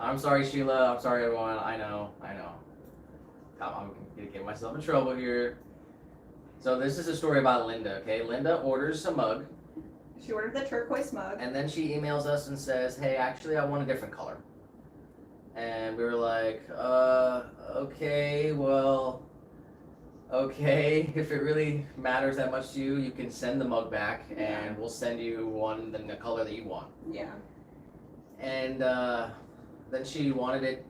I'm sorry, Sheila. I'm sorry, everyone. I know. I'm gonna get myself in trouble here. So this is a story about Linda, okay? Linda orders a mug, She ordered the turquoise mug. and then she emails us and says, hey, actually, I want a different color. And we were like, okay, well, okay, if it really matters that much to you, you can send the mug back, and we'll send you one in the color that you want. Yeah. And then she wanted it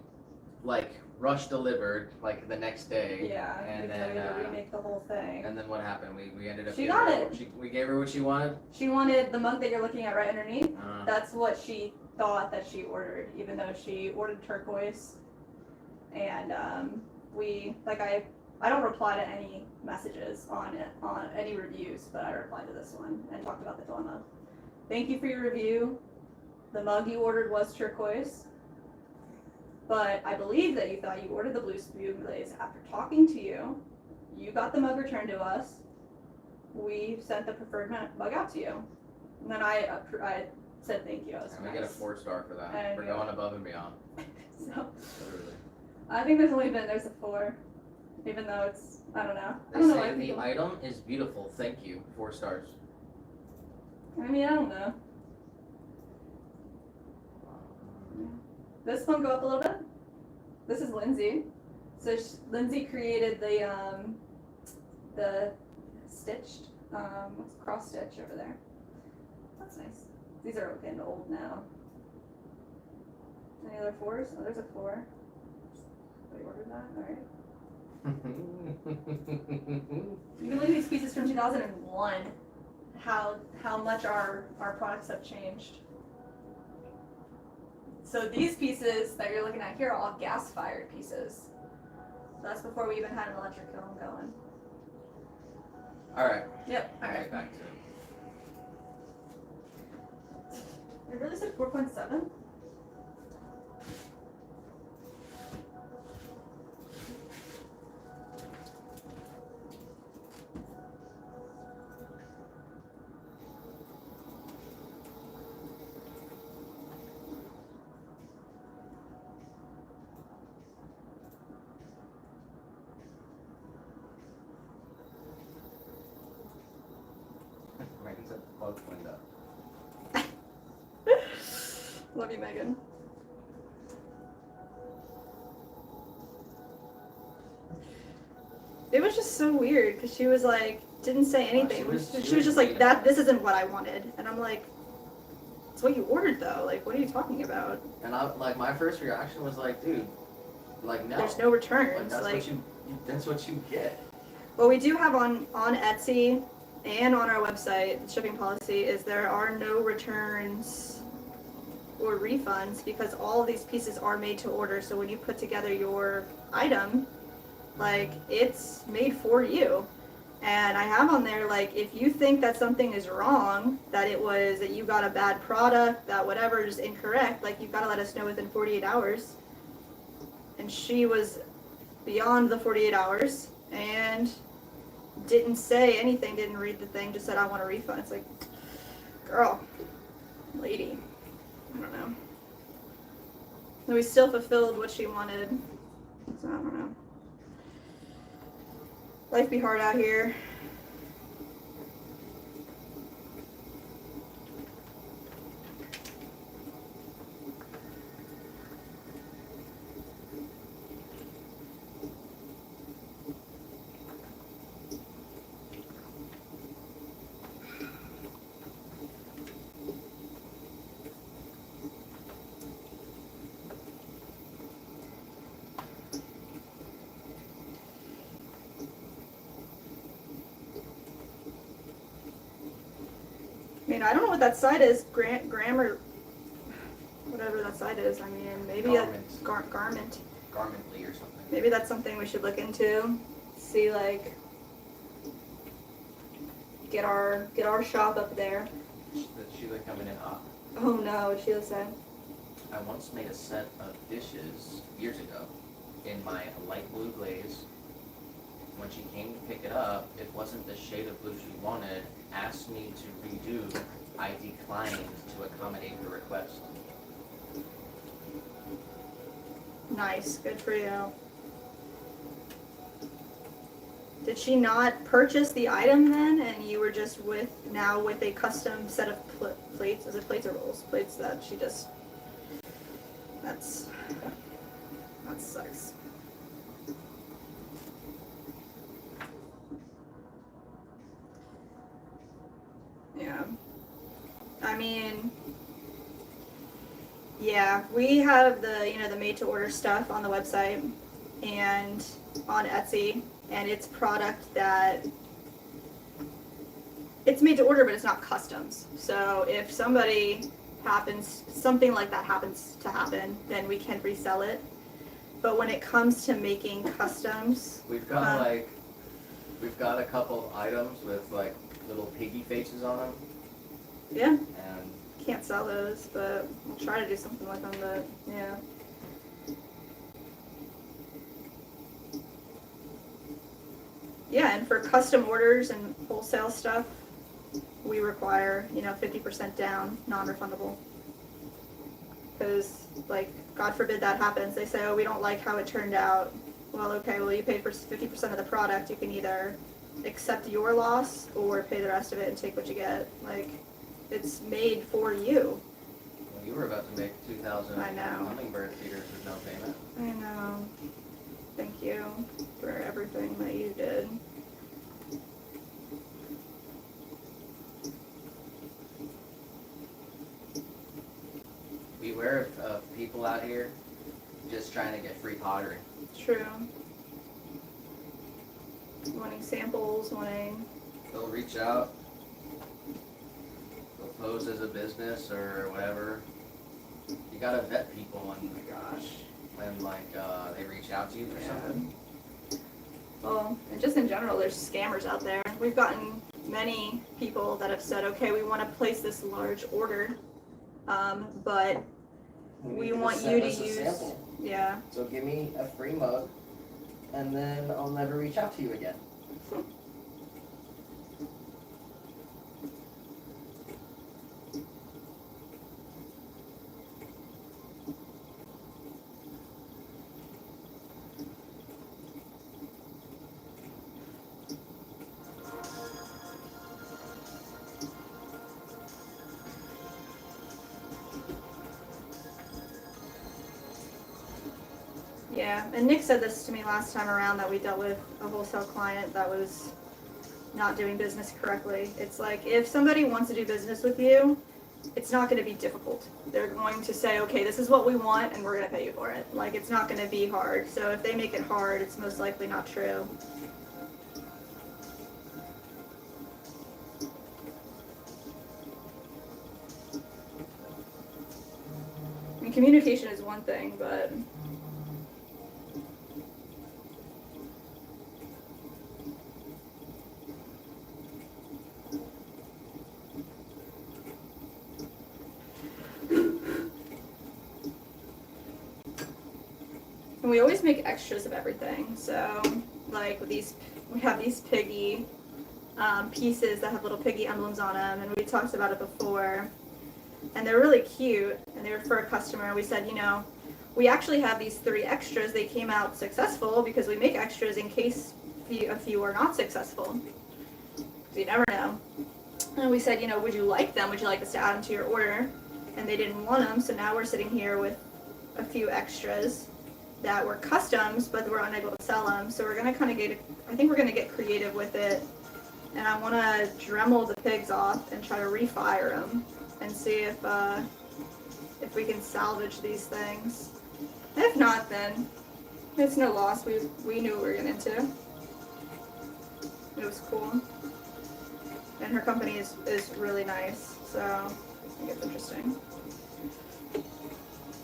like rush delivered like the next day. Yeah. And because then we had to remake the whole thing. and then what happened? We ended up She giving got her it. what we gave her what she wanted. She wanted the mug that you're looking at right underneath. Uh, That's what she thought that she ordered, even though she ordered turquoise. And I don't reply to any messages on any reviews, but I replied to this one and talked about the dilemma. Thank you for your review. The mug you ordered was turquoise, but I believe that you thought you ordered the blue spoon glaze. After talking to you, you got the mug returned to us. We sent the preferred mug out to you, and then I said thank you. I was and we nice. get a 4-star for that. And for we going above and beyond. So Literally. I think there's a 4, even though it's I don't know. I They don't know say why the people. item is beautiful. Thank you. 4 stars. I mean, I don't know. This one go up a little bit. This is Lindsay. So Lindsay created the stitched cross stitch over there. That's nice. These are getting old now. Any other 4s? Oh, there's a 4. We ordered that. All right. You can look at these pieces from 2001. How much our products have changed. So these pieces that you're looking at here are all gas-fired pieces. So that's before we even had an electric kiln going. All right. Yep. All All right. right. Back to it. It really said 4.7. Plug window. Love you, Megan. It was just so weird because she was like, didn't say anything. she was She was just like, reading that. it. This isn't what I wanted, and I'm like, it's what you ordered though. Like, what are you talking about? And I like my first reaction was like, dude, like no. There's no returns. Like that's like, that's what you get. what we do have on Etsy and on our website, shipping policy, is there are no returns or refunds because all of these pieces are made to order. So when you put together your item, like, it's made for you. And I have on there, like, if you think that something is wrong, that you got a bad product, that whatever is incorrect, like, you've got to let us know within 48 hours. And she was beyond the 48 hours and didn't say anything, didn't read the thing, just said, I want a refund. It's like, girl, lady, I don't know. And we still fulfilled what she wanted, so I don't know. Life be hard out here. I mean, I don't know what that site is, grammar, whatever that site is. I mean, maybe Garment. a garment. Garmently or something. Maybe that's something we should look into. See, like, get our shop up there. That Sheila coming in hot. Oh no, what'd Sheila say? I once made a set of dishes years ago in my light blue glaze. When she came to pick it up, it wasn't the shade of blue she wanted, asked me to redo. I declined to accommodate her request. Nice, good for you. Did she not purchase the item then, and you were just with a custom set of plates? Is it plates or rolls? Plates that she just. That sucks. Yeah. I mean, yeah, we have the made to order stuff on the website and on Etsy, and it's product that it's made to order, but it's not customs. So if something like that happens to happen, then we can resell it. But when it comes to making customs, We've got a couple items with like little piggy faces on them, yeah, and can't sell those, but we'll try to do something like them, but yeah. Yeah, and for custom orders and wholesale stuff, we require, 50% down, non-refundable. Because, like, God forbid that happens. They say, oh, we don't like how it turned out. Well, okay, well, you paid for 50% of the product. You can either accept your loss or pay the rest of it and take what you get. Like, it's made for you. well, you were about to make 2,000 I know. hummingbird feeders with no payment. I know. Thank you for everything that you did. Beware of people out here just trying to get free pottery. True. Wanting samples, They'll reach out, they'll pose as a business or whatever. You gotta vet people when they reach out to you for something. Well, and just in general, there's scammers out there. We've gotten many people that have said, okay, we want to place this large order, but we want you to use, yeah. So give me a free mug, and then I'll never reach out to you again. Yeah, and Nick said this to me last time around that we dealt with a wholesale client that was not doing business correctly. It's like if somebody wants to do business with you, it's not going to be difficult. They're going to say, okay, this is what we want and we're going to pay you for it. Like, it's not going to be hard. So if they make it hard, it's most likely not true. I mean, communication is one thing, but and we always make extras of everything. So, like we have these piggy pieces that have little piggy emblems on them, and we talked about it before. And they're really cute, and they were for a customer. We said, you know, we actually have these 3 extras. They came out successful because we make extras in case a few are not successful. So you never know. And we said, you know, would you like them? Would you like us to add them to your order? And they didn't want them, so now we're sitting here with a few extras that were customs, but we're unable to sell them. So we're gonna kind of I think we're gonna get creative with it. And I want to Dremel the pigs off and try to refire them and see if we can salvage these things. If not, then it's no loss. We knew what we were getting into. It was cool. And her company is really nice, so I think it's interesting.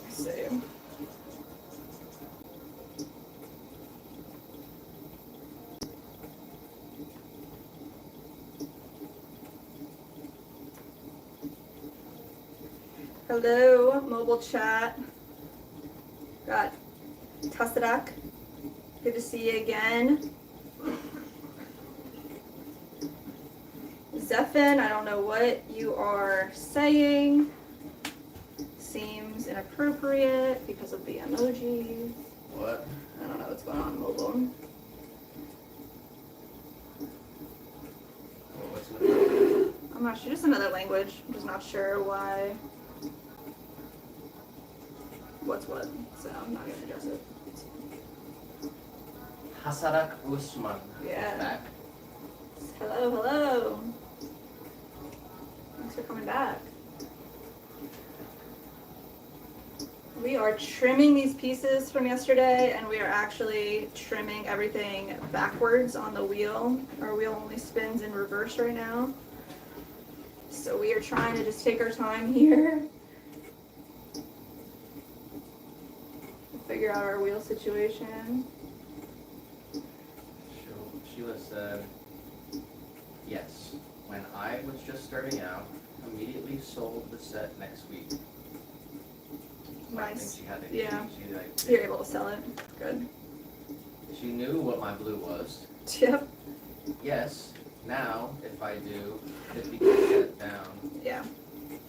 Let's see. Hello, mobile chat. Got Tussadak. Good to see you again. Zephin, I don't know what you are saying. Seems inappropriate because of the emoji. What? I don't know what's going on mobile. What's it? I'm not sure, just another language. I'm just not sure why. What's what, so I'm not gonna address it. Hasadak Usman Yeah. is back. Hello, hello. Thanks for coming back. We are trimming these pieces from yesterday, and we are actually trimming everything backwards on the wheel. Our wheel only spins in reverse right now. So we are trying to just take our time here. Figure out our wheel situation. Sheila said, yes, when I was just starting out, immediately sold the set next week. I think Nice. she had to, Yeah. she like, You're able to sell it. Good. she knew what my blue was. Yep. Yes, now if I do 50% down, Yeah.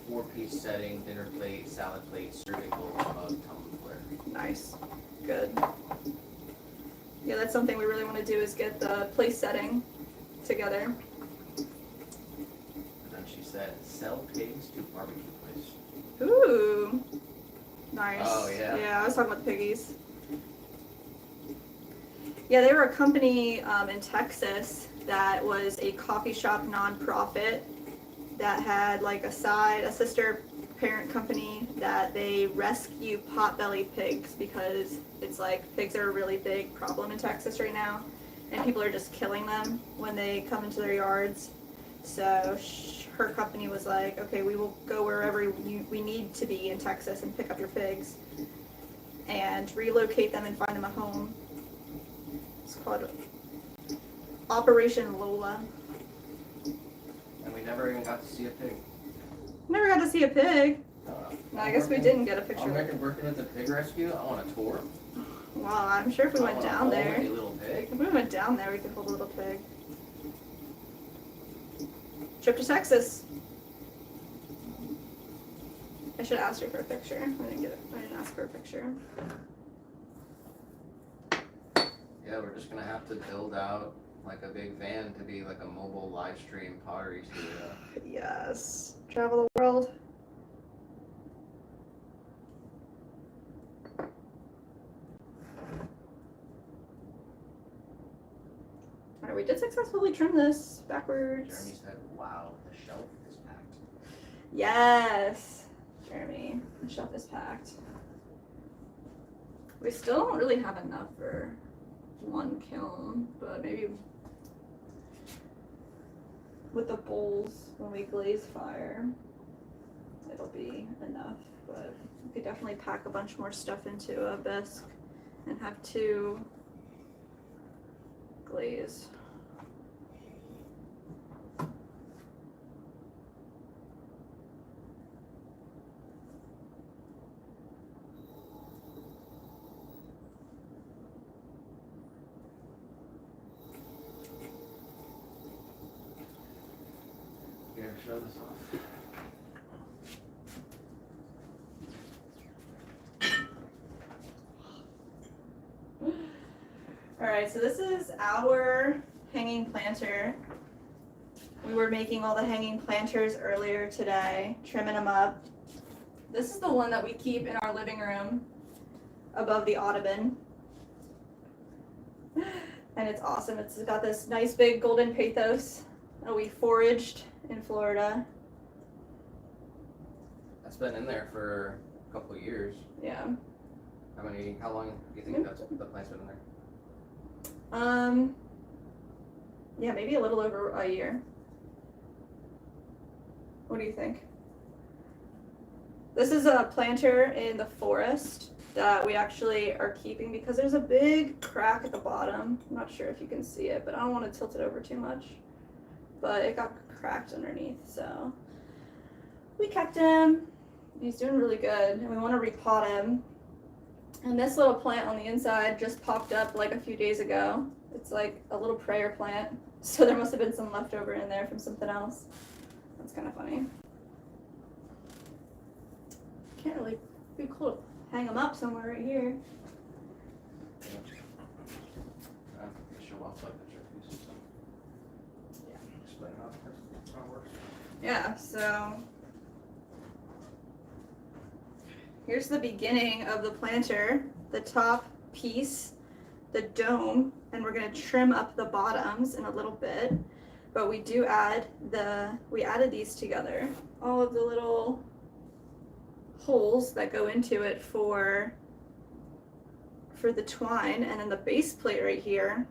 4-piece setting, dinner plate, salad plate, serving bowl, mug, tumbler. Nice. Good. Yeah, that's something we really want to do is get the place setting together. And then she said, sell pigs to barbecue place. Ooh. Nice. Oh, yeah. Yeah, I was talking about the piggies. Yeah, they were a company in Texas that was a coffee shop nonprofit that had like a sister parent company that they rescue potbelly pigs because it's like pigs are a really big problem in Texas right now, and people are just killing them when they come into their yards. So her company was like, okay, we will go wherever we need to be in Texas and pick up your pigs and relocate them and find them a home. It's called Operation Lola. And we never even got to see a pig. Never got to see a pig. No, I guess we didn't get a I'm picture. working at the pig rescue. I want a tour. Well, I'm sure if we I went want to down hold there, a little pig. if we went down there, we could hold a little pig. Trip to Texas. I should ask her for a picture. I didn't ask for a picture. Yeah, we're just gonna have to build out like a big van to be like a mobile live stream pottery studio. Yes. Travel the world. Alright, we did successfully trim this backwards. Jeremy said, wow, the shelf is packed. Yes, Jeremy, the shelf is packed. We still don't really have enough for one kiln, but maybe with the bowls when we glaze Fire, it'll be enough. But we could definitely pack a bunch more stuff into a bisque and have 2 glaze. You ever show this off? Alright, so this is our hanging planter. We were making all the hanging planters earlier today, trimming them up. This is the one that we keep in our living room above the ottoman. And it's awesome. It's got this nice big golden pathos that we foraged in Florida. That's been in there for a couple of years. Yeah. How long do you think that's the plant's been in there? Yeah, maybe a little over a year. What do you think? This is a planter in the forest that we actually are keeping because there's a big crack at the bottom. I'm not sure if you can see it, but I don't want to tilt it over too much. But it got cracked underneath, so we kept him. He's doing really good, and we want to repot him. And this little plant on the inside just popped up like a few days ago. It's like a little prayer plant, so there must have been some leftover in there from something else. That's kind of funny. Can't really be cool to hang them up somewhere right here. Show off like the jerseys. Yeah. Explain how it works. Yeah, so here's the beginning of the planter, the top piece, the dome, and we're gonna trim up the bottoms in a little bit. But we do we added these together. All of the little holes that go into it for the twine, and then the base plate right here,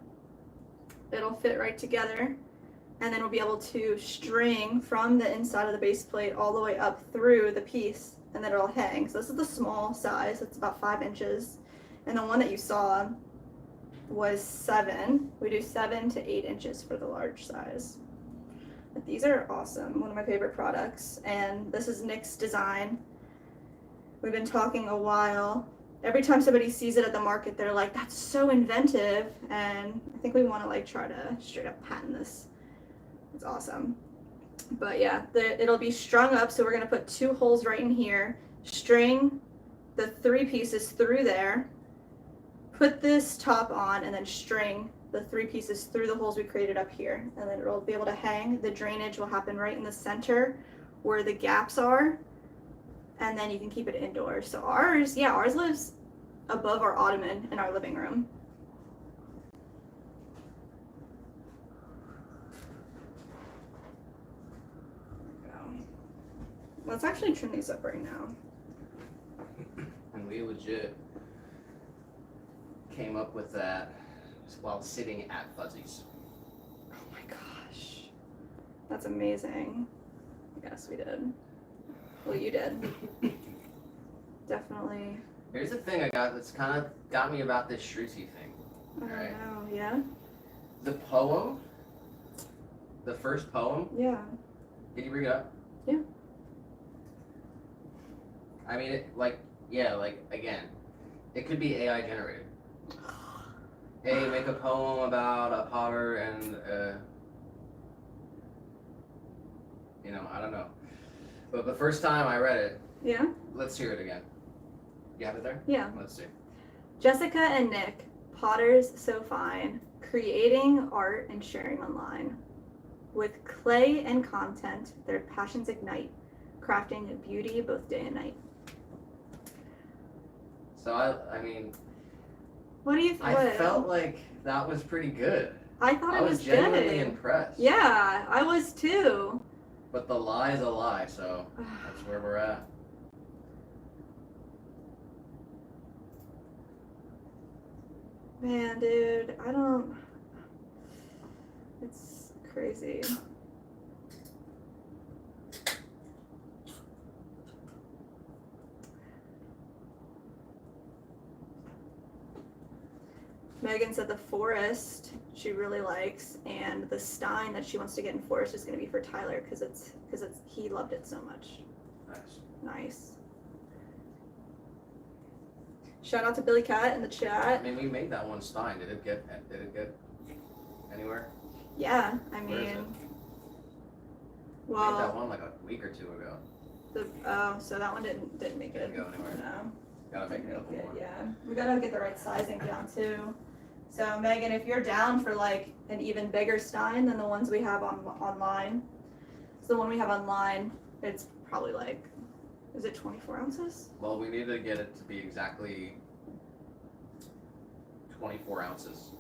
it'll fit right together. And then we'll be able to string from the inside of the base plate all the way up through the piece, and then it'll hang. So this is the small size, it's about 5 inches. And the one that you saw was 7. We do 7 to 8 inches for the large size. But these are awesome, one of my favorite products. And this is Nick's design. We've been talking a while. Every time somebody sees it at the market, they're like, that's so inventive. And I think we want to like try to straight up patent this. It's awesome. But yeah, it'll be strung up. So we're going to put 2 holes right in here, string the 3 pieces through there, put this top on, and then string the 3 pieces through the holes we created up here. And then it'll be able to hang. The drainage will happen right in the center where the gaps are. And then you can keep it indoors. So ours lives above our ottoman in our living room. Let's actually trim these up right now. And we legit came up with that while sitting at Fuzzy's. Oh my gosh. That's amazing. Yes, we did. Well, you did. Definitely. Here's the thing I got that's kind of got me about this Shruti thing. I don't Right. know, yeah? The poem, the first poem, Yeah. did you bring it up? Yeah. I mean, again, it could be AI generated. Hey, make a poem about a potter and, I don't know. But the first time I read it, Yeah? let's hear it again. You have it there? Yeah. Let's see. Jessica and Nick, potters so fine, creating art and sharing online. With clay and content, their passions ignite, crafting beauty both day and night. So I mean, What do you think? I felt like that was pretty good. I thought I it was was genuinely good. impressed. Yeah, I was too. But the lie is a lie, so that's where we're at. Man, dude, I don't. It's crazy. Megan said the forest she really likes, and the stein that she wants to get in forest is going to be for Tyler because he loved it so much. Nice. Nice. Shout out to Billy Cat in the I chat. mean, we made that one stein. Did it get anywhere? Yeah, I Where is mean, it? We made that well, one like a week or two ago. so that one didn't make it. Didn't go anywhere. No. Gotta make it up Good, more. yeah. We gotta get the right sizing down too. So Megan, if you're down for like an even bigger stein than the ones we have online, so the one we have online, it's probably like, is it 24 ounces? Well, we need to get it to be exactly 24 ounces.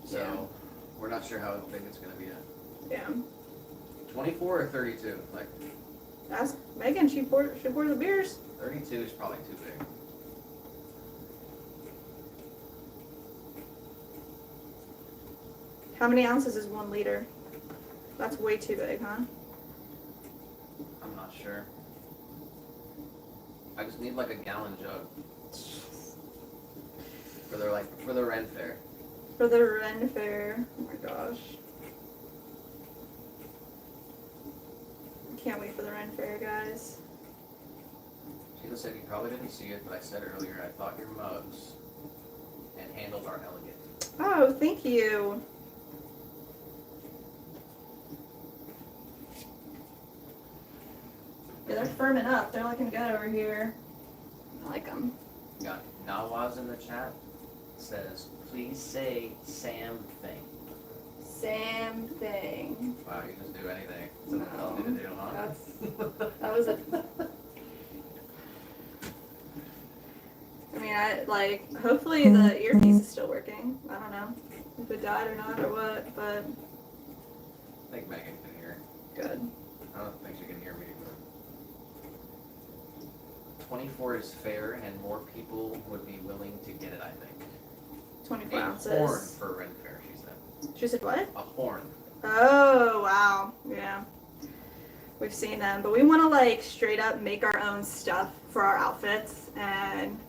So Yeah. we're not sure how big it's gonna be yet. Yeah. 24 or 32? Like Ask Megan, she poured the beers. 32 is probably too big. How many ounces is 1 liter? That's way too big, huh? I'm not sure. I just need like a gallon jug for the Ren Fair. For the Ren Fair. Oh my gosh. Can't wait for the Ren Fair, guys. Sheila said you probably didn't see it, but I said earlier I thought your mugs and handles are elegant. Oh, thank you. Yeah, they're firming up. They're looking good over here. I like them. Got Nawaz in the chat. Says, please say Sam thing. Same thing. Wow, you just do anything. Someone tells me to do, huh? That was a. I mean, hopefully the earpiece is still working. I don't know if it died or not or what, but I think Megan can hear. good. I don't think she can hear me, but 24 is fair, and more people would be willing to get it, I think. 24 a ounces. horn for Ren Fair, she said. She said what? A horn. Oh, wow. Yeah. We've seen them, but we want to like straight up make our own stuff for our outfits and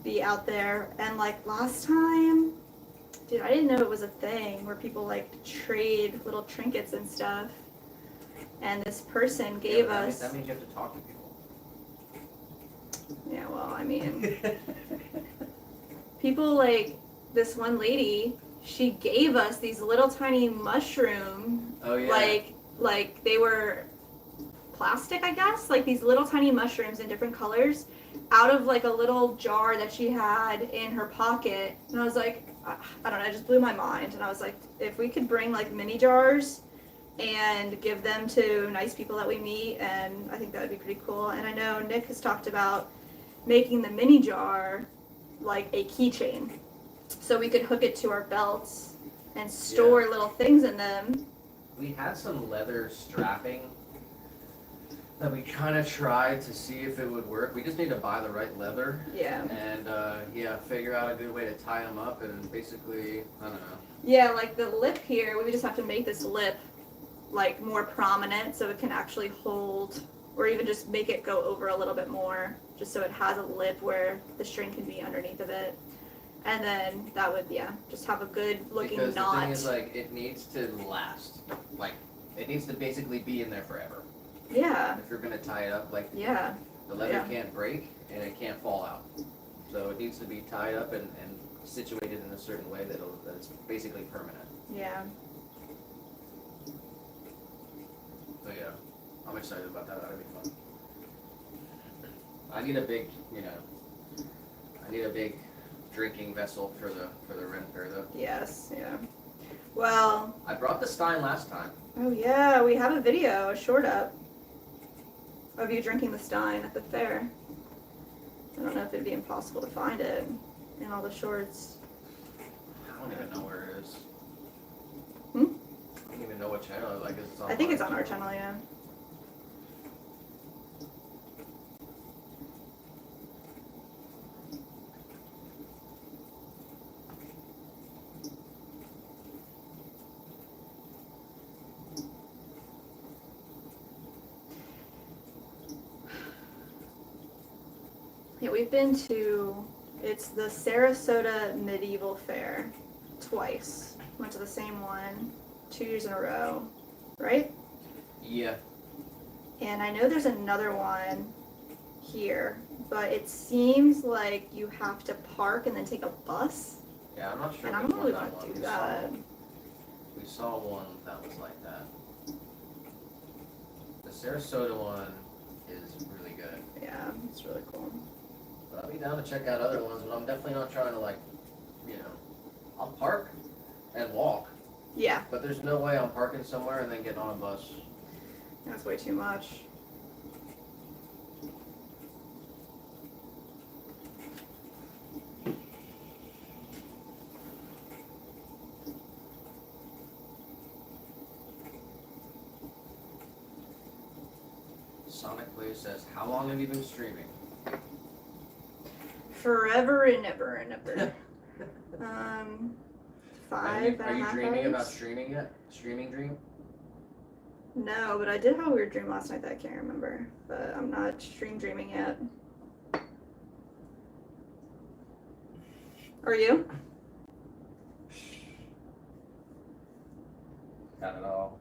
be out there. And like last time, dude, I didn't know it was a thing where people like trade little trinkets and stuff. And this person gave Yeah, us. that means you have to talk to people. Yeah, well, I mean, people like this one lady, she gave us these little tiny mushroom, Oh yeah. like they were plastic, I guess, like these little tiny mushrooms in different colors out of like a little jar that she had in her pocket. And I was like, I don't know, it just blew my mind. And I was like, if we could bring like mini jars and give them to nice people that we meet, and I think that would be pretty cool. And I know Nick has talked about making the mini jar like a keychain, so we could hook it to our belts and store little things in them. We had some leather strapping that we kind of tried to see if it would work. We just need to buy the right leather Yeah. and figure out a good way to tie them up and basically, I don't know. Yeah, like the lip here, we would just have to make this lip like more prominent so it can actually hold, or even just make it go over a little bit more, just so it has a lip where the string can be underneath of it. And then that would, just have a good looking Because knot. the thing is, like, it needs to last. Like, it needs to basically be in there forever. Yeah, If you're gonna tie it up, like, yeah, the leather Yeah. can't break and it can't fall out. So it needs to be tied up and situated in a certain way that it's basically permanent. yeah. So yeah, I'm excited about that. That'll be fun. I need a big, drinking vessel for the Ren Fair though. Yes, yeah. Well, I brought the stein last time. oh yeah, we have a video, a short up, of you drinking the stein at the fair. I don't know if it'd be impossible to find it in all the shorts. I don't even know where it is. even know what channel. Like, is it on? I think it's on our channel, yeah. Yeah, we've been to, it's the Sarasota Medieval Fair twice. Went to the same one 2 years in a row, right? Yeah. And I know there's another one here, but it seems like you have to park and then take a bus. Yeah, I'm not sure. And I which don't really one want to was. do that. We saw one that was like that. The Sarasota one is really good. Yeah, it's really cool. But I'll be down to check out other ones, but I'm definitely not trying to, like, you know, I'll park and walk, Yeah, but there's no way I'm parking somewhere and then getting on a bus. that's way too much. Sonic Glaze says, how long have you been streaming? Forever and ever and ever. 5 Are and a you half dreaming about hours? streaming yet? Streaming dream? No, but I did have a weird dream last night that I can't remember. But I'm not stream dreaming yet. Are you? Got it all.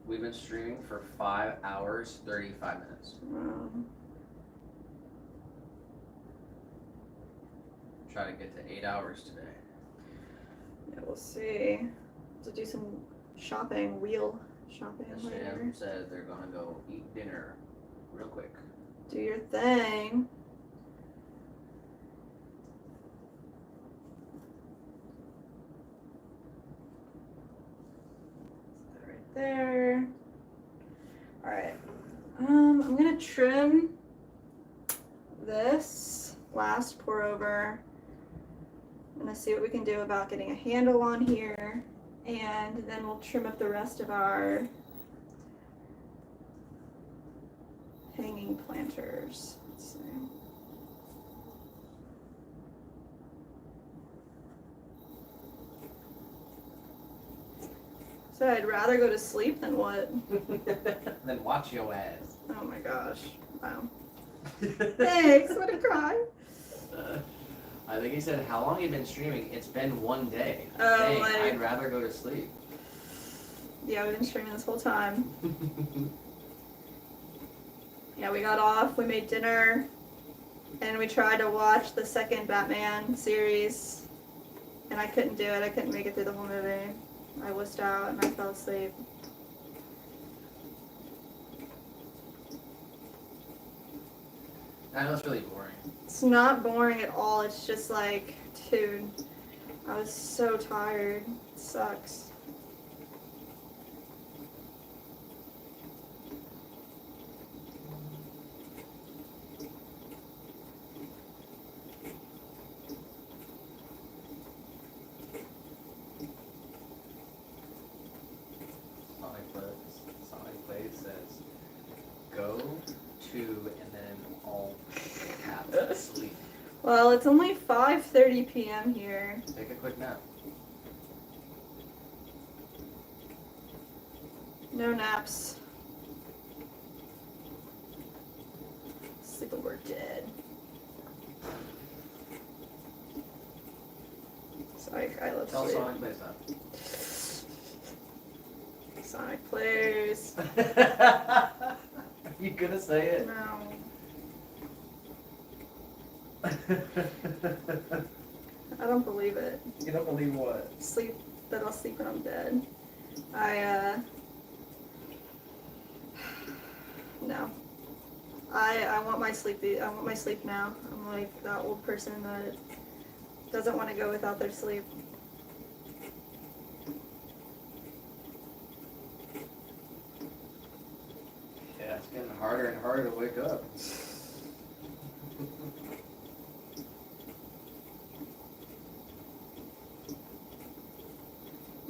We've been streaming for 5 hours, 35 minutes. Try to get to 8 hours today. Yeah, we'll see. To do some shopping, wheel shopping later. SJM said they're gonna go eat dinner real quick. Do your thing. Right there. All right. I'm gonna trim this last pour over. I'm gonna see what we can do about getting a handle on here, and then we'll trim up the rest of our hanging planters. Let's see. So I'd rather go to sleep than what? Then watch your ass. Oh my gosh. Wow. Thanks, what a cry. I think he said, how long have you been streaming? It's been 1 day. Oh, Dang, like- I'd rather go to sleep. Yeah, we've been streaming this whole time. Yeah, we got off, we made dinner, and we tried to watch the second Batman series, and I couldn't do it. I couldn't make it through the whole movie. I wussed out and I fell asleep. I know it's really boring. It's not boring at all. It's just like, dude, I was so tired. It sucks. Sonic Blade says, go to, and then all caps, sleep. Well, it's only 5:30 p.m. here. Take a quick nap. No naps. Sleep when we're dead. Sorry, I love Tell sleep. Sonic Blade that. Sonic plays. Are you gonna say it? No. I don't believe it. You don't believe what? Sleep, that I'll sleep when I'm dead. No. I want my sleep. I want my sleep now. I'm like that old person that doesn't want to go without their sleep. Yeah, it's getting harder and harder to wake up.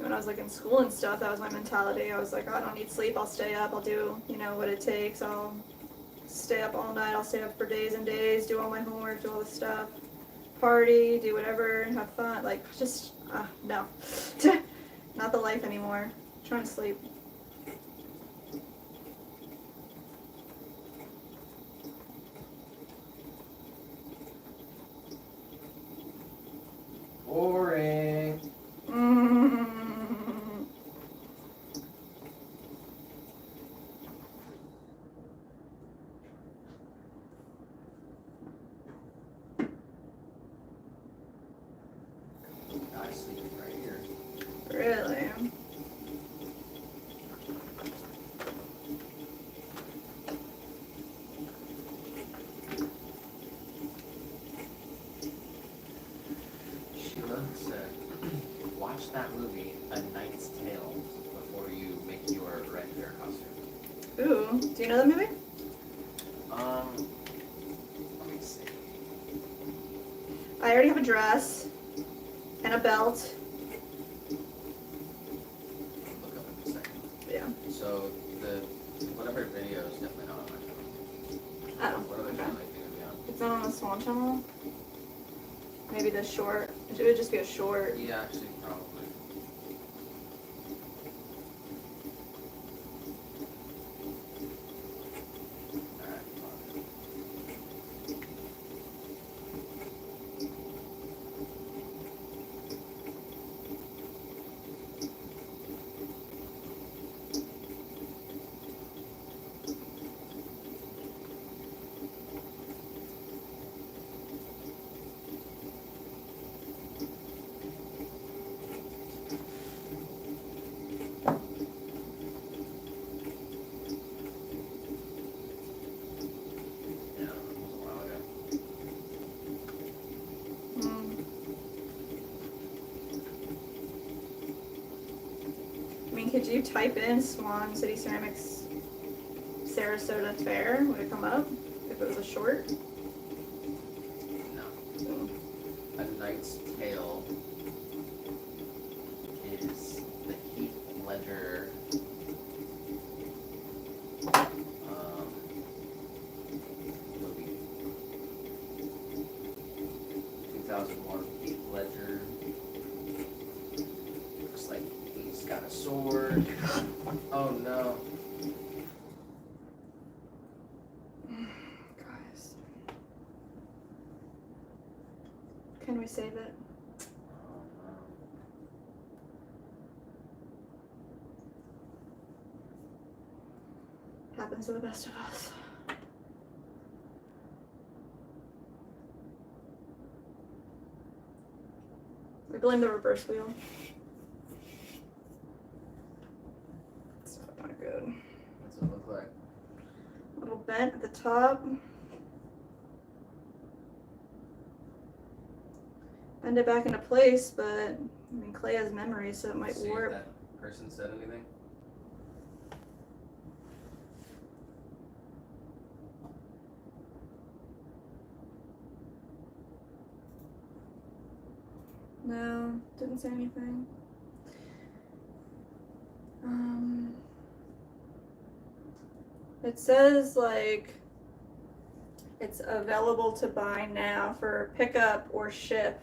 when I was like in school and stuff, that was my mentality. I was like, I don't need sleep, I'll stay up, I'll do, you know, what it takes. I'll stay up all night, I'll stay up for days and days, do all my homework, do all this stuff, party, do whatever, have fun. Like, just, no. Not the life anymore. I'm trying to sleep. Boring. I sleep right here. Really? Sheila said, watch that movie, A Knight's Tale, before you make your red hair costume. Ooh, do you know that movie? Let me see. I already have a dress and a belt. Look up in a second. Yeah. So, one of her videos definitely not on my channel. Oh, What other okay. channel are you going to be on? It's not on the Swan channel. Maybe the short. It would just be a short. Yeah, actually, probably. Alright, fine. Yeah, it was a while ago. Mm. I mean, could you type in Swan City Ceramics Sarasota Fair? Would it come up if it was a short? No. Mm. A Knight's Tale is the Heath Ledger movie. 2001 Heath Ledger. Looks like he's got a sword. Oh no. Guys. Can we save it? Oh no. Happens to the best of us. I blame the reverse wheel. It's not good. What's it look like? A little bent at the top. Bend it back into place, but I mean, clay has memory, so it might See if warp. that person said anything? No, didn't say anything. It says like it's available to buy now for pickup or ship.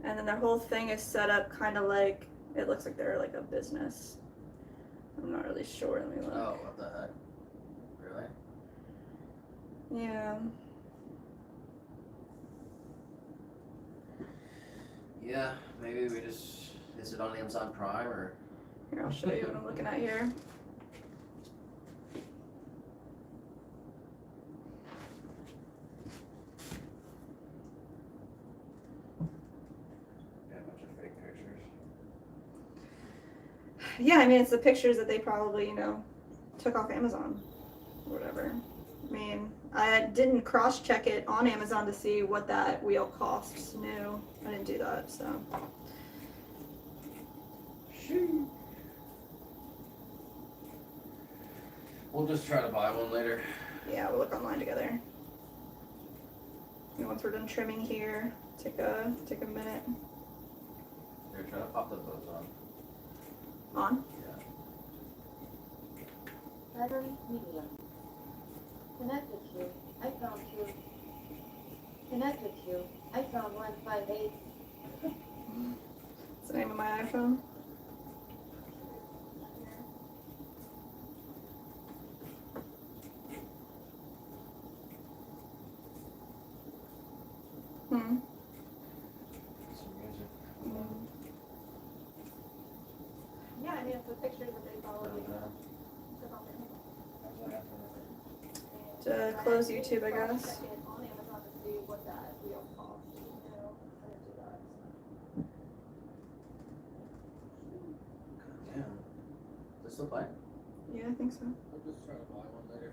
And then their whole thing is set up kind of like, it looks like they're like a business. I'm not really sure. Let me look. Oh, what the heck? Really? Yeah. Yeah, maybe we just, is it on Amazon Prime or? Here, I'll show you what I'm looking at here. Yeah, a bunch of fake pictures. Yeah, I mean, it's the pictures that they probably, you know, took off Amazon or whatever. I mean, I didn't cross-check it on Amazon to see what that wheel costs new. I didn't do that, so. Shoot. We'll just try to buy one later. Yeah, we'll look online together. And once we're done trimming here, take a minute. Here, try to pop the bows on. On? Battery medium. Connected to. I found two. Connected to. I found 158. What's the name of my iPhone? Hmm. Some music. Yeah, I mean, it's the pictures that they follow. To close YouTube, I guess. On Amazon to see what that real cost, Yeah. Is this still playing? Yeah, I think so. I'll just try to buy one later.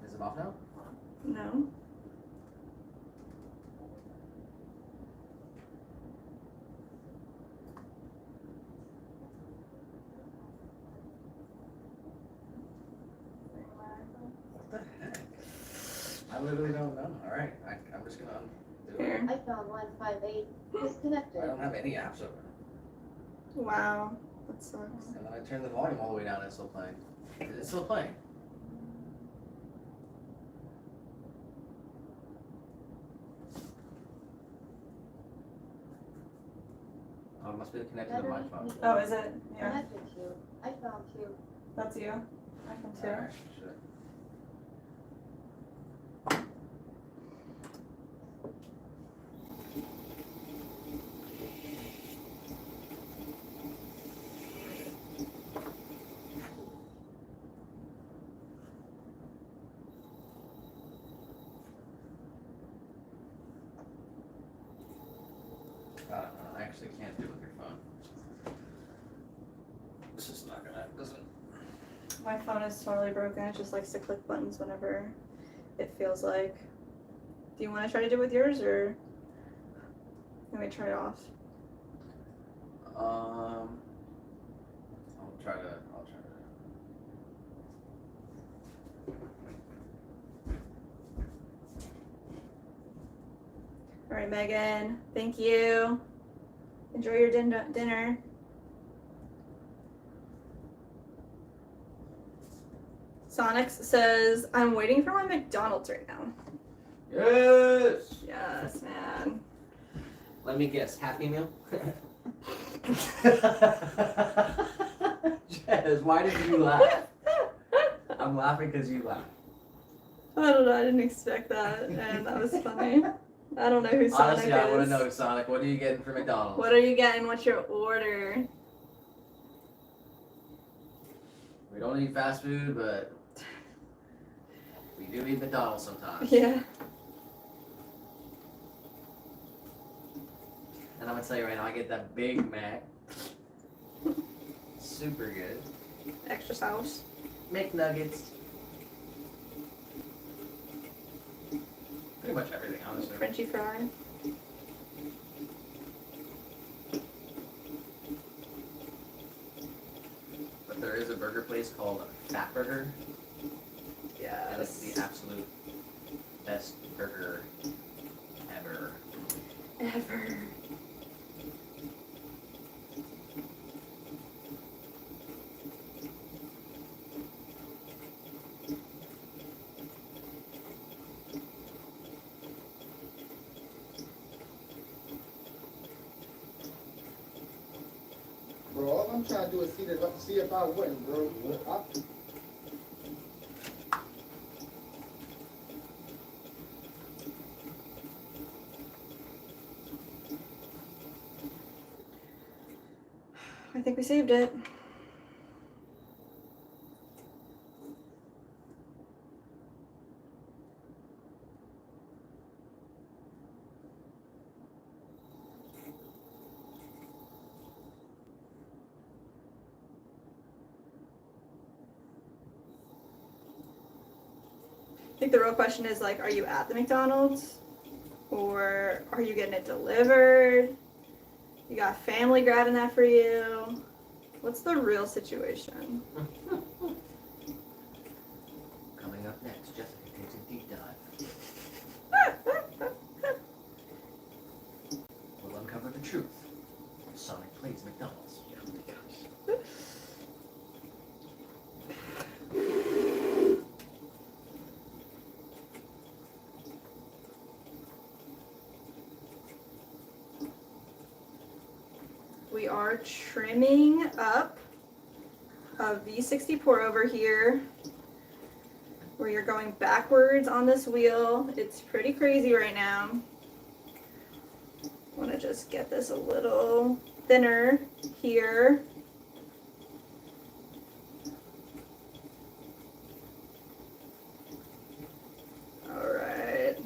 Is it off now? No. What the heck? I literally don't know. Alright, I'm just gonna undo it. Here. I found 158. Disconnected. I don't have any apps open. Wow. That sucks. And then I turned the volume all the way down and it's still playing. It's still playing. Oh, it must be connected to my Battery phone. medium. Oh, is it? Yeah. Connected to. I found two. That's you. iPhone 2. Alright, shit. I don't know. I actually can't do it with your phone. This is not gonna, doesn't. My phone is totally broken. It just likes to click buttons whenever it feels like. Do you want to try to do it with yours, or let me try it off? I'll try to. All right, Megan. Thank you. Enjoy your dinner. Sonics says, I'm waiting for my McDonald's right now. Yes! Yes, man. Let me guess. Happy Meal? Jez, why did you laugh? I'm laughing because you laughed. I don't know. I didn't expect that, and that was funny. I don't know who Sonic Honestly, is. I want to know, Sonic, what are you getting for McDonald's? What are you getting? What's your order? We don't eat fast food, but we do eat McDonald's sometimes. Yeah. And I'm gonna tell you right now, I get that Big Mac. Super good. Extra sauce. McNuggets. Pretty much everything, honestly. Frenchy fry. But there is a burger place called Fat Burger, and it's Yes. the absolute best burger ever. Ever. Bro, all I'm trying to do is see if I win, bro. I think we saved it. I think the real question is like, are you at the McDonald's? Or are you getting it delivered? You got family grabbing that for you? What's the real situation? Coming up next, Jessica takes a deep dive. are trimming up a V60 pour over here, where you're going backwards on this wheel. It's pretty crazy right now. I want to just get this a little thinner here. All right.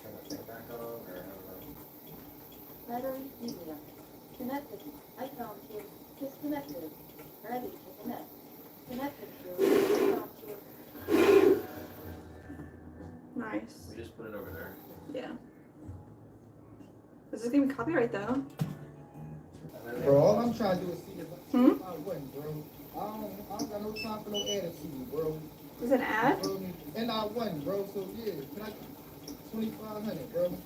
Turn the thing back on, or Battery medium. Connected. I found you. Disconnected. Ready to connect. Connected to. I found you. Nice. we just put it over there. Yeah. Is this gonna be copyright though? And then Bro, all I'm trying to do is see if I win, bro. I don't got no time for no attitude, bro. Is it an ad? You feel me? And I won, bro. So yeah, can I 2,500, bro?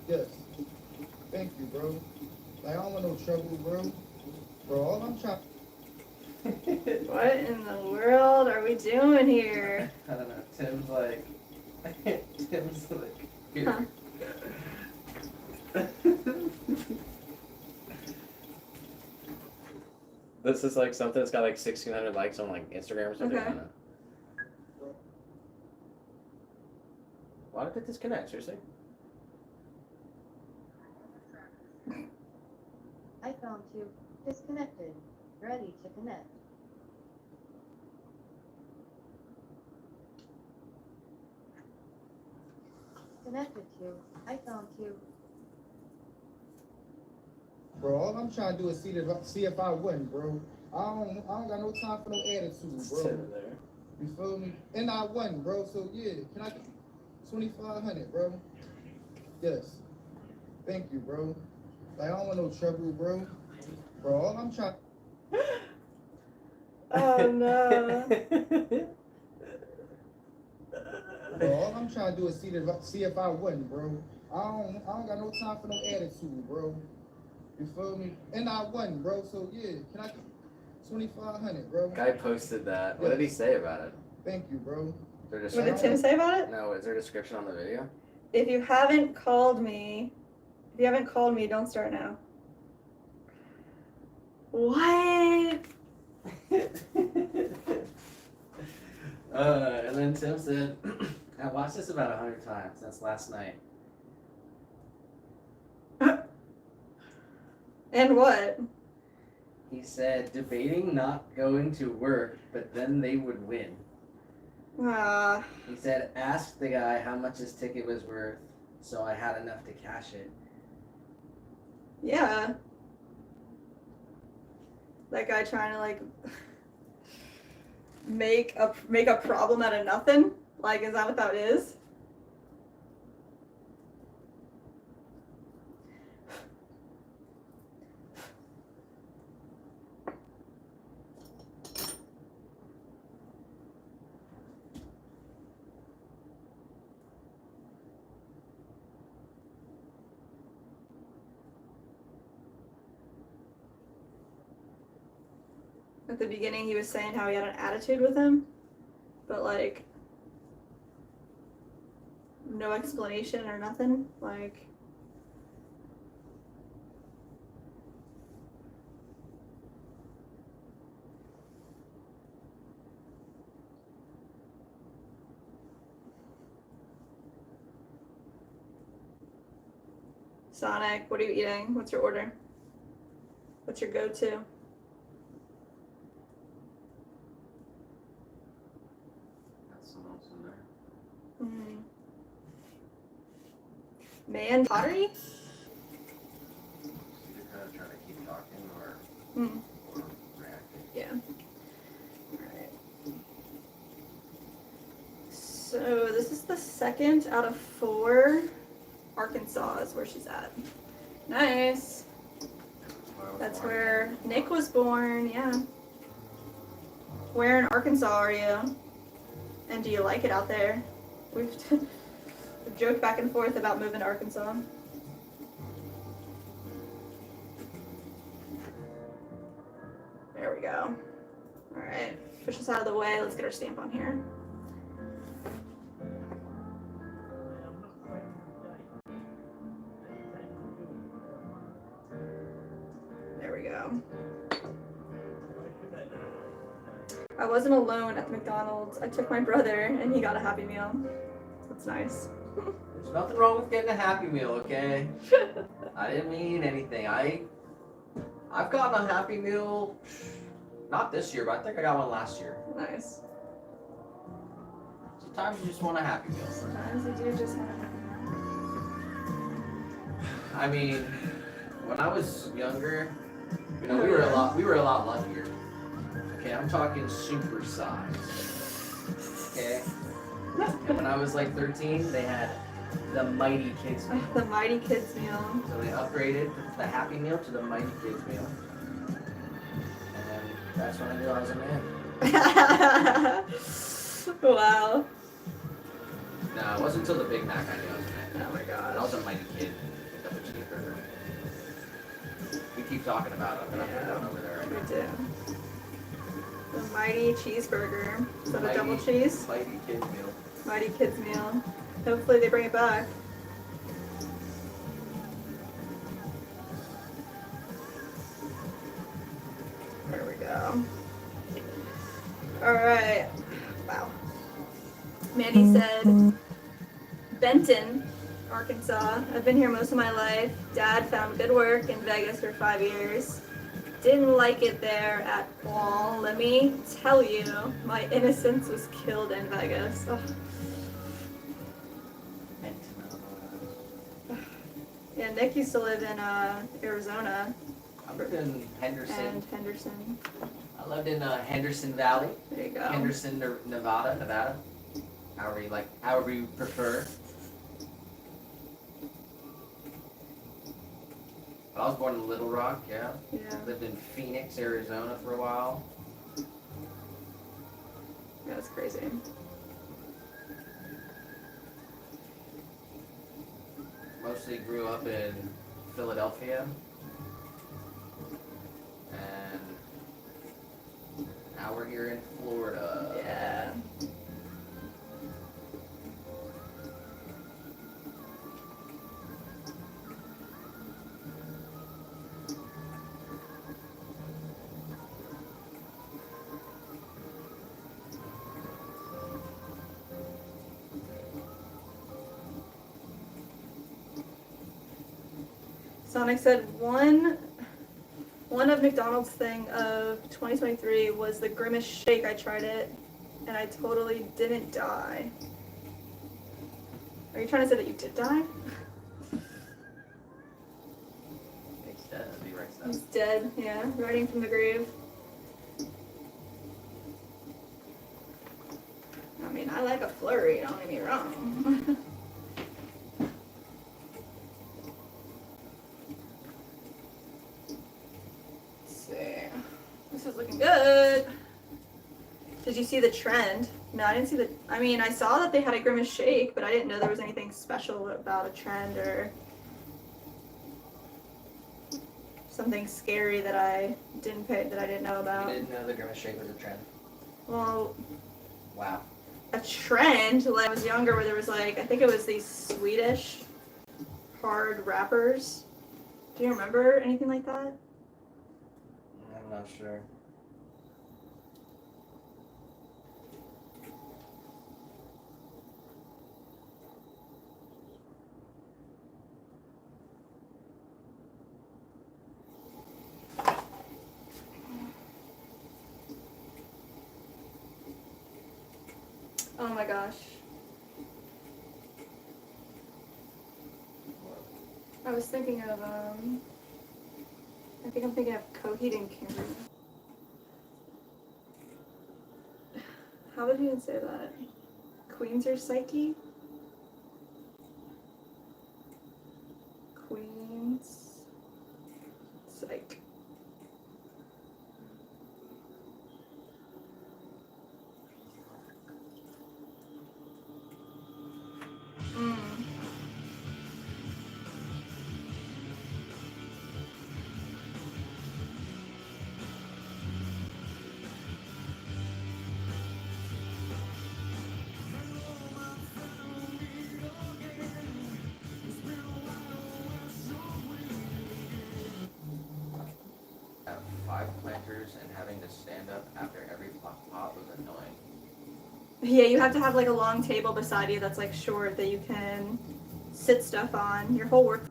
Yes. Thank you, bro. Like I don't want no trouble, bro. Bro, all I'm trying. What in the world are we doing here? I don't know. Tim's like, here. Huh. This is like something that's got like 1,600 likes on like Instagram or something. Okay. I don't know. Why did it disconnect? Seriously? I found you. Disconnected. Ready to connect. Connected to. I found you. Bro, all I'm trying to do is see if I win, bro. I don't got no time for no attitude, bro. There. You feel me? And I won, bro. So yeah, can I get 2,500, bro? Yes. Thank you, bro. Like I don't want no trouble, bro. Bro, all I'm trying. Oh no. Bro, all I'm trying to do is see if I win, bro. I don't got no time for no attitude, bro. You feel me? And I won, bro. So yeah, can I get 2,500, bro? Guy posted that. What did he say about it? Thank you, bro. Is there a What did description? Tim say about it? No, is there a description on the video? If you haven't called me, don't start now. What? And then Tim said, I watched this about 100 times since last night. And what? He said, debating not going to work, but then they would win. He said, asked the guy how much his ticket was worth, so I had enough to cash it. Yeah. That guy trying to like make a problem out of nothing? Like, is that what that is? At the beginning, he was saying how he had an attitude with him, but like, no explanation or nothing. Like, Sonic, what are you eating? What's your order? What's your go-to? Man, Pottery? You're kind of trying to keep talking or reacting. Yeah. Alright. So this is the second out of 4. Arkansas is where she's at. Nice. That's where Nick was born, yeah. Where in Arkansas are you? And do you like it out there? We've joked back and forth about moving to Arkansas. There we go. All right. push this out of the way. Let's get our stamp on here. There we go. I wasn't alone at the McDonald's. I took my brother and he got a Happy Meal. That's nice. There's nothing wrong with getting a Happy Meal, okay? I didn't mean anything. I've gotten a Happy Meal, not this year, but I think I got one last year. Nice. Sometimes you just want a Happy Meal. Sometimes you do just want a Happy Meal. I mean, when I was younger, you know, we were a lot luckier. Okay, I'm talking super size. Okay? And when I was like 13, they had the Mighty Kids Meal. The Mighty Kids Meal. So they upgraded the Happy Meal to the Mighty Kids Meal. And that's when I knew I was a man. Wow. No, it wasn't until the Big Mac I knew I was a man. Oh my I god. was a Mighty Kid. Picked up a cheeseburger. We keep talking about it. I'm gonna put it over there right Me now. too. The Mighty Cheeseburger. Is that a Mighty- double cheese? Mighty Kids Meal. Mighty Kids Meal. Hopefully they bring it back. There we go. Alright. Wow. Mandy said, Benton, Arkansas. I've been here most of my life. Dad found good work in Vegas for 5 years. Didn't like it there at all. Let me tell you, my innocence was killed in Vegas. Ugh. Yeah, Nick used to live in Arizona I lived in Henderson. and Henderson. I lived in Henderson Valley. There you go. Henderson, Nevada. However you prefer. But I was born in Little Rock, yeah. Yeah. Lived in Phoenix, Arizona for a while. Yeah, that's crazy. Mostly grew up in Philadelphia. And now we're here in Florida. Yeah. Sonic said one of McDonald's thing of 2023 was the Grimace shake. I tried it and I totally didn't die. Are you trying to say that you did die? He's dead, as he writes that. He's dead, yeah, riding from the grave. I mean, I like a flurry, don't get me wrong. This is looking good. Did you see the trend? No, I didn't see the. I mean, I saw that they had a Grimace shake, but I didn't know there was anything special about a trend or something scary that I didn't know about. You didn't know the Grimace shake was a trend. Well, Wow. a trend when I was younger, where there was like, I think it was these Swedish hard wrappers. Do you remember anything like that? I'm not sure. Oh my gosh. I was thinking of, I think I'm thinking of Coheed and Cambria. How would you even say that? Queens or Psyche? Queens. Psych. Mm. hours, and having to stand up after every pot was annoying. Yeah, you have to have like a long table beside you that's like short that you can sit stuff on. Your whole work.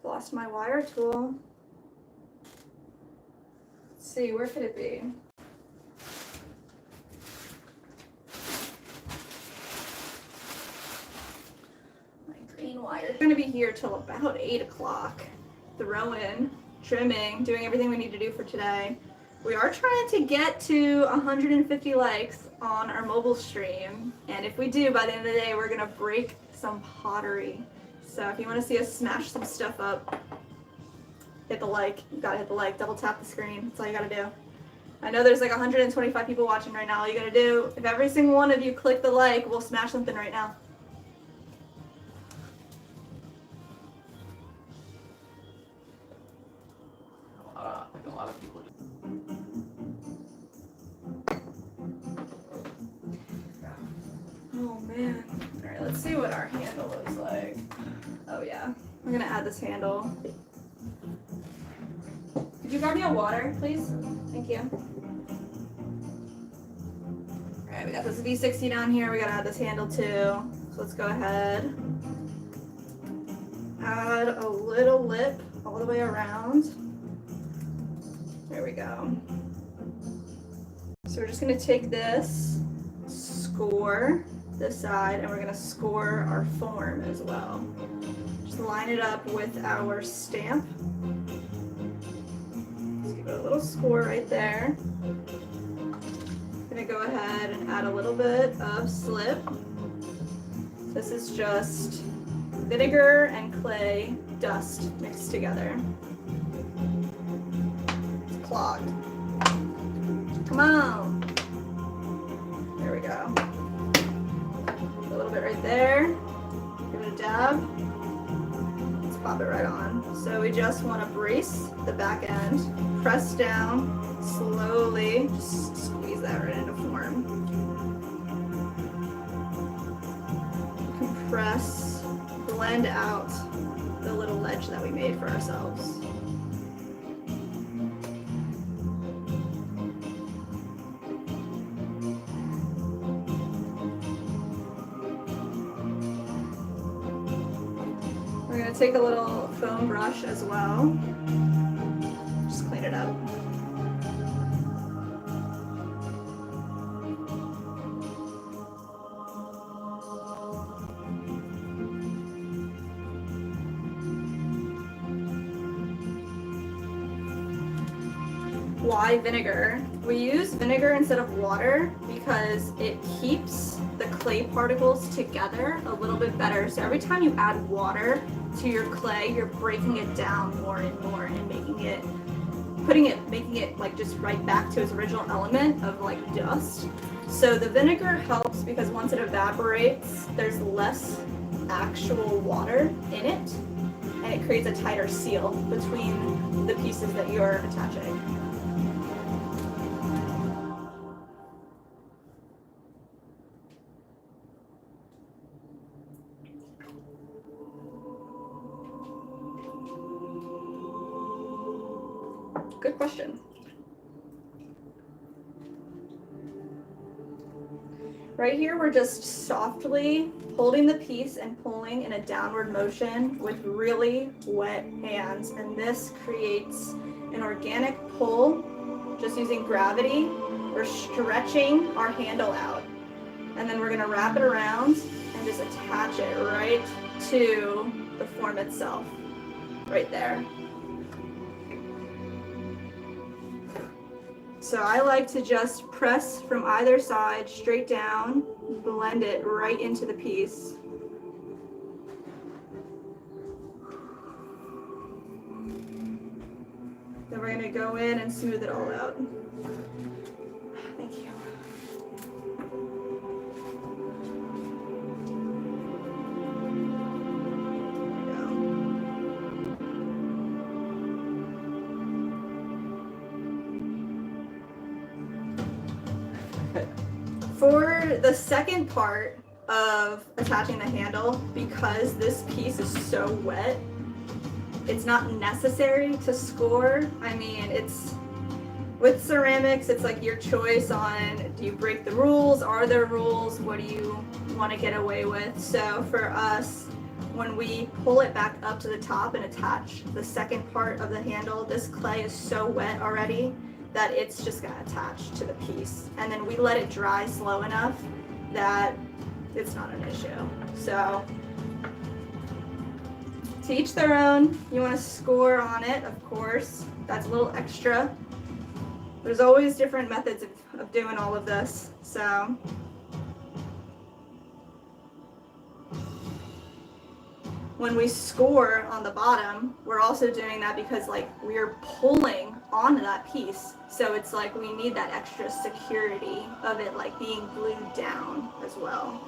Lost my wire tool. Let's see, where could it be? My green wire. We're gonna be here till about 8 o'clock. Throwing, trimming, doing everything we need to do for today. We are trying to get to 150 likes on our mobile stream, and if we do, by the end of the day, we're gonna break some pottery. So if you want to see us smash some stuff up, hit the like. You gotta hit the like. Double tap the screen. That's all you gotta do. I know there's like 125 people watching right now. All you gotta do, if every single one of you click the like, we'll smash something right now. A lot of people just. Oh man. Alright, let's see what our handle looks like. Oh yeah. We're gonna add this handle. Could you grab me a water, please? Thank you. Alright, we got this V60 down here. We gotta add this handle too. So let's go ahead. Add a little lip all the way around. There we go. So we're just gonna take this, score this side, and we're gonna score our form as well. Just line it up with our stamp. Just give it a little score right there. Gonna go ahead and add a little bit of slip. This is just vinegar and clay dust mixed together. It's clogged. Come on. There we go. A little bit right there. Give it a dab. Let's pop it right on. So we just want to brace the back end, press down, slowly, just squeeze that right into form. Compress, blend out the little ledge that we made for ourselves. Take a little foam brush as well. Just clean it up. Why vinegar? We use vinegar instead of water because it keeps the clay particles together a little bit better. So every time you add water to your clay, you're breaking it down more and more and making it like just right back to its original element of like dust. So the vinegar helps because once it evaporates, there's less actual water in it, and it creates a tighter seal between the pieces that you're attaching. Good question. Right here, we're just softly holding the piece and pulling in a downward motion with really wet hands. And this creates an organic pull just using gravity. We're stretching our handle out. And then we're gonna wrap it around and just attach it right to the form itself, right there. So I like to just press from either side straight down, blend it right into the piece. Then we're gonna go in and smooth it all out. Thank you. For the second part of attaching the handle, because this piece is so wet, it's not necessary to score. I mean, it's with ceramics, it's like your choice on, do you break the rules? Are there rules? What do you want to get away with? So for us, when we pull it back up to the top and attach the second part of the handle, this clay is so wet already that it's just gonna attach to the piece. And then we let it dry slow enough that it's not an issue. So to each their own. You want to score on it, of course. That's a little extra. There's always different methods of doing all of this. So when we score on the bottom, we're also doing that because like we're pulling on that piece. So it's like we need that extra security of it like being glued down as well.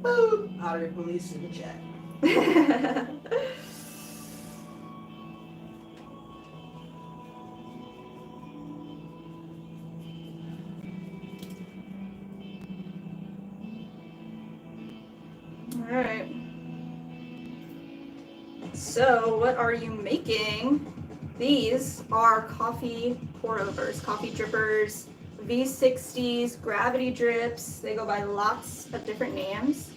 Boom! Pottery police in the chat. All right. So what are you making? These are coffee pour-overs, coffee drippers, V60s, gravity drips. They go by lots of different names.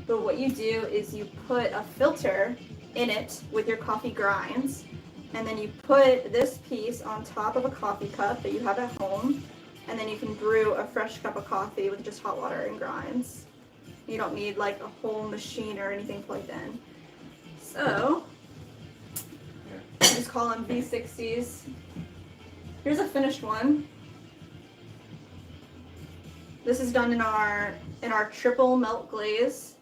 But what you do is you put a filter in it with your coffee grinds, and then you put this piece on top of a coffee cup that you have at home, and then you can brew a fresh cup of coffee with just hot water and grinds. You don't need like a whole machine or anything plugged in. So, just call them V60s. Here's a finished one. This is done in our triple melt glaze.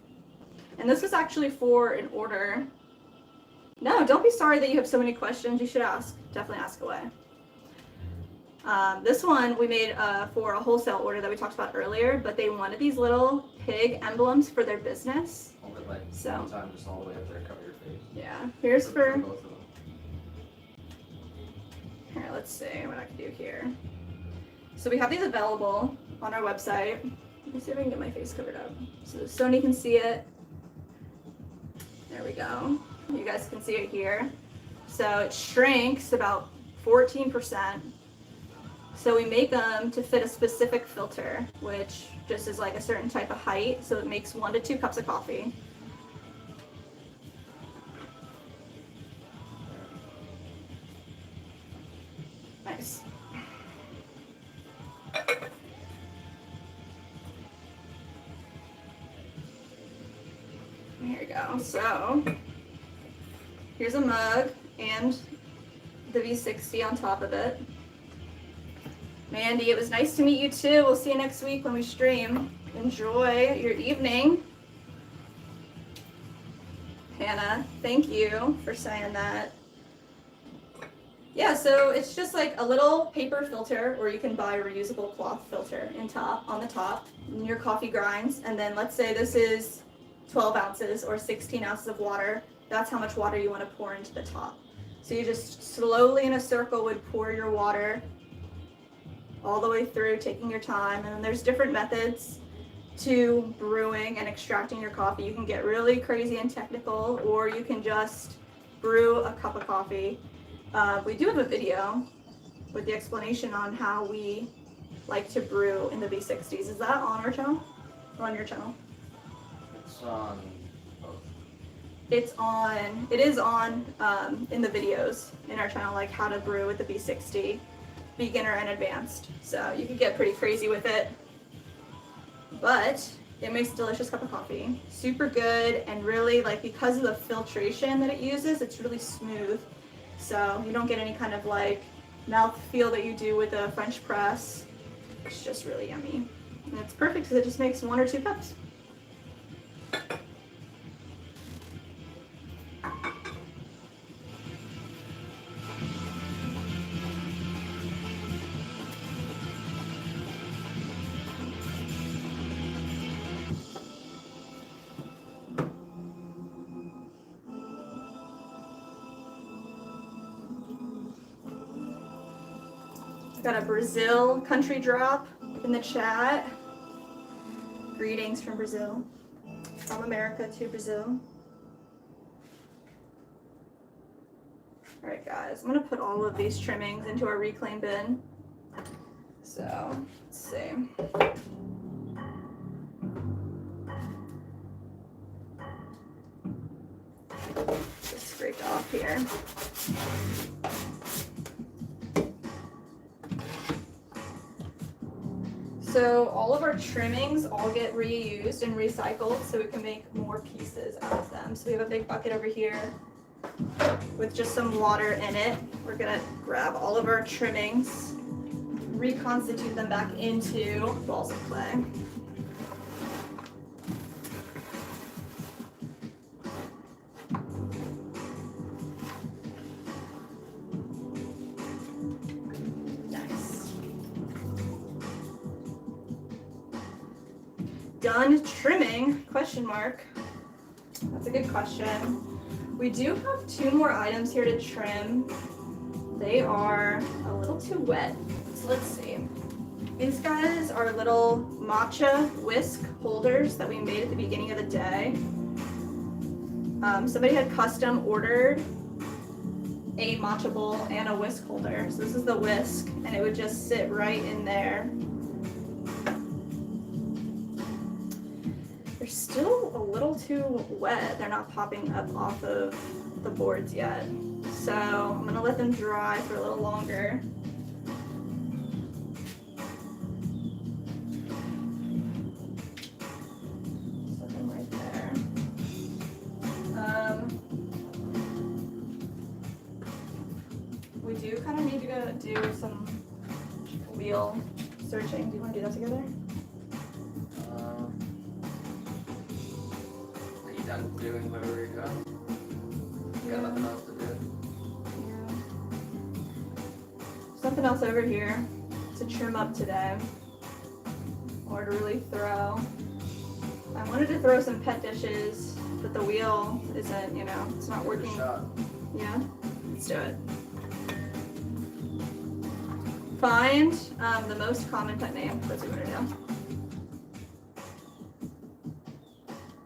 And this was actually for an order. No, don't be sorry that you have so many questions. You should ask. Definitely ask away. This one we made for a wholesale order that we talked about earlier, but they wanted these little pig emblems for their business. Hold it like So- one time, just all the way up there, cover your face. Yeah, here's for, both of them. here, let's see what I can do here. So we have these available on our website. Let me see if I can get my face covered up so Sony can see it. There we go. You guys can see it here. So it shrinks about 14%. So we make them to fit a specific filter, which just is like a certain type of height. So it makes 1 to 2 cups of coffee. Nice. Here we go. So here's a mug and the V60 on top of it. Mandy, it was nice to meet you too. We'll see you next week when we stream. Enjoy your evening. Hannah, thank you for saying that. Yeah, so it's just like a little paper filter, or you can buy a reusable cloth filter on the top, in your coffee grinds. And then let's say this is 12 ounces or 16 ounces of water. That's how much water you want to pour into the top. So you just slowly in a circle would pour your water all the way through, taking your time. And then there's different methods to brewing and extracting your coffee. You can get really crazy and technical, or you can just brew a cup of coffee. We do have a video with the explanation on how we like to brew in the V60s. Is that on our channel or on your channel? It's on both. It is on in the videos in our channel, like how to brew with the V60, beginner and advanced. So you can get pretty crazy with it, but it makes a delicious cup of coffee. Super good, and really like because of the filtration that it uses, it's really smooth. So you don't get any kind of like mouth feel that you do with a French press. It's just really yummy. And it's perfect because it just makes 1 or 2 cups. Got a Brazil country drop in the chat. Greetings from Brazil. From America to Brazil. Alright guys, I'm gonna put all of these trimmings into our reclaim bin. So, let's see. Just scraped off here. So all of our trimmings all get reused and recycled so we can make more pieces out of them. So we have a big bucket over here with just some water in it. We're gonna grab all of our trimmings, reconstitute them back into balls of clay. Nice. Done trimming? Question mark. That's a good question. We do have 2 more items here to trim. They are a little too wet. So let's see. These guys are little matcha whisk holders that we made at the beginning of the day. Somebody had custom ordered a matcha bowl and a whisk holder. So this is the whisk, and it would just sit right in there. They're still a little too wet. They're not popping up off of the boards yet. So I'm gonna let them dry for a little longer. Set them right there. We do kind of need to go do some wheel searching. Do you want to do that together? Are you done doing whatever you're doing? You got nothing else to do? Yeah. Something else over here to trim up today, or to really throw. I wanted to throw some pet dishes, but the wheel isn't, you know, it's not Give it a working. shot. Yeah, let's do it. Find the most common pet name. That's what we're gonna do.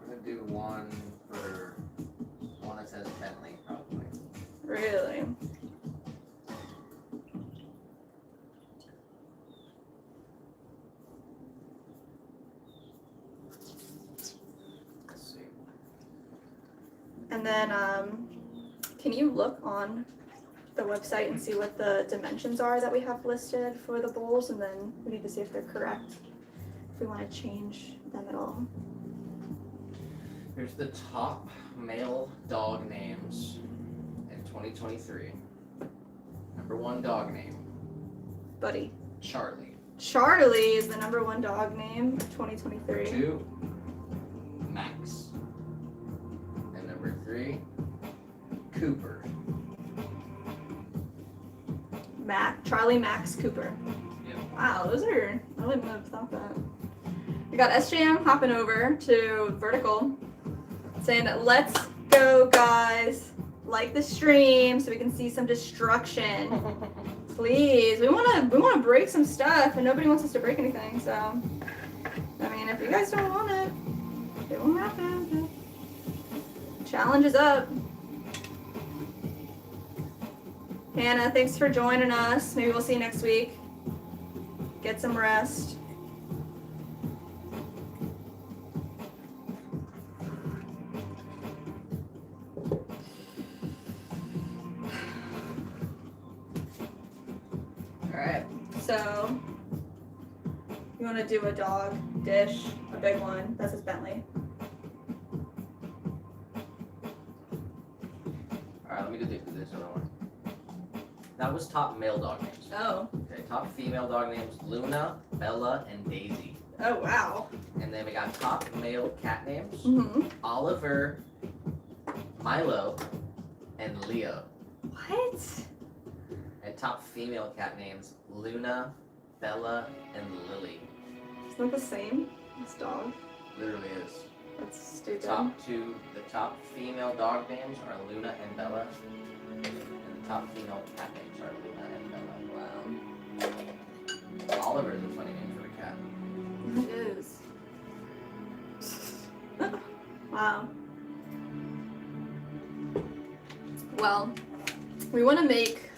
I'm gonna do one that says Bentley, probably. Really? Let's see. And then, can you look on the website and see what the dimensions are that we have listed for the bowls, and then we need to see if they're correct, if we want to change them at all. Here's the top male dog names in 2023. Number 1 dog name, Buddy. Charlie. Charlie is the number 1 dog name of 2023. 2, Max. And number 3, Cooper. Charlie Max Cooper. Yep. Wow, those are, I wouldn't have thought that. We got SJM hopping over to Vertical, saying, let's go guys, like the stream so we can see some destruction. Please, we wanna break some stuff, and nobody wants us to break anything, so I mean, if you guys don't want it, it won't happen. Challenge is up. Hannah, thanks for joining us. Maybe we'll see you next week. Get some rest. Alright, so you want to do a dog dish, a big one. That's his Bentley. Alright, let me do this other one. That was top male dog names. Oh. Okay, top female dog names, Luna, Bella, and Daisy. Oh, wow. And then we got top male cat names, Mm-hmm. Oliver, Milo, and Leo. What? And top female cat names, Luna, Bella, and Lily. It's not the same as dog. Literally is. That's stupid. The top female dog names are Luna and Bella. And the top female cat names are Luna and Bella. Wow. Oliver is a funny name for a cat. It is. Wow. Well, we want to make,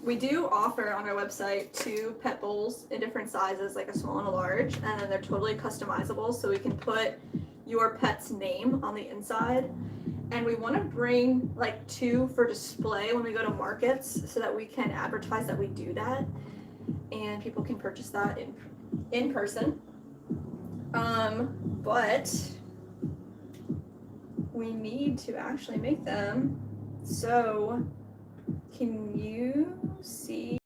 we do offer on our website 2 pet bowls in different sizes, like a small and a large, and then they're totally customizable, so we can put your pet's name on the inside. And we want to bring like 2 for display when we go to markets so that we can advertise that we do that and people can purchase that in person. But we need to actually make them. So can you see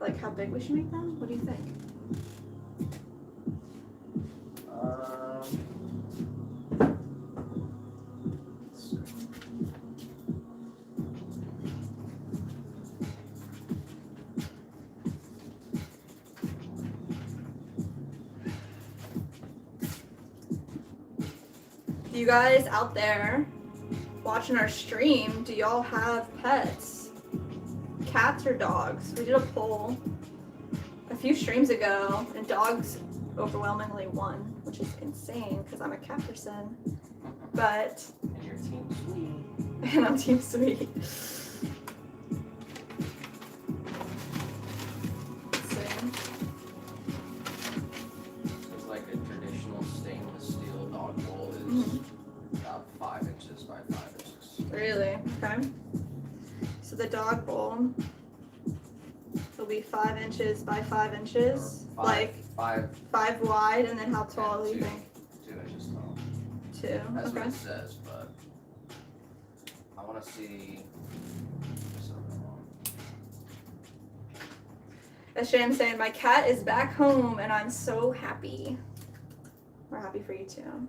like how big we should make them? What do you think? You guys out there watching our stream, do y'all have pets? Cats or dogs? We did a poll a few streams ago and dogs overwhelmingly won, which is insane because I'm a cat person. But And your team sweet. and I'm team sweet. It's like a traditional stainless steel dog bowl is about 5 inches by 5 inches. Really? Okay. So the dog bowl will be 5 inches by 5 inches, Or like 5 5 wide, and then how tall do you two. think? 2 inches tall. 2. That's Okay. what it says, but I want to see something wrong. As Shan's saying, my cat is back home, and I'm so happy. We're happy for you too.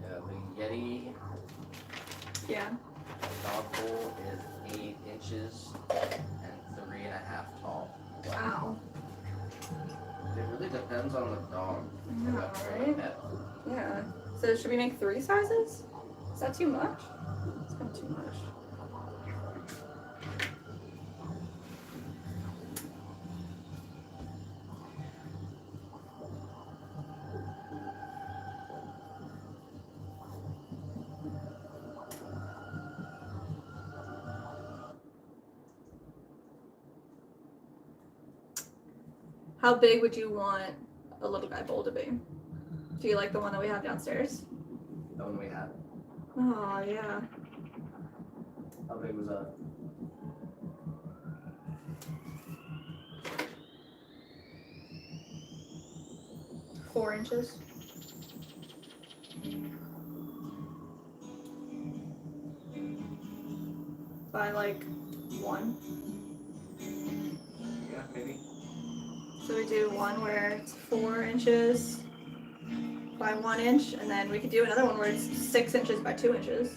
Yeah, the Yeti Yeah. dog bowl is 8 inches and 3.5 tall. Wow. It really depends on the dog. Yeah, Or the right? pet. Yeah. So should we make 3 sizes? Is that too much? It's kind of too much. How big would you want a little guy bowl to be? Do you like the one that we have downstairs? The one we had. Oh, yeah. How big was that? Four inches. By like 1. Yeah, maybe. So we do one where it's 4 inches by 1 inch, and then we could do another one where it's 6 inches by 2 inches.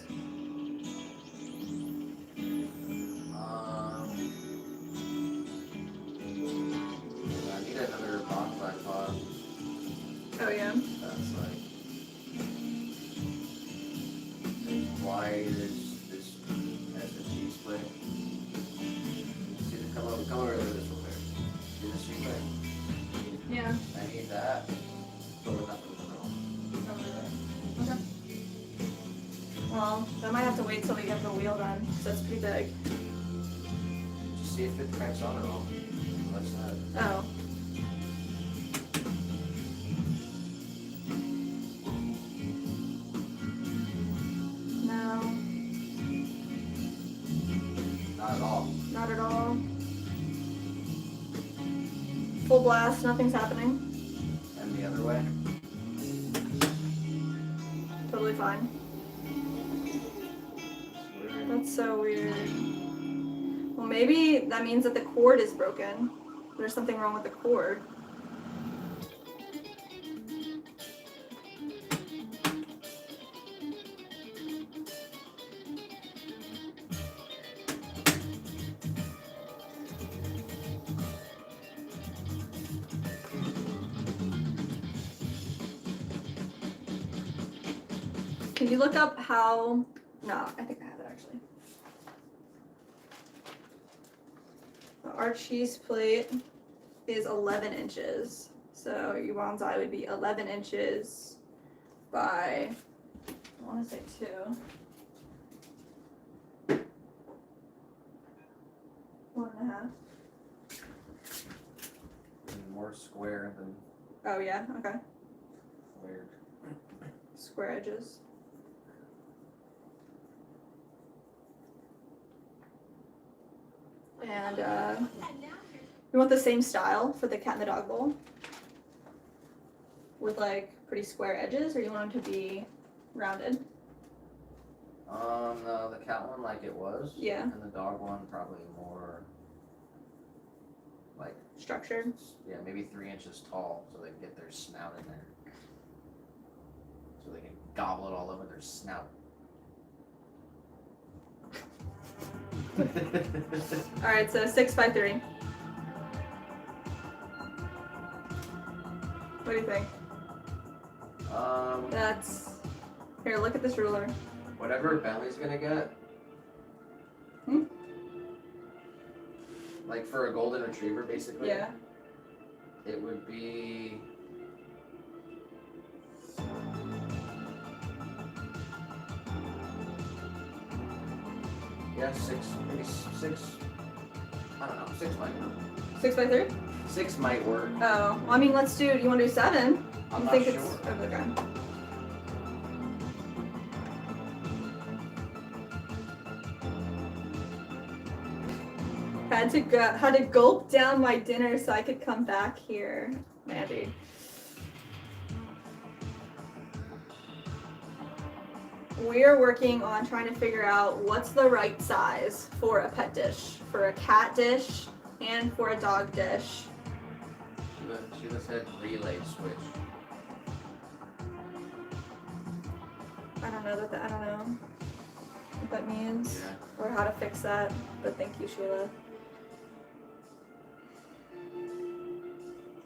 I need another bonsai pot. Oh yeah. That's like wide as this as the cheese split. See the come over to this real quick. See this cheese split? Yeah. I need that. But with nothing in the middle. Okay. Well, I might have to wait till we get the wheel done, because that's pretty big. Just see if it cranks on at all. What's that? Oh. No, Not at all. not at all. Full blast, nothing's happening. And the other way? Totally fine. It's weird. That's so weird. Well, maybe that means that the cord is broken. There's something wrong with the cord. Can you look up how? No, I think I have it actually. Our cheese plate is 11 inches. So Yuan's eye would be 11 inches by, I want to say 2. 1.5. More square than Oh yeah, okay. weird. Square edges. And we want the same style for the cat and the dog bowl? With like pretty square edges, or you want them to be rounded? No, the cat one like it was. Yeah. And the dog one probably more like, Structured? yeah, maybe 3 inches tall so they can get their snout in there. So they can gobble it all over their snout. Alright, so 6 by 3. What do you think? That's, here, look at this ruler. Whatever Bentley's gonna get. Hmm? Like for a golden retriever, basically. Yeah. It would be. Yeah, 6, maybe 6. I don't know, 6 might work. 6 by 3? 6 might work. Oh, well, I mean, let's do, you want to do 7? I'm You not think sure. it's, oh, okay. Had to gulp down my dinner so I could come back here, Mandy. We are working on trying to figure out what's the right size for a pet dish, for a cat dish, and for a dog dish. Sheila said relay switch. I don't know I don't know what that means Yeah. or how to fix that, but thank you, Sheila.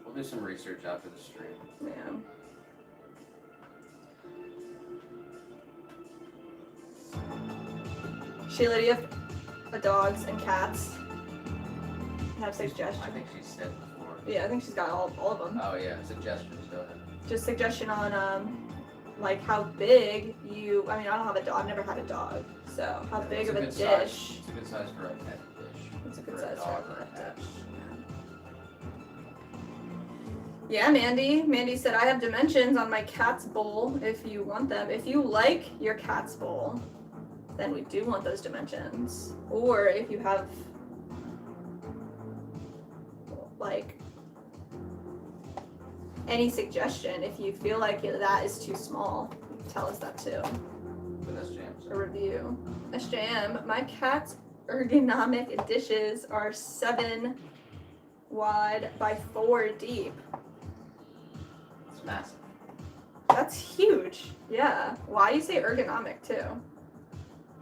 We'll do some research after the stream. Yeah. Sheila, do you have dogs and cats? I have suggestions. I think she said before. Yeah, I think she's got all of them. Oh yeah, suggestions, go ahead. Just suggestion on like how big you. I mean, I don't have a dog. I've never had a dog, so how big of a It's dish? It's a good size for a pet dish. It's a good For size for dog a or a pet cat. dish. Yeah, Mandy. Mandy said I have dimensions on my cat's bowl if you want them. If you like your cat's bowl, then we do want those dimensions. Or if you have like any suggestion, if you feel like that is too small, tell us that too. But that's jams. A review. SJM, my cat's ergonomic dishes are 7 wide by 4 deep. It's massive. That's huge. Yeah. Why do you say ergonomic too?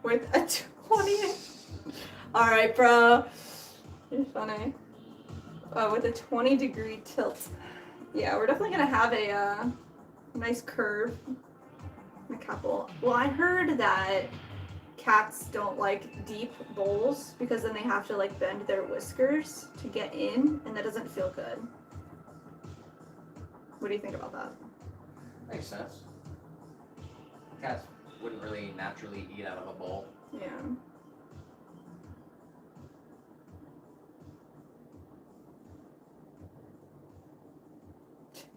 With a 20. Alright, bro. You're funny. With a 20-degree tilt. Yeah, we're definitely gonna have a nice curve in the cat bowl. Well, I heard that cats don't like deep bowls because then they have to like bend their whiskers to get in, and that doesn't feel good. What do you think about that? Makes sense. Cats wouldn't really naturally eat out of a bowl. Yeah.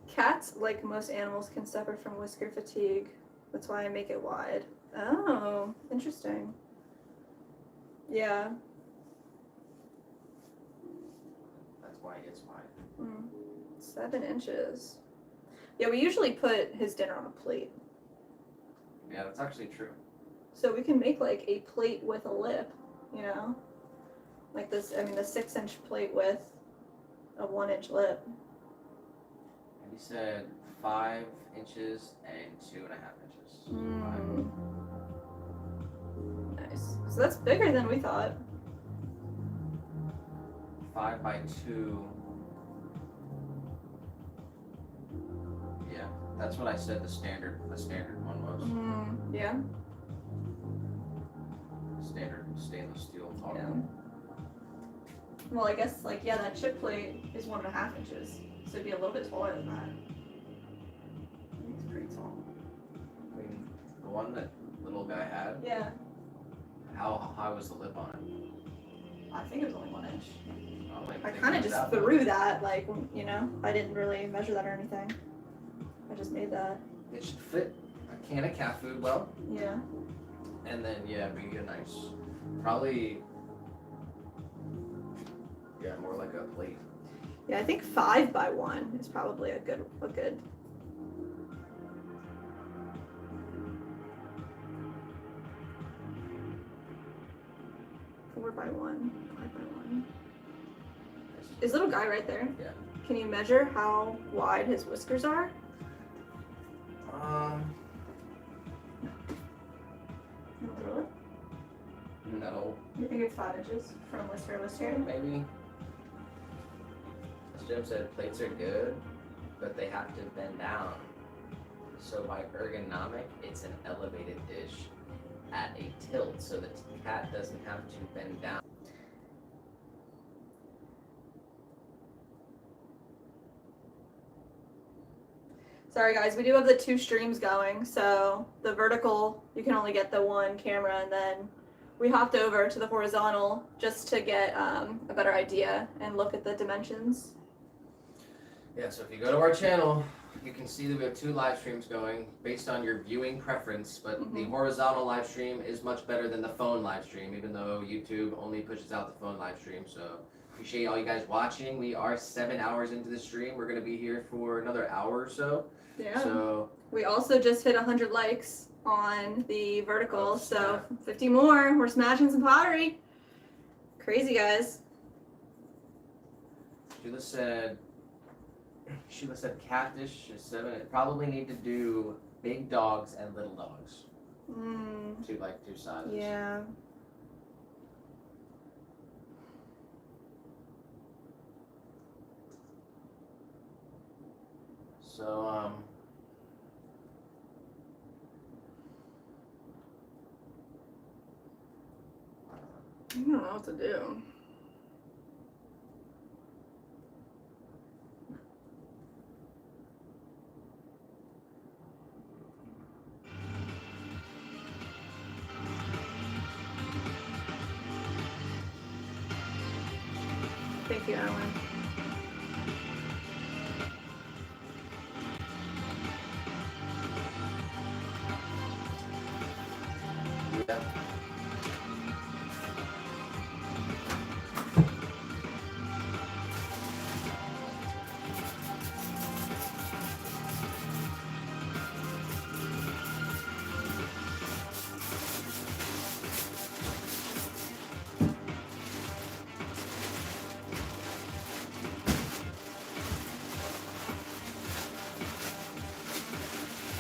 Cats, like most animals, can suffer from whisker fatigue. That's why I make it wide. Oh, interesting. Yeah. That's why it's wide. 7 inches. Yeah, we usually put his dinner on a plate. Yeah, that's actually true. So we can make like a plate with a lip, you know? Like this, I mean the 6-inch plate with a 1-inch lip. And he said 5 inches and 2.5 inches. Nice. So that's bigger than we thought. 5 by 2. Yeah. That's what I said the standard one was. Yeah. Standard stainless steel toggle. Yeah. Well, I guess like yeah, that chip plate is 1.5 inches, so it'd be a little bit taller than that. It's pretty tall. I mean, the one that little guy had, Yeah, how high was the lip on it? I think it was only 1 inch. Oh, like, I they kind of moved just that threw that, like you know, I didn't really measure that or anything. I just made that. It should fit a can of cat food well, Yeah. and then yeah, be a nice, probably, yeah, more like a plate. Yeah, I think 5 by 1 is probably a good. 4 by 1, 5 by 1. Is little guy right there? Yeah. Can you measure how wide his whiskers are? No, You think it's 5 inches from whisker to whisker? maybe. As Jim said, plates are good, but they have to bend down. So by ergonomic, it's an elevated dish at a tilt, so the cat doesn't have to bend down. Sorry guys, we do have the 2 streams going, so the vertical, you can only get the 1 camera, and then we hopped over to the horizontal just to get a better idea and look at the dimensions. Yeah, so if you go to our channel, you can see that we have 2 live streams going based on your viewing preference, but the horizontal live stream is much better than the phone live stream, even though YouTube only pushes out the phone live stream. So appreciate all you guys watching. We are 7 hours into the stream. We're gonna be here for another hour or so. Yeah. So We also just hit 100 likes on the vertical, Oh, so snap. 50 more. We're smashing some pottery. Crazy guys. Sheila said catfish is 7. It probably need to do big dogs and little dogs. Two sizes. Yeah. So I don't know what to do. Thank you, Alan. yeah.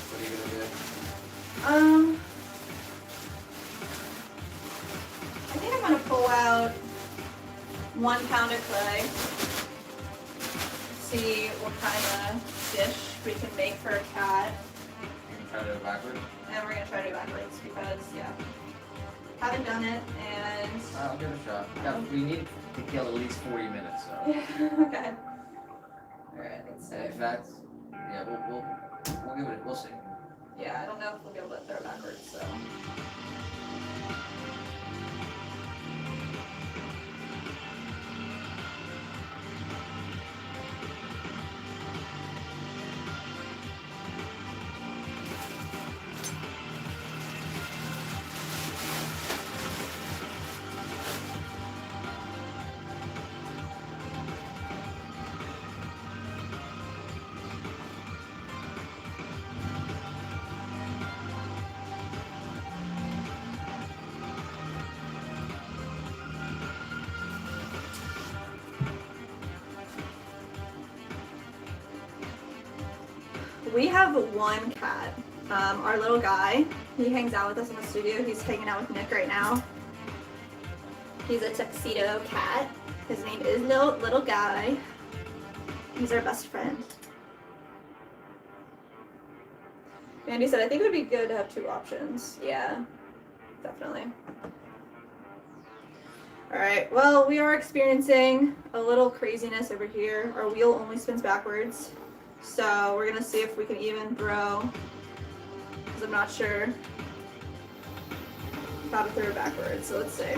What are you gonna do? I think I'm gonna pull out 1 pound of clay. See what kind of dish we can make for a cat. You can try to do it backwards. And we're gonna try to do it backwards because, yeah, haven't done it and. I'll give it a shot. Yeah, we need to kill at least 40 minutes, so. Okay. Alright, let's see. And in fact, yeah, we'll give it. We'll see. Yeah, I don't know if we'll be able to throw it backwards, so. We have 1 cat. Our little guy, he hangs out with us in the studio. He's hanging out with Nick right now. He's a tuxedo cat. His name is little guy. He's our best friend. Andy said, I think it would be good to have 2 options. Yeah, definitely. All right, well, we are experiencing a little craziness over here. Our wheel only spins backwards. So we're gonna see if we can even throw, because I'm not sure how to throw it backwards, so let's see.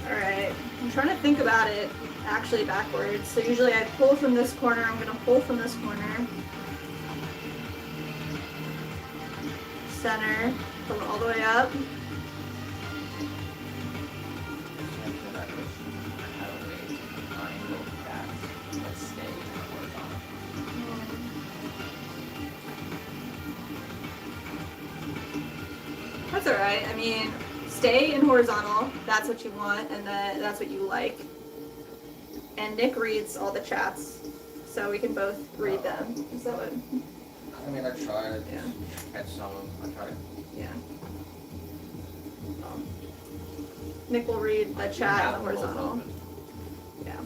Alright, I'm trying to think about it actually backwards. So usually I pull from this corner, I'm gonna pull from this corner. Center, pull it all the way up. That's alright, I mean, stay in horizontal, that's what you want, and that's what you like. And Nick reads all the chats, so we can both read them. Is that what? I mean, I tried. Yeah. Catch some of them. I tried. Yeah. Nick will read the chat in the horizontal. Yeah.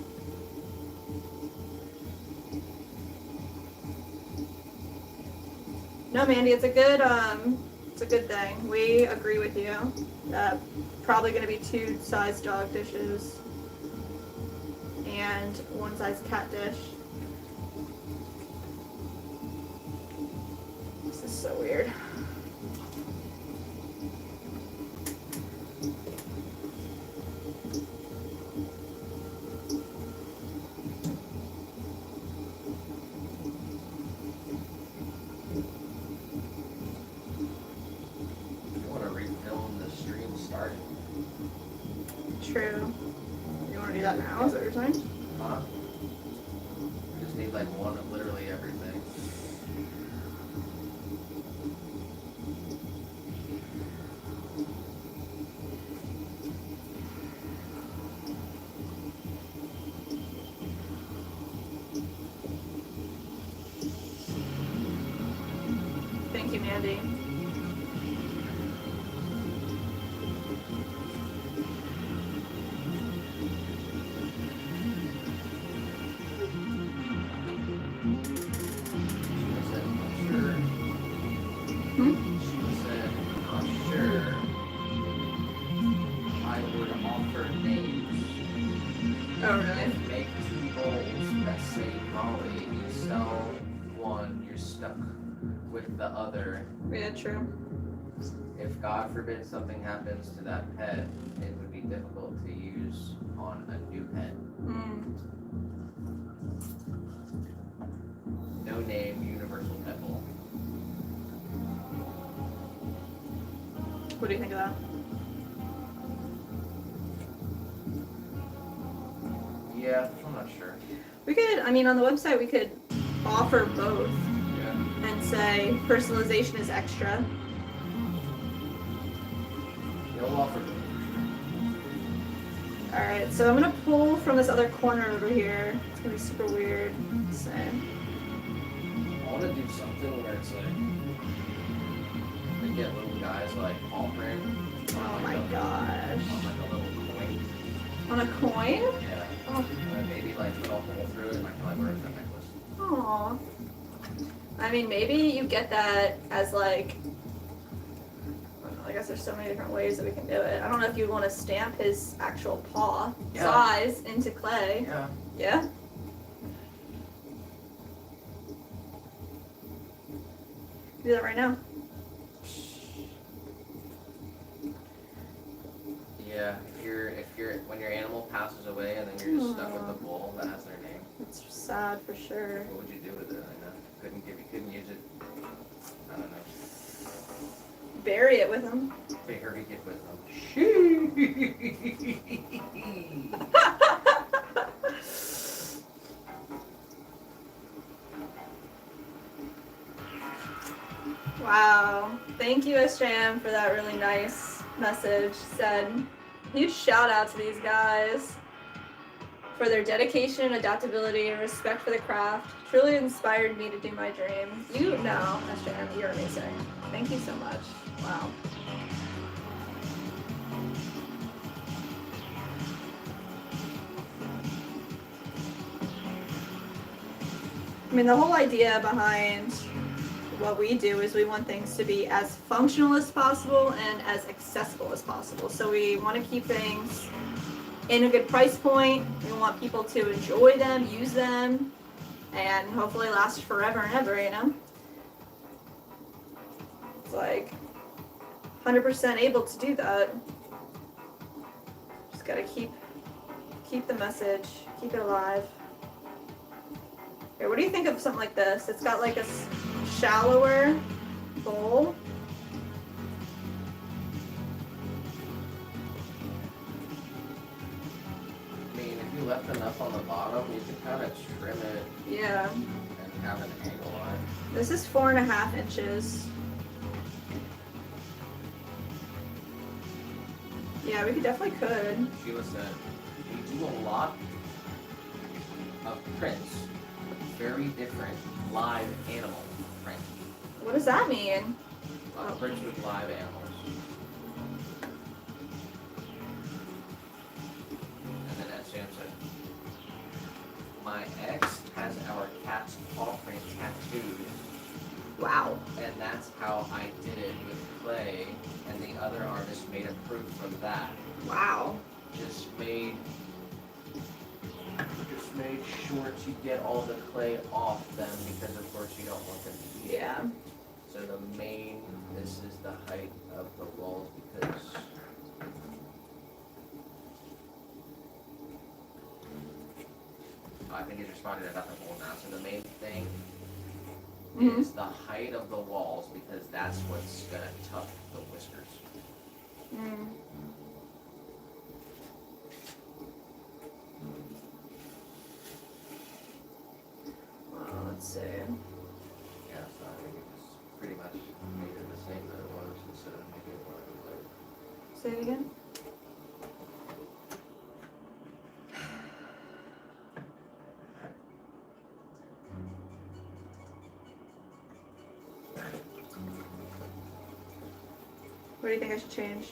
No, Mandy, it's a good thing. We agree with you. Probably going to be 2 size dog dishes and 1 size cat dish. This is so weird. True. You want to do that now? Is that what you're saying? Huh? We just need like one of literally everything. Thank you, Mandy. Oh, really? Make 2 bowls that say Molly. You sell one, you're stuck with the other. Yeah, true. If God forbid something happens to that pet, it would be difficult to use on a new pet. No name, universal pet bowl. What do you think of that? Yeah, I'm not sure. We could, I mean, on the website, we could offer both Yeah. and say personalization is extra. You'll offer both. Alright, so I'm gonna pull from this other corner over here. It's gonna be super weird. So, I want to do something where it's like they get little guys like palm print. oh my gosh. On like a little coin. On a coin? Yeah. Oh. And maybe like put a hole through it and I can like wear it as a necklace. Aww. I mean, maybe you get that as like, I don't know, I guess there's so many different ways that we can do it. I don't know if you want to stamp his actual paw size into clay. Yeah. Yeah? Do that right now. Yeah. If you're when your animal passes away and then you're just stuck with the bowl that has their name. It's sad for sure. What would you do with it? I know. Couldn't use it. I don't know. Bury it with him. Bury it with them. Wow. Thank you, SJM, for that really nice message said, huge shout out to these guys for their dedication, adaptability, and respect for the craft. Truly inspired me to do my dream. You know, SJM, you're amazing. Thank you so much. Wow. I mean, the whole idea behind what we do is we want things to be as functional as possible and as accessible as possible. So we want to keep things in a good price point. We want people to enjoy them, use them, and hopefully last forever and ever, you know? It's like 100% able to do that. Just gotta keep the message, keep it alive. Okay, what do you think of something like this? It's got like a shallower bowl. I mean, if you left enough on the bottom, you could kind of trim it Yeah. and have an angle on it. This is 4.5 inches. Yeah, we definitely could. Sheila said, we do a lot of prints, very different live animal prints. What does that mean? A lot of prints with live animals. And then as Sam said, my ex has our cat's paw print tattooed, Wow. and that's how I did it with clay, and the other artist made a proof from that. Wow. Just made sure to get all the clay off them because of course you don't want them to eat it. Yeah. So this is the height of the walls because I think he's responding about the wall now. So the main thing is the height of the walls because that's what's gonna tuck the whiskers. Mm. Well, let's see. Yeah, so I think it's pretty much made it the same that it was instead of making it what it was like. Say it again. What do you think I should change?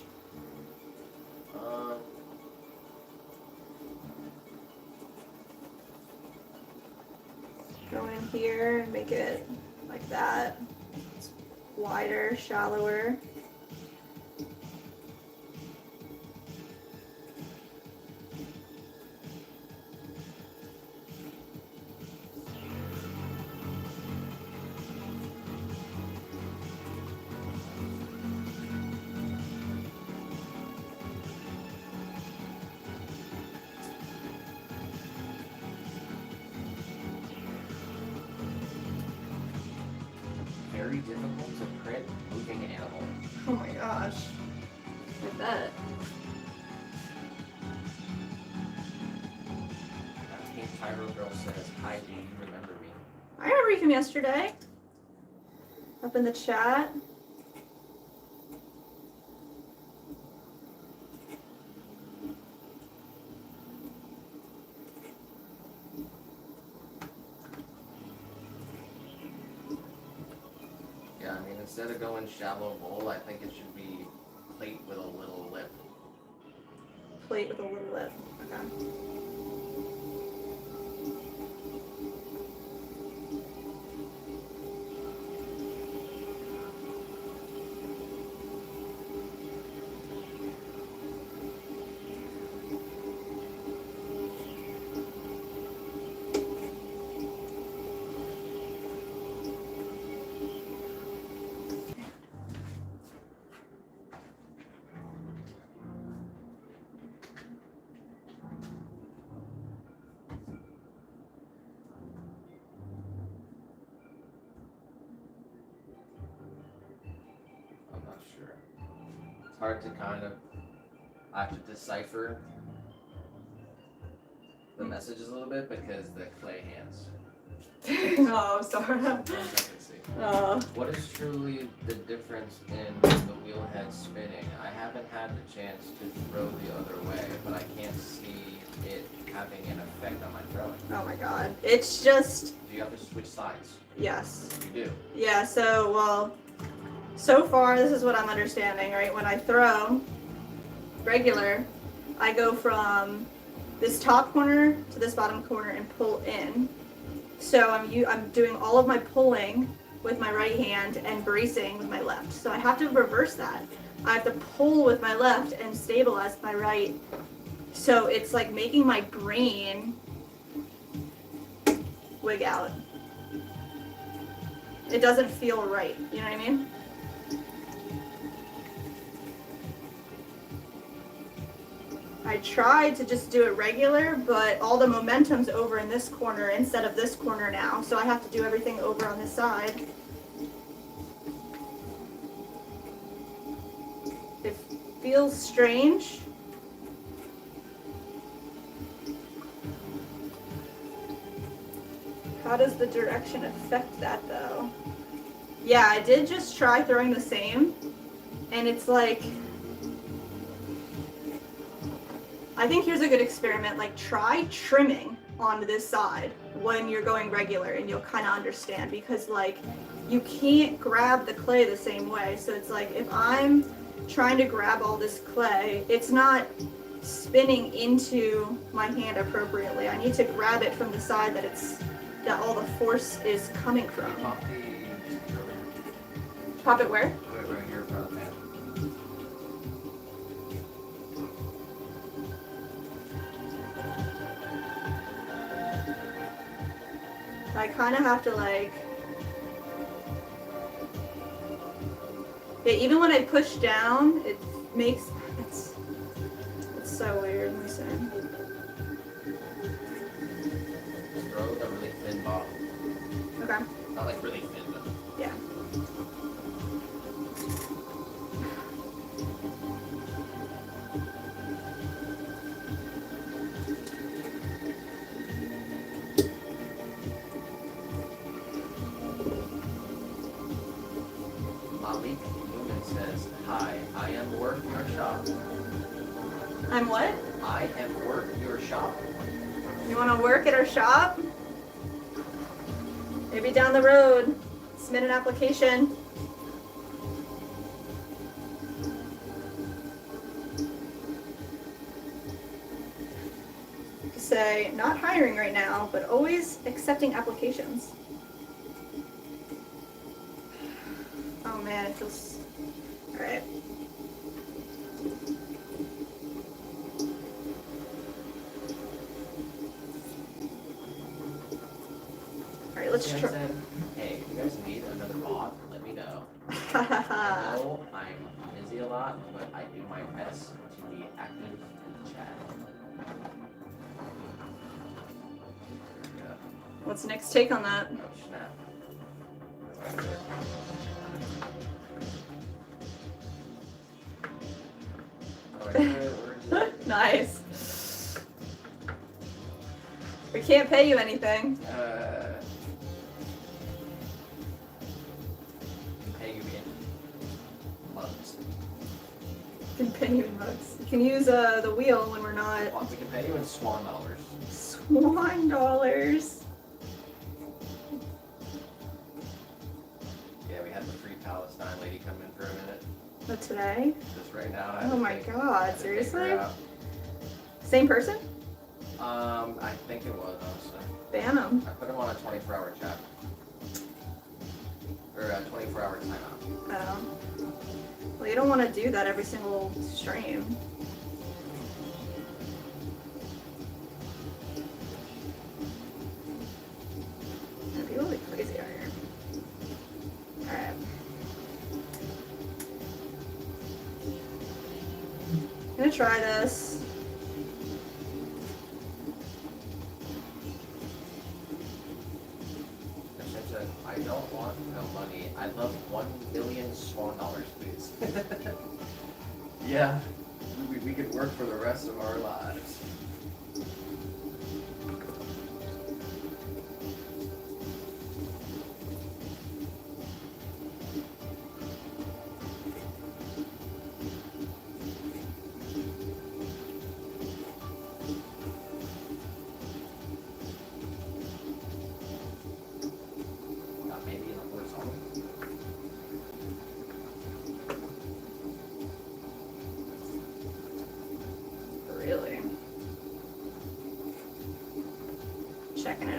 Go in here and make it like that. It's wider, shallower. Very difficult to print moving animal. Oh my gosh. I bet. Team Tyro Girl says, hi, do you remember me? I remember you from yesterday. Up in the chat. Yeah, I mean, instead of going shallow bowl, I think it should be plate with a little lip. Plate with a little lip. Okay. I'm not sure. It's hard to I have to decipher the messages a little bit because the clay hands. Oh, sorry. Sometimes I can see. What is truly the difference in the wheel head spinning? I haven't had the chance to throw the other way, but I can't see it having an effect on my throwing. Oh my god. It's just, Do you have to switch sides? yes. You do. Yeah, so far this is what I'm understanding, right? When I throw regular, I go from this top corner to this bottom corner and pull in. So I'm doing all of my pulling with my right hand and bracing with my left. So I have to reverse that. I have to pull with my left and stabilize my right. So it's like making my brain wig out. It doesn't feel right, you know what I mean? I tried to just do it regular, but all the momentum's over in this corner instead of this corner now, so I have to do everything over on this side. It feels strange. How does the direction affect that though? Yeah, I did just try throwing the same, and it's like, I think here's a good experiment, like try trimming on this side when you're going regular and you'll kind of understand, because like you can't grab the clay the same way. So it's like if I'm trying to grab all this clay, it's not spinning into my hand appropriately. I need to grab it from the side that all the force is coming from. Pop the Pop it where? right here in front of the man. I kind of have to like, yeah, even when I push down, it makes, it's so weird. Let me see. Just throw a really thin bottom. Okay. Not like really thin, but Yeah. Malik Newman says, "Hi, I am work your shop. I'm what? I am work your shop." You want to work at our shop? Maybe down the road. Submit an application. Say, not hiring right now, but always accepting applications. Oh man, it feels... Alright. Alright, let's Jen try... said, "Hey, if you guys need another mod, let me know. I know I'm busy a lot, but I do my best to be active in the chat." Yeah. What's Nick's take on that? Oh, snap. Nice. We can't pay you anything. Pay you in mugs. We can pay you in mugs. You can use the wheel when we're not. Well, we can pay you in swan dollars. Swan dollars. Yeah, we had the Free Palestine lady come in for a minute. But today? Just right now. Oh my god, seriously? I Same person? think it was, honestly. Ban him. I put him on a 24-hour chat. Or a 24-hour timeout. Oh. Well, you don't want to do that every single stream. Man, people are crazy out here. Alright. I'm gonna try this. I don't want no money. I love 1 billion swan dollars, please. Yeah, we could work for the rest of our lives.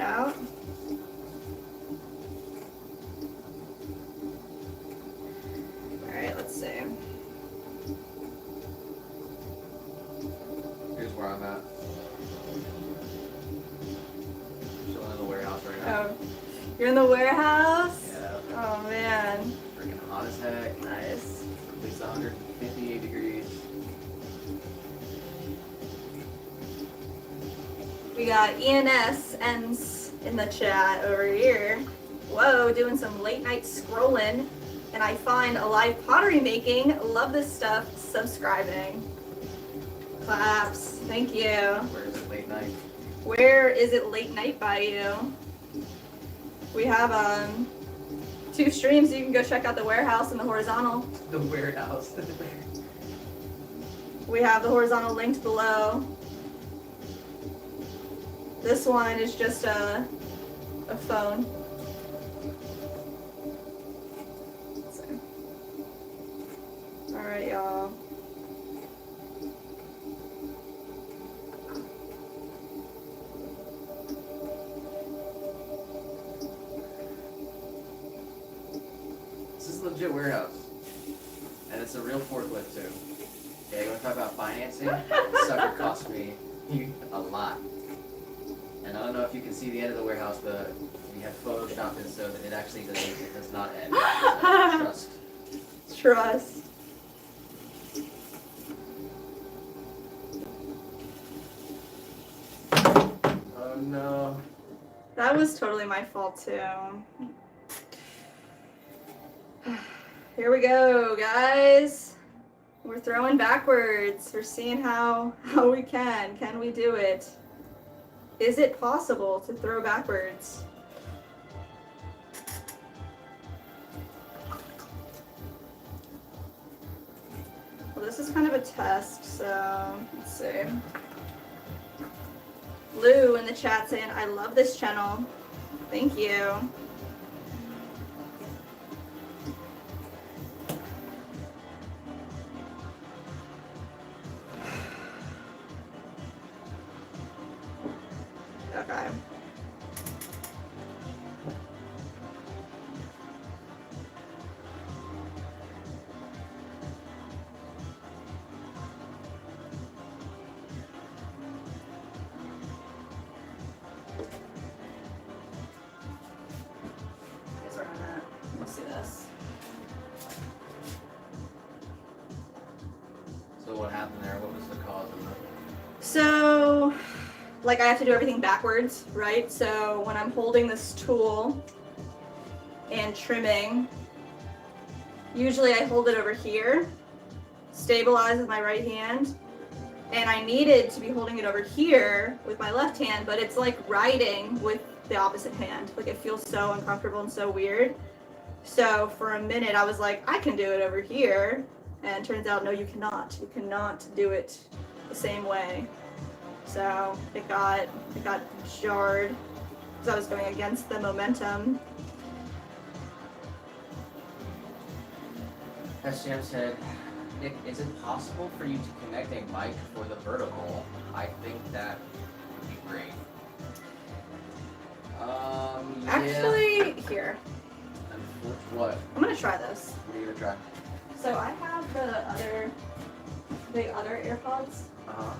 out. Alright, let's see. Here's where I'm at. Chilling in the warehouse right now. Oh, you're in the warehouse? Yeah. Oh man. Freaking hot as heck. Nice. At least 158 degrees. We got ENS ends in the chat over here. Whoa, doing some late night scrolling. And I find a live pottery making. Love this stuff. Subscribing. Claps. Thank you. Where is it late night? Where is it late night by you? We have 2 streams. You can go check out the warehouse and the horizontal. The warehouse. We have the horizontal linked below. This one is just a phone. Alright, y'all. This is a legit warehouse. And it's a real forklift too. Okay, you wanna talk about financing? This sucker cost me a lot. And I don't know if you can see the end of the warehouse, but we have photoshopped it so that it actually does not end. So, trust. Trust. Oh no. That was totally my fault too. Here we go, guys. We're throwing backwards. We're seeing how we can. Can we do it? Is it possible to throw backwards? Well, this is kind of a test, so let's see. Lou in the chat saying, I love this channel. Thank you. Okay. Guess where I'm at. Let's see this. So what happened there? What was the cause of it? So, like I have to do everything backwards, right? So when I'm holding this tool and trimming, usually I hold it over here, stabilize with my right hand, and I needed to be holding it over here with my left hand, but it's like writing with the opposite hand. Like it feels so uncomfortable and so weird. So for a minute I was like, I can do it over here, and turns out no, you cannot. You cannot do it the same way. So it got jarred because I was going against the momentum. SJM said, Nick, is it possible for you to connect a mic for the vertical? I think that would be great. Yeah. Actually, here. What? I'm gonna try this. What are you gonna try? So I have the other AirPods. Uh-huh.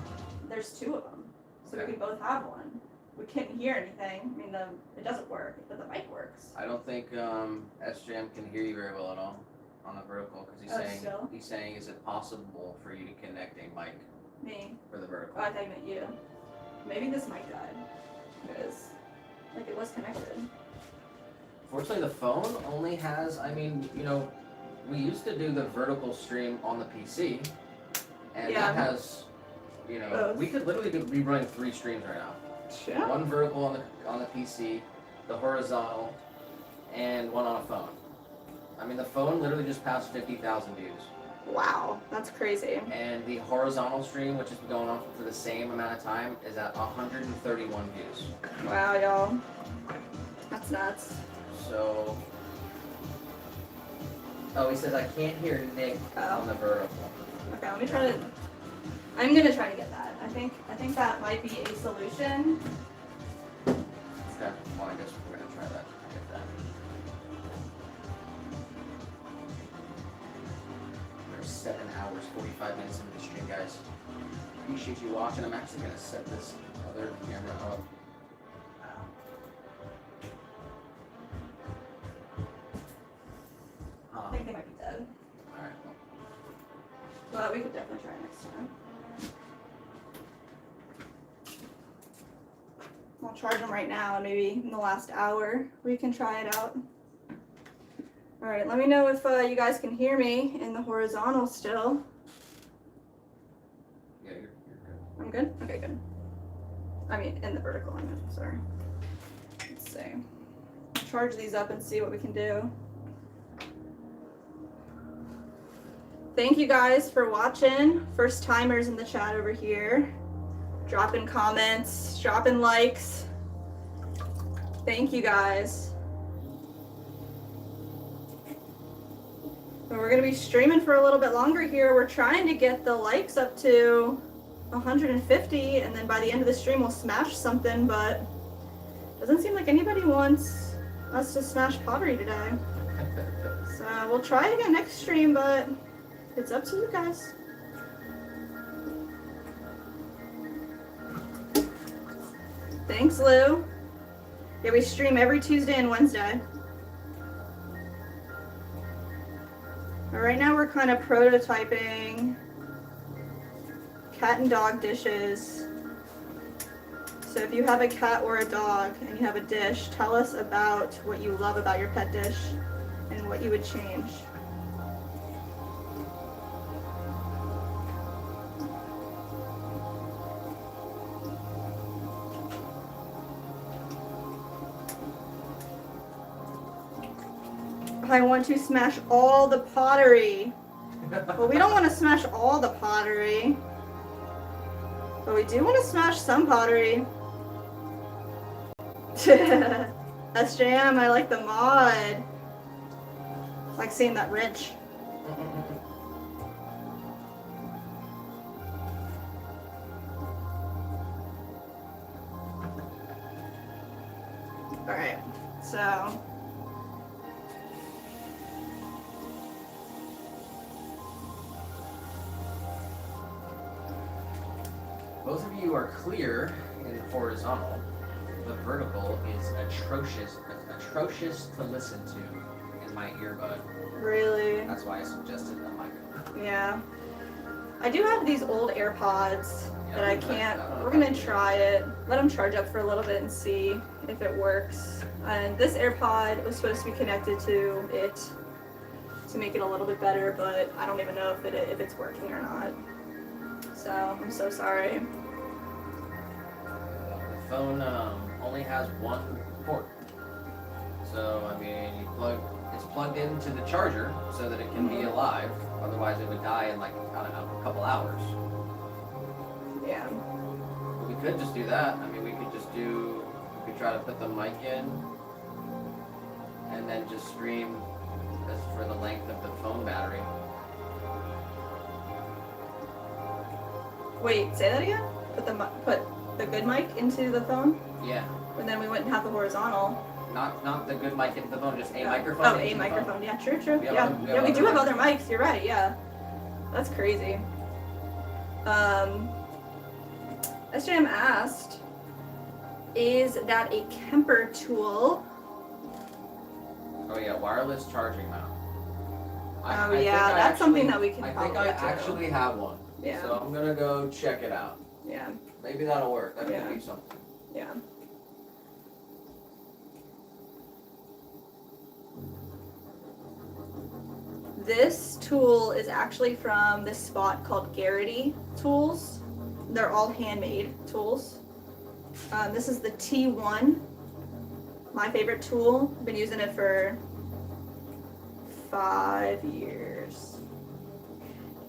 There's 2 of them, so Okay. we can both have one. We can't hear anything. I mean, it doesn't work, but the mic works. I don't think SJM can hear you very well at all on the vertical because Still? he's saying is it possible for you to connect a mic Me. for the vertical? Oh, I thought you meant you. Maybe this mic died because, like, it was connected. Fortunately, the phone only has, I mean, you know, we used to do the vertical stream on the PC, and Yeah. that has, you know, Both. we could literally be running 3 streams right now. Yeah. One vertical on the PC, the horizontal, and one on a phone. I mean, the phone literally just passed 50,000 views. Wow, that's crazy. And the horizontal stream, which has been going on for the same amount of time, is at 131 views. Wow, y'all. That's nuts. So, oh, he says I can't hear Nick on the vertical. Okay, let me try to. I'm gonna try to get that. I think that might be a solution. Okay, well, I guess we're gonna try that. I get that. There's 7 hours, 45 minutes into the stream, guys. Appreciate you watching. I'm actually gonna set this other camera up. I think they might be dead. Alright. But we could definitely try next time. I'll charge them right now, and maybe in the last hour we can try it out. All right, let me know if you guys can hear me in the horizontal still. Yeah, you're good. I'm good? Okay, good. I mean, in the vertical, I meant, sorry. Let's see. Charge these up and see what we can do. Thank you guys for watching. First timers in the chat over here. Dropping comments, dropping likes. Thank you guys. And we're gonna be streaming for a little bit longer here. We're trying to get the likes up to 150, and then by the end of the stream we'll smash something, but doesn't seem like anybody wants us to smash pottery today. So we'll try it again next stream, but it's up to you guys. Thanks, Lou. Yeah, we stream every Tuesday and Wednesday. But right now we're kind of prototyping cat and dog dishes. So if you have a cat or a dog and you have a dish, tell us about what you love about your pet dish and what you would change. I want to smash all the pottery. Well, we don't want to smash all the pottery, but we do want to smash some pottery. SJM, I like the mod. I like seeing that wrench. All right, so. Both of you are clear in horizontal. The vertical is atrocious to listen to in my earbud. Really? That's why I suggested the microphone. Yeah. I do have these old AirPods that I can't. We're gonna try it. Let them charge up for a little bit and see if it works. And this AirPod was supposed to be connected to it to make it a little bit better, but I don't even know if it's working or not. So I'm so sorry. The phone only has one port. So I mean, it's plugged into the charger so that it can be alive. Otherwise, it would die in like, I don't know, a couple hours. Yeah. But we could just do that. I mean, we could try to put the mic in and then just stream as for the length of the phone battery. Wait, say that again? Put the good mic into the phone, Yeah. and then we wouldn't have the horizontal. Not the good mic into the phone, just a microphone. Oh, into a the microphone. phone. Yeah, true. We have Yeah, other- we have yeah, we other do have mics. other mics. You're right. Yeah, that's crazy. SJM asked, "Is that a Kemper tool?" Oh yeah, wireless charging mount. Oh yeah, that's something that we can I probably think I do. actually have one. Yeah. So I'm gonna go check it out. Yeah, Maybe that'll work. That Yeah. could be something. yeah. This tool is actually from this spot called Garrity Tools. They're all handmade tools. This is the T1, my favorite tool. I've been using it for 5 years.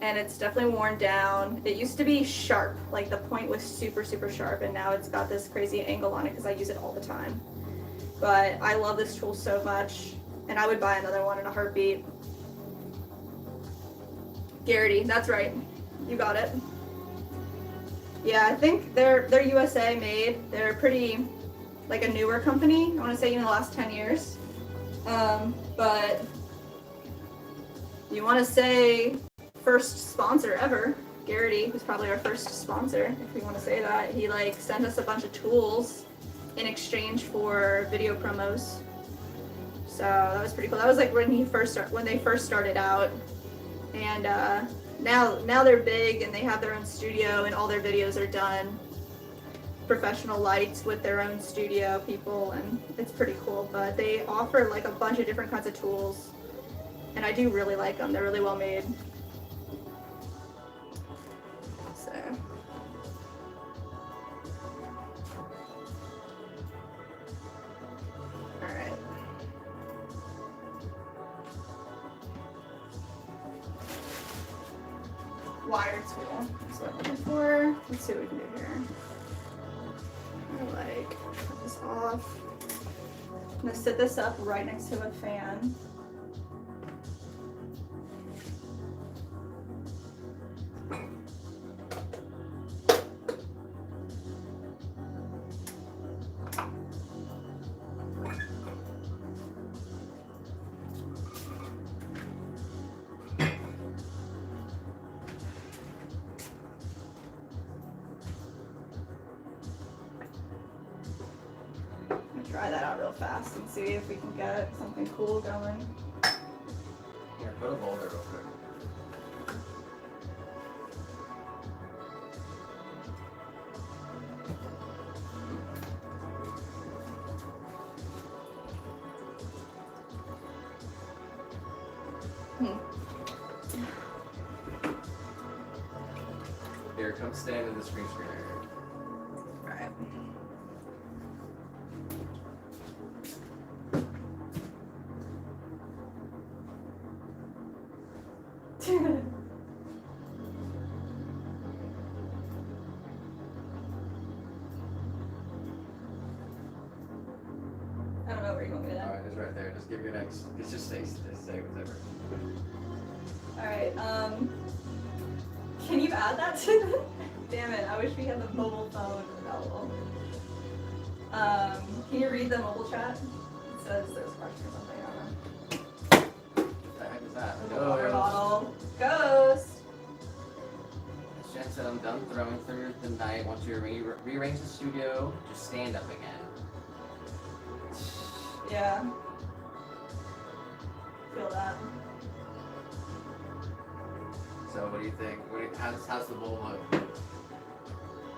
And it's definitely worn down. It used to be sharp, like the point was super, super sharp, and now it's got this crazy angle on it because I use it all the time. But I love this tool so much, and I would buy another one in a heartbeat. Garrity, that's right. You got it. Yeah, I think they're USA made. They're pretty like a newer company. I want to say in the last 10 years. But you want to say first sponsor ever, Garrity was probably our first sponsor, if we want to say that. He like sent us a bunch of tools in exchange for video promos. So that was pretty cool. That was like when they first started out, and now they're big and they have their own studio and all their videos are done. Professional lights with their own studio people, and it's pretty cool. But they offer like a bunch of different kinds of tools, and I do really like them. They're really well made. So. All right. Wire tool. That's what I'm looking for. Let's see what we can do here. Like, cut this off. I'm gonna set this up right next to a fan. Try that out real fast and see if we can get something cool going. Here, put a bowl there real quick. Here, come stand in the screen area. Alright. I don't know where you want me to. Alright, it's right there. Just give your next. It's just say whatever. Alright, can you add that to the... Damn it, I wish we had the mobile phone available. Can you read the mobile chat? It says there's a question or something, I don't know. What the heck is that? There's a water bottle. Ghost! Jen said, I'm done throwing through the night. Want you to rearrange the studio, just stand up again. Yeah. Feel that. So what do you think? How's the bowl look?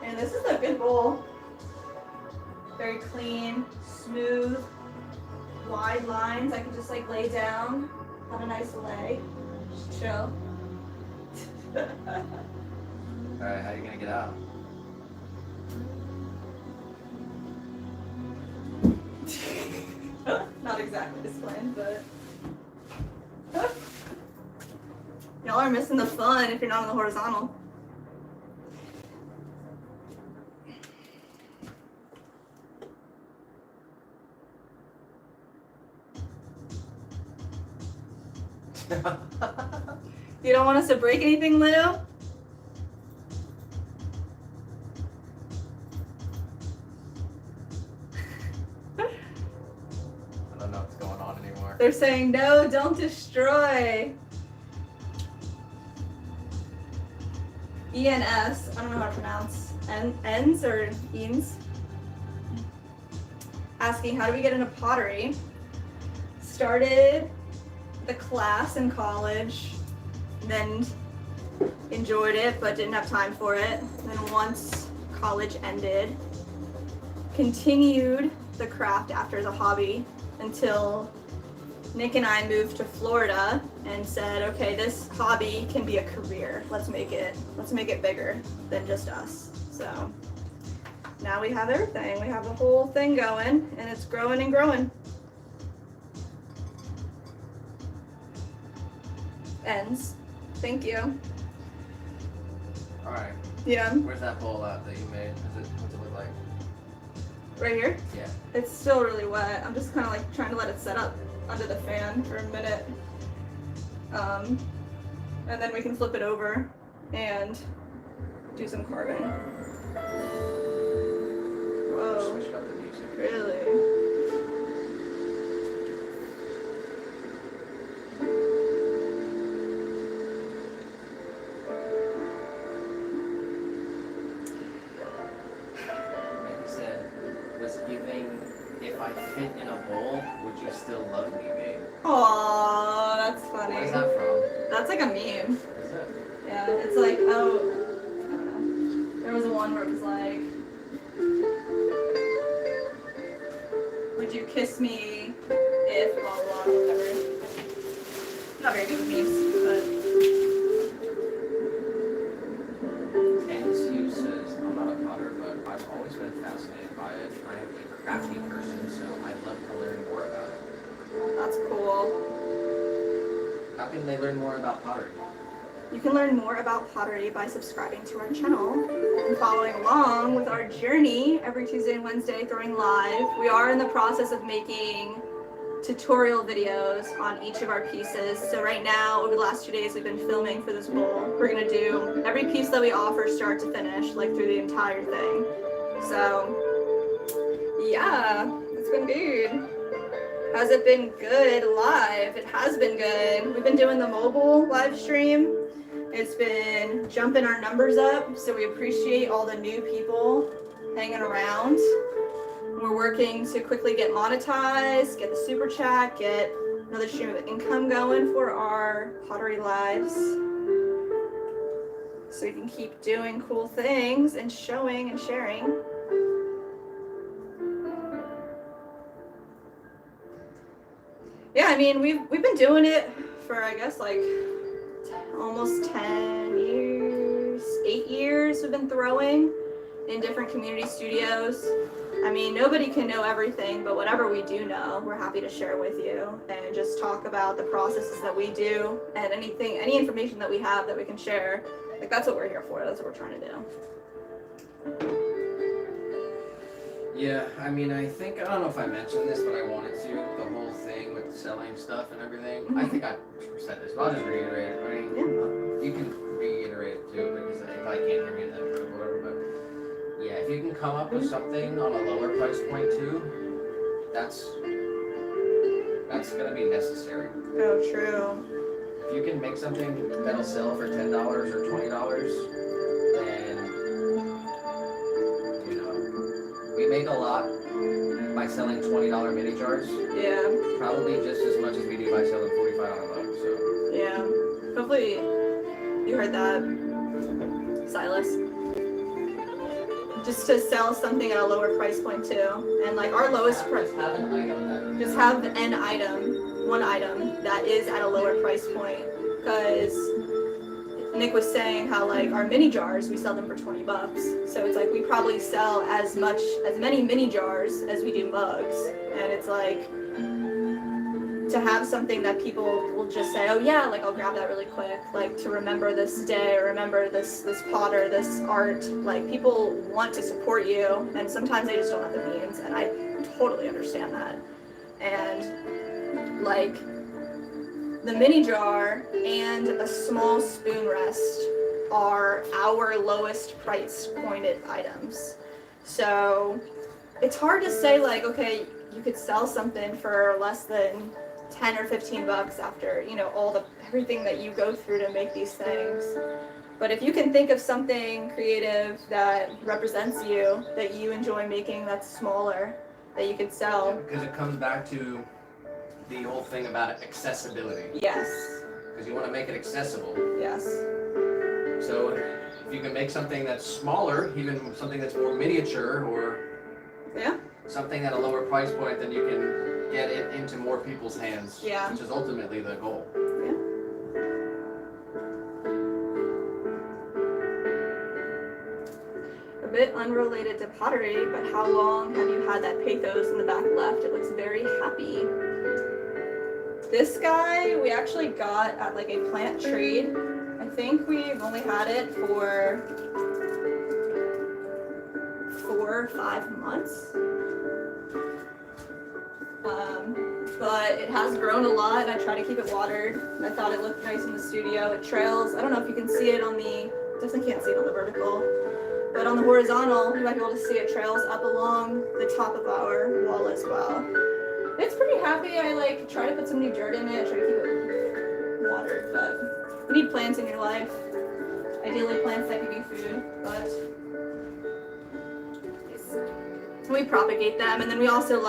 And this is a good bowl. Very clean, smooth, wide lines. I can just like lay down on a nice lay. Just chill. Alright, how are you gonna get out? Not exactly displaying, but y'all are missing the fun if you're not on the horizontal. You don't want us to break anything, Lou? I don't know what's going on anymore. They're saying, no, don't destroy. ENS, I don't know how to pronounce. Ens or Eans? Asking, how do we get into pottery? Started the class in college, then enjoyed it, but didn't have time for it. Then once college ended, continued the craft after as a hobby until Nick and I moved to Florida and said, okay, this hobby can be a career. Let's make it bigger than just us. So now we have everything. We have the whole thing going, and it's growing and growing. Ends. Thank you. Alright. Yeah. Where's that bowl at that you made? What's it look like? Right here? Yeah. It's still really wet. I'm just kind of like trying to let it set up under the fan for a minute. And then we can flip it over and do some carving. Whoa. Switch up the music. Really? Like you said, was giving, if I fit in a bowl, would you still love me, babe? Aw, that's funny. Where's that from? That's like a meme. Is it? Yeah, it's like, oh, I don't know. There was one where it was like, would you kiss me if blah blah blah, whatever. Not very good with memes, Ends uses, I'm not a potter, but I've always been fascinated by it. I am a crafty person, so I'd love to learn more about it. but that's cool. How can they learn more about pottery? You can learn more about pottery by subscribing to our channel and following along with our journey every Tuesday and Wednesday throwing live. We are in the process of making tutorial videos on each of our pieces. So right now, over the last 2 days, we've been filming for this bowl. We're gonna do every piece that we offer start to finish, like through the entire thing. So yeah, it's been good. Has it been good live? It has been good. We've been doing the mobile live stream. It's been jumping our numbers up, so we appreciate all the new people hanging around. We're working to quickly get monetized, get the super chat, get another stream of income going for our pottery lives. So we can keep doing cool things and showing and sharing. Yeah, I mean, we've been doing it for, I guess, like almost 10 years, 8 years we've been throwing in different community studios. I mean, nobody can know everything, but whatever we do know, we're happy to share with you and just talk about the processes that we do and any information that we have that we can share. Like, that's what we're here for. That's what we're trying to do. Yeah, I mean, I don't know if I mentioned this, but I wanted to, the whole thing with selling stuff and everything. I think I said this, but I'll just reiterate it. I mean, you can reiterate it too, because if I can't hear me, then whatever, but yeah, if you can come up with something on a lower price point too, that's gonna be necessary. Oh, true. If you can make something that'll sell for $10 or $20, then we make a lot by selling $20 mini jars. Yeah, Probably just as much as we do by selling $45 mugs. So yeah. Hopefully you heard that, Silas. Just to sell something at a lower price point too. And like our lowest price, just have an item that just have an item, one item that is at a lower price point. Because Nick was saying how like our mini jars, we sell them for $20. So it's like we probably sell as many mini jars as we do mugs. And it's like to have something that people will just say, oh yeah, like I'll grab that really quick, like to remember this day, or remember this potter, this art. Like people want to support you, and sometimes they just don't have the means, and I totally understand that. And like the mini jar and a small spoon rest are our lowest price pointed items. So it's hard to say like, okay, you could sell something for less than 10 or 15 bucks after, everything that you go through to make these things. But if you can think of something creative that represents you, that you enjoy making, that's smaller, that you could sell. because it comes back to the whole thing about accessibility. Yes, Because you want to make it accessible. yes. So if you can make something that's smaller, even something that's more miniature, or Yeah. something at a lower price point, then you can get it into more people's hands. Yeah. Which is ultimately the goal. A bit unrelated to pottery, but how long have you had that pathos in the back left? It looks very happy. This guy we actually got at like a plant trade. I think we've only had it for 4 or 5 months. But it has grown a lot, and I try to keep it watered. I thought it looked nice in the studio. It trails. I don't know if you can see it on the, definitely can't see it on the vertical. But on the horizontal, you might be able to see it trails up along the top of our wall as well. It's pretty happy. I like try to put some new dirt in it, try to keep it watered, but you need plants in your life. Ideally plants that give you food, but we propagate them, and then we also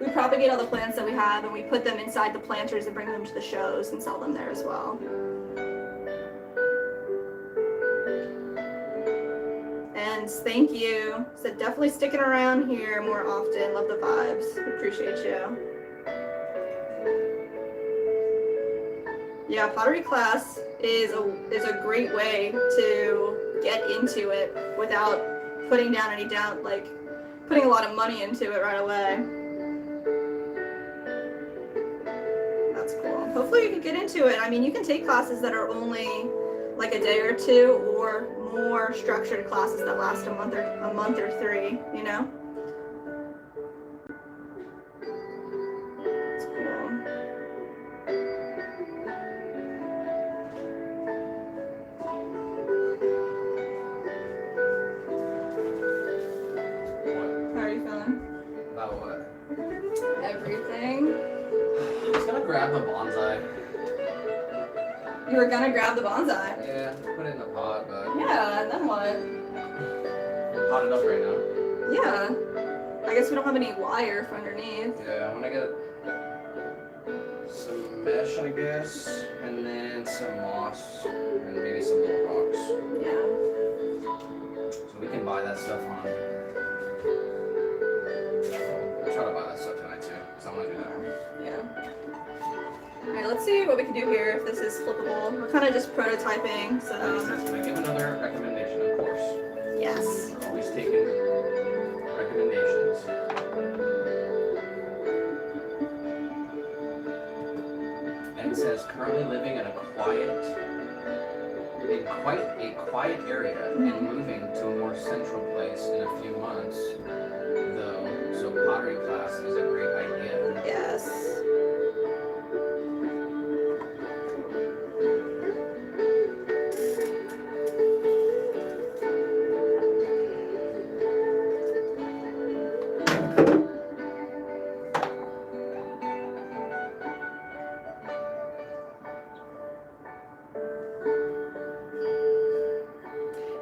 we propagate all the plants that we have and we put them inside the planters and bring them to the shows and sell them there as well. And thank you. So definitely sticking around here more often. Love the vibes. Appreciate you. Yeah, pottery class is a great way to get into it without putting down any doubt, like putting a lot of money into it right away. That's cool. Hopefully you can get into it. I mean, you can take classes that are only like a day or two, or more structured classes that last a month or three, you know? It's cool. What? How are you feeling? About what? Everything. I was gonna grab the bonsai. You were gonna grab the bonsai. Yeah, put it in the pot, but Yeah, and then what? hot enough right now. Yeah. I guess we don't have any wire for underneath. Yeah, I'm gonna get some mesh, I guess, and then some moss, and maybe some little rocks. Yeah. So we can buy that stuff on. We'll try to buy that stuff tonight too, because I want to do that. Yeah. Alright, let's see what we can do here if this is flippable. We're kind of just prototyping, so Can I give another recommendation, of course? yes. We're always taking recommendations. And it says currently living in quite a quiet area and moving to a more central place in a few months, though. So pottery class is a great idea. Yes.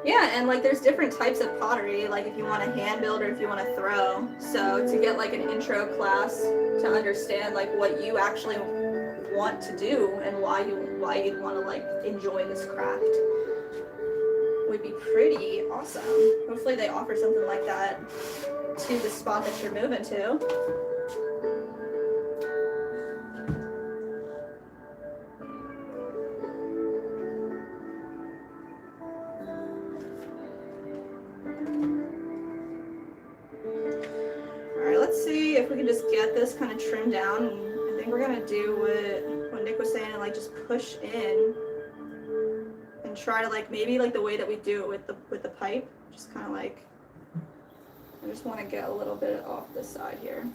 Yeah, and like there's different types of pottery, like if you want to hand build or if you want to throw. So to get like an intro class to understand like what you actually want to do and why you'd want to like enjoy this craft would be pretty awesome. Hopefully they offer something like that to the spot that you're moving to. If we can just get this kind of trimmed down, and I think we're gonna do what Nick was saying and like just push in and try to like maybe like the way that we do it with the pipe, just kind of like I just want to get a little bit off this side here.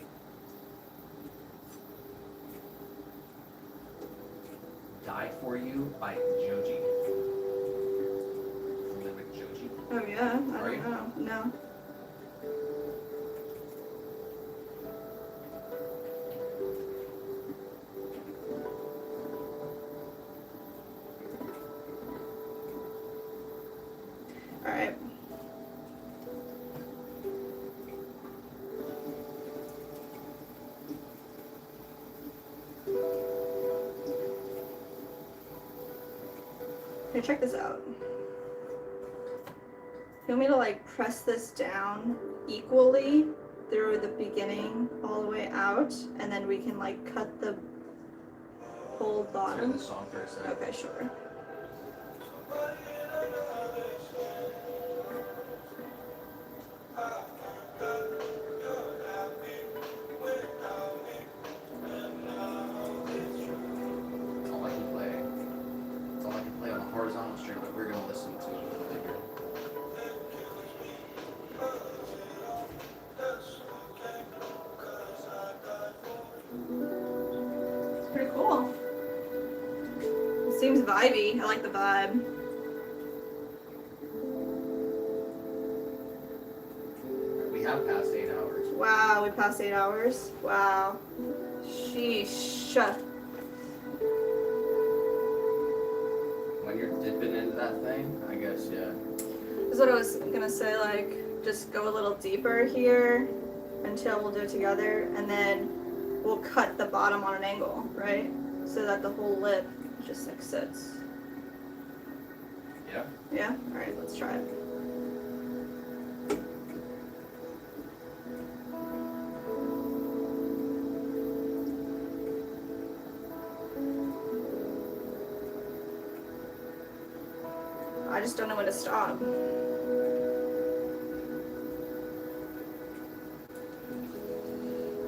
Die For You by Joji. Familiar with Joji? Oh yeah, I Are you? don't know. No. All right. Here, check this out. You want me to like press this down equally through the beginning all the way out, and then we can like cut the whole Turn bottom? the song for a second. Okay, sure. That's all I can play. That's all I can play on the horizontal string, but we're gonna listen to it a little bit here. It's pretty cool. It seems vibey. I like the vibe. we passed 8 hours. Wow. Sheesh. When you're dipping into that thing, I guess, yeah. This is what I was gonna say, like, just go a little deeper here until we'll do it together, and then we'll cut the bottom on an angle, right? So that the whole lip just like sits. Yeah. Yeah? Alright, let's try it. I just don't know when to stop.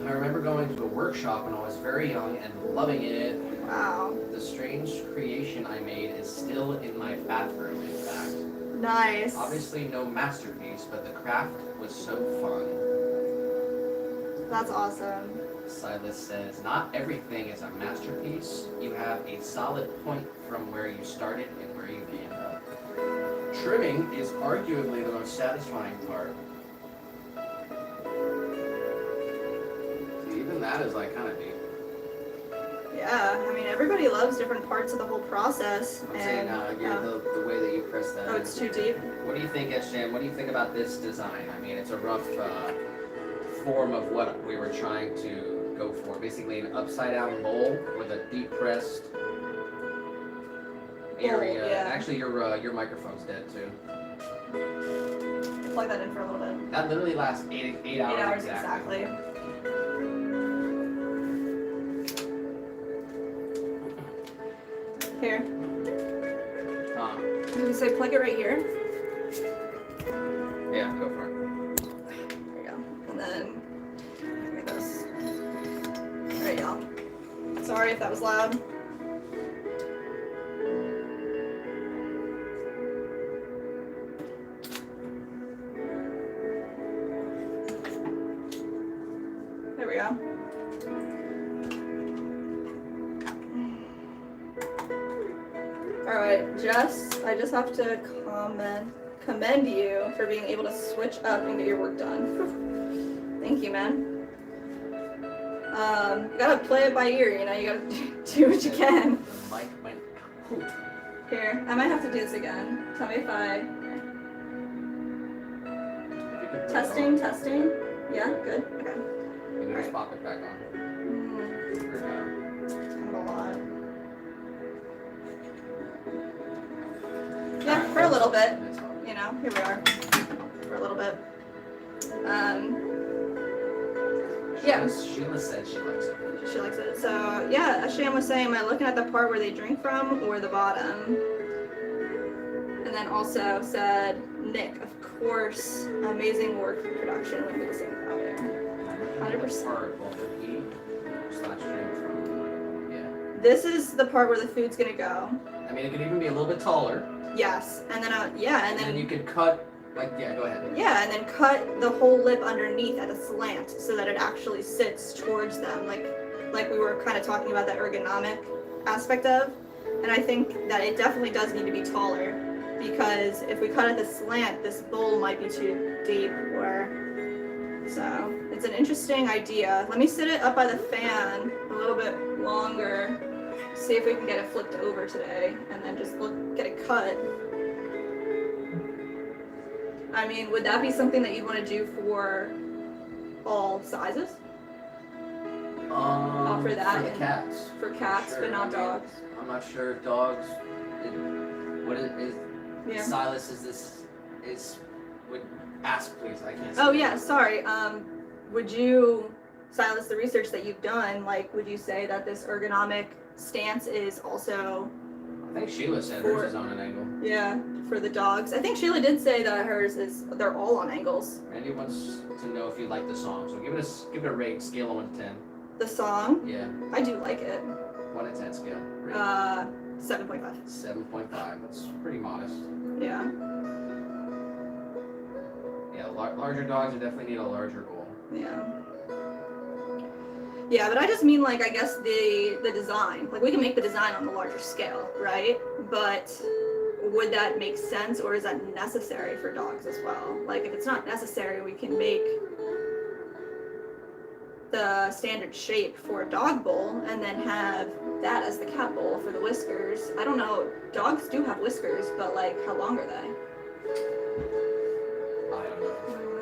I remember going to a workshop when I was very young and loving it. Wow. The strange creation I made is still in my bathroom, in fact. Nice. Obviously no masterpiece, but the craft was so fun. That's awesome. Silas says, not everything is a masterpiece. You have a solid point from where you started and where you end up. Trimming is arguably the most satisfying part. See, even that is like kind of deep. Yeah, I mean, everybody loves different parts of the whole process. I'm saying the way that you press that. Oh, it's too deep? What do you think, Esham? What do you think about this design? I mean, it's a rough form of what we were trying to go for. Basically, an upside-down bowl with a deep-pressed area. yeah. Actually, your microphone's dead too. Plug that in for a little bit. That literally lasts 8 hours. 8 hours exactly. Here. Did we say plug it right here? Yeah, go for it. There you go. And then give me this. There you go. Sorry if that was loud. There we go. Alright, Jess, I just have to commend you for being able to switch up and get your work done. Thank you, man. You gotta play it by ear, you know, you gotta do what you can. The mic went. Here, I might have to do this again. Tell me if I... Testing. Yeah, good, okay. You can just pop it back on. Kind of a lot. Yeah, for a little bit. That's all. You know, here we are. For a little bit. Yeah. Sheila said she likes it. She likes it. So, yeah, as Sham was saying, am I looking at the part where they drink from or the bottom? And then also said, Nick, of course, amazing work production would be the same powder. 100%. Part will repeat / drink from. Yeah. This is the part where the food's gonna go. I mean, it could even be a little bit taller. Yes, and then yeah, And then you could cut, like, yeah, go ahead. Yeah, and then cut the whole lip underneath at a slant so that it actually sits towards them, like we were kind of talking about that ergonomic aspect of. And I think that it definitely does need to be taller, because if we cut at the slant, this bowl might be too deep. So it's an interesting idea. Let me sit it up by the fan a little bit longer, see if we can get it flipped over today, and then just get it cut. I mean, would that be something that you'd want to do for all sizes? Offer that for the cats. For cats, Sure, but not I mean, dogs. I'm not sure if dogs. What is Yeah. Silas? Would ask please? I can't. Oh see. yeah, sorry. Would you, Silas, the research that you've done, like, would you say that this ergonomic stance is also, I think Sheila said hers is on an angle. yeah, for the dogs? I think Sheila did say that hers is, they're all on angles. Randy wants to know if you like the song, so give it a rate, scale of 1 to 10. The song, Yeah, I do like it. 1 to 10 scale. Rate. 7.5. 7.5. That's pretty modest. Yeah. Yeah, larger dogs would definitely need a larger bowl. Yeah. Yeah, but I just mean, like, I guess the design. Like, we can make the design on the larger scale, right? But would that make sense, or is that necessary for dogs as well? Like, if it's not necessary, we can make the standard shape for a dog bowl and then have that as the cat bowl for the whiskers. I don't know, dogs do have whiskers, but like how long are they? I don't know. I don't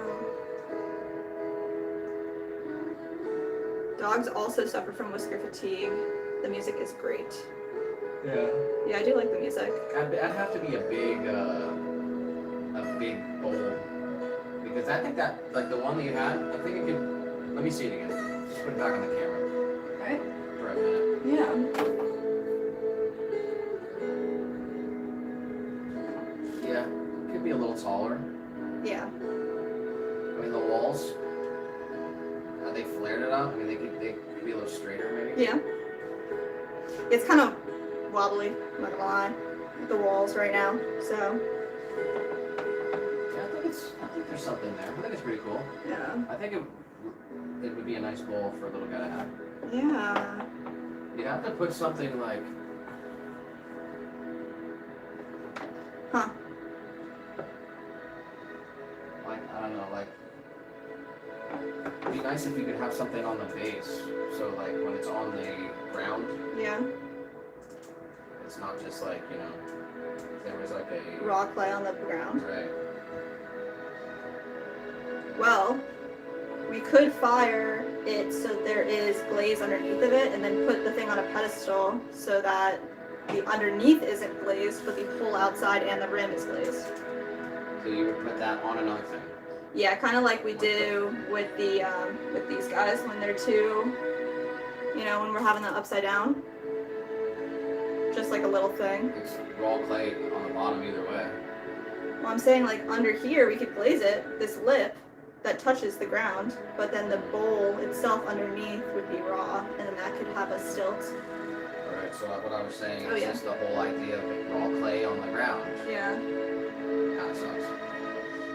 know. Dogs also suffer from whisker fatigue. The music is great. Yeah. Yeah, I do like the music. I'd have to be a big bowl, because I think that, like the one that you had, I think it could. Let me see it again. Just put it back on the camera Right? for a minute. Yeah. Yeah, it could be a little taller. Yeah. I mean, the walls, they flared it up. I mean, they could be a little straighter, maybe. Yeah. It's kind of wobbly, I'm not gonna lie, with the walls right now. So, Yeah, I think there's something there. I think it's pretty cool. yeah. I think it would be a nice bowl for a little guy to have. Yeah. You'd have to put something like. Huh. Like, I don't know, like. It'd be nice if you could have something on the base. So, like, when it's on the ground, Yeah. it's not just like, you know, there was like a. Raw clay on the ground. Right. Well, we could fire it so there is glaze underneath of it and then put the thing on a pedestal so that the underneath isn't glazed, but the whole outside and the rim is glazed. So you would put that on another thing. Yeah, kind of like we do with the with these guys when they're too, you know, when we're having them upside down. Just like a little thing. It's raw clay on the bottom either way. Well, I'm saying like under here we could glaze it, this lip that touches the ground, but then the bowl itself underneath would be raw, and then that could have a stilt. Alright, so what I was saying Oh, is yeah. just the whole idea of like raw clay on the ground Yeah. kind of sucks.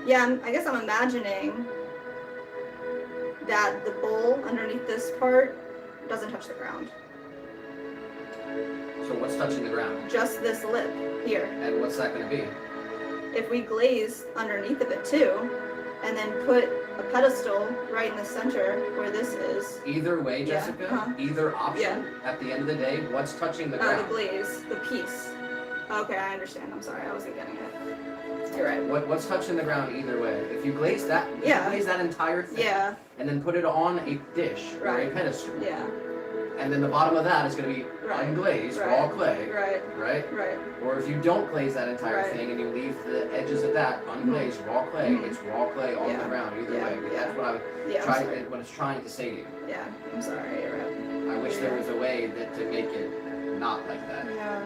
Yeah, I guess I'm imagining that the bowl underneath this part doesn't touch the ground. So what's touching the ground? Just this lip here. And what's that going to be? If we glaze underneath of it too, and then put a pedestal right in the center where this is, Either way, Yeah, Jessica, uh-huh. either option, at the end of the day, what's touching the the ground? glaze, the piece. Okay, I understand. I'm sorry, I wasn't getting it. You're right. What's touching the ground either way? If you glaze that, Yeah. glaze that entire thing, Yeah, and then put it on a dish or a Right. pedestal, yeah, and then the bottom of that is going to be Right. unglazed, Right. raw clay, right, right? right. Or if you don't glaze that entire Right. thing and you leave the edges of that unglazed, raw clay, Mhm. it's raw clay on Yeah. the ground either Yeah. way. Yeah. That's what I would Yeah, try I'm sorry. what it's trying to say to you. Yeah, I'm sorry, you're right. I wish there was a way that to make it not like that. Yeah.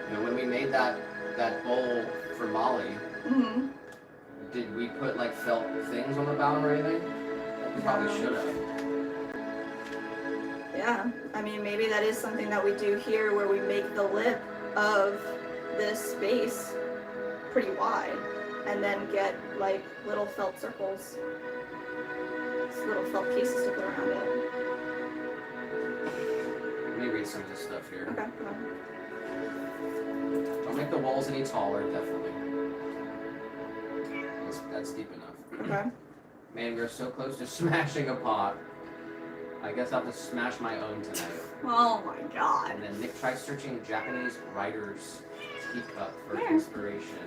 You know, when we made that bowl for Molly, Mm-hmm. did we put like felt things on the bottom or anything? We probably No. should have. Yeah, I mean, maybe that is something that we do here where we make the lip of this space pretty wide and then get like little felt circles, just little felt pieces to put around it. Let me read some of this stuff here. Okay. Don't make the walls any taller, definitely. That's deep enough. Okay. Man, we're so close to smashing a pot. I guess I'll have to smash my own tonight. Oh my god. And then Nick tries searching Japanese writers' teacup for Where? inspiration.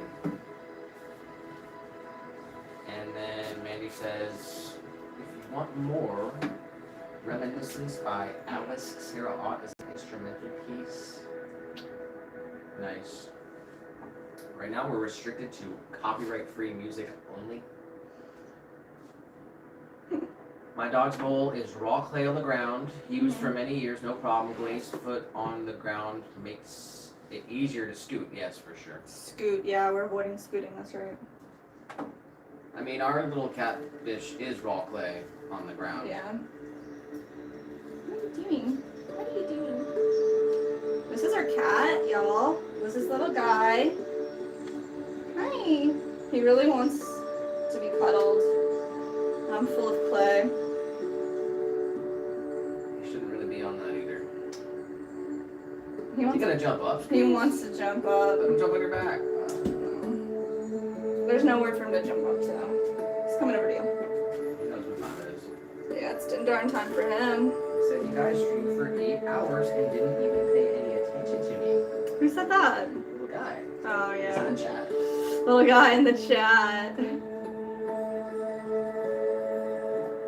And then Mandy says, if you want more, Reminiscence by Alice Sarah Ott is an instrumental piece. Nice. Right now we're restricted to copyright-free music only. My dog's bowl is raw clay on the ground, used for many years, no problem. Glazed foot on the ground makes it easier to scoot, yes, for sure. Scoot, yeah, we're avoiding scooting, that's right. I mean, our little cat dish is raw clay on the ground. Yeah. What are you doing? What are you doing? This is our cat, y'all. This is little guy. Hi. He really wants to be cuddled. I'm full of clay. You shouldn't really be on that either. He He's wants, gonna jump up. he wants to jump up. Let him jump on your back. There's nowhere for him to jump up to. He's coming over to you. He knows what time it is. Yeah, it's darn time for him. He said you guys streamed for 8 hours and didn't even pay any attention to me. Who said that? Little guy. Oh, He's yeah. in the chat. Little guy in the chat.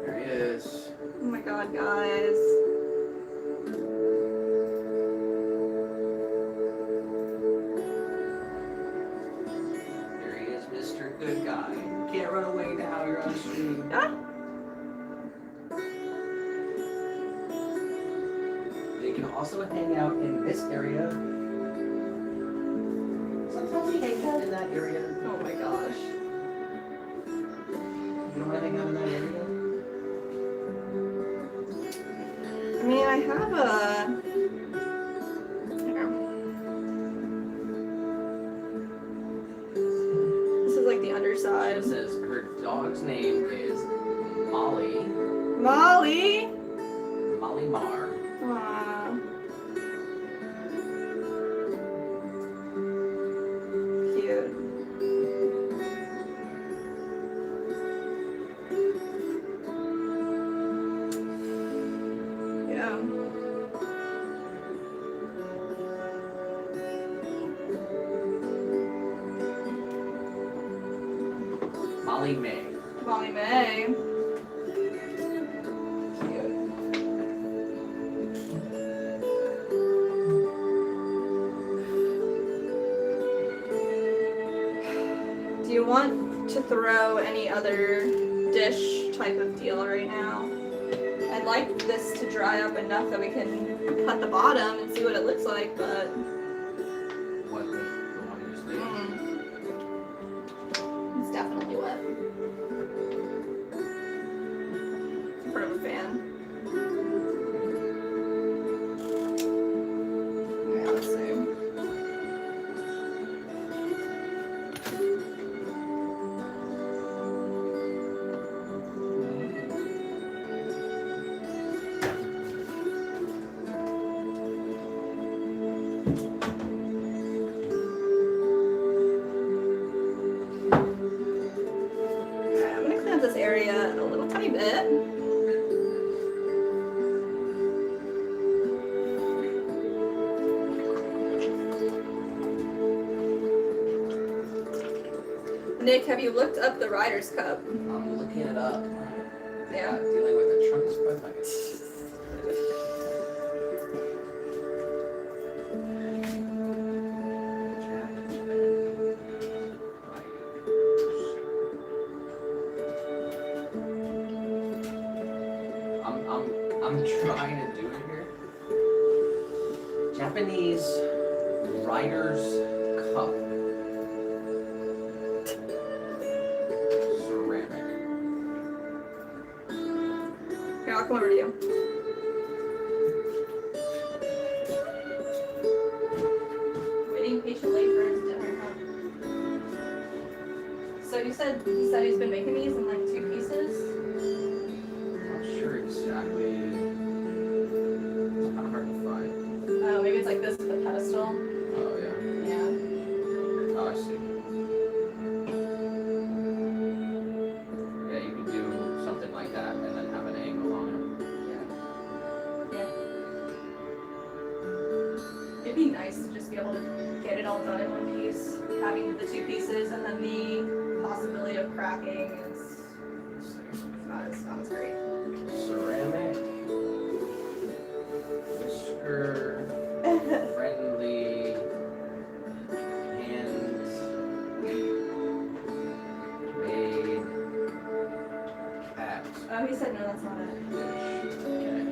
There he is. Oh my god, guys. There he is, Mr. Good Guy. You can't run away now, you're on stream. Ah. They can also hang out in this area. Sometimes we hang out in that area. Oh my gosh. You don't want to hang out in that area? I mean, I have a... Here. This is like the underside. It says her dog's name is Molly. Molly! Molly Marr. Aw. Cute. Yeah. Molly May. Molly May. Cute. Do you want to throw any other dish type of deal right now? I'd like this to dry up enough that we can cut the bottom and see what it looks like, but What the one you just made? it's definitely wet. In front of a fan. Yeah, let's see. Alright, I'm gonna clean up this area a little tiny bit. Nick, have you looked up the Ryder's Cup? I'm looking it up. Yeah. Dealing with the trunk spread bucket. I'm trying to do it here. Japanese Rider's Cup. Ceramic. Here, I'll come over to you. Waiting patiently for his dinner, huh? So you said he's been making these in like 2 pieces? I'm not sure exactly. It's kind of hard to find. Oh, maybe it's like this with the pedestal. Oh yeah. Yeah. Oh, I see. Yeah, you could do something like that and then have an angle on it. It'd be nice to just be able to get it all done in one piece, having the 2 pieces, and then the possibility of cracking is not as great. Ceramic, whisker, friendly, hands, made, apps. Oh, he said no, that's not it. Okay.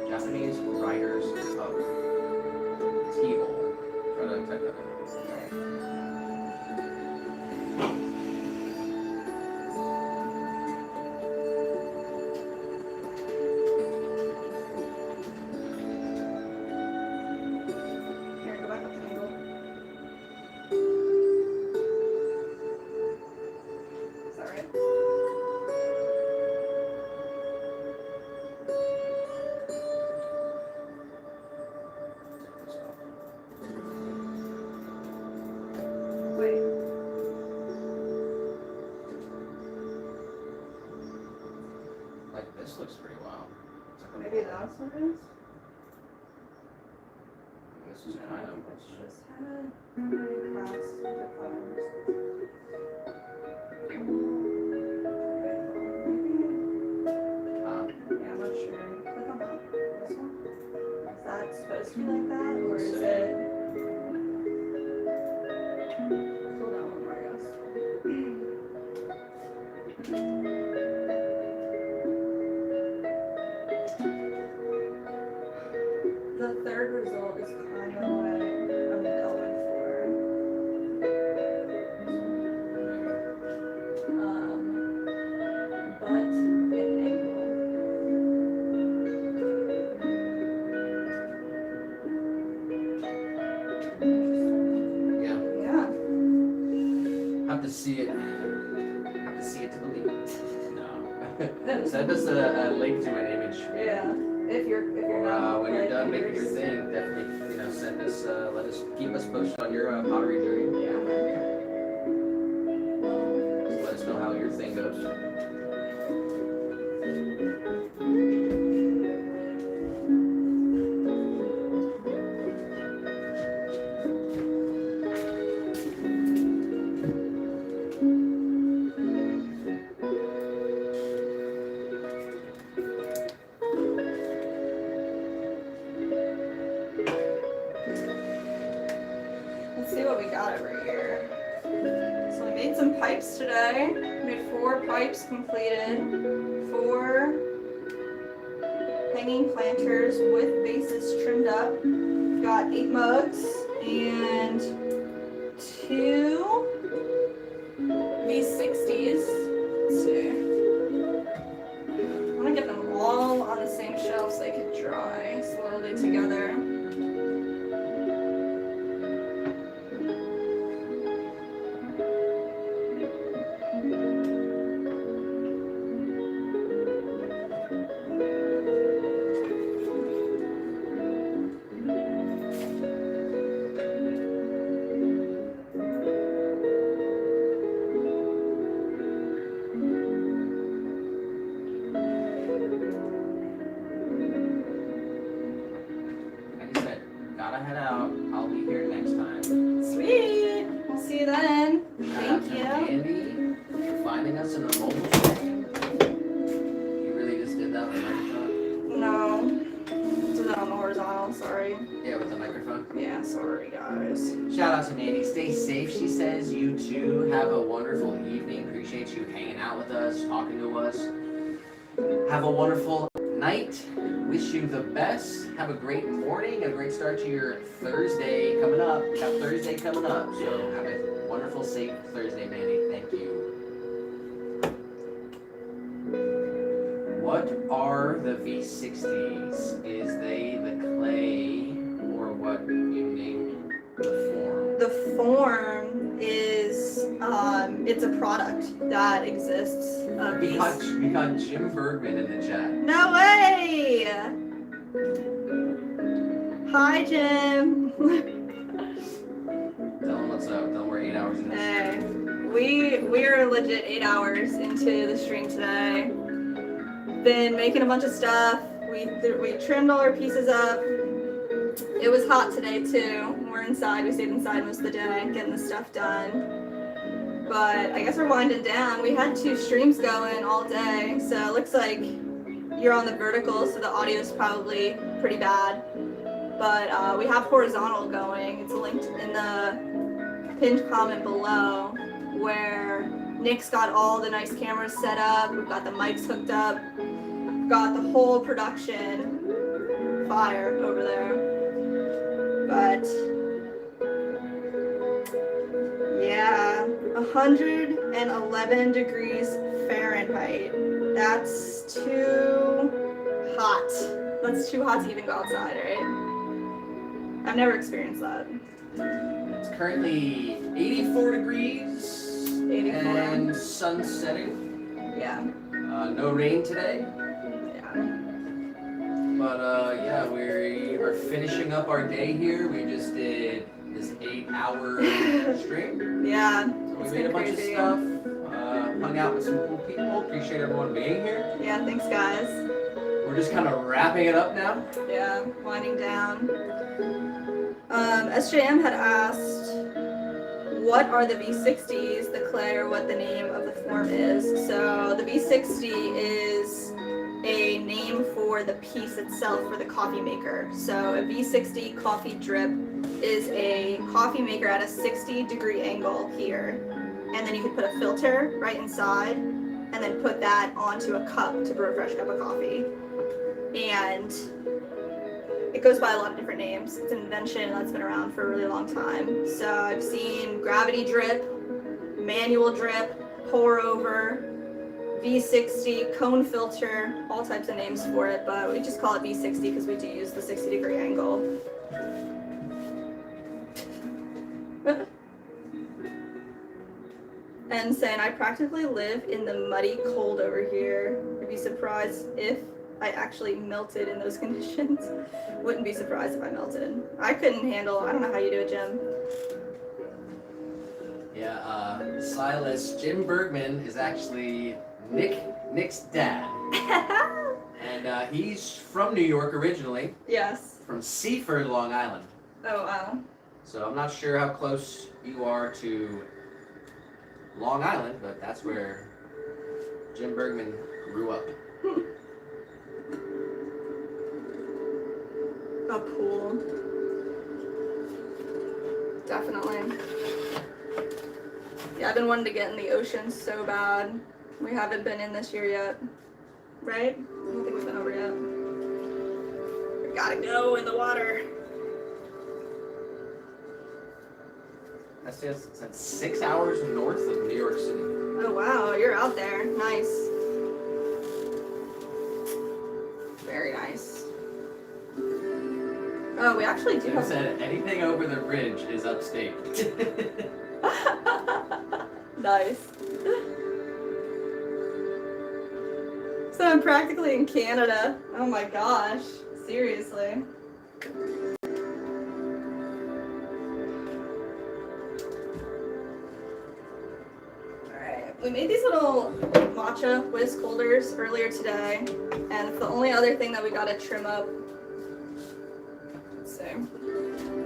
Japanese Rider's Cup. Table. Try to type that in. Here, go back up to the angle. Is that right? Maybe that's what it is? This is kind of. Let's just have crafts with flowers. Yeah, I'm not sure. Click on that. This one. Is that supposed to be like that, or is it? Scroll down one more, I guess. The third result is kind of what I'm going for. But an angle. Yeah. Yeah. Have to see it. Have to see it to believe it. No. Send us a link to an image. Yeah. If you're Or not when you're done making your yours. thing, definitely send us. Keep us posted on your pottery journey. Yeah. Let us know how your thing goes. Let's see what we got over here. So we made some pipes today. We made 4 pipes completed, 4 hanging planters with bases trimmed up. We've got 8 mugs and 2 V60s. Let's see. I want to get them all on the same shelf so they can dry slowly together. Like I said, gotta head out. I'll be here next time. Sweet. We'll see you then. Shout out Thank to you. Andy for finding us in the mobile stream. You really just did that with a microphone? No. Did that on the horizontal, sorry. Yeah, with a microphone. Yeah, sorry guys. Shout out to Mandy. Stay safe, she says. You too. Have a wonderful evening. Appreciate you hanging out with us, talking to us. Have a wonderful night. Wish you the best. Have a great morning, a great start to your Thursday coming up. Got Thursday coming up. So have a wonderful, safe Thursday, Mandy. Thank you. What are the V60s? Is they the clay or what you named the form? The form is, it's a product that exists. We got Jim Bergman in the chat. No way! Hi, Jim. Tell him what's up. Tell him we're 8 hours in this. Hey, we're legit 8 hours into the stream today. Been making a bunch of stuff. We trimmed all our pieces up. It was hot today too. We're inside. We stayed inside most of the day getting the stuff done. But I guess we're winding down. We had 2 streams going all day, so it looks like you're on the vertical, so the audio is probably pretty bad. But we have horizontal going. It's linked in the pinned comment below, where Nick's got all the nice cameras set up. We've got the mics hooked up. We've got the whole production fire over there. But yeah, 111 degrees Fahrenheit. That's too hot. That's too hot to even go outside, right? I've never experienced that. It's currently 84 degrees 84. and sun setting. Yeah. No rain today, Yeah. but yeah, we are finishing up our day here. We just did this 8-hour stream. Yeah. So we It's made a been bunch crazy. of stuff, hung out with some cool people. Appreciate everyone being here. Yeah, thanks guys. We're We're just kind of wrapping it up now. Yeah, winding down. SJM had asked, what are the V60s, the clay, or what the name of the form is. So the V60 is a name for the piece itself for the coffee maker. So a V60 coffee drip is a coffee maker at a 60-degree angle here. And then you could put a filter right inside and then put that onto a cup to brew a fresh cup of coffee. And it goes by a lot of different names. It's an invention that's been around for a really long time. So I've seen gravity drip, manual drip, pour over, V60, cone filter, all types of names for it, but we just call it V60 because we do use the 60-degree angle. And saying, I practically live in the muddy cold over here. I'd be surprised if I actually melted in those conditions. Wouldn't be surprised if I melted. I couldn't handle, I don't know how you do it, Jim. Yeah, Silas, Jim Bergman is actually Nick's dad. And he's from New York originally, Yes. from Seaford, Long Island. Oh, wow. So I'm not sure how close you are to Long Island, but that's where Jim Bergman grew up. A pool. Definitely. Yeah, I've been wanting to get in the ocean so bad. We haven't been in this year yet. Right? I don't think we've been over yet. We gotta go in the water. That's just 6 hours north of New York City. Oh wow, you're out there. Nice. Very nice. Oh, we actually do Jim have. said anything over the bridge is upstate. Nice. So I'm practically in Canada. Oh my gosh. Seriously. Alright. We made these little matcha whisk holders earlier today. And it's the only other thing that we gotta trim up. Let's see.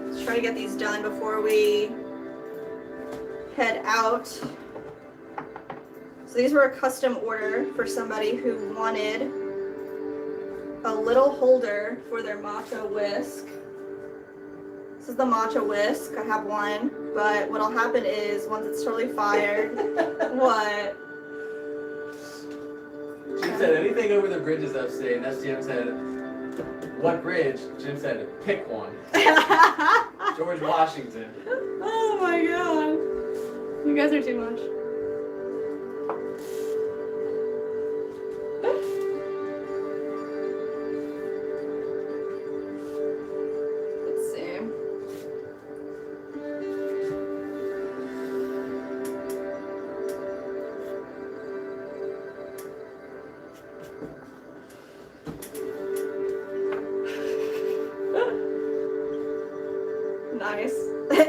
Let's try to get these done before we head out. So these were a custom order for somebody who wanted a little holder for their matcha whisk. This is the matcha whisk. I have one, but what'll happen is once it's totally fired, what? Jim said anything over the bridge is upstate, and that's Jim said, what bridge? Jim said, pick one. George Washington. Oh my god. You guys are too much. Let's see. Nice.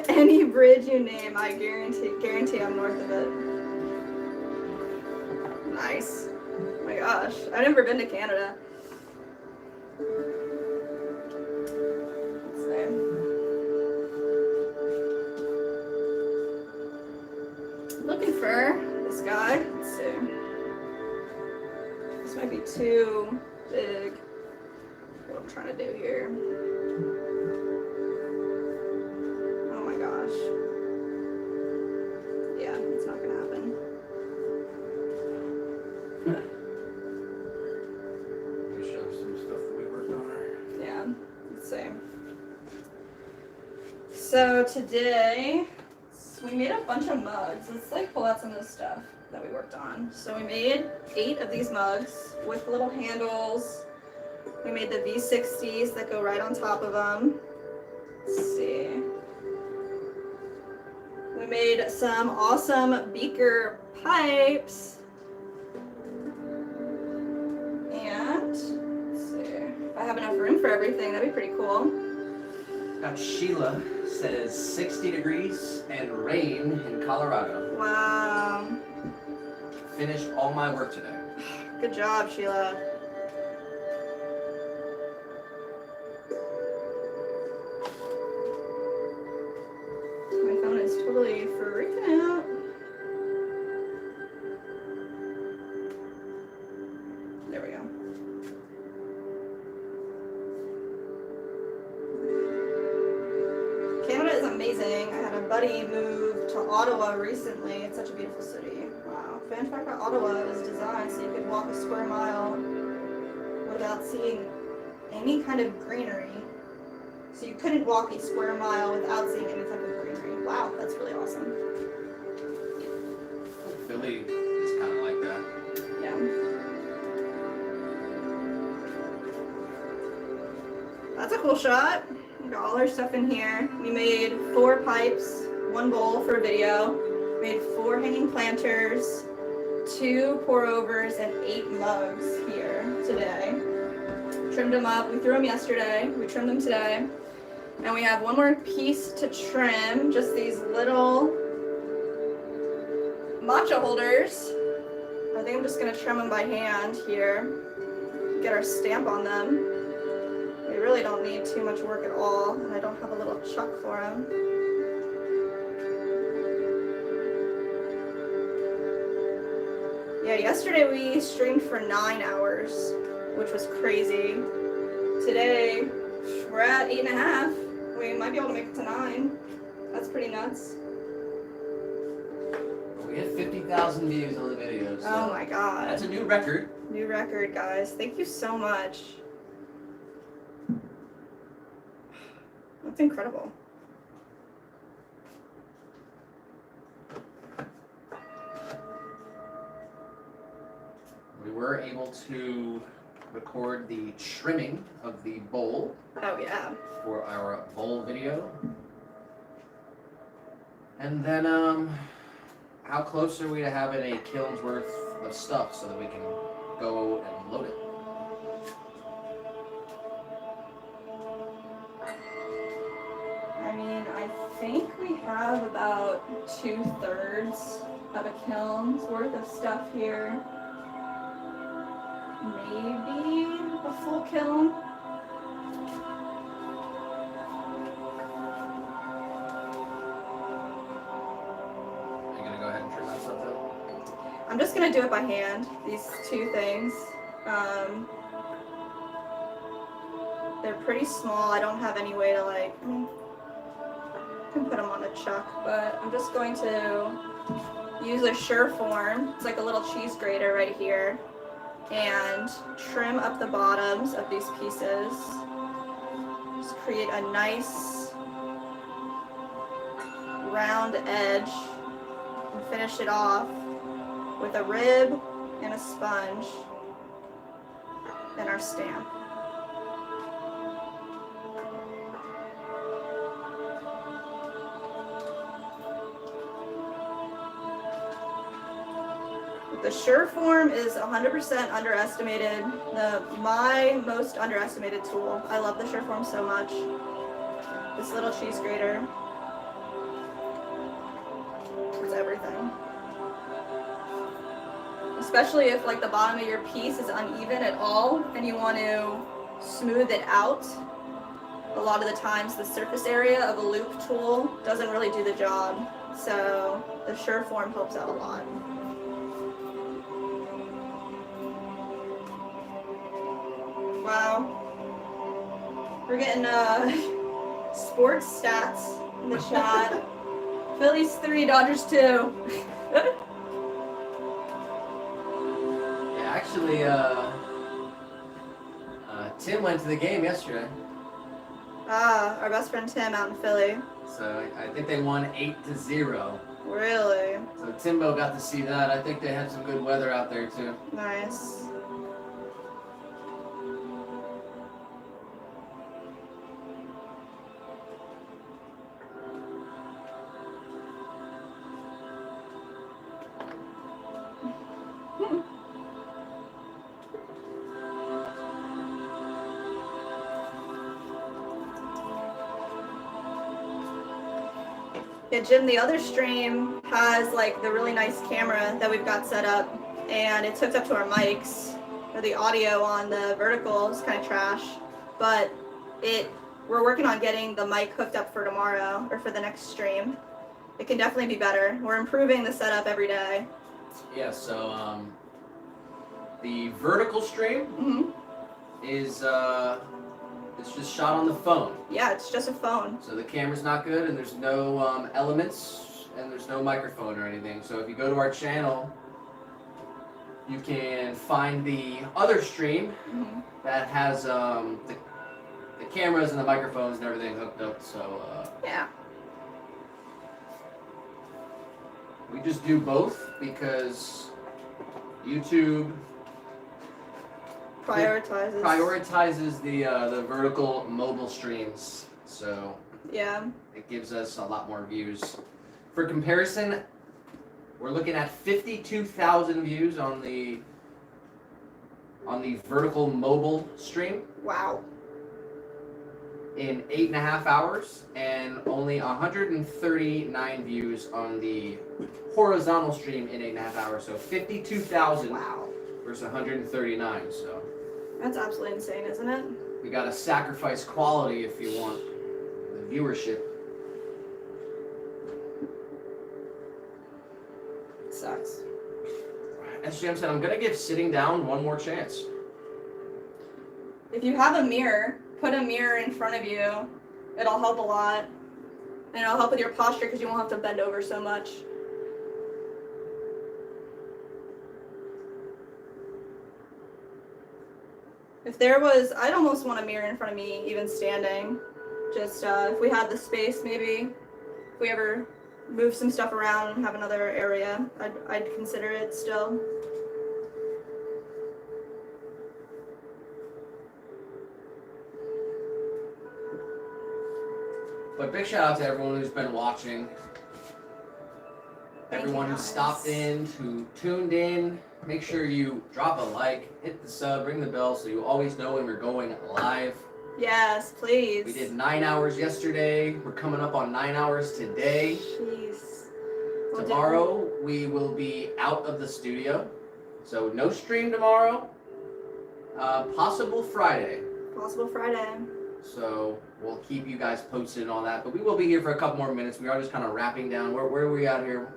Any bridge you name, I guarantee I'm north of it. Nice. Oh my gosh. I've never been to Canada. Let's see. Looking for this guy. Let's see. This might be too big. What I'm trying to do here. Oh my gosh. Yeah, it's not gonna happen. Let me show some stuff that we worked on. Yeah, let's see. So today, we made a bunch of mugs. Let's like pull out some of the stuff that we worked on. So we made 8 of these mugs with little handles. We made the V60s that go right on top of them. Let's see. We made some awesome beaker pipes. And let's see. If I have enough room for everything, that'd be pretty cool. Got Sheila says 60 degrees and rain in Colorado. Wow. Finished all my work today. Good job, Sheila. buddy moved to Ottawa recently. It's such a beautiful city. Wow. Fan fact about Ottawa is designed so you could walk a square mile without seeing any kind of greenery. So you couldn't walk a square mile without seeing any type of greenery. Wow, that's really awesome. Philly is kind of like that. Yeah. That's a cool shot. We got all our stuff in here. We made 4 pipes, 1 bowl for video. Made 4 hanging planters, 2 pour overs, and 8 mugs here today. Trimmed them up. We threw them yesterday. We trimmed them today. And we have 1 more piece to trim, just these little matcha holders. I think I'm just gonna trim them by hand here, get our stamp on them. We really don't need too much work at all, and I don't have a little chuck for them. Yeah, yesterday we streamed for 9 hours, which was crazy. Today, we're at 8.5. We might be able to make it to 9. That's pretty nuts. We had 50,000 views on the video, so Oh my god. that's a new record. New record, guys. Thank you so much. That's incredible. We were able to record the trimming of the bowl Oh yeah. for our bowl video. And then, how close are we to having a kiln's worth of stuff so that we can go and load it? I mean, I think we have about 2/3 of a kiln's worth of stuff here. Maybe a full kiln. Are you gonna go ahead and trim that stuff up? I'm just gonna do it by hand, these 2 things. They're pretty small. I don't have any way to I can put them on a chuck, but I'm just going to use a Sureform. It's like a little cheese grater right here, and trim up the bottoms of these pieces. Just create a nice round edge and finish it off with a rib and a sponge and our stamp. The Sureform is 100% underestimated. My most underestimated tool. I love the Sureform so much. This little cheese grater. It's everything. Especially if like the bottom of your piece is uneven at all and you want to smooth it out. A lot of the times the surface area of a loop tool doesn't really do the job. So the Sureform helps out a lot. Wow. We're getting sports stats in the chat. Phillies 3, Dodgers 2. Yeah, actually, Tim went to the game yesterday. Ah, our best friend Tim out in Philly. So I think they won 8-0. Really? So Timbo got to see that. I think they had some good weather out there too. Nice. Yeah, Jim, the other stream has like the really nice camera that we've got set up, and it's hooked up to our mics. The audio on the vertical is kind of trash, but we're working on getting the mic hooked up for tomorrow or for the next stream. It can definitely be better. We're improving the setup every day. Yeah, so the vertical stream Mm-hmm. is It's just shot on the phone. Yeah, it's just a phone. So the camera's not good, and there's no elements, and there's no microphone or anything. So if you go to our channel, you can find the other stream Mhm. that has the cameras and the microphones and everything hooked up. So Yeah. we just do both because YouTube prioritizes the vertical mobile streams. So Yeah. it gives us a lot more views. For comparison, we're looking at 52,000 views on the vertical mobile stream Wow. in 8.5 hours, and only 139 views on the horizontal stream in 8.5 hours. So 52,000 Wow. versus 139. So That's absolutely insane, isn't it? we gotta sacrifice quality if you want the viewership. Sucks. As Jim said, I'm gonna give sitting down one more chance. If you have a mirror, put a mirror in front of you. It'll help a lot. And it'll help with your posture because you won't have to bend over so much. If there was, I'd almost want a mirror in front of me, even standing. Just if we had the space, maybe. If we ever move some stuff around and have another area, I'd consider it still. But big shout out to everyone who's been watching. Thank Everyone you, who guys. stopped in, who tuned in. Make sure you drop a like, hit the sub, ring the bell so you always know when we're going live. Yes, please. We did 9 hours yesterday. We're coming up on 9 hours today. Jeez. We'll do- Tomorrow we will be out of the studio. So no stream tomorrow. Possible Friday. Possible Friday. So we'll keep you guys posted and all that. But we will be here for a couple more minutes. We are just kind of wrapping down. Where are we at here?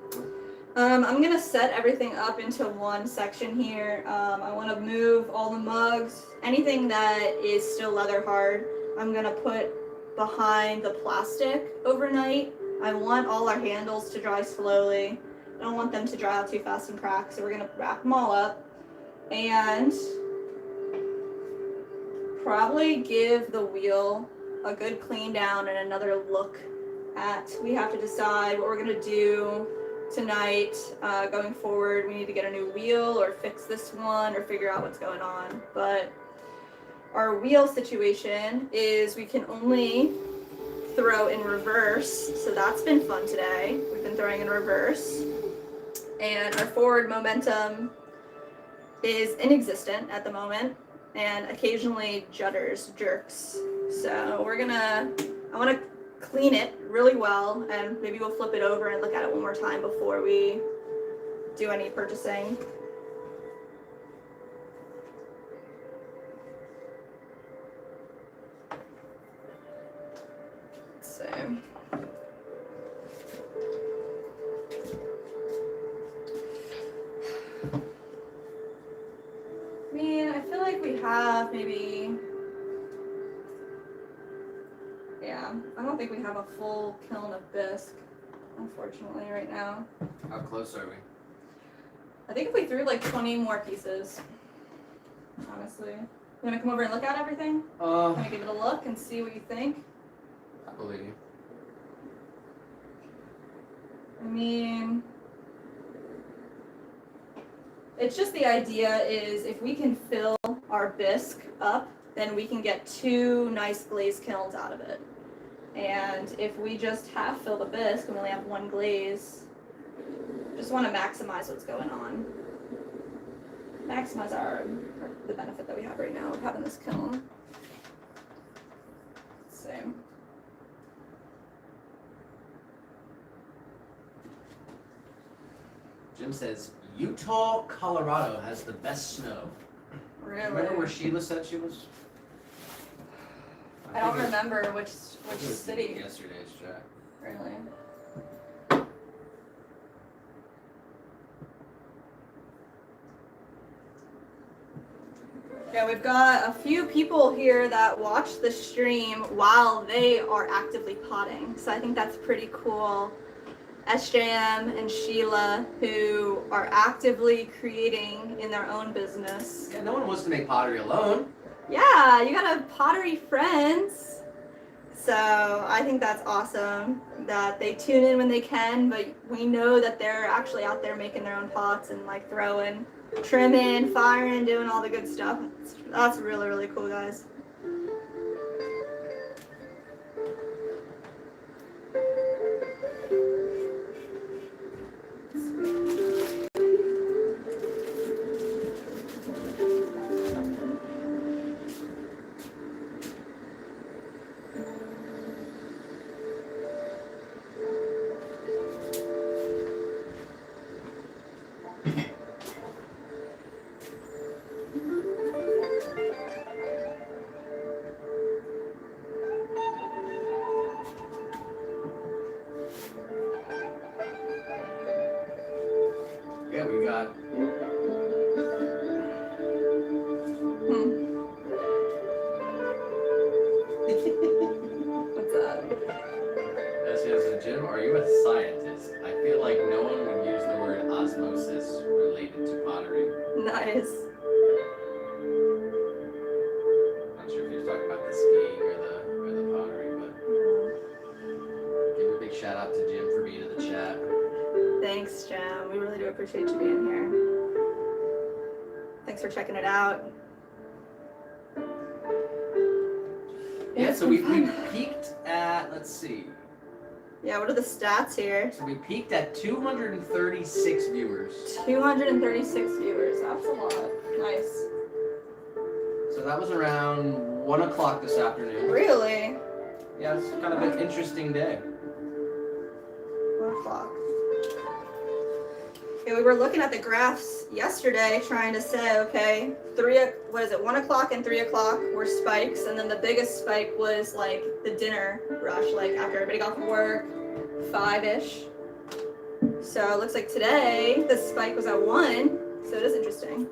I'm gonna set everything up into one section here. I want to move all the mugs, anything that is still leather hard. I'm gonna put behind the plastic overnight. I want all our handles to dry slowly. I don't want them to dry out too fast and crack. So we're gonna wrap them all up and probably give the wheel a good clean down and another look at. We have to decide what we're gonna do tonight. Going forward, we need to get a new wheel or fix this one or figure out what's going on. But our wheel situation is we can only throw in reverse, so that's been fun today. We've been throwing in reverse, and our forward momentum is inexistent at the moment, and occasionally judders, jerks. So I want to clean it really well, and maybe we'll flip it over and look at it one more time before we do any purchasing. So I mean, I feel like we have maybe, yeah, I don't think we have a full kiln of bisque, unfortunately, right now. How close are we? I think if we threw like 20 more pieces, honestly. You wanna come over and look at everything? Wanna give it a look and see what you think? I believe you. I mean, it's just the idea is if we can fill our bisque up, then we can get 2 nice glaze kilns out of it. And if we just half fill the bisque and we only have 1 glaze, just want to maximize what's going on. Maximize the benefit that we have right now of having this kiln. Same. Jim says Utah, Colorado has the best snow. Really? Remember where Sheila said she was? I don't think it was- remember which it was city. Yesterday's chat. Really? Yeah, we've got a few people here that watch the stream while they are actively potting. So I think that's pretty cool. SJM and Sheila, who are actively creating in their own business. Yeah, no one wants to make pottery alone. Yeah, you got a pottery friends. So I think that's awesome that they tune in when they can, but we know that they're actually out there making their own pots and like throwing, trimming, firing, doing all the good stuff. That's really, really cool, guys. Yeah, we got What's up? this is Jim. Are you a scientist? I feel like no one would use the word osmosis related to pottery. Nice. Not sure if you're talking about the skiing or the pottery, but give a big shout out to Jim for being in the chat. Thanks, Jim. We really do appreciate you being here. Thanks for checking it out. Yeah, so we peaked at, let's see. Yeah, what are the stats here? So we peaked at 236 viewers. 236 viewers. That's a lot. Nice. So that was around 1 o'clock this afternoon. Really? Yeah, it's kind of an interesting day. 1 o'clock. Yeah, we were looking at the graphs yesterday trying to say, okay, 1 o'clock and 3 o'clock were spikes, and then the biggest spike was like the dinner rush, like after everybody got from work, 5-ish. So it looks like today the spike was at 1, so it is interesting.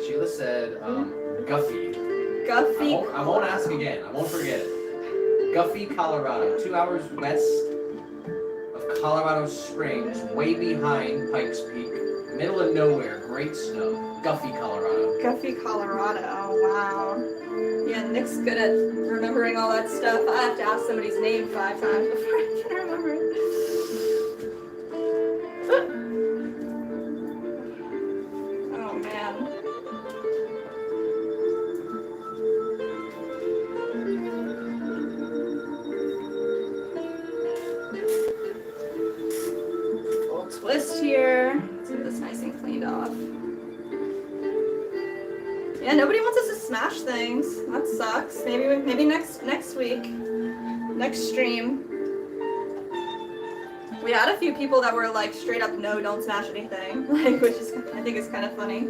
Sheila said, Guffey. Guffey. I won't ask again. I won't forget it. Guffey, Colorado. 2 hours west of Colorado Springs, way behind Pikes Peak. Middle of nowhere, great snow. Guffey, Colorado. Guffey, Colorado. Oh, wow. Yeah, Nick's good at remembering all that stuff. I have to ask somebody's name 5 times before I can remember it. Oh, man. Little twist here. Let's get this nice and cleaned off. Yeah, nobody wants us to smash things. That sucks. Maybe next week, next stream. We had a few people that were like straight up, no, don't smash anything, like, which is I think is kind of funny.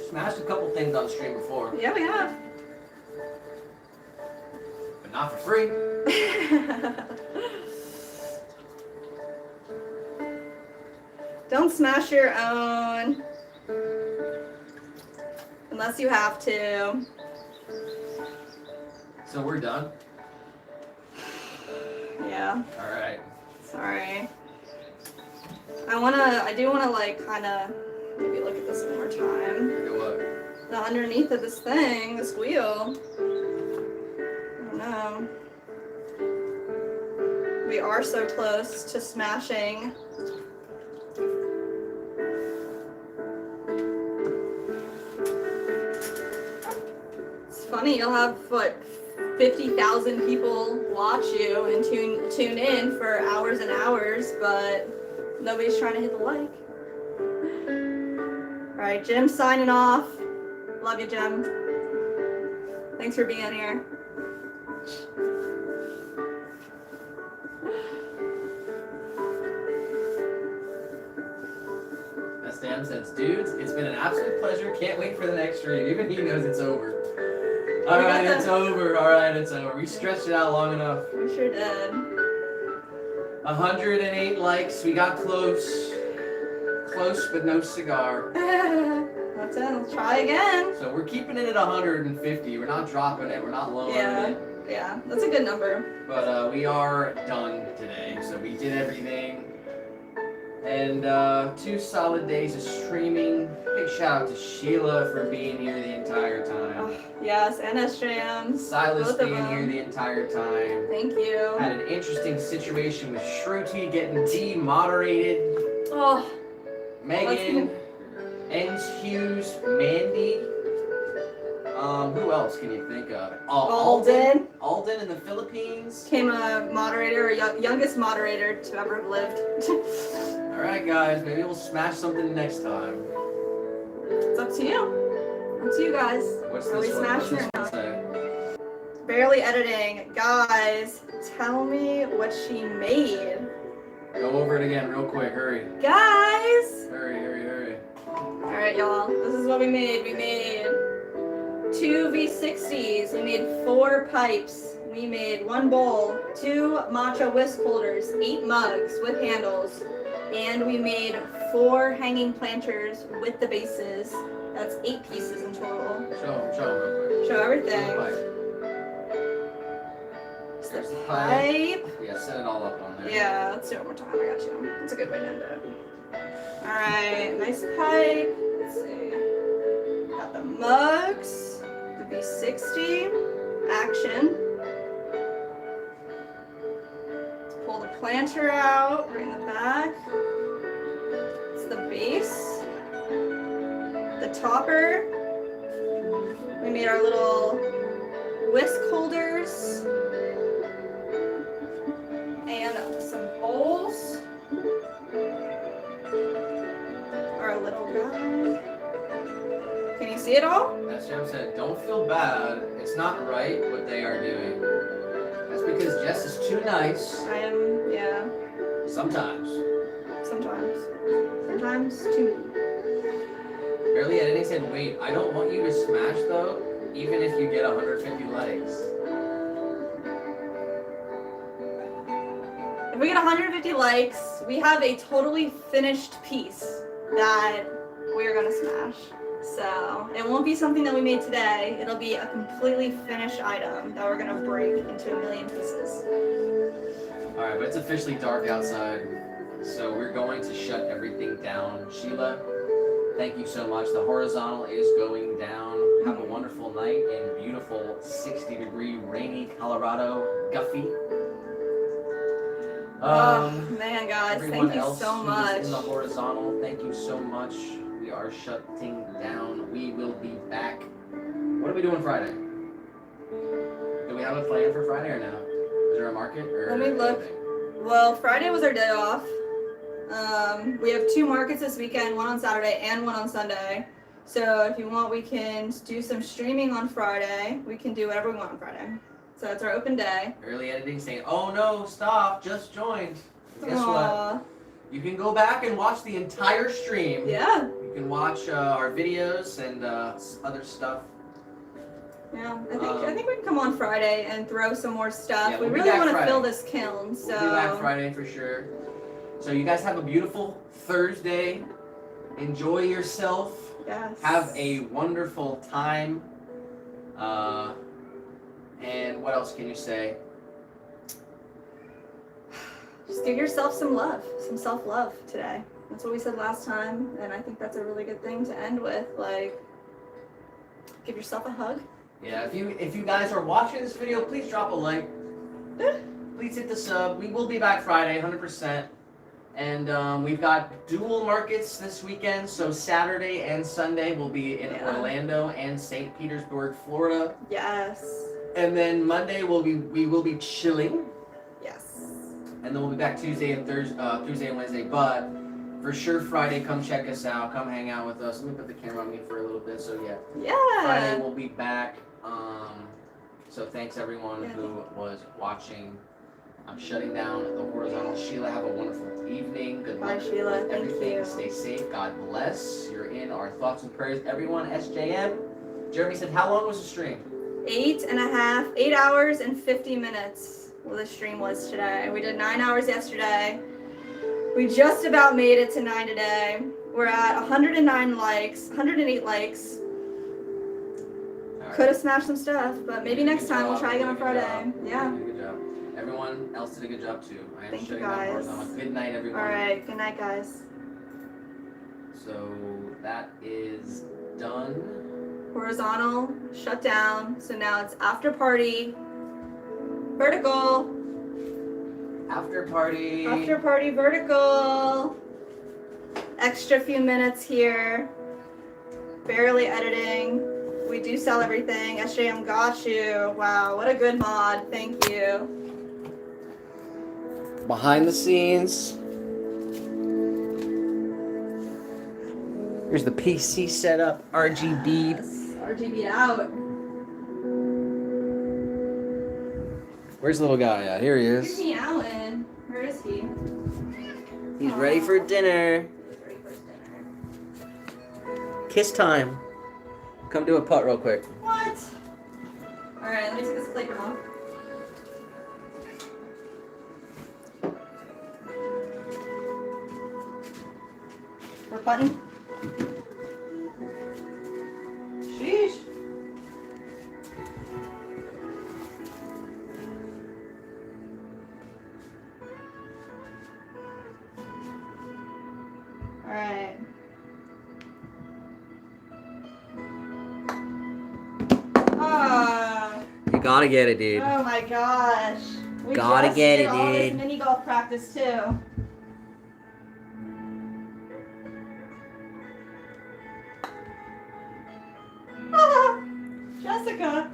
Smashed a couple things on stream before, Yeah, we have. but not for free. Don't smash your own unless you have to. So we're done. Yeah, All right. sorry. I do wanna like kinda maybe look at this one more time. Go what? The underneath of this thing, this wheel. I don't know. We are so close to smashing. It's funny, you'll have what, 50,000 people watch you and tune in for hours and hours, but nobody's trying to hit the like. All right, Jim signing off. Love you, Jim. Thanks for being here. Stan says, dudes, it's been an absolute pleasure. Can't wait for the next stream. Even he knows it's over. Alright, it's over. Alright, it's over. We stretched it out long enough. We sure did. 108 likes. We got close. Close, but no cigar. That's it. Let's try again. So we're keeping it at 150. We're not dropping it. We're not lowering it. Yeah, that's a good number. But we are done today. So we did everything. And 2 solid days of streaming. Big shout out to Sheila for being here the entire time. Oh, yes, and SJM. Silas both of being here them. the entire time. Thank you. Had an interesting situation with Shruti getting demoderated. Oh, Megan, Ens Hughes, Mandy. Who else can you think of? Alden Alden in the Philippines. became a moderator, youngest moderator to ever have lived. Alright guys, maybe we'll smash something next time. It's up to you. Up to you guys. What's Are we this one? What's smashing this or one not? say? Barely editing. Guys, tell me what she made. Go over it again real quick, hurry. Guys! Hurry. Alright, y'all. This is what we made. We made 2 V60s. We made 4 pipes. We made 1 bowl, 2 matcha whisk holders, 8 mugs with handles, and we made 4 hanging planters with the bases. That's 8 pieces in total. Show real quick. Show everything. Show the pipe. It's There's the the pipe. Yeah, set it all up on there. Yeah, let's do it one more time. I got you. That's a good way to end it. Alright, nice pipe. Let's see. Got the mugs, the V60, action. Let's pull the planter out right in the back. It's the base. The topper. We made our little whisk holders. And some bowls. Our little guy. Can you see it all? That's what I said. Don't feel bad. It's not right what they are doing. That's because Jess is too nice. I am, yeah, Sometimes. sometimes. Sometimes too. Barely editing said, wait, I don't want you to smash though, even if you get 150 likes. If we get 150 likes, we have a totally finished piece that we're gonna smash. So it won't be something that we made today. It'll be a completely finished item that we're gonna break into a million pieces. Alright, but it's officially dark outside, so we're going to shut everything down. Sheila, thank you so much. The horizontal is going down. Have a wonderful night in beautiful 60-degree rainy Colorado, Guffey. Oh man, guys, Everyone thank you else so who's much. in the horizontal, thank you so much. We are shutting down. We will be back. What are we doing Friday? Do we have a plan for Friday or no? Is there a market or Let me look. anything? Well, Friday was our day off. We have 2 markets this weekend, one on Saturday and one on Sunday. So if you want, we can do some streaming on Friday. We can do whatever we want on Friday. So it's our open day. Early editing saying, oh no, stop, just joined. Guess what? Aw, You can go back and watch the entire stream. yeah, You can watch our videos and other stuff. yeah. I think we can come on Friday and throw some more stuff. Yeah, we we'll be really back want to Friday. fill this kiln, so. We'll be back Friday for sure. So you guys have a beautiful Thursday. Enjoy yourself. Yes. Have a wonderful time. And what else can you say? Just give yourself some love, some self-love today. That's what we said last time, and I think that's a really good thing to end with. Like, give yourself a hug. Yeah, if you guys are watching this video, please drop a like. Please hit the sub. We will be back Friday, 100%. And we've got dual markets this weekend, so Saturday and Sunday will be in Yeah. Orlando and St. Petersburg, Florida. Yes. And then Monday we will be chilling, Yes. and then we'll be back Tuesday and Wednesday. But for sure, Friday, come check us out, come hang out with us. Let me put the camera on me for a little bit. So yeah, Friday Yeah. we'll be back. So thanks everyone Yeah, who was watching. I'm shutting down the horizontal. Sheila, have a wonderful evening. Good Bye, luck Sheila. with Thank everything. you. Stay safe. God bless. You're in our thoughts and prayers. Everyone, SJM. Jeremy said, how long was the stream? 8 hours and 50 minutes. Well, the stream was today. We did 9 hours yesterday. We just about made it to 9 today. We're at 109 likes, 108 likes. Alright. Could have smashed some stuff, but maybe next time we'll try again on You did a good Friday. job. Yeah. You did a good job. Everyone else did a good job too. I am Thank you, shutting down guys. horizontal. Good night, everyone. All right. Good night, guys. So that is done. Horizontal, shut down. So now it's after party. Vertical. After party. After party vertical. Extra few minutes here. Barely editing. We do sell everything. SJM got you. Wow, what a good mod. Thank you. Behind the scenes. Here's the PC setup, RGB. RGB out. Where's the little guy at? Here he Here's is. me, Alan. Where is he? He's ready for dinner. He's ready for his dinner. Kiss time. Come do a putt real quick. What? Alright, let me take this plate off. We're putting. Sheesh. Alright. Ah. You gotta get it, dude. Oh my gosh. We Gotta just get did it, all this dude. mini golf practice too. Ah, Jessica.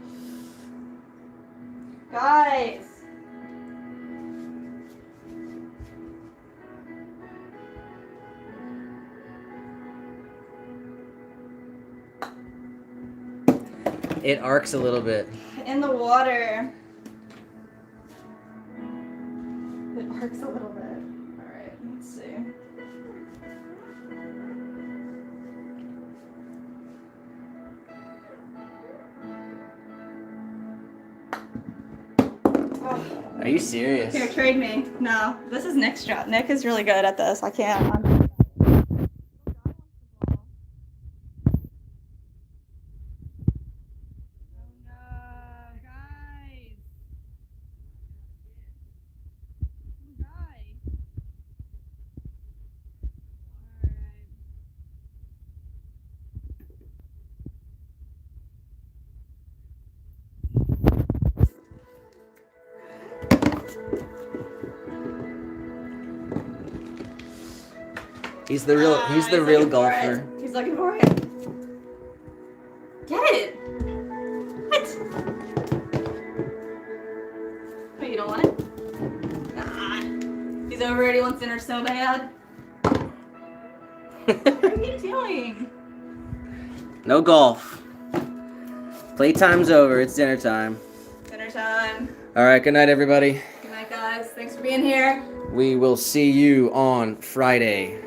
Guys. It arcs a little bit. In the water. It arcs a little bit. Alright, let's see. Oh. Are you serious? Here, trade me. No, this is Nick's job. Nick is really good at this. I can't. He's the real. He's the real golfer. He's looking for it. Get it. What? Wait, you don't want it? Nah. He's over it. He wants dinner so bad. What are you doing? No golf. Playtime's over. It's dinner time. Dinner time. All right. Good night, everybody. Good night, guys. Thanks for being here. We will see you on Friday.